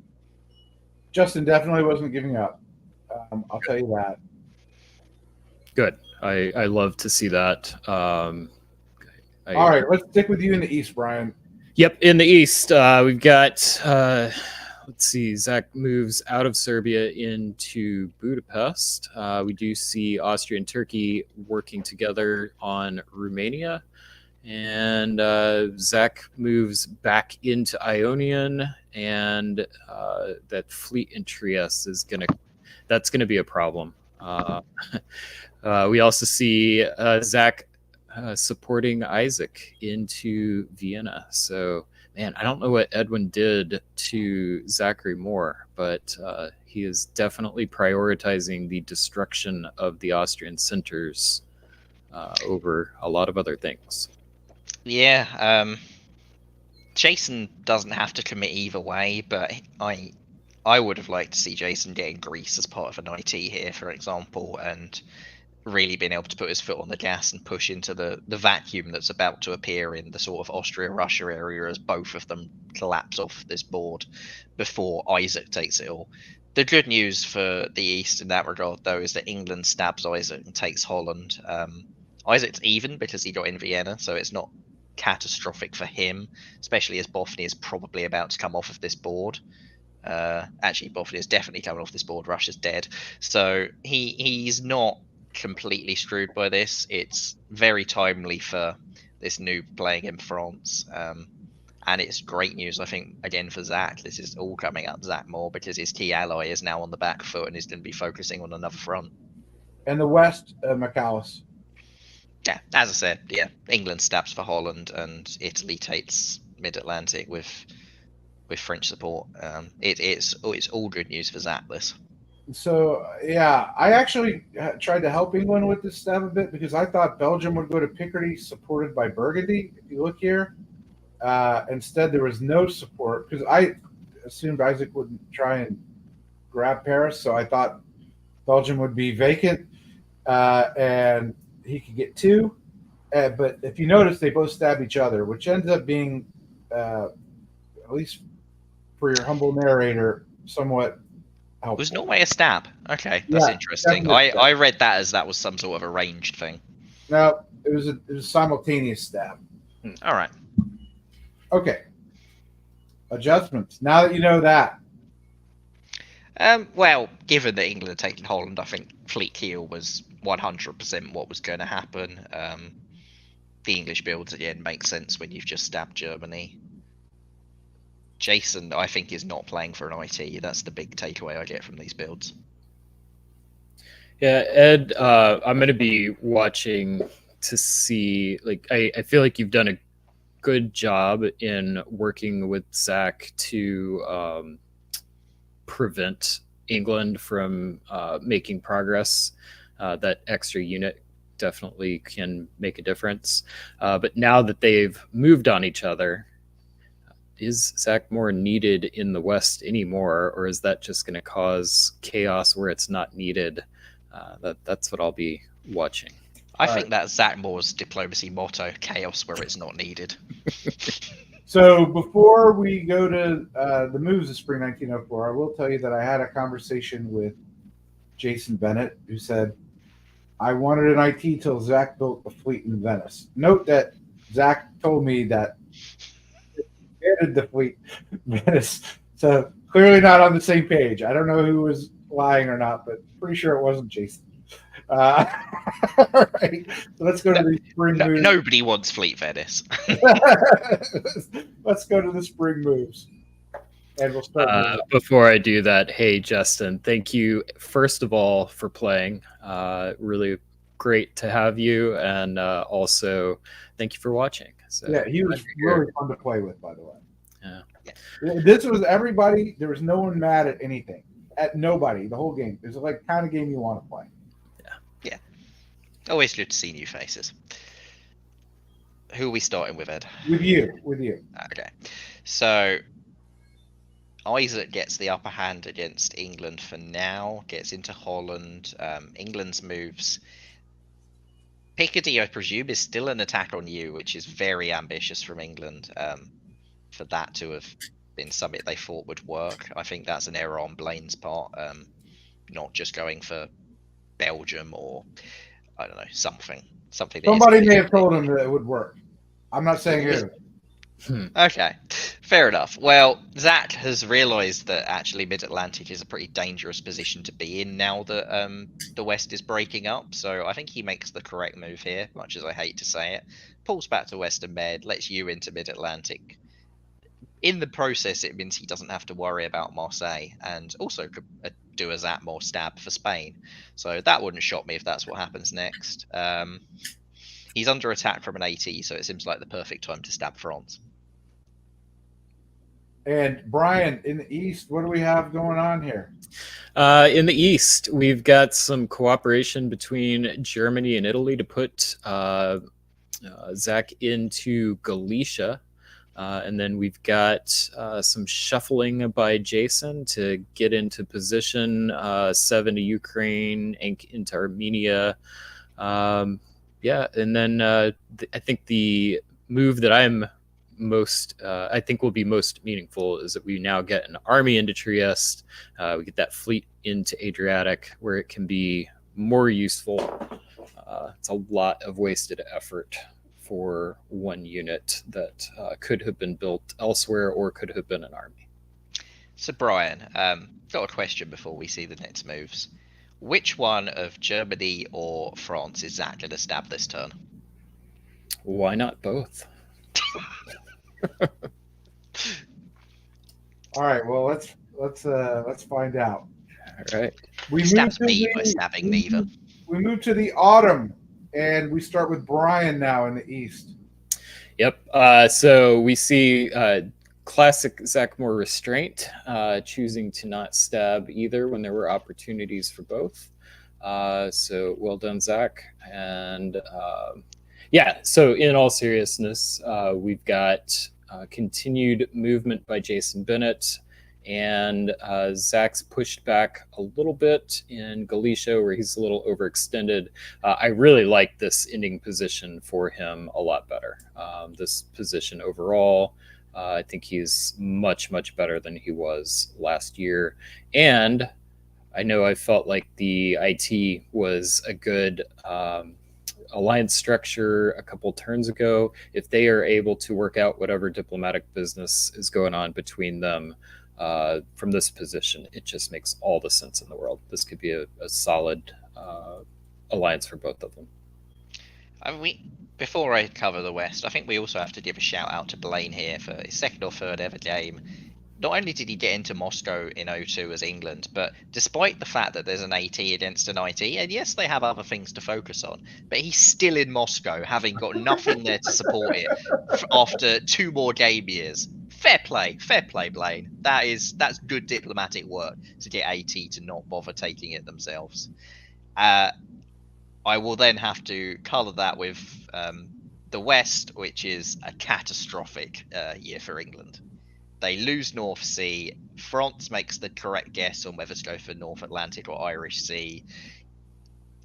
Justin definitely wasn't giving up. I'll tell you that. Good. I love to see that. All right, let's stick with you in the East, Brian. Yep, in the East, we've got, let's see, Zach moves out of Serbia into Budapest. We do see Austria and Turkey working together on Romania. And Zach moves back into Ionian, and that fleet in Trieste is that's gonna be a problem. We also see Zach supporting Isaac into Vienna. So, man, I don't know what Edwin did to Zachary Moore, but he is definitely prioritizing the destruction of the Austrian centers over a lot of other things. Yeah, Jason doesn't have to commit either way, but I would have liked to see Jason getting Greece as part of an IT here, for example, and really being able to put his foot on the gas and push into the vacuum that's about to appear in the sort of Austria-Russia area as both of them collapse off this board before Isaac takes it all. The good news for the East in that regard, though, is that England stabs Isaac and takes Holland. Isaac's even because he got in Vienna, so it's not catastrophic for him, especially as Bothnia is probably about to come off of this board. Actually, Bothnia is definitely coming off this board. Russia's dead. So he's not completely screwed by this. It's very timely for this noob playing in France. And it's great news, I think, again for Zach. This is all coming up Zach more because his key ally is now on the back foot and is going to be focusing on another front. And the West, McAllis. Yeah, as I said, yeah, England stabs for Holland and Italy takes Mid-Atlantic with French support. It's all good news for Zach. This. So yeah, I actually tried to help England with this stab a bit because I thought Belgium would go to Picardy, supported by Burgundy. If you look here, instead there was no support because I assumed Isaac wouldn't try and grab Paris, so I thought Belgium would be vacant and he could get two. But if you notice, they both stab each other, which ends up being, at least for your humble narrator, somewhat helpful. Was Norway a stab? Okay, that's interesting. I read that as that was some sort of arranged thing. No, it was a simultaneous stab. All right. Okay. Adjustments. Now that you know that. Well, given that England had taken Holland, I think Fleet Keel was 100% what was going to happen. The English builds again make sense when you've just stabbed Germany. Jason, I think, is not playing for an IT. That's the big takeaway I get from these builds. Yeah, Ed, I'm going to be watching to see. Like, I feel like you've done a good job in working with Zach to prevent England from making progress. That extra unit definitely can make a difference. But now that they've moved on each other, is Zach more needed in the West anymore, or is that just going to cause chaos where it's not needed? That's what I'll be watching. I think that's Zach Moore's diplomacy motto: chaos where it's not needed. So before we go to the moves of Spring 1904, I will tell you that I had a conversation with Jason Bennett, who said, I wanted an IT till Zach built a fleet in Venice. Note that Zach told me that he created the fleet in Venice. So clearly not on the same page. I don't know who was lying or not, but pretty sure it wasn't Jason. All right. So let's go to the spring moves. Nobody wants Fleet Venice. Let's go to the spring moves. And we'll start before I do that, hey Justin, thank you first of all for playing. Really great to have you, and also thank you for watching. So, yeah, he was really fun to play with, by the way. Yeah. This was everybody. There was no one mad at anything, at nobody. The whole game. It's like kind of game you want to play. Yeah. Always good to see new faces. Who are we starting with, Ed? With you. Okay. So Isaac gets the upper hand against England for now, gets into Holland. England's moves. Picardy, I presume, is still an attack on you, which is very ambitious from England. For that to have been something they thought would work, I think that's an error on Blaine's part. Not just going for Belgium or, I don't know, something. Somebody may have told him that it would work. I'm not saying it. Okay, fair enough. Well, Zach has realised that actually Mid-Atlantic is a pretty dangerous position to be in now that the West is breaking up. So I think he makes the correct move here, much as I hate to say it. Pulls back to Western Med, lets you into Mid-Atlantic. In the process, it means he doesn't have to worry about Marseille, and also could do a Zatmore stab for Spain. So that wouldn't shock me if that's what happens next. He's under attack from an AT, so it seems like the perfect time to stab France. And Brian, in the East, what do we have going on here? In the East, we've got some cooperation between Germany and Italy to put Zach into Galicia. And then we've got some shuffling by Jason to get into position, 7 to Ukraine, into Armenia. Yeah, and then I think the move that I think will be most meaningful is that we now get an army into Trieste. We get that fleet into Adriatic, where it can be more useful. It's a lot of wasted effort for one unit that could have been built elsewhere or could have been an army. So Brian, got a question before we see the next moves. Which one of Germany or France is Zach going to stab this turn? Why not both? All right. Well, let's find out. All right. We He move stabs to me by stabbing neither. we move to the autumn, and we start with Brian now in the east. Yep. So we see classic Zach Moore restraint, choosing to not stab either when there were opportunities for both. So well done, Zach. And yeah, so in all seriousness, we've got continued movement by Jason Bennett. And Zach's pushed back a little bit in Galicia, where he's a little overextended. I really like this ending position for him a lot better. This position overall, I think he's much, much better than he was last year. And I know I felt like the IT was a good alliance structure a couple turns ago. If they are able to work out whatever diplomatic business is going on between them from this position, it just makes all the sense in the world. This could be a solid alliance for both of them. I mean, before I cover the West, I think we also have to give a shout out to Blaine here for his second or third ever game. Not only did he get into Moscow in 02 as England, but despite the fact that there's an AT against an IT, and yes, they have other things to focus on, but he's still in Moscow, having got nothing there to support it after 2 more game years. Fair play, Blaine. That's good diplomatic work to get AT to not bother taking it themselves. I will then have to colour that with the West, which is a catastrophic year for England. They lose North Sea. France makes the correct guess on whether to go for North Atlantic or Irish Sea.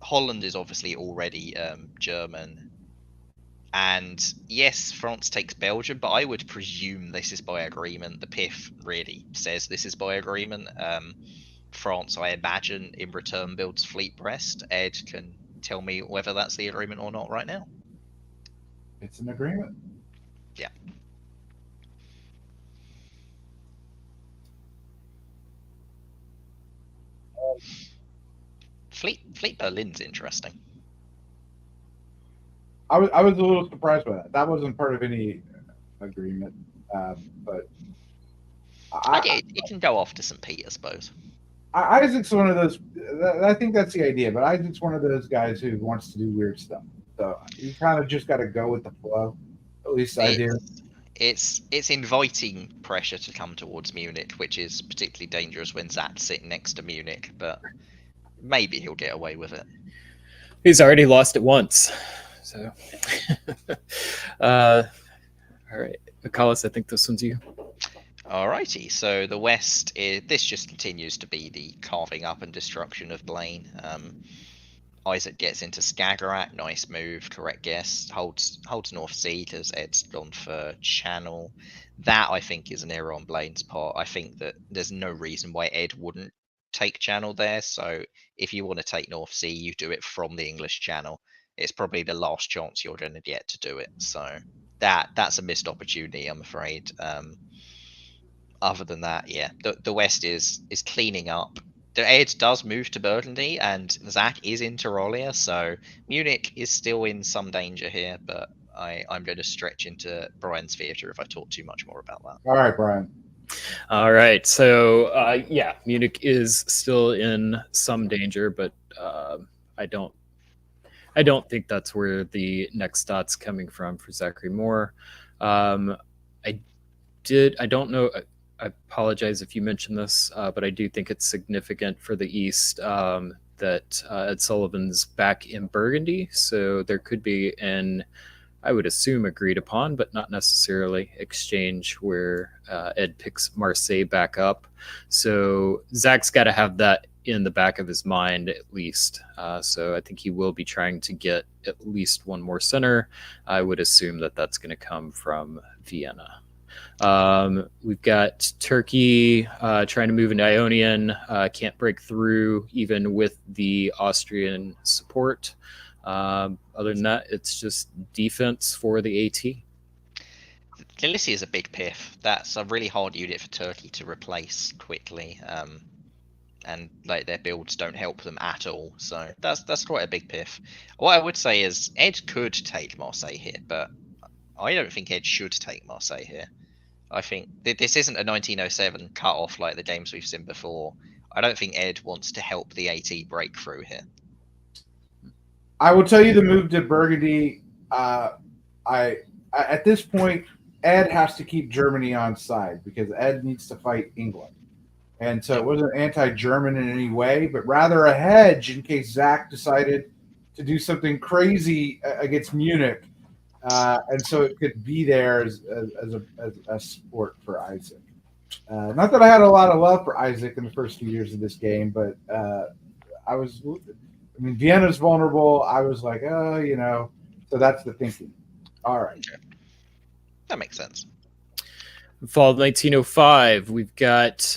Holland is obviously already German. And yes, France takes Belgium, but I would presume this is by agreement. The PIF really says this is by agreement. France, I imagine, in return builds Fleet Brest. Ed can tell me whether that's the agreement or not right now. It's an agreement. Yeah. Fleet Berlin's interesting. I was a little surprised by that. That wasn't part of any agreement, but It can go off to St. Petersburg. Isaac's one of those. I think that's the idea. But Isaac's one of those guys who wants to do weird stuff. So you kind of just got to go with the flow. At least I do. It's inviting pressure to come towards Munich, which is particularly dangerous when Zach's sitting next to Munich. But maybe he'll get away with it. He's already lost it once. So, all right, Akalis, I think this one's you. Alrighty, so the West, this just continues to be the carving up and destruction of Blaine. Isaac gets into Skagerrak, nice move, correct guess. Holds North Sea because Ed's gone for Channel. That, I think, is an error on Blaine's part. I think that there's no reason why Ed wouldn't take Channel there. So if you want to take North Sea, you do it from the English Channel. It's probably the last chance you're going to get to do it. So that's a missed opportunity, I'm afraid. Other than that, yeah, the West is cleaning up. The Ed does move to Burgundy, and Zach is in Tyrolia, so Munich is still in some danger here, but I'm going to stretch into Brian's theatre if I talk too much more about that. All right, Brian. All right, so yeah, Munich is still in some danger, but I don't think that's where the next dot's coming from for Zachary Moore. I don't know. I apologize if you mentioned this, but I do think it's significant for the East that Ed Sullivan's back in Burgundy. So there could be an, I would assume, agreed upon, but not necessarily, exchange where Ed picks Marseille back up. So Zach's got to have that in the back of his mind at least. So I think he will be trying to get at least one more center. I would assume that that's going to come from Vienna. We've got Turkey trying to move into Ionian, can't break through even with the Austrian support. Other than that, it's just defense for the AT. Galicia is a big piff. That's a really hard unit for Turkey to replace quickly. and like their builds don't help them at all. So that's quite a big piff. What I would say is Ed could take Marseille here, but I don't think Ed should take Marseille here. I think this isn't a 1907 cut off like the games we've seen before. I don't think Ed wants to help the AT break through here. I will tell you the move to Burgundy. I at this point, Ed has to keep Germany on side because Ed needs to fight England. And so it wasn't anti-German in any way, but rather a hedge in case Zach decided to do something crazy against Munich. And so it could be there as a sport for Isaac. Not that I had a lot of love for Isaac in the first few years of this game, but Vienna's vulnerable. I was like, so that's the thinking. All right. Okay. That makes sense. Fall of 1905, we've got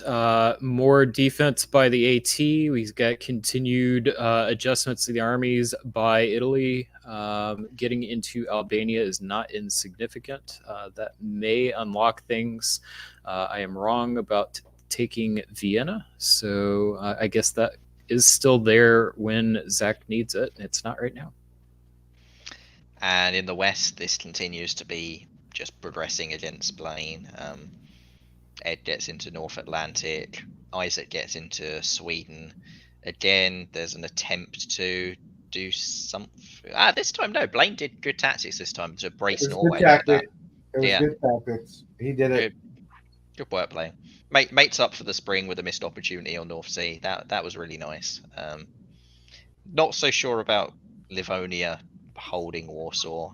more defense by the AT. We've got continued adjustments to the armies by Italy. Getting into Albania is not insignificant. That may unlock things. I am wrong about taking Vienna, so I guess that is still there when Zach needs it. It's not right now. And in the West, this continues to be just progressing against Blaine. Ed gets into North Atlantic. Isaac gets into Sweden. Again, there's an attempt to do something. This time, no. Blaine did good tactics this time to brace Norway like that. It was good tactics. He did it. Good work, Blaine. Mates up for the spring with a missed opportunity on North Sea. That was really nice. Not so sure about Livonia holding Warsaw.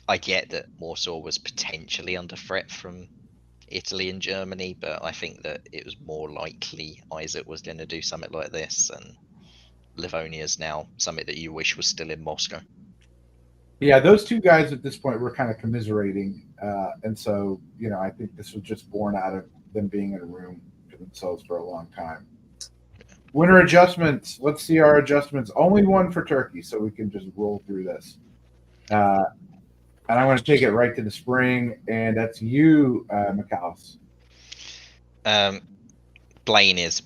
I get that Warsaw was potentially under threat from Italy and Germany, but I think that it was more likely Isaac was going to do something like this, and Livonia is now something that you wish was still in Moscow. Yeah, those two guys at this point were kind of commiserating, and so I think this was just born out of them being in a room to themselves for a long time. Winter adjustments. Let's see our adjustments. Only one for Turkey, so we can just roll through this. And I'm going to take it right to the spring, and that's you, McAllis. Blaine is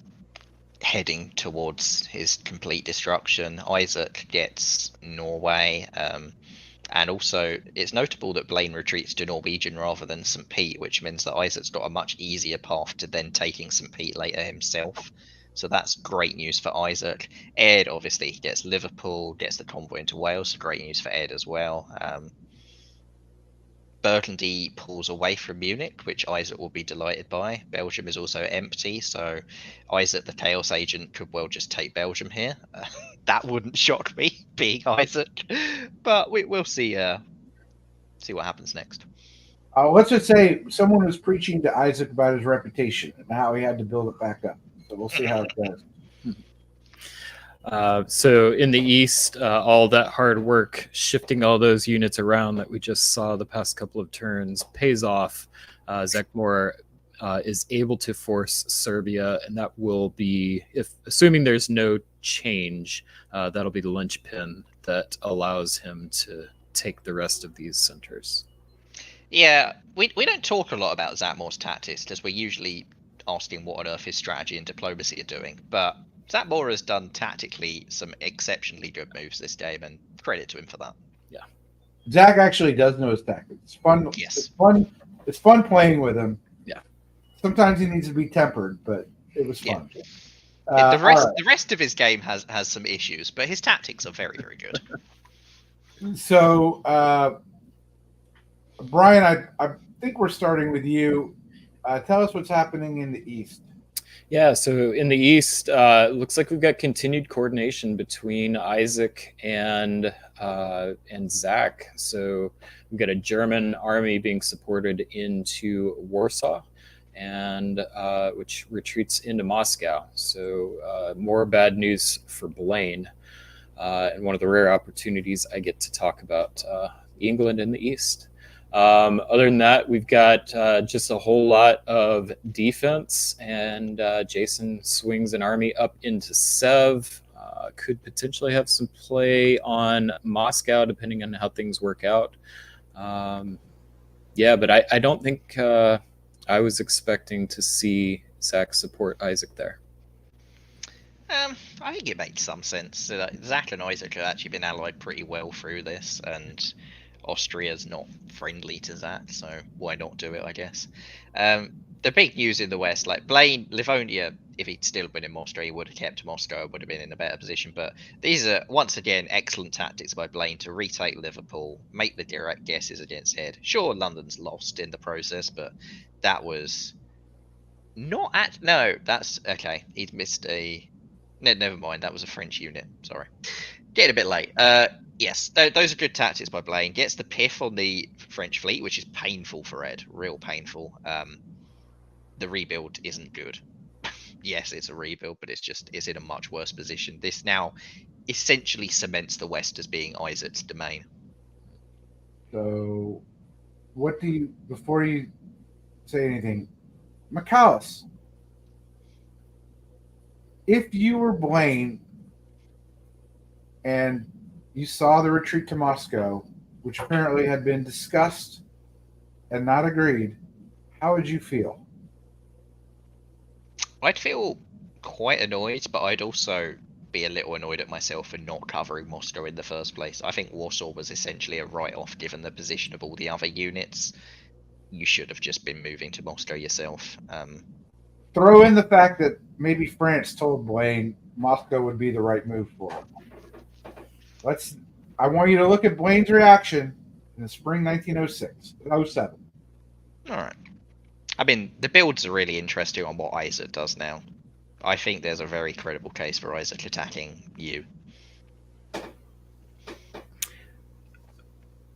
heading towards his complete destruction. Isaac gets Norway, and also it's notable that Blaine retreats to Norwegian rather than St. Pete, which means that Isaac's got a much easier path to then taking St. Pete later himself. So that's great news for Isaac. Ed obviously gets Liverpool, gets the convoy into Wales, so great news for Ed as well. Burgundy pulls away from Munich, which Isaac will be delighted by. Belgium is also empty, so Isaac, the Chaos Agent, could well just take Belgium here. That wouldn't shock me, being Isaac. But we'll see. See what happens next. Let's just say someone was preaching to Isaac about his reputation and how he had to build it back up. So we'll see how it goes. So in the East, all that hard work, shifting all those units around that we just saw the past couple of turns pays off. Zekmor is able to force Serbia, and that will be, assuming there's no change, that'll be the linchpin that allows him to take the rest of these centers. Yeah, we don't talk a lot about Zatmor's tactics because we're usually asking what on earth his strategy and diplomacy are doing, but Zatmor has done tactically some exceptionally good moves this game, and credit to him for that. Yeah, Zach actually does know his tactics. It's fun. Yes. It's fun playing with him. Yeah. Sometimes he needs to be tempered, but it was fun. Yeah. All right. The rest of his game has some issues, but his tactics are very, very good. So, Brian, I think we're starting with you. Tell us what's happening in the East. Yeah, so in the East, it looks like we've got continued coordination between Isaac and Zach. So we've got a German army being supported into Warsaw, and which retreats into Moscow. So more bad news for Blaine, and one of the rare opportunities I get to talk about England in the East. Other than that, we've got just a whole lot of defense, and Jason swings an army up into Sev. Could potentially have some play on Moscow, depending on how things work out. Yeah, but I don't think I was expecting to see Zach support Isaac there? I think it makes some sense. Zach and Isaac have actually been allied pretty well through this, and Austria's not friendly to Zach, so why not do it, I guess. The big news in the West, like Blaine, Livonia, if he'd still been in Moscow, he would have kept Moscow, would have been in a better position. But these are, once again, excellent tactics by Blaine to retake Liverpool, make the direct guesses against Ed. Sure, London's lost in the process, but that was not at... No, that's... Okay, he'd missed a... No, never mind, that was a French unit. Sorry. Getting a bit late. Yes, those are good tactics by Blaine. Gets the piff on the French fleet, which is painful for Ed. Real painful. The rebuild isn't good. Yes, it's a rebuild, but it's in a much worse position. This now essentially cements the West as being Isaac's domain. So, what do you, before you say anything, McCallus, if you were Blaine and you saw the retreat to Moscow, which apparently had been discussed and not agreed, how would you feel? I'd feel quite annoyed, but I'd also be a little annoyed at myself for not covering Moscow in the first place. I think Warsaw was essentially a write-off given the position of all the other units. You should have just been moving to Moscow yourself. Throw in the fact that maybe France told Blaine Moscow would be the right move for him. I want you to look at Blaine's reaction in the spring 1907. All right. I mean, the builds are really interesting on what Isaac does now. I think there's a very credible case for Isaac attacking you.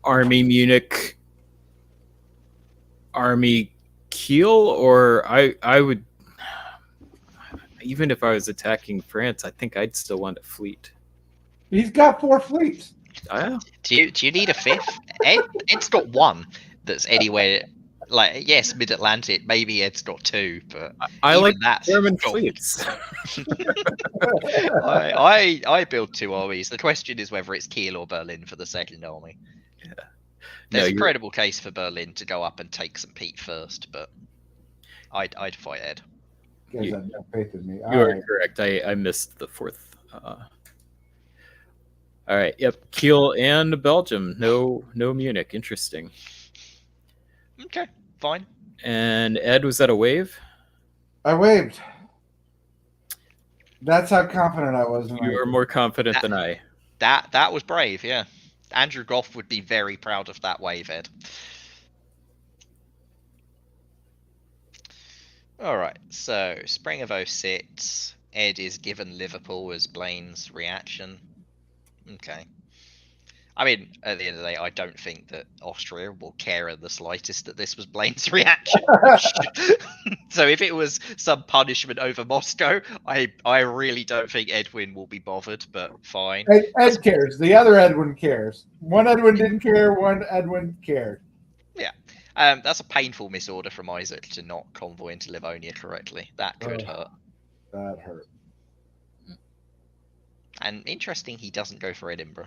Army Munich, Army Kiel, or I would, even if I was attacking France, I think I'd still want a fleet. He's got 4 fleets. Do you need a 5th? Ed's got 1 that's anywhere. Like, yes, mid-Atlantic, maybe Ed's got 2, but I like that German fleets. I build 2 armies. The question is whether it's Kiel or Berlin for the second army. Yeah. There's a credible case for Berlin to go up and take St. Pete first, but I'd fight Ed. You guys have no faith in me. You are correct. I missed the 4th. All right. Yep. Kiel and Belgium. No Munich. Interesting. Okay. Fine. And Ed, was that a wave? I waved. That's how confident I was. You were more confident than I. That was brave, yeah. Andrew Goff would be very proud of that wave, Ed. Alright, so spring of 06, Ed is given Liverpool as Blaine's reaction. Okay. I mean, at the end of the day, I don't think that Austria will care in the slightest that this was Blaine's reaction. So if it was some punishment over Moscow, I really don't think Edwin will be bothered, but fine. Ed cares. The other Edwin cares. One Edwin didn't care, one Edwin cared. Yeah. That's a painful misorder from Isaac to not convoy into Livonia correctly. That could hurt. That hurt. And interesting, he doesn't go for Edinburgh.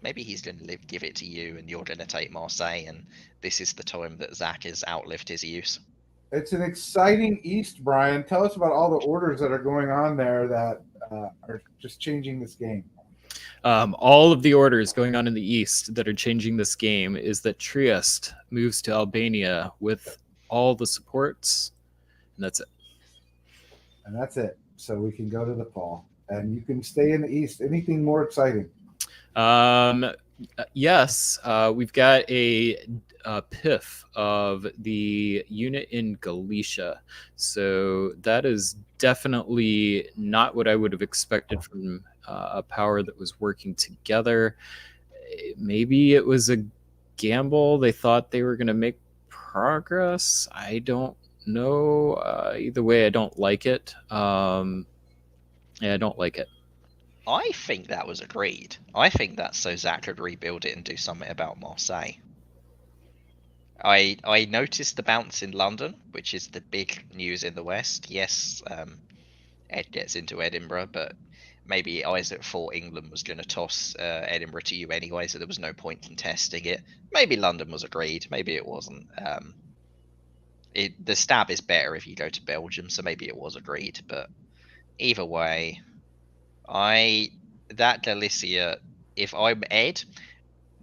Maybe he's going to give it to you and you're going to take Marseille, and this is the time that Zach has outlived his use. It's an exciting East, Brian. Tell us about all the orders that are going on there that are just changing this game. All of the orders going on in the East that are changing this game is that Trieste moves to Albania with all the supports, and that's it. And that's it. So we can go to the fall, and you can stay in the East. Anything more exciting? Yes, we've got a PIF of the unit in Galicia. So that is definitely not what I would have expected from a power that was working together. Maybe it was a gamble. They thought they were going to make progress. I don't know. Either way, I don't like it. Yeah, I don't like it. I think that was agreed. I think that's so Zach could rebuild it and do something about Marseille. I noticed the bounce in London, which is the big news in the West. Yes, Ed gets into Edinburgh, but maybe Isaac thought England was going to toss Edinburgh to you anyway, so there was no point in testing it. Maybe London was agreed, maybe it wasn't. the stab is better if you go to Belgium, so maybe it was agreed. But either way, that Galicia, if I'm Ed,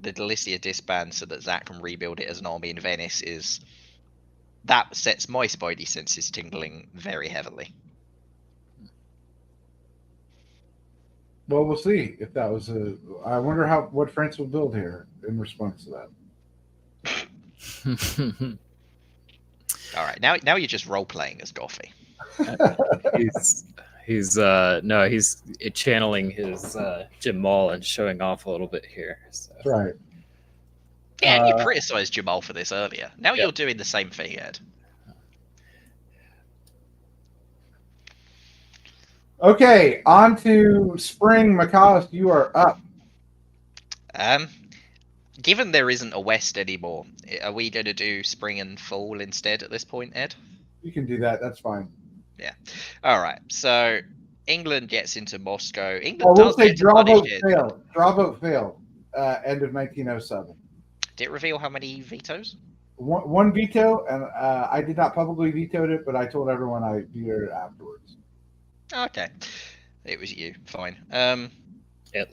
the Galicia disband so that Zach can rebuild it as an army in Venice that sets my spidey senses tingling very heavily. Well, we'll see if that was a. I wonder what France will build here in response to that. All right, now you're just role playing as Goffy. he's channeling his Jamal and showing off a little bit here. So. Right. Yeah, and you criticized Jamal for this earlier. Now yeah. you're doing the same thing, Ed. Okay, on to spring. McAuliffe, you are up. Given there isn't a West anymore, are we going to do spring and fall instead at this point, Ed? You can do that. That's fine. Yeah. All right. So England gets into Moscow. England Well, we'll does say get to draw punish vote it. failed. Draw vote failed. End of 1907. Did it reveal how many vetoes? One veto, and I did not publicly veto it, but I told everyone I vetoed it afterwards. Okay, it was you. Fine. At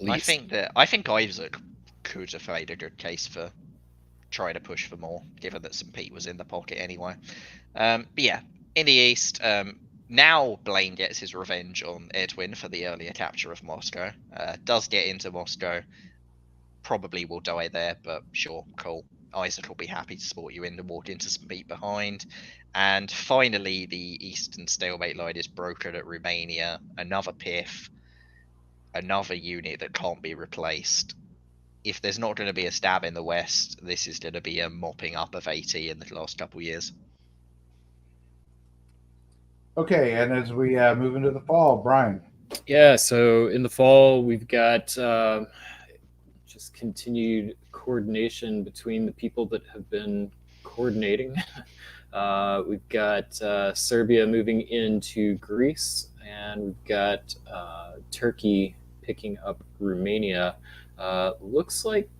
least I think Isaac could have made a good case for trying to push for more, given that St. Pete was in the pocket anyway. But yeah, in the east, now Blaine gets his revenge on Edwin for the earlier capture of Moscow. Does get into Moscow, probably will die there, but sure, cool. Isaac will be happy to support you in and walk into St. Pete behind. And finally, the eastern stalemate line is broken at Romania. Another PIF, another unit that can't be replaced. If there's not going to be a stab in the west, this is going to be a mopping up of 80 in the last couple of years. Okay, and as we move into the fall, Brian. Yeah, so in the fall, we've got just continued coordination between the people that have been coordinating. We've got Serbia moving into Greece, and we've got Turkey picking up Romania. Looks like,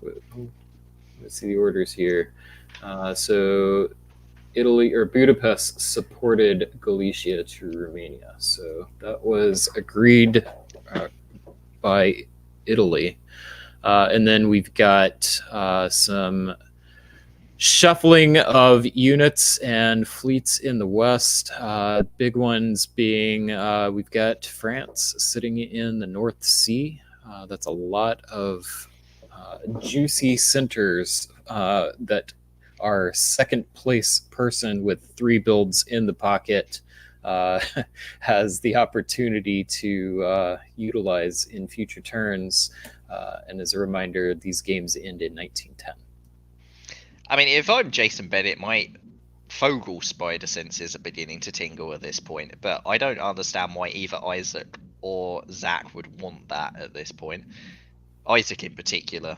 let's see the orders here. So Italy or Budapest supported Galicia to Romania. So that was agreed by Italy. And then we've got some shuffling of units and fleets in the west. Big ones being we've got France sitting in the North Sea. That's a lot of juicy centers that our second place person with 3 builds in the pocket has the opportunity to utilize in future turns. And as a reminder, these games end in 1910. I mean, if I'm Jason Bennett, my Fogel spider senses are beginning to tingle at this point, but I don't understand why either Isaac or Zach would want that at this point. Isaac in particular,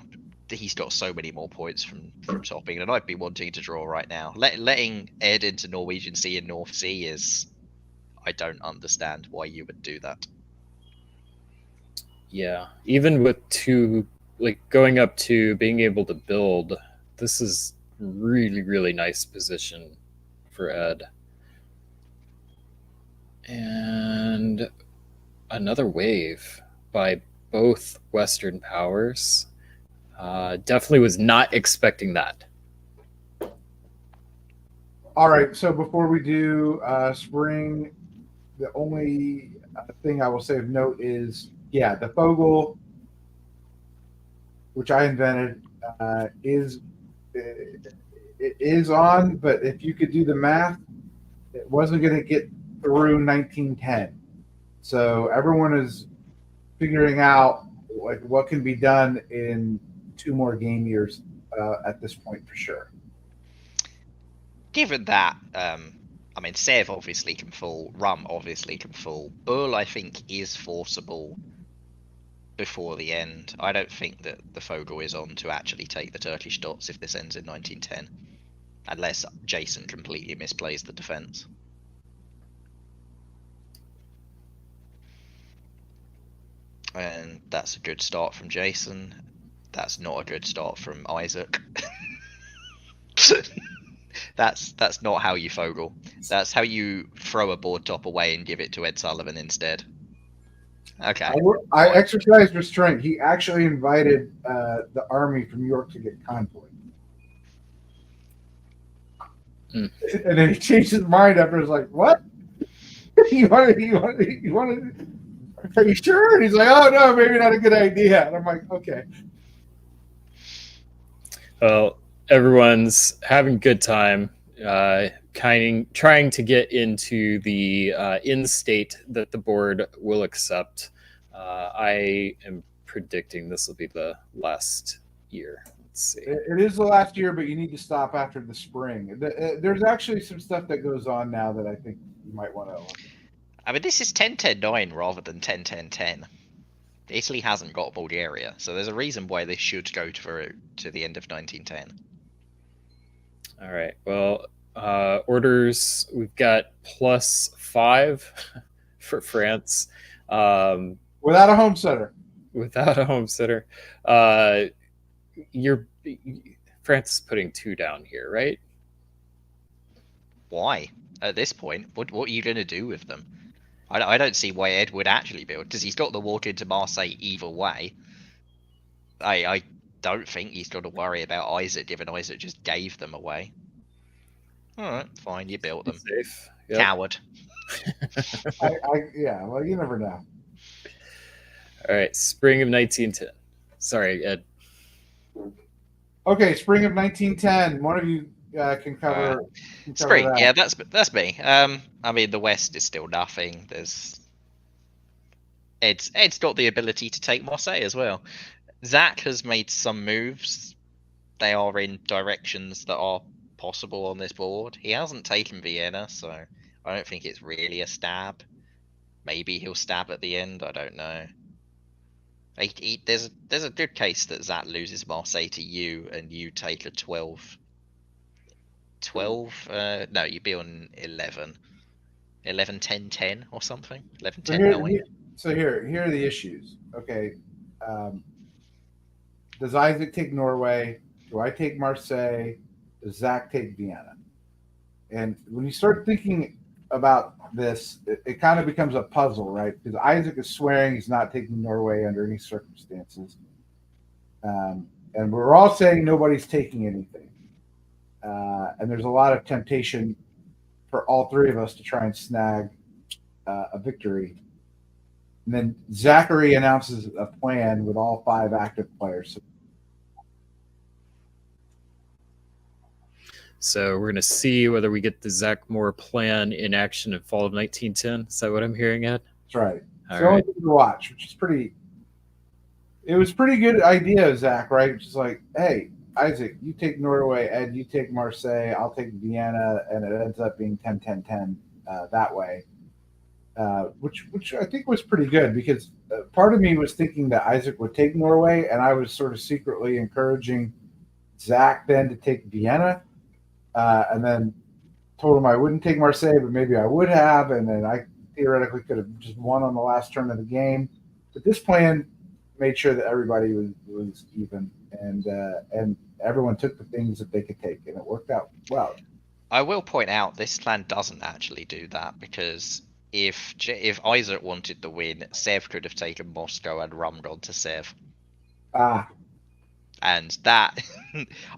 he's got so many more points from topping, and I'd be wanting to draw right now. Letting Ed into Norwegian Sea and North Sea is... I don't understand why you would do that. Yeah, even with 2, like going up to being able to build, this is really, really nice position for Ed. And another wave by both Western powers. Definitely was not expecting that. All right, so before we do spring, the only thing I will say of note is, yeah, the Fogel, which I invented, is on, but if you could do the math, it wasn't going to get through 1910. So everyone is figuring out like what can be done in 2 more game years at this point for sure. Given that, I mean, Sev obviously can fall, Rum obviously can fall. Bull, I think, is forcible before the end. I don't think that the Fogel is on to actually take the Turkish dots if this ends in 1910. Unless Jason completely misplays the defense. And that's a good start from Jason. That's not a good start from Isaac. That's not how you Fogel. That's how you throw a board top away and give it to Ed Sullivan instead. Okay. I exercised restraint. He actually invited the army from York to get convoy. Mm. And then he changed his mind after. It was like, what? you want? Are you sure? And he's like, oh no, maybe not a good idea. And I'm like, okay. Well, everyone's having a good time, trying to get into the in state that the board will accept. I am predicting this will be the last year. Let's see. It is the last year, but you need to stop after the spring. There's actually some stuff that goes on now that I think you might want to. I mean, this is 10-10-9 rather than 10-10-10. Italy hasn't got Bulgaria, so there's a reason why this should go to the end of 1910. All right. Well, orders, we've got +5 for France. Without a home center. Without a home sitter. France is putting 2 down here, right? Why? At this point, what are you going to do with them? I don't see why Ed would actually build, because he's got the walk into Marseille either way. I don't think he's got to worry about Isaac, given Isaac just gave them away. Alright, fine, you built them. Safe. Yep. Coward. Yeah, well, you never know. All right, spring of 1910. Sorry, Ed. Okay, spring of 1910. One of you can cover. Spring, that. yeah, that's me. I mean, the West is still nothing. Ed's got the ability to take Marseille as well. Zach has made some moves. They are in directions that are possible on this board. He hasn't taken Vienna, so I don't think it's really a stab. Maybe he'll stab at the end. I don't know. There's a good case that Zach loses Marseille to you, and you take a 12. 12? No, you'd be on 11. 11, 10, 10 or something. 11, 10, 9. So here are the issues. Okay. Does Isaac take Norway? Do I take Marseille? Does Zach take Vienna? And when you start thinking about this, it kind of becomes a puzzle, right? Because Isaac is swearing he's not taking Norway under any circumstances. And we're all saying nobody's taking anything. And there's a lot of temptation for all three of us to try and snag a victory. And then Zachary announces a plan with all 5 active players. So we're going to see whether we get the Zach Moore plan in action in fall of 1910. Is that what I'm hearing, Ed? That's right. All so only right. thing to watch, which is pretty. It was pretty good idea, Zach. Right? Which is like, hey, Isaac, you take Norway, Ed, you take Marseille, I'll take Vienna, and it ends up being 10-10-10 that way. Which I think was pretty good, because part of me was thinking that Isaac would take Norway, and I was sort of secretly encouraging Zach then to take Vienna, and then told him I wouldn't take Marseille, but maybe I would have, and then I theoretically could have just won on the last turn of the game. But this plan made sure that everybody was even, and everyone took the things that they could take, and it worked out well. I will point out this plan doesn't actually do that, because if Isaac wanted the win, Sev could have taken Moscow and rummed on to Sev. And that,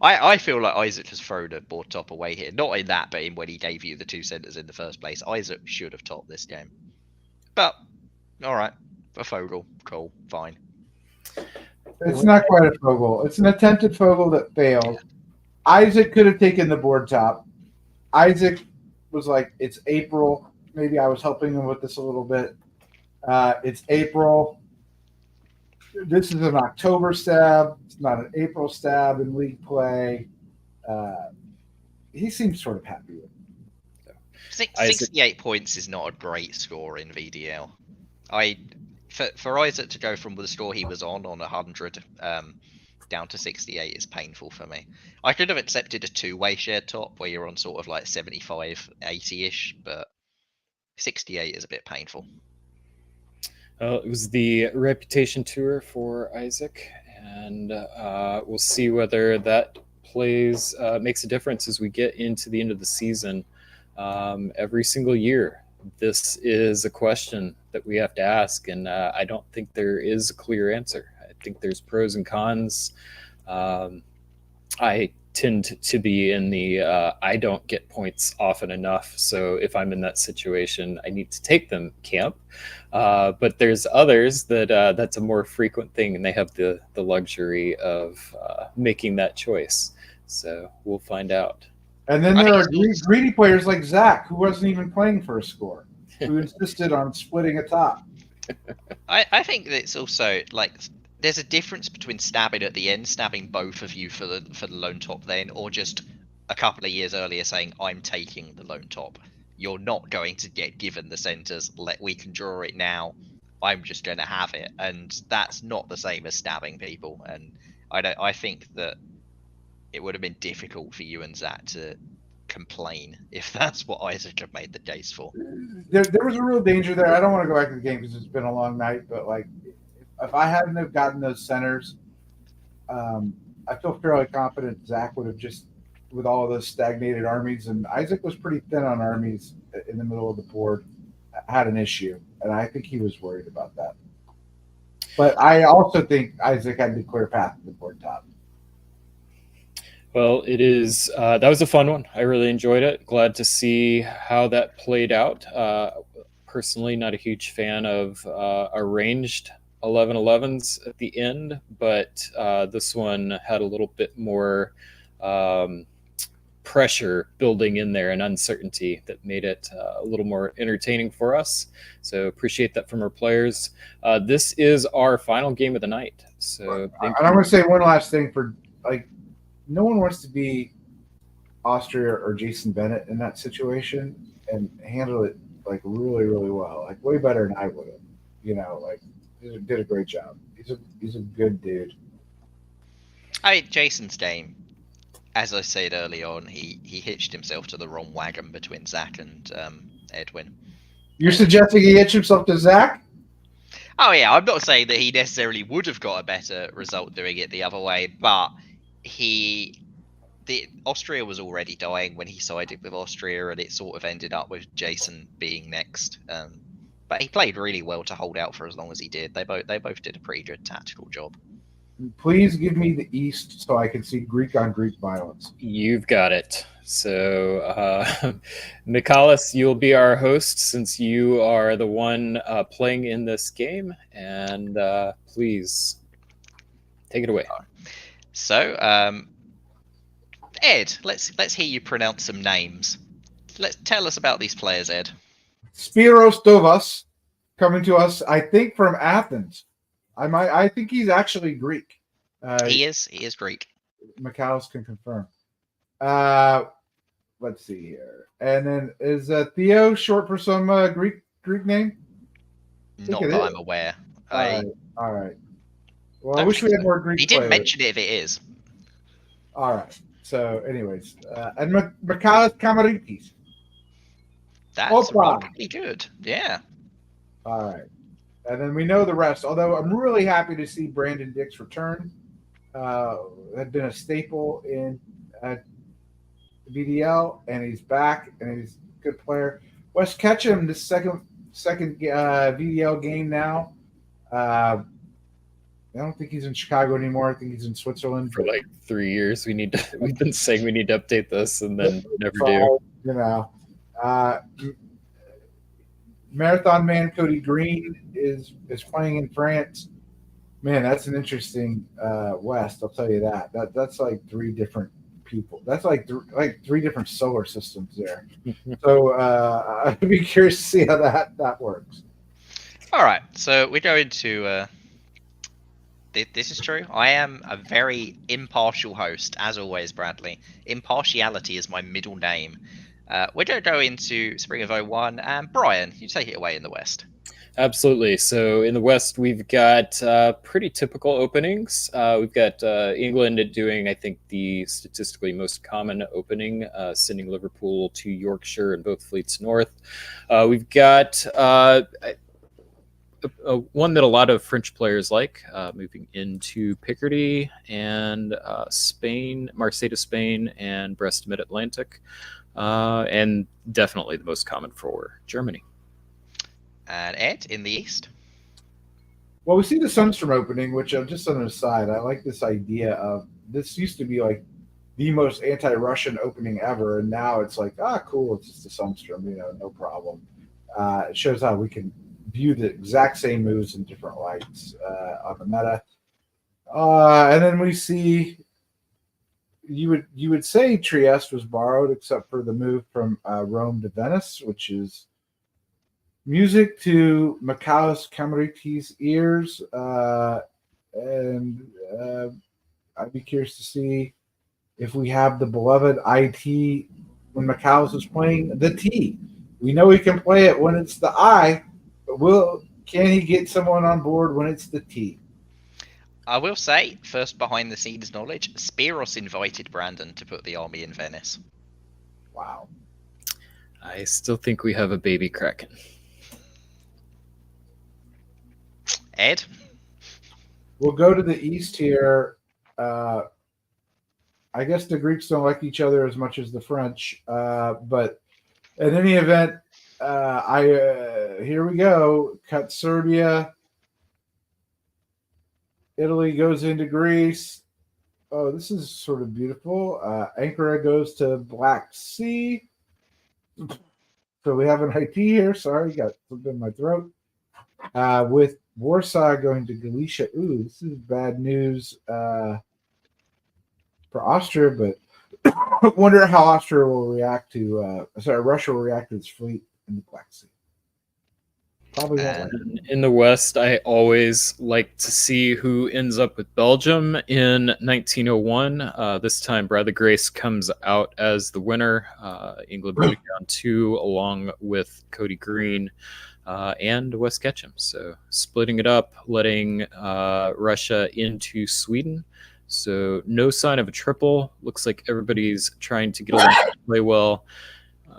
I feel like Isaac has thrown a board top away here. Not in that, but in when he gave you the 2 centers in the first place. Isaac should have topped this game. But, alright, a Fogel, cool, fine. It's not quite a Fogel. It's an attempted Fogel that failed. Isaac could have taken the board top. Isaac was like, it's April. Maybe I was helping him with this a little bit. It's April. This is an October stab. It's not an April stab in league play. He seems sort of happy with it. 68 points is not a great score in VDL. For Isaac to go from the score he was on 100 down to 68 is painful for me. I could have accepted a 2-way shared top where you're on sort of like 75, 80-ish, but 68 is a bit painful. It was the reputation tour for Isaac, and we'll see whether that plays makes a difference as we get into the end of the season. Every single year, this is a question that we have to ask, and I don't think there is a clear answer. I think there's pros and cons. I tend to be in the I don't get points often enough. So if I'm in that situation, I need to take them camp. But there's others that that's a more frequent thing, and they have the luxury of making that choice. So we'll find out. And then I there think are it's greedy players like Zach, who wasn't even playing for a score, who insisted on splitting a top. I think that it's also like there's a difference between stabbing at the end, stabbing both of you for the lone top then, or just a couple of years earlier saying I'm taking the lone top. You're not going to get given the centers. We can draw it now. I'm just going to have it, and that's not the same as stabbing people. And I think that it would have been difficult for you and Zach to complain if that's what Isaac had made the case for. There was a real danger there. I don't want to go back to the game because it's been a long night, but like if I hadn't have gotten those centers, I feel fairly confident Zach would have just, with all of those stagnated armies, and Isaac was pretty thin on armies in the middle of the board, had an issue, and I think he was worried about that. But I also think Isaac had the clear path to the board top. Well, it is. That was a fun one. I really enjoyed it. Glad to see how that played out. Personally, not a huge fan of arranged 11-11s at the end, but this one had a little bit more pressure building in there and uncertainty that made it a little more entertaining for us. So appreciate that from our players. This is our final game of the night. So and I'm going to say one last thing for like. No one wants to be Austria or Jason Bennett in that situation and handle it like really, really well, like way better than I would have. You know, like he did a great job. He's a good dude. Jason's game, as I said early on, he hitched himself to the wrong wagon between Zach and Edwin. You're suggesting he hitched himself to Zach? Oh yeah, I'm not saying that he necessarily would have got a better result doing it the other way, but Austria was already dying when he sided with Austria, and it sort of ended up with Jason being next. But he played really well to hold out for as long as he did. They both did a pretty good tactical job. Please give me the East so I can see Greek on Greek violence. You've got it. So, Michalis, you'll be our host since you are the one playing in this game, and please take it away. So, Ed, let's hear you pronounce some names. Tell us about these players, Ed. Spiros Dovas, coming to us, I think from Athens. I think he's actually Greek. He is Greek. Michalis can confirm. Let's see here, and then is Theo short for some Greek name? Not that I'm aware. All right. Well, I wish we had more Greek. He didn't mention it if it is. All right. So, anyways, and Michalis Kamaritis. That's probably good. Yeah. All right. And then we know the rest. Although I'm really happy to see Brandon Dix return. Had been a staple in VDL, and he's back, and he's a good player. Wes Ketchum, the second VDL game now. I don't think he's in Chicago anymore. I think he's in Switzerland for like 3 years. We've been saying we need to update this, and then never do. You know, Marathon Man Cody Green is playing in France. Man, that's an interesting West. I'll tell you that. That's like three different people. That's like three different solar systems there. So I'd be curious to see how that works. All right, so we go into. This is true. I am a very impartial host, as always, Bradley. Impartiality is my middle name. We're going to go into Spring of 01. And Brian, you take it away in the West. Absolutely. So in the West, we've got pretty typical openings. We've got England doing, I think, the statistically most common opening, sending Liverpool to Yorkshire and both fleets north. We've got one that a lot of French players like, moving into Picardy and Spain, Marseille to Spain, and Brest Mid-Atlantic, and definitely the most common for Germany. And Ed in the east. Well, we see the Sunstrom opening, which just on an aside, I like this idea of this used to be like the most anti-Russian opening ever, and now it's like, cool, it's just a Sunstrom, no problem. It shows how we can view the exact same moves in different lights on the meta. And then we see you would say Trieste was borrowed, except for the move from Rome to Venice, which is music to Michalis Cameriti's ears, and I'd be curious to see if we have the beloved IT when Michalis is playing the T. We know he can play it when it's the I, but can he get someone on board when it's the T? I will say, first behind the scenes knowledge, Spiros invited Brandon to put the army in Venice. Wow. I still think we have a baby Kraken. Ed? We'll go to the east here. I guess the Greeks don't like each other as much as the French, but in any event, here we go. Cut Serbia. Italy goes into Greece. Oh, this is sort of beautiful. Ankara goes to Black Sea. So we have an IT here. Sorry, got something in my throat. With Warsaw going to Galicia. Ooh, this is bad news for Austria, but I wonder how Austria will react to, Russia will react to its fleet in the Black Sea. Probably won't like it. In the West, I always like to see who ends up with Belgium in 1901. This time, Bradley Grace comes out as the winner. England moving down 2, along with Cody Green and Wes Ketchum. So splitting it up, letting Russia into Sweden. So no sign of a triple. Looks like everybody's trying to get along and play well.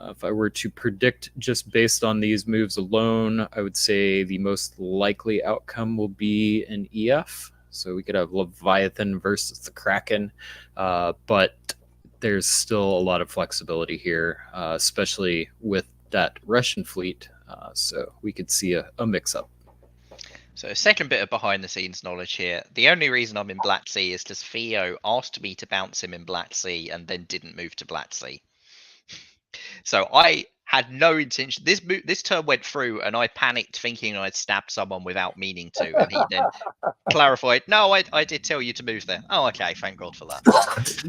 If I were to predict just based on these moves alone, I would say the most likely outcome will be an EF. So we could have Leviathan versus the Kraken, but there's still a lot of flexibility here, especially with that Russian fleet. So we could see a mix-up. So second bit of behind the scenes knowledge here. The only reason I'm in Black Sea is because Theo asked me to bounce him in Black Sea and then didn't move to Black Sea. So I had no intention. This turn went through, and I panicked, thinking I'd stabbed someone without meaning to. And he then clarified, "No, I did tell you to move there." Oh, okay, thank God for that.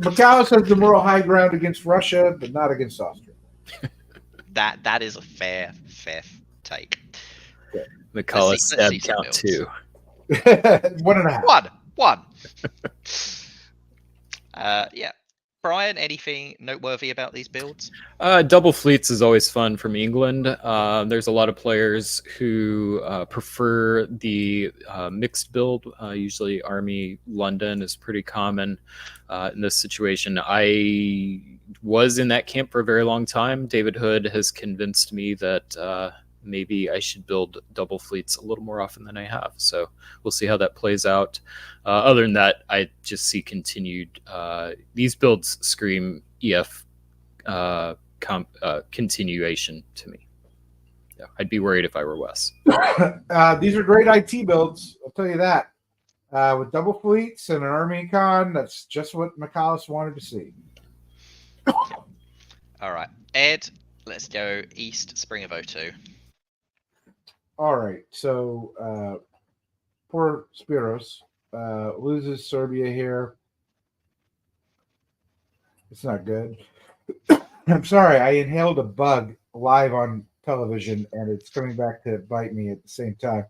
Michalis has the moral high ground against Russia, but not against Austria. That is a fair take. Michalis stab count 2. 1.5. One. Yeah. Brian, anything noteworthy about these builds? Double fleets is always fun from England. There's a lot of players who prefer the mixed build. Usually Army London is pretty common in this situation. I was in that camp for a very long time. David Hood has convinced me that maybe I should build double fleets a little more often than I have. So we'll see how that plays out. Other than that, I just see continued. These builds scream EF continuation to me. Yeah, I'd be worried if I were Wes. These are great IT builds. I'll tell you that. With double fleets and an army con, that's just what Michalis wanted to see. All right, Ed, let's go east, spring of 02. All right, so poor Spiros loses Serbia here. It's not good. I'm sorry, I inhaled a bug live on television, and it's coming back to bite me at the same time.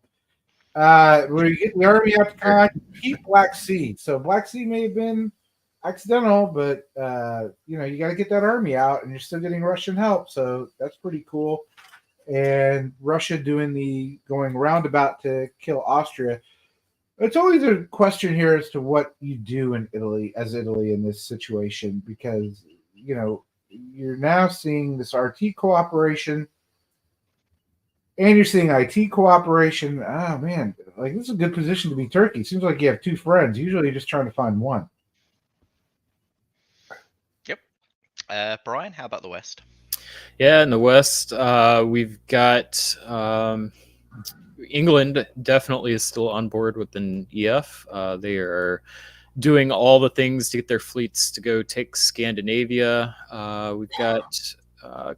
When you get the army out to con, keep Black Sea. So Black Sea may have been accidental, but you got to get that army out, and you're still getting Russian help, so that's pretty cool. And Russia going roundabout to kill Austria. It's always a question here as to what you do in Italy in this situation, because you're now seeing this RT cooperation. and you're seeing IT cooperation. Oh man, like this is a good position to be Turkey. Seems like you have two friends. Usually, you're just trying to find one. Yep. Brian, how about the West? Yeah, in the West, we've got England definitely is still on board with an EF. They are doing all the things to get their fleets to go take Scandinavia. We've got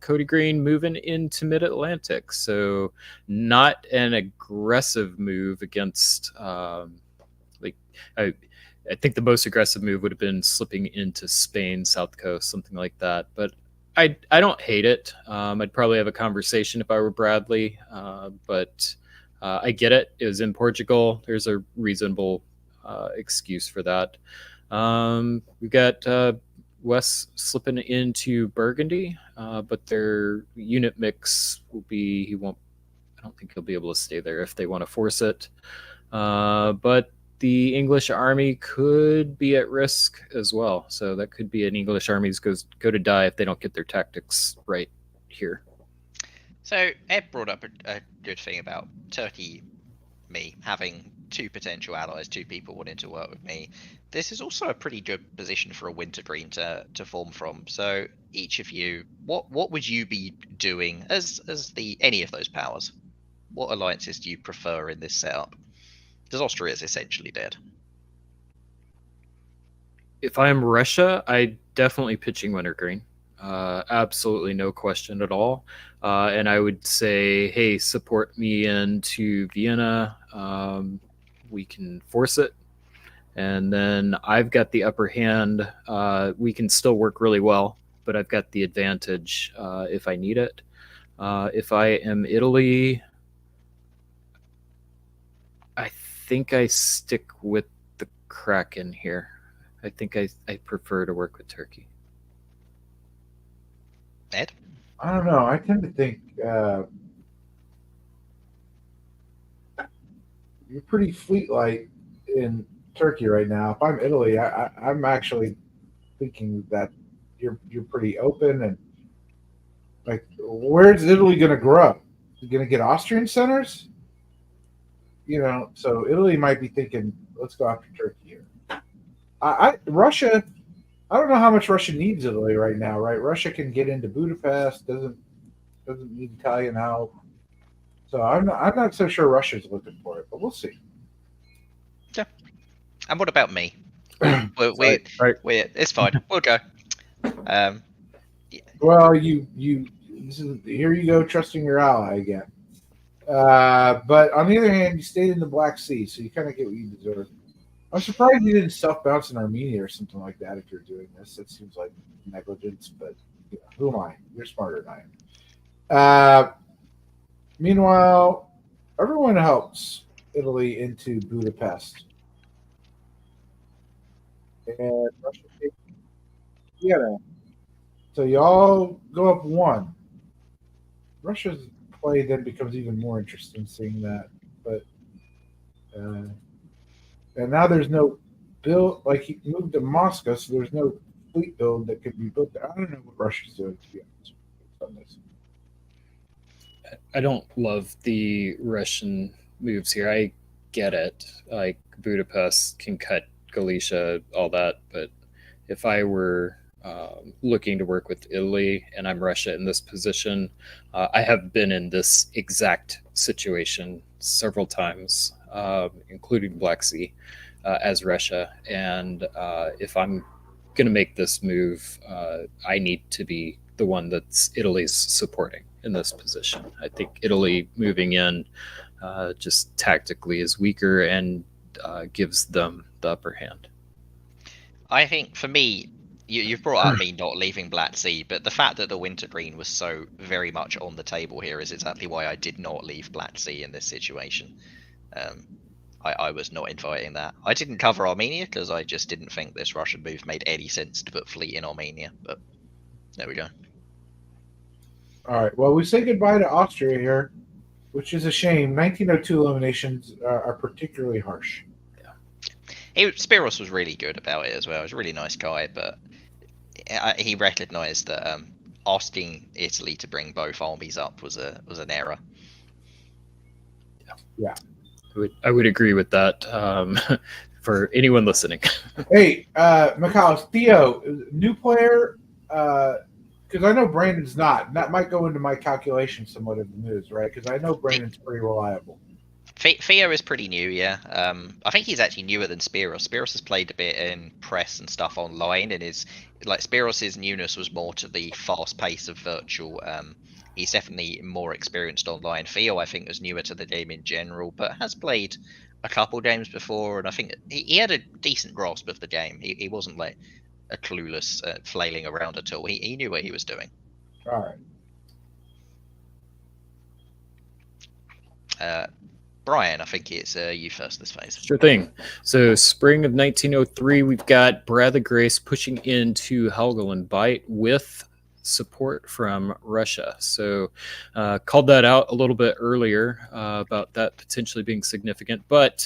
Cody Green moving into Mid Atlantic, so not an aggressive move against like I, I think the most aggressive move would have been slipping into Spain, South Coast, something like that. But I don't hate it. I'd probably have a conversation if I were Bradley, but I get it. It was in Portugal. There's a reasonable excuse for that. We've got Wes slipping into Burgundy, but their unit mix will be. He won't. I don't think he'll be able to stay there if they want to force it. But the English army could be at risk as well. So that could be an English army's go to die if they don't get their tactics right here. So Ed brought up a good thing about Turkey, me having two potential allies, two people wanting to work with me. This is also a pretty good position for a wintergreen to form from. So each of you, what would you be doing as the any of those powers? What alliances do you prefer in this setup? Because Austria is essentially dead. If I am Russia, I definitely pitching wintergreen. Absolutely no question at all. And I would say, hey, support me into Vienna. We can force it. And then I've got the upper hand. We can still work really well, but I've got the advantage if I need it. If I am Italy, I think I stick with the Kraken here. I think I prefer to work with Turkey. Ed? I don't know. I tend to think you're pretty fleet light in Turkey right now. If I'm Italy, I'm actually thinking that you're pretty open and like, where's Italy going to grow? Is it going to get Austrian centers? You know, so Italy might be thinking, let's go after Turkey here. Russia. I don't know how much Russia needs Italy right now. Right, Russia can get into Budapest. Doesn't need Italian help. So I'm not so sure Russia's looking for it, but we'll see. Yeah. And what about me? Right. It's fine. We'll go. Well, here you go, trusting your ally again. But on the other hand, you stayed in the Black Sea, so you kind of get what you deserve. I'm surprised you didn't self-bounce in Armenia or something like that if you're doing this. That seems like negligence, but you know, who am I? You're smarter than I am. Meanwhile, everyone helps Italy into Budapest. And Russia takes Vienna. So y'all go up one. Russia's play then becomes even more interesting seeing that. But and now there's no build, like he moved to Moscow, so there's no fleet build that could be built there. I don't know what Russia's doing, to be honest on this. I don't love the Russian moves here. I get it. Like Budapest can cut Galicia, all that. But if I were looking to work with Italy and I'm Russia in this position, I have been in this exact situation several times, including Black Sea, as Russia. And if I'm going to make this move, I need to be the one that's Italy's supporting in this position. I think Italy moving in just tactically is weaker and gives them the upper hand. I think for me, you've brought up me not leaving Black Sea, but the fact that the wintergreen was so very much on the table here is exactly why I did not leave Black Sea in this situation. I was not inviting that. I didn't cover Armenia because I just didn't think this Russian move made any sense to put fleet in Armenia, but there we go. All right. Well, we say goodbye to Austria here, which is a shame. 1902 eliminations are particularly harsh. Spiros was really good about it as well. He was a really nice guy, but he recognised that asking Italy to bring both armies up was an error. I would agree with that. For anyone listening, Hey, Michaelis, Theo, new player, because I know Brandon's not. And that might go into my calculation somewhat of the news, right? Because I know Brandon's pretty reliable. Theo is pretty new, yeah. I think he's actually newer than Spiros. Spiros has played a bit in press and stuff online, and is like Spiros's newness was more to the fast pace of virtual. He's definitely more experienced online. Theo, I think, was newer to the game in general, but has played a couple games before, and I think he had a decent grasp of the game. He wasn't like a clueless flailing around at all. He knew what he was doing. All right. Brian, I think it's you first this phase. sure thing. So, spring of 1903, we've got Bradley Grace pushing into Helgoland Bite with support from Russia. So, called that out a little bit earlier about that potentially being significant. But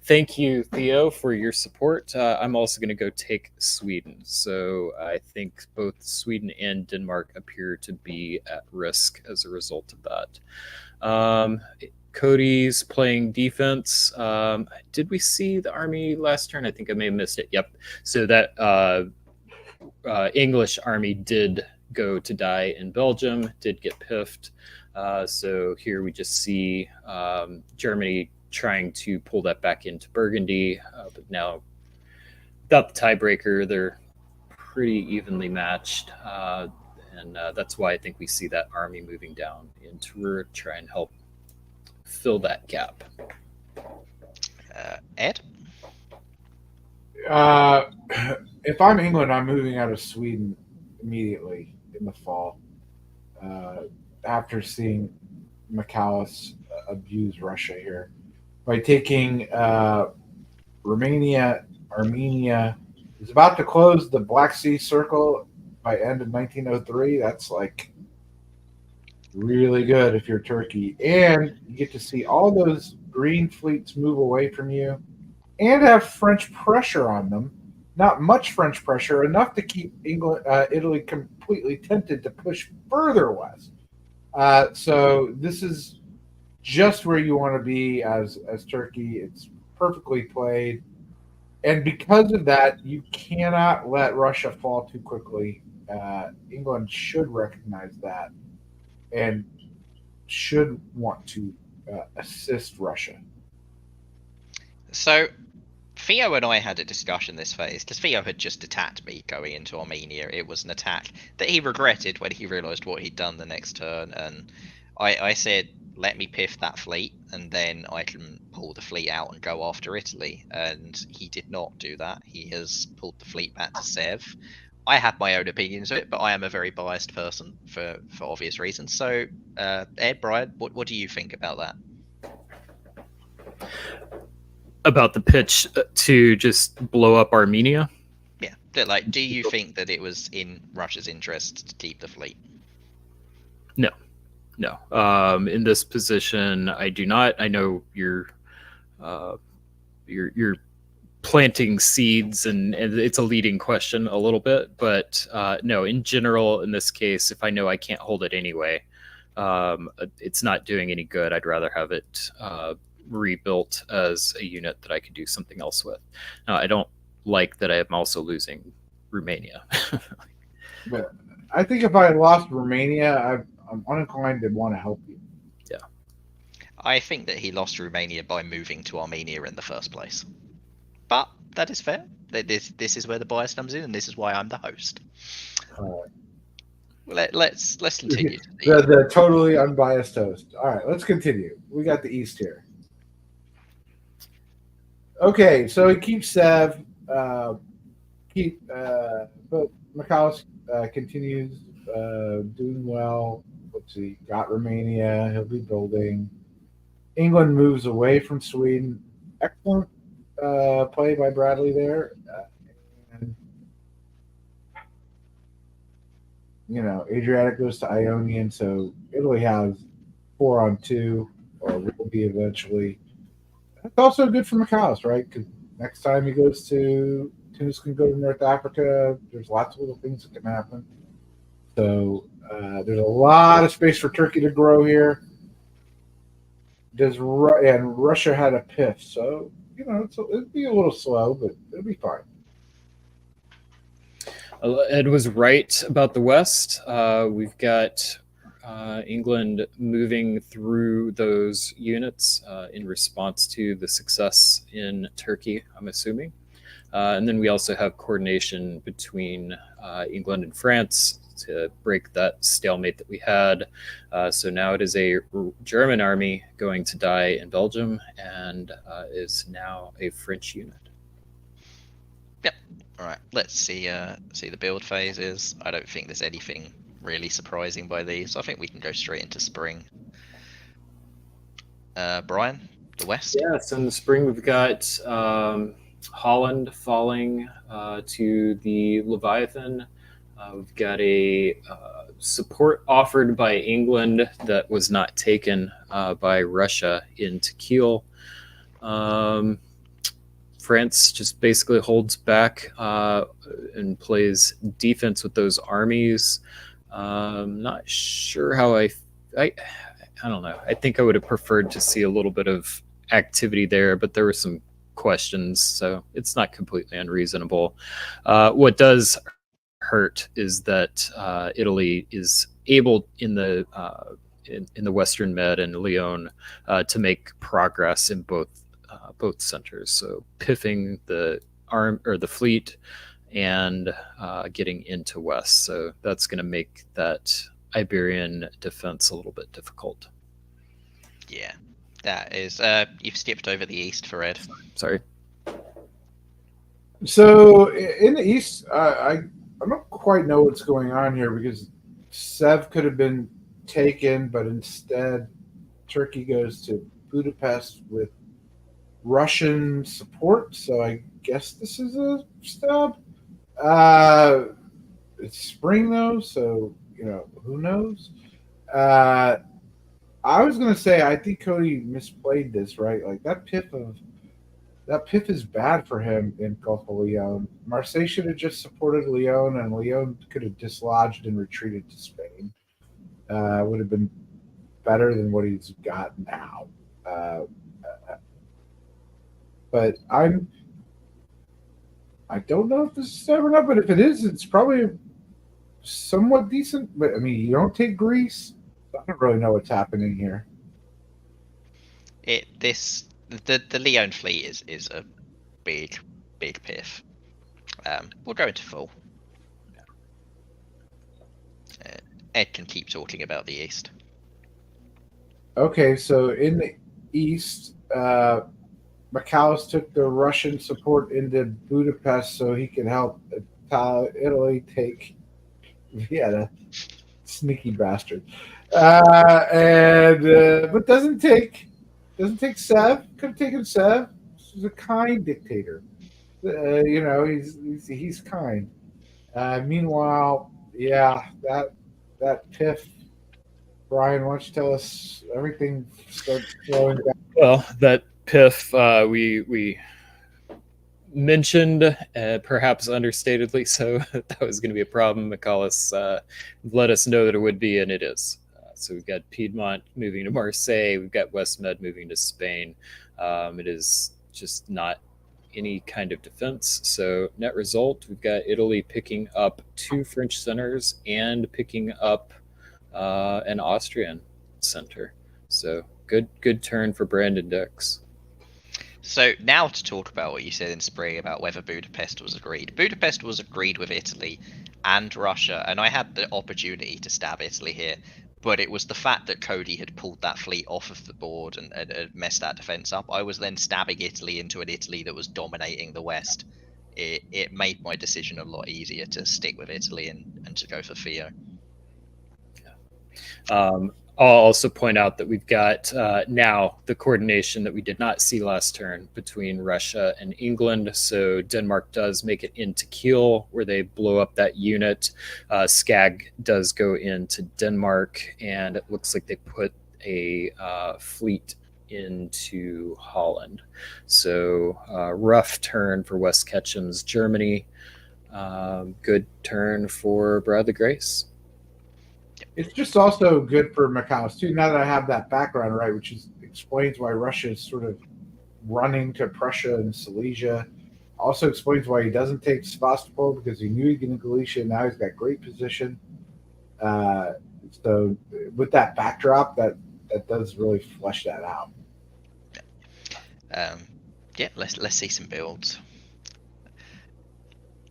thank you, Theo, for your support. I'm also going to go take Sweden. So, I think both Sweden and Denmark appear to be at risk as a result of that. Cody's playing defense. Did we see the army last turn? I think I may have missed it. Yep. So that English army did go to die in Belgium, did get piffed. So here we just see Germany trying to pull that back into Burgundy. But now, without the tiebreaker, they're pretty evenly matched. And that's why I think we see that army moving down into Ruhr to try and help fill that gap. Ed? If I'm England, I'm moving out of Sweden immediately in the fall. After seeing Michaelis abuse Russia here by taking Romania, Armenia is about to close the Black Sea Circle by end of 1903. That's like really good if you're Turkey, and you get to see all those green fleets move away from you and have French pressure on them. Not much French pressure, enough to keep Italy completely tempted to push further west. So this is just where you want to be as Turkey. It's perfectly played, and because of that, you cannot let Russia fall too quickly. England should recognize that and should want to assist Russia. So Theo and I had a discussion this phase because Theo had just attacked me going into Armenia. It was an attack that he regretted when he realised what he'd done the next turn, and I said, let me piff that fleet and then I can pull the fleet out and go after Italy, and he did not do that. He has pulled the fleet back to Sev. I have my own opinions of it, but I am a very biased person for obvious reasons. So, Ed, Brian, what do you think about that? About the pitch to just blow up Armenia? Yeah, like, do you think that it was in Russia's interest to keep the fleet? No. In this position, I do not. I know you're planting seeds, and it's a leading question a little bit, but no, in general, in this case, if I know I can't hold it anyway, it's not doing any good. I'd rather have it rebuilt as a unit that I could do something else with. Now, I don't like that I am also losing Romania. But I think if I had lost Romania, I'm uninclined to want to help you. Yeah. I think that he lost Romania by moving to Armenia in the first place. But that is fair. This is where the bias comes in, and this is why I'm the host. Let's continue. The totally unbiased host. All right, let's continue. We got the East here. Okay, so he keeps Sev. But Michaelis continues doing well. Let's see, got Romania. He'll be building. England moves away from Sweden. Excellent play by Bradley there. And, Adriatic goes to Ionian, so Italy has 4-on-2, or will be eventually. That's also good for Michaelis, right? Because next time he goes to Tunis, can go to North Africa. There's lots of little things that can happen. So there's a lot of space for Turkey to grow here. and Russia had a PIF, so it'd be a little slow, but it'll be fine. Ed was right about the West. We've got England moving through those units in response to the success in Turkey, I'm assuming. And then we also have coordination between England and France to break that stalemate that we had. So now it is a German army going to die in Belgium and is now a French unit. Yep. All right. Let's see the build phases. I don't think there's anything really surprising by these. I think we can go straight into spring. Brian, the West. Yeah. So in the spring we've got Holland falling to the Leviathan. We've got a support offered by England that was not taken by Russia into Kiel. France just basically holds back and plays defense with those armies. Not sure how I don't know. I think I would have preferred to see a little bit of activity there, but there were some questions, so it's not completely unreasonable. What does hurt is that Italy is able in the Western Med and Lyon to make progress in both centers. So piffing the arm or the fleet and getting into West. So that's going to make that Iberian defense a little bit difficult. Yeah, that is. You've skipped over the East for Ed. Sorry. So in the East, I don't quite know what's going on here because Sev could have been taken, but instead Turkey goes to Budapest with Russian support. So I guess this is a stub. It's spring though, so who knows. I was gonna say I think Cody misplayed this, right? Like that piff is bad for him in Gulf of Lyon. Marseille should have just supported Lyon, and Lyon could have dislodged and retreated to Spain. Would have been better than what he's got now. But I don't know if this is ever enough, but if it is, it's probably somewhat decent. But I mean, you don't take Greece. I don't really know what's happening here. The Lyon fleet is a big piff. We'll go into full. Ed can keep talking about the East. Okay, so in the East, McAllis took the Russian support into Budapest so he could help Italy take Vienna. Sneaky bastard. But doesn't take Sev. Could have taken Sev. He's a kind dictator. He's kind. Meanwhile, yeah, that piff. Brian, why don't you tell us everything starts slowing down? Well, that piff we mentioned, perhaps understatedly, so that was going to be a problem. McAuliffe let us know that it would be, and it is. So we've got Piedmont moving to Marseille. We've got West Med moving to Spain. It is just not any kind of defense. So net result, we've got Italy picking up 2 French centers and picking up an Austrian center. So good turn for Brandon Dix. So now to talk about what you said in spring about whether Budapest was agreed. Budapest was agreed with Italy and Russia, and I had the opportunity to stab Italy here, but it was the fact that Cody had pulled that fleet off of the board and messed that defense up. I was then stabbing Italy into an Italy that was dominating the West. It made my decision a lot easier to stick with Italy and to go for Theo. I'll also point out that we've got now the coordination that we did not see last turn between Russia and England. So Denmark does make it into Kiel, where they blow up that unit. Skag does go into Denmark, and it looks like they put a fleet into Holland. So rough turn for West Ketchum's Germany. Good turn for Bradley Grace. It's just also good for McAllis too. Now that I have that background right, which is explains why Russia is sort of running to Prussia and Silesia. Also explains why he doesn't take Sevastopol, because he knew he'd get in Galicia. Now he's got great position. Uh, so with that backdrop, that does really flesh that out. Yeah, let's see some builds.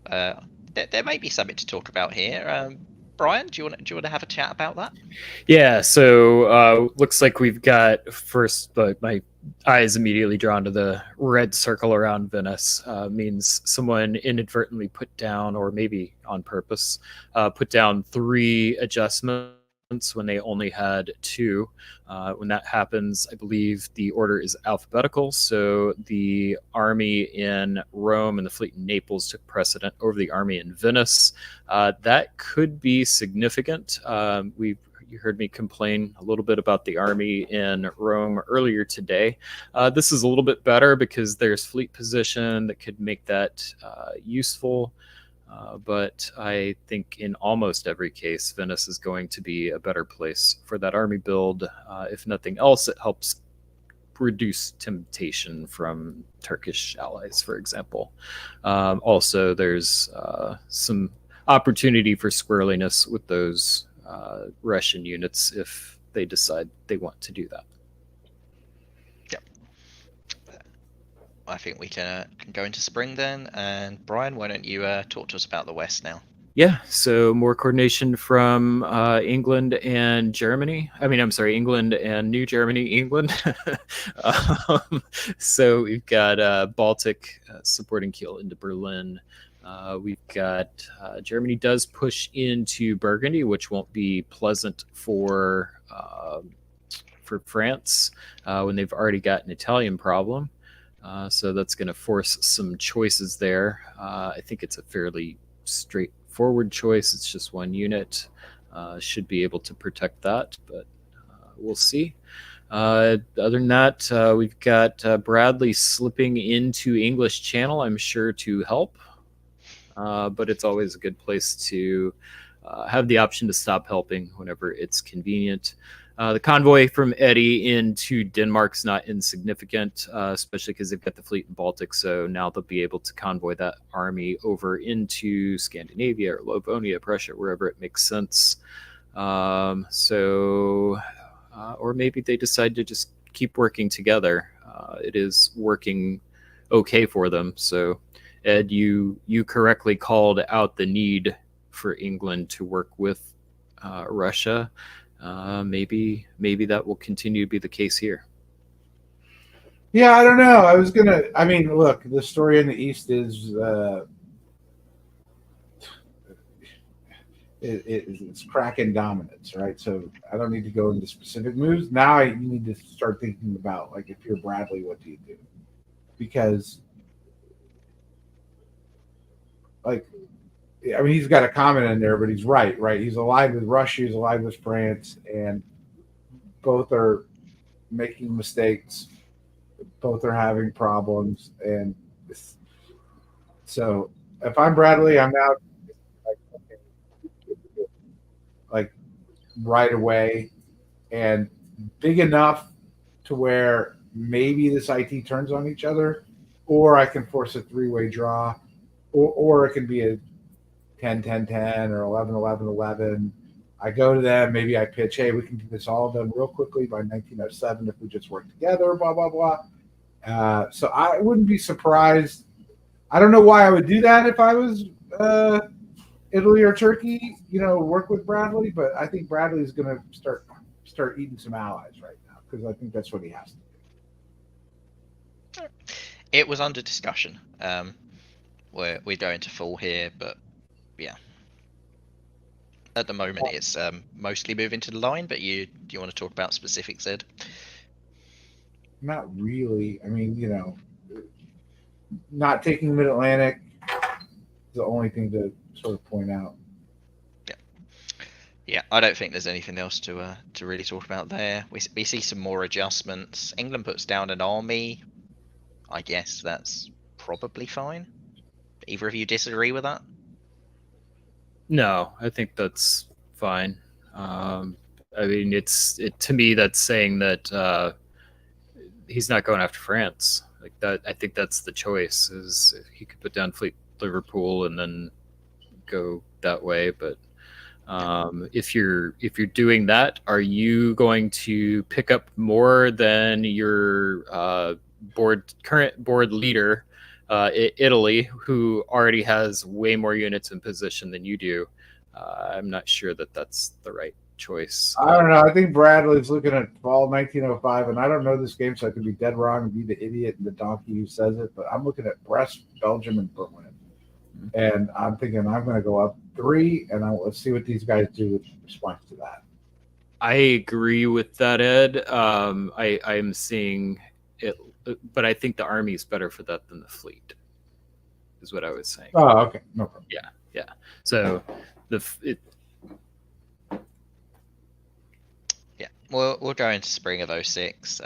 There may be something to talk about here. Brian, do you want to have a chat about that? Yeah, so looks like we've got first, but my eyes immediately drawn to the red circle around Venice. Means someone inadvertently put down, or maybe on purpose, put down 3 adjustments when they only had 2. When that happens, I believe the order is alphabetical. So the army in Rome and the fleet in Naples took precedent over the army in Venice. That could be significant. You heard me complain a little bit about the army in Rome earlier today. This is a little bit better because there's fleet position that could make that useful. But I think in almost every case, Venice is going to be a better place for that army build. If nothing else, it helps reduce temptation from Turkish allies, for example. Also, there's some opportunity for squirreliness with those Russian units if they decide they want to do that. Yep. I think we can go into spring then. And Brian, why don't you talk to us about the West now? Yeah, so more coordination from England and Germany. I'm sorry, England and New Germany, England. So we've got Baltic supporting Kiel into Berlin. We've got Germany does push into Burgundy, which won't be pleasant for France when they've already got an Italian problem. So that's going to force some choices there. I think it's a fairly straightforward choice. It's just 1 unit. Should be able to protect that, but we'll see. Other than that, we've got Bradley slipping into English Channel, I'm sure, to help. But it's always a good place to have the option to stop helping whenever it's convenient. The convoy from Eddie into Denmark's not insignificant, especially because they've got the fleet in Baltic. So now they'll be able to convoy that army over into Scandinavia or Livonia, Prussia, wherever it makes sense. Or maybe they decide to just keep working together. It is working okay for them. So Ed, you correctly called out the need for England to work with Russia. Maybe that will continue to be the case here. Yeah, I don't know. Look, the story in the East is it's Kraken dominance, right? So I don't need to go into specific moves. Now you need to start thinking about, like, if you're Bradley, what do you do? Because, like, he's got a comment in there, but he's right? He's allied with Russia, he's allied with France, and both are making mistakes. Both are having problems. And so if I'm Bradley, I'm out like right away, and big enough to where maybe this IT turns on each other, or I can force a 3-way draw, or it can be a 10-10-10 or 11-11-11. I go to them, maybe I pitch, hey, we can do this all done real quickly by 1907 if we just work together, blah, blah, blah. So I wouldn't be surprised. I don't know why I would do that if I was Italy or Turkey, work with Bradley, but I think Bradley's going to start eating some allies right now, because I think that's what he has to do. It was under discussion. We're going to fall here, but yeah. At the moment, it's mostly moving to the line, but do you want to talk about specifics, Ed? Not really. Not taking Mid-Atlantic is the only thing to sort of point out. Yeah, I don't think there's anything else to really talk about there. We see some more adjustments. England puts down an army. I guess that's probably fine. Either of you disagree with that? No, I think that's fine. To me, that's saying that he's not going after France like that. I think that's the choice. Is he could put down Fleet Liverpool and then go that way, but if you're doing that, are you going to pick up more than your current board leader, Italy, who already has way more units in position than you do? I'm not sure that that's the right choice. I don't know. I think Bradley's looking at fall 1905, and I don't know this game, so I could be dead wrong and be the idiot and the donkey who says it. But I'm looking at Brest, Belgium, and Berlin. And I'm thinking I'm going to go up 3, and let's see what these guys do with response to that. I agree with that, Ed. I'm seeing it, but I think the army is better for that than the fleet, is what I was saying. Oh, okay. No problem. Yeah. So Yeah, we'll go into spring of 06.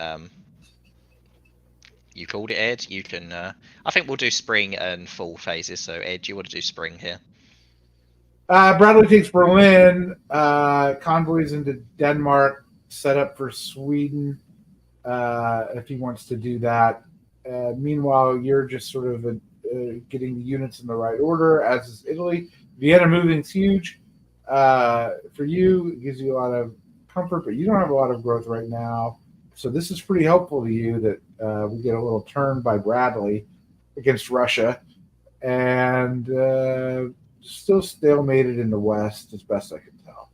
You called it, Ed. You can. I think we'll do spring and fall phases. So, Ed, do you want to do spring here? Bradley takes Berlin, convoys into Denmark, set up for Sweden if he wants to do that. Meanwhile, you're just sort of getting the units in the right order, as is Italy. Vienna moving is huge. For you, it gives you a lot of comfort, but you don't have a lot of growth right now. So this is pretty helpful to you that we get a little turn by Bradley against Russia. And still stalemated in the West, as best I can tell.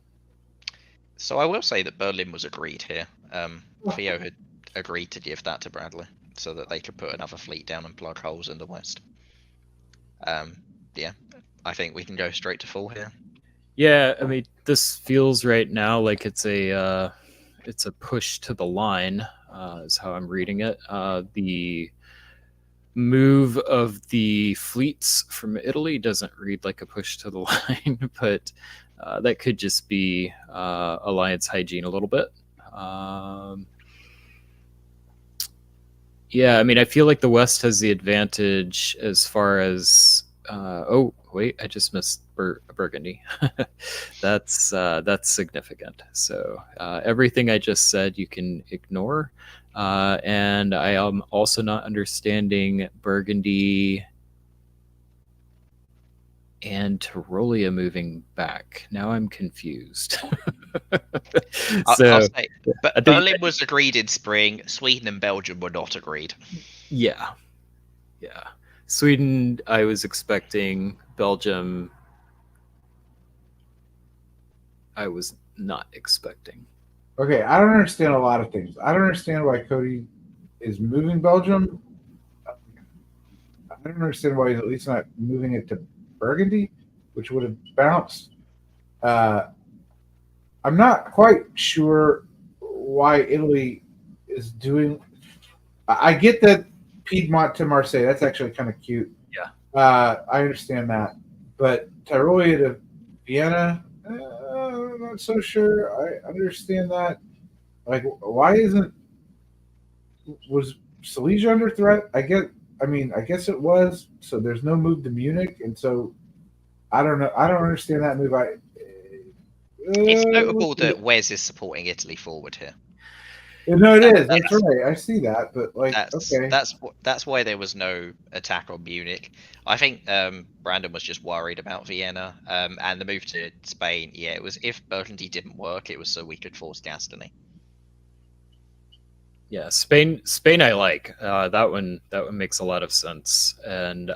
So I will say that Berlin was agreed here. Theo had agreed to give that to Bradley so that they could put another fleet down and plug holes in the West. Yeah, I think we can go straight to full here. Yeah, I mean, this feels right now like it's a push to the line, is how I'm reading it. The move of the fleets from Italy doesn't read like a push to the line, but that could just be alliance hygiene a little bit. Yeah, I mean, I feel like the West has the advantage as far as. Oh, wait, I just missed Burgundy. That's significant. So everything I just said you can ignore. And I am also not understanding Burgundy and Tyrolia moving back. Now I'm confused. I'll say, but Berlin was agreed in spring. Sweden and Belgium were not agreed. Yeah. Sweden, I was expecting. Belgium, I was not expecting. Okay, I don't understand a lot of things. I don't understand why Cody is moving Belgium. I don't understand why he's at least not moving it to Burgundy, which would have bounced. I'm not quite sure why Italy is doing. I get that Piedmont to Marseille. That's actually kind of cute. Yeah. I understand that. But Tyrolia to Vienna, I'm not so sure. I understand that. Like, why was Silesia under threat? I guess it was. So there's no move to Munich. And so I don't know. I don't understand that move. It's notable that Wes is supporting Italy forward here. No, it is. That's right. I see that, but okay. That's why there was no attack on Munich. I think Brandon was just worried about Vienna, and the move to Spain. Yeah, it was if Burgundy didn't work, it was so we could force Gascony. Yeah, Spain. I like that one. That one makes a lot of sense, and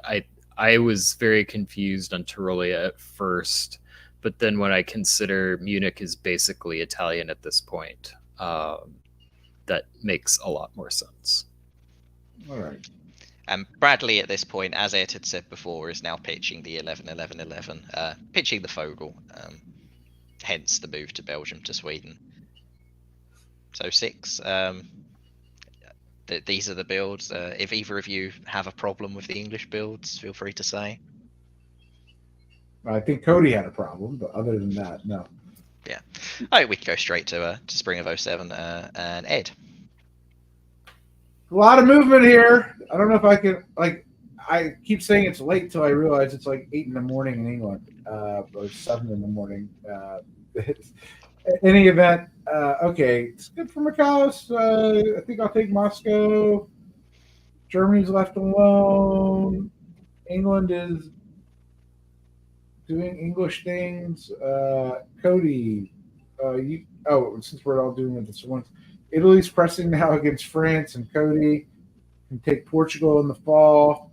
I was very confused on Tyrolia at first, but then when I consider Munich is basically Italian at this point. That makes a lot more sense. All right. And Bradley at this point, as Ed had said before, is now pitching the 11-11-11, pitching the Fogel, hence the move to Belgium to Sweden. So 6. These are the builds. If either of you have a problem with the English builds, feel free to say. I think Cody had a problem, but other than that, no. Yeah. Oh, we can go straight to spring of 07 and Ed. A lot of movement here. I don't know if I can, I keep saying it's late till I realize it's like 8 in the morning in England, or 7 in the morning. Any event, Okay, it's good for Macau's. I think I'll take Moscow. Germany's left alone. England is doing English things. Cody, since we're all doing it this once, Italy's pressing now against France, and Cody can take Portugal in the fall.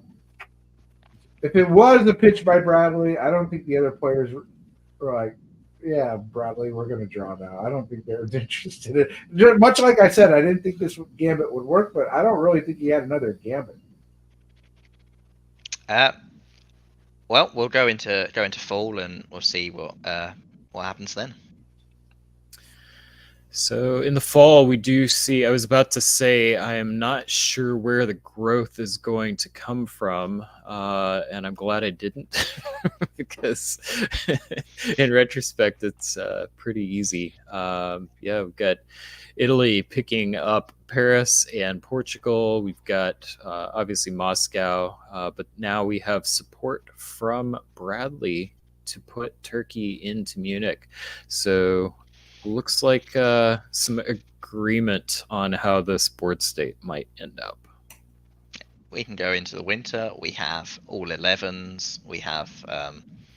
If it was a pitch by Bradley, I don't think the other players were like, yeah, Bradley, we're going to draw now. I don't think they're interested in it. Much like I said, I didn't think this gambit would work, but I don't really think he had another gambit. Well, we'll go into fall, and we'll see what happens then. So in the fall, we do see, I was about to say, I am not sure where the growth is going to come from. And I'm glad I didn't, because in retrospect, it's pretty easy. We've got Italy picking up Paris and Portugal. We've got obviously Moscow, but now we have support from Bradley to put Turkey into Munich. So looks like some agreement on how this board state might end up. We can go into the winter. We have all 11s. We have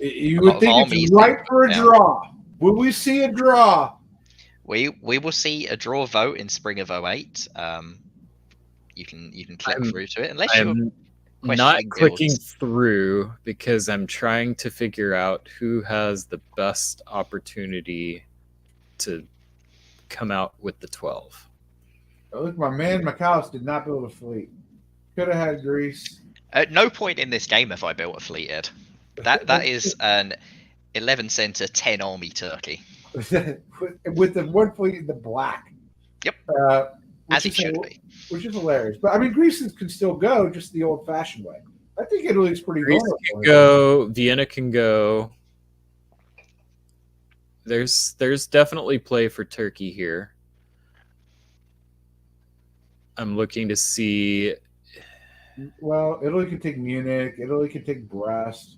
you would think it's right for a draw. Will we see a draw? We will see a draw vote in spring of 08. You can click through to it, unless you're not clicking through, because I'm trying to figure out who has the best opportunity to come out with the 12. Oh, look, my man Macau did not build a fleet. Could have had Greece. At no point in this game have I built a fleet, Ed. That is an 11 center, 10 army Turkey. with the one fleet in the black. Yep. As it should be. Which is hilarious. But I mean, Greece can still go just the old-fashioned way. I think Italy's pretty Greece can go. Vienna can go. There's definitely play for Turkey here. I'm looking to see. Well, Italy could take Munich. Italy could take Brest.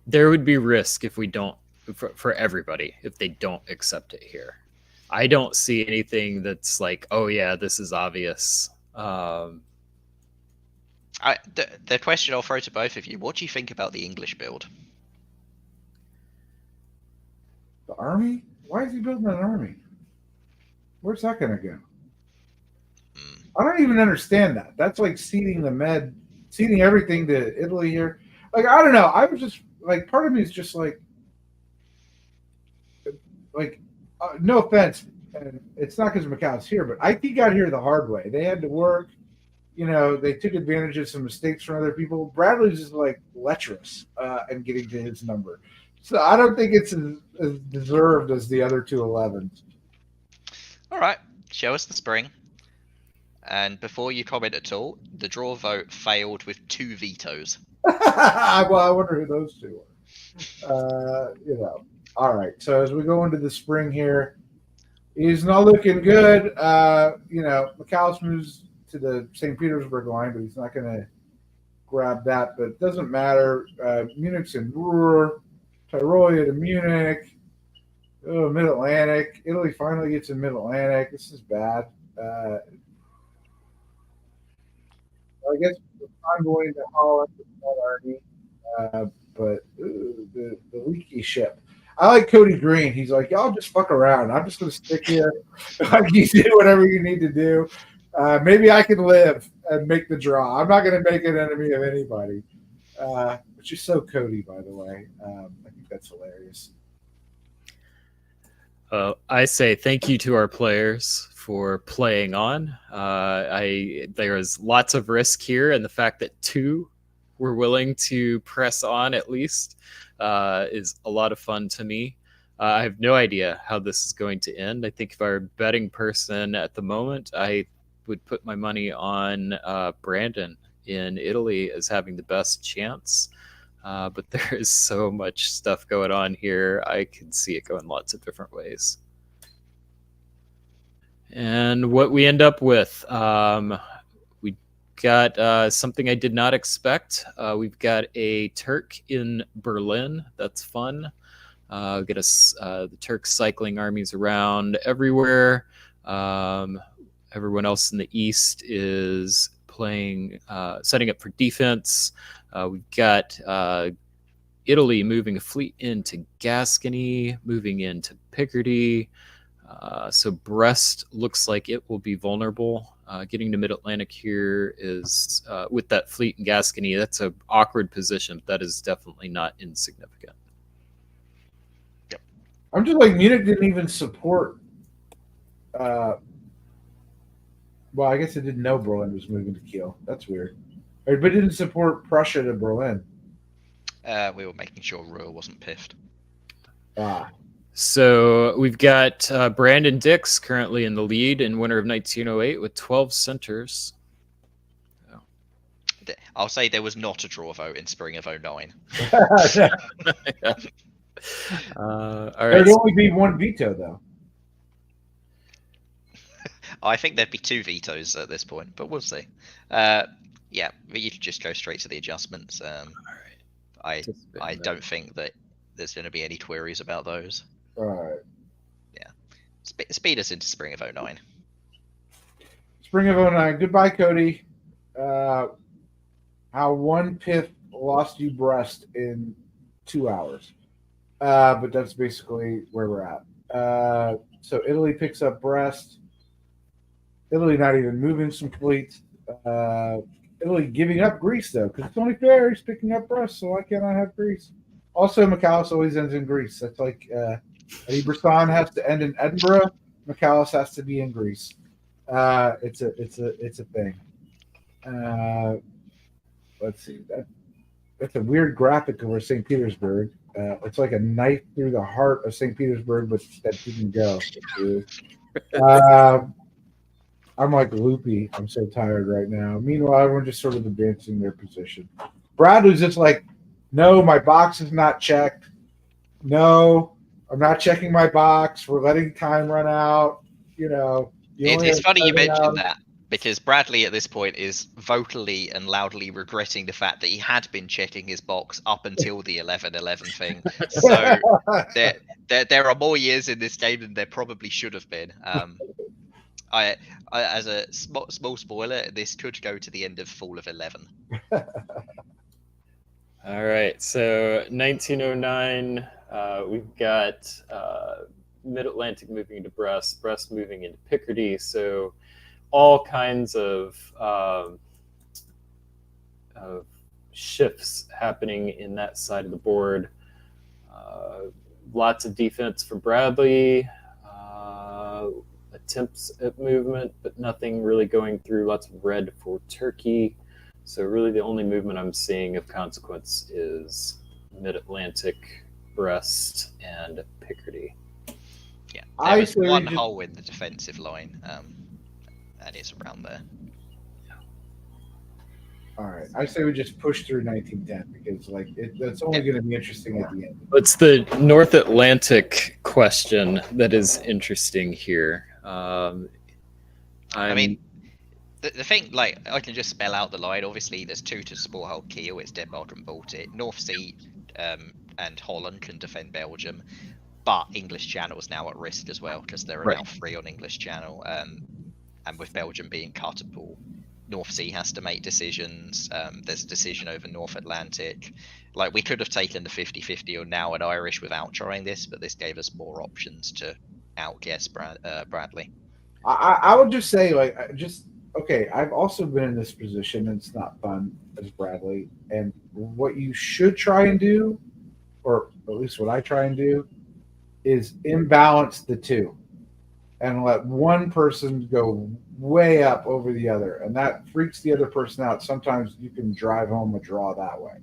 There would be risk if we don't, for everybody, if they don't accept it here. I don't see anything that's like, oh yeah, this is obvious. The question I'll throw to both of you: what do you think about the English build? The army? Why is he building an army? Where's that going to go? I don't even understand that. That's like ceding everything to Italy here. Like, I don't know. I was just like, part of me is just like, no offense, and it's not because Macau's here, but IT got here the hard way. They had to work. They took advantage of some mistakes from other people. Bradley's just like lecherous and getting to his number. So I don't think it's as deserved as the other two 11s. All right. Show us the spring. And before you comment at all, the draw vote failed with 2 vetoes. Well, I wonder who those two are. All right. So as we go into the spring here, he's not looking good. Macau moves to the St. Petersburg line, but he's not going to grab that. But it doesn't matter. Munich's in Ruhr. Tyrolia to Munich. Oh, Mid-Atlantic. Italy finally gets in Mid-Atlantic. This is bad. I guess I'm going to Holland with that army, but the leaky ship. I like Cody Green. He's like, y'all just fuck around. I'm just going to stick here. You do whatever you need to do. Maybe I can live and make the draw. I'm not going to make an enemy of anybody. Which is so Cody, by the way. I think that's hilarious. I say thank you to our players for playing on. There was lots of risk here, and the fact that 2 were willing to press on at least is a lot of fun to me. I have no idea how this is going to end. I think if I were a betting person at the moment, I would put my money on Brandon in Italy as having the best chance. But there is so much stuff going on here. I can see it going lots of different ways. And what we end up with, we got something I did not expect. We've got a Turk in Berlin. That's fun. Get us the Turks cycling armies around everywhere. Everyone else in the east is playing, setting up for defense. We've got Italy moving a fleet into Gascony, moving into Picardy. So Brest looks like it will be vulnerable. Getting to Mid-Atlantic here is, with that fleet in Gascony, that's an awkward position. That is definitely not insignificant. I'm just like, Munich didn't even support. Well, I guess it didn't know Berlin was moving to Kiel. That's weird. But it didn't support Prussia to Berlin. We were making sure Ruhr wasn't piffed. Ah, So we've got Brandon Dix currently in the lead in winter of 1908 with 12 centers. I'll say there was not a draw vote in spring of 09. All there'd right. only be one veto, though. I think there'd be 2 vetoes at this point, but we'll see. Yeah, you could just go straight to the adjustments. I don't think that there's going to be any queries about those. All right. Yeah. Speed us into spring of 09. Spring of 09. Goodbye, Cody. How one pith lost you Brest in 2 hours. But that's basically where we're at. So Italy picks up Brest. Italy not even moving some fleets. Italy giving up Greece, though, because it's only fair he's picking up Brest, so why can't I have Greece? Also, Michaelis always ends in Greece. That's like Eddie Brisson has to end in Edinburgh. Michaelis has to be in Greece. It's a thing. Let's see. That's a weird graphic over St. Petersburg. It's like a knife through the heart of St. Petersburg, but that didn't go. I'm like loopy. I'm so tired right now. Meanwhile, everyone's just sort of advancing their position. Bradley's just like, no, my box is not checked. No, I'm not checking my box. We're letting time run out. It's funny you mentioned that, because Bradley at this point is vocally and loudly regretting the fact that he had been checking his box up until the 11-11 thing. So there are more years in this game than there probably should have been. I as a small spoiler, this could go to the end of Fall of 11. All right. So 1909, we've got Mid-Atlantic moving into Brest, Brest moving into Picardy. So all kinds of shifts happening in that side of the board. Lots of defense for Bradley. Attempts at movement, but nothing really going through. Lots of red for Turkey. So really the only movement I'm seeing of consequence is Mid-Atlantic, Brest, and Picardy. Yeah, there was one hole in the defensive line, and it's around there. All right, I say we just push through 1910 because that's only going to be interesting at the end. It's the North Atlantic question that is interesting here. I mean, the thing, like, I can just spell out the line. Obviously, there's 2 to support Hull Kiel. It's Denmark and Baltic. North Sea and Holland can defend Belgium, but English Channel is now at risk as well because there are now 3 on English Channel. And with Belgium being cuttable, North Sea has to make decisions. There's a decision over North Atlantic. Like, we could have taken the 50-50 or now at Irish without trying this, but this gave us more options to outguess Bradley. I would just say, okay, I've also been in this position, and it's not fun as Bradley. And what you should try and do, or at least what I try and do, is imbalance the 2 and let one person go way up over the other. And that freaks the other person out. Sometimes you can drive home a draw that way.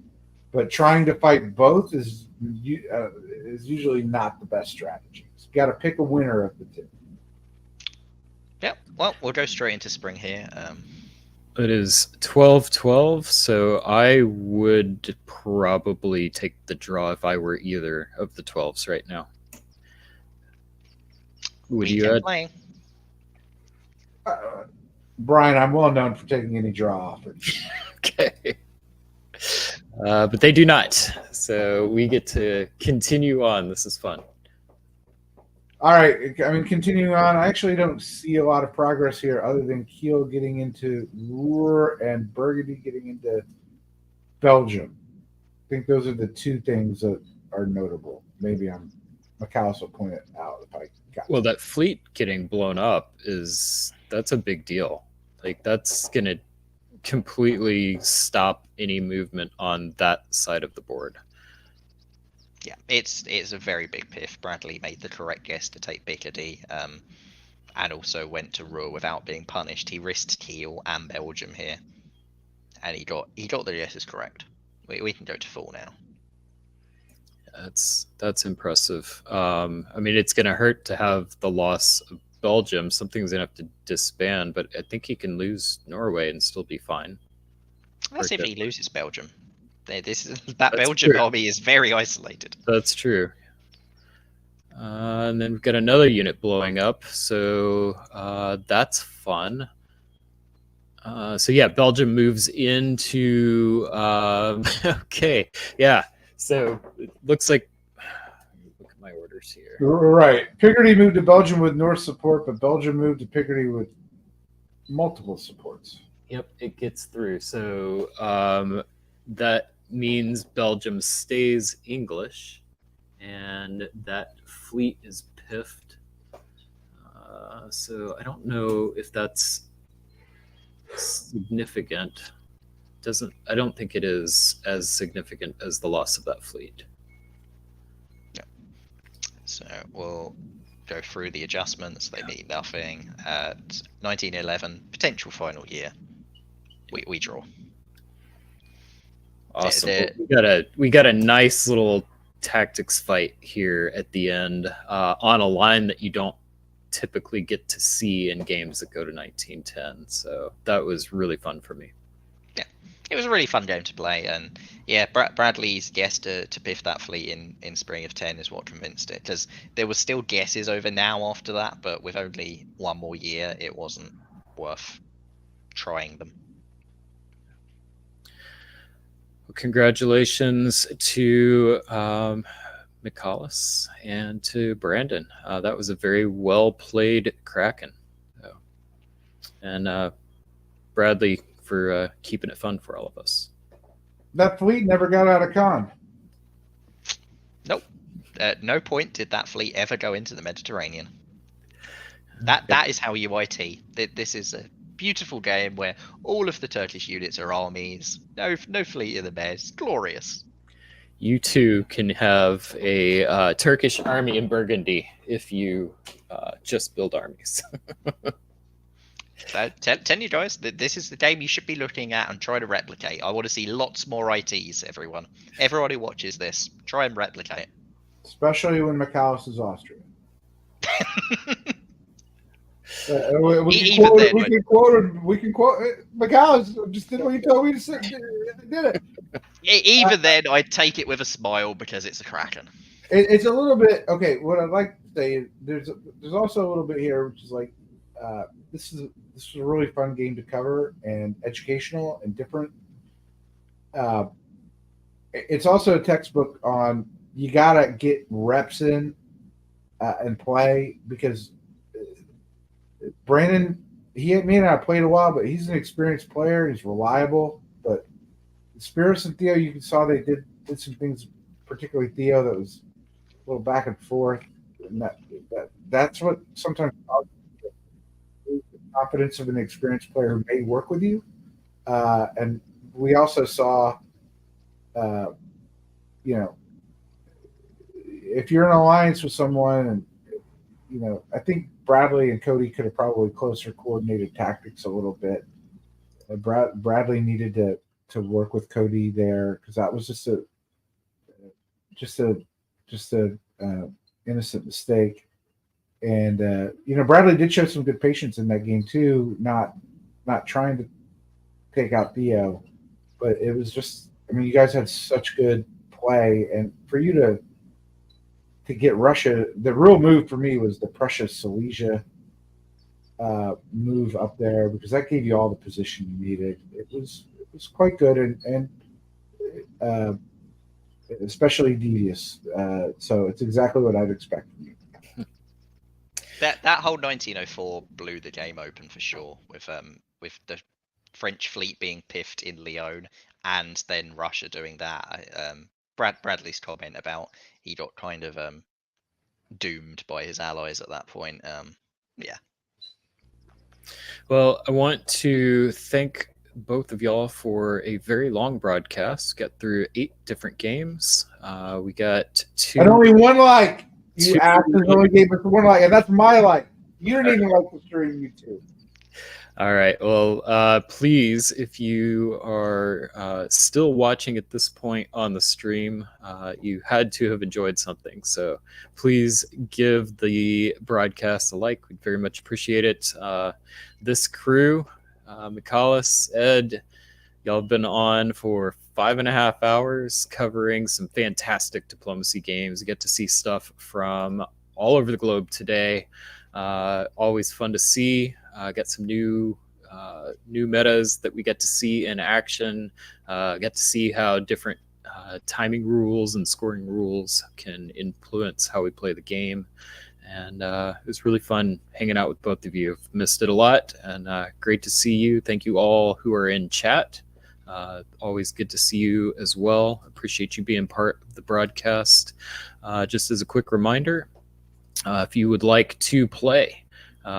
But trying to fight both is usually not the best strategy. So you got to pick a winner of the 2. Yep. Well, we'll go straight into spring here. It is 12-12, so I would probably take the draw if I were either of the 12s right now. Would you add? Brian, I'm well known for taking any draw offers. Okay. But they do not. So we get to continue on. This is fun. All right. I mean, continuing on, I actually don't see a lot of progress here other than Kiel getting into Roer and Burgundy getting into Belgium. I think those are the two things that are notable. Maybe McAllis will point it out if I got Well, that fleet getting blown up that's a big deal. Like that's gonna completely stop any movement on that side of the board. Yeah, it's a very big piff. Bradley made the correct guess to take Picardy, and also went to Ruhr without being punished. He risked Kiel and Belgium here, and he got the guesses correct. We can go to full now. That's impressive. I mean, it's going to hurt to have the loss of Belgium. Something's going to have to disband, but I think he can lose Norway and still be fine. That's if he loses Belgium. That That's Belgium true. army is very isolated. That's true. And then we've got another unit blowing up, so that's fun. So yeah, Belgium moves into okay, yeah. So it looks like look at my orders here. Right. Picardy moved to Belgium with North support, but Belgium moved to Picardy with multiple supports. Yep, it gets through. So that means Belgium stays English, and that fleet is piffed. So I don't know if that's significant. I don't think it is as significant as the loss of that fleet. Yeah. So we'll go through the adjustments. They mean nothing. At 1911, potential final year, we draw. Awesome. We got a nice little tactics fight here at the end on a line that you don't typically get to see in games that go to 1910. So that was really fun for me. Yeah, it was a really fun game to play, and yeah, Bradley's guess to piff that fleet in spring of 10 is what convinced it, because there was still guesses over now after that, but with only one more year, it wasn't worth trying them. Well, congratulations to McAllis and to Brandon. That was a very well played Kraken. So, and Bradley for keeping it fun for all of us. That fleet never got out of con. Nope. At no point did that fleet ever go into the Mediterranean. That is how you IT. This is a beautiful game where all of the Turkish units are armies. No fleet in the Med. It's glorious. You too can have a Turkish army in Burgundy if you just build armies. So tell you guys that this is the game you should be looking at and try to replicate. I want to see lots more ITs, everyone. Everyone who watches this, try and replicate. Especially when McAllis is Austrian. We can quote McAllis. Just did what you told me to say. Did it. Even then, I'd take it with a smile because it's a Kraken. It's a little bit okay. What I'd like to say, there's also a little bit here, which is like this is a really fun game to cover and educational and different. It's also a textbook on you gotta get reps in and play, because Brandon, me and I played a while, but he's an experienced player. He's reliable. But Spirits and Theo, you saw they did some things, particularly Theo, that was a little back and forth. And that's what sometimes the confidence of an experienced player who may work with you. And we also saw, if you're in an alliance with someone, and I think Bradley and Cody could have probably closer coordinated tactics a little bit. Bradley needed to work with Cody there, because that was just a innocent mistake. And Bradley did show some good patience in that game too, not trying to take out Theo, but it was just, you guys had such good play, and for you to get Russia, the real move for me was the Prussia-Silesia move up there, because that gave you all the position you needed. It was quite good, and especially devious. So it's exactly what I'd expect from you. That whole 1904 blew the game open for sure, with the French fleet being piffed in Lyon, and then Russia doing that. Bradley's comment about he got kind of doomed by his allies at that point. Yeah. Well, I want to thank both of y'all for a very long broadcast. Got through 8 different games. We got 2. And only one like. You Two- actors only gave us one like, and that's my like. You didn't even like the stream, you two. All right. Well, please, if you are still watching at this point on the stream, you had to have enjoyed something. So please give the broadcast a like. We'd very much appreciate it. This crew, Michalis, Ed, y'all have been on for 5.5 hours covering some fantastic diplomacy games. You get to see stuff from all over the globe today. Always fun to see. Got some new metas that we get to see in action. Get to see how different timing rules and scoring rules can influence how we play the game. And it was really fun hanging out with both of you. I've missed it a lot, and great to see you. Thank you all who are in chat. Always good to see you as well. Appreciate you being part of the broadcast. Just as a quick reminder, if you would like to play,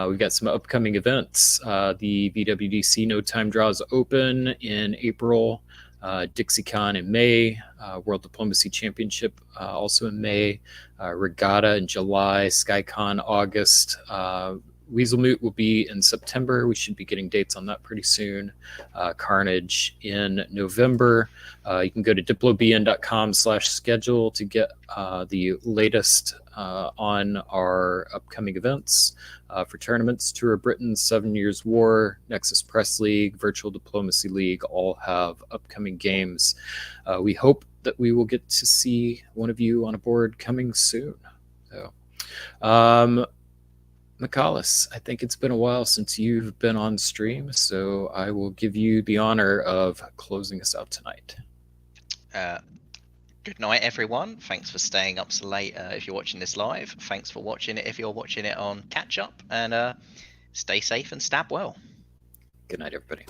we've got some upcoming events. The VWDC No Time Draws Open in April, DixieCon in May, World Diplomacy Championship also in May, Regatta in July, SkyCon August. Weaselmoot will be in September. We should be getting dates on that pretty soon. Carnage in November. You can go to diplobn.com/schedule to get the latest on our upcoming events for tournaments. Tour of Britain, 7 Years War, Nexus Press League, Virtual Diplomacy League all have upcoming games. We hope that we will get to see one of you on a board coming soon. So, Michalis, I think it's been a while since you've been on stream, so I will give you the honor of closing us out tonight. Good night, everyone. Thanks for staying up so late if you're watching this live. Thanks for watching it if you're watching it on catch up. And stay safe and stab well. Good night, everybody.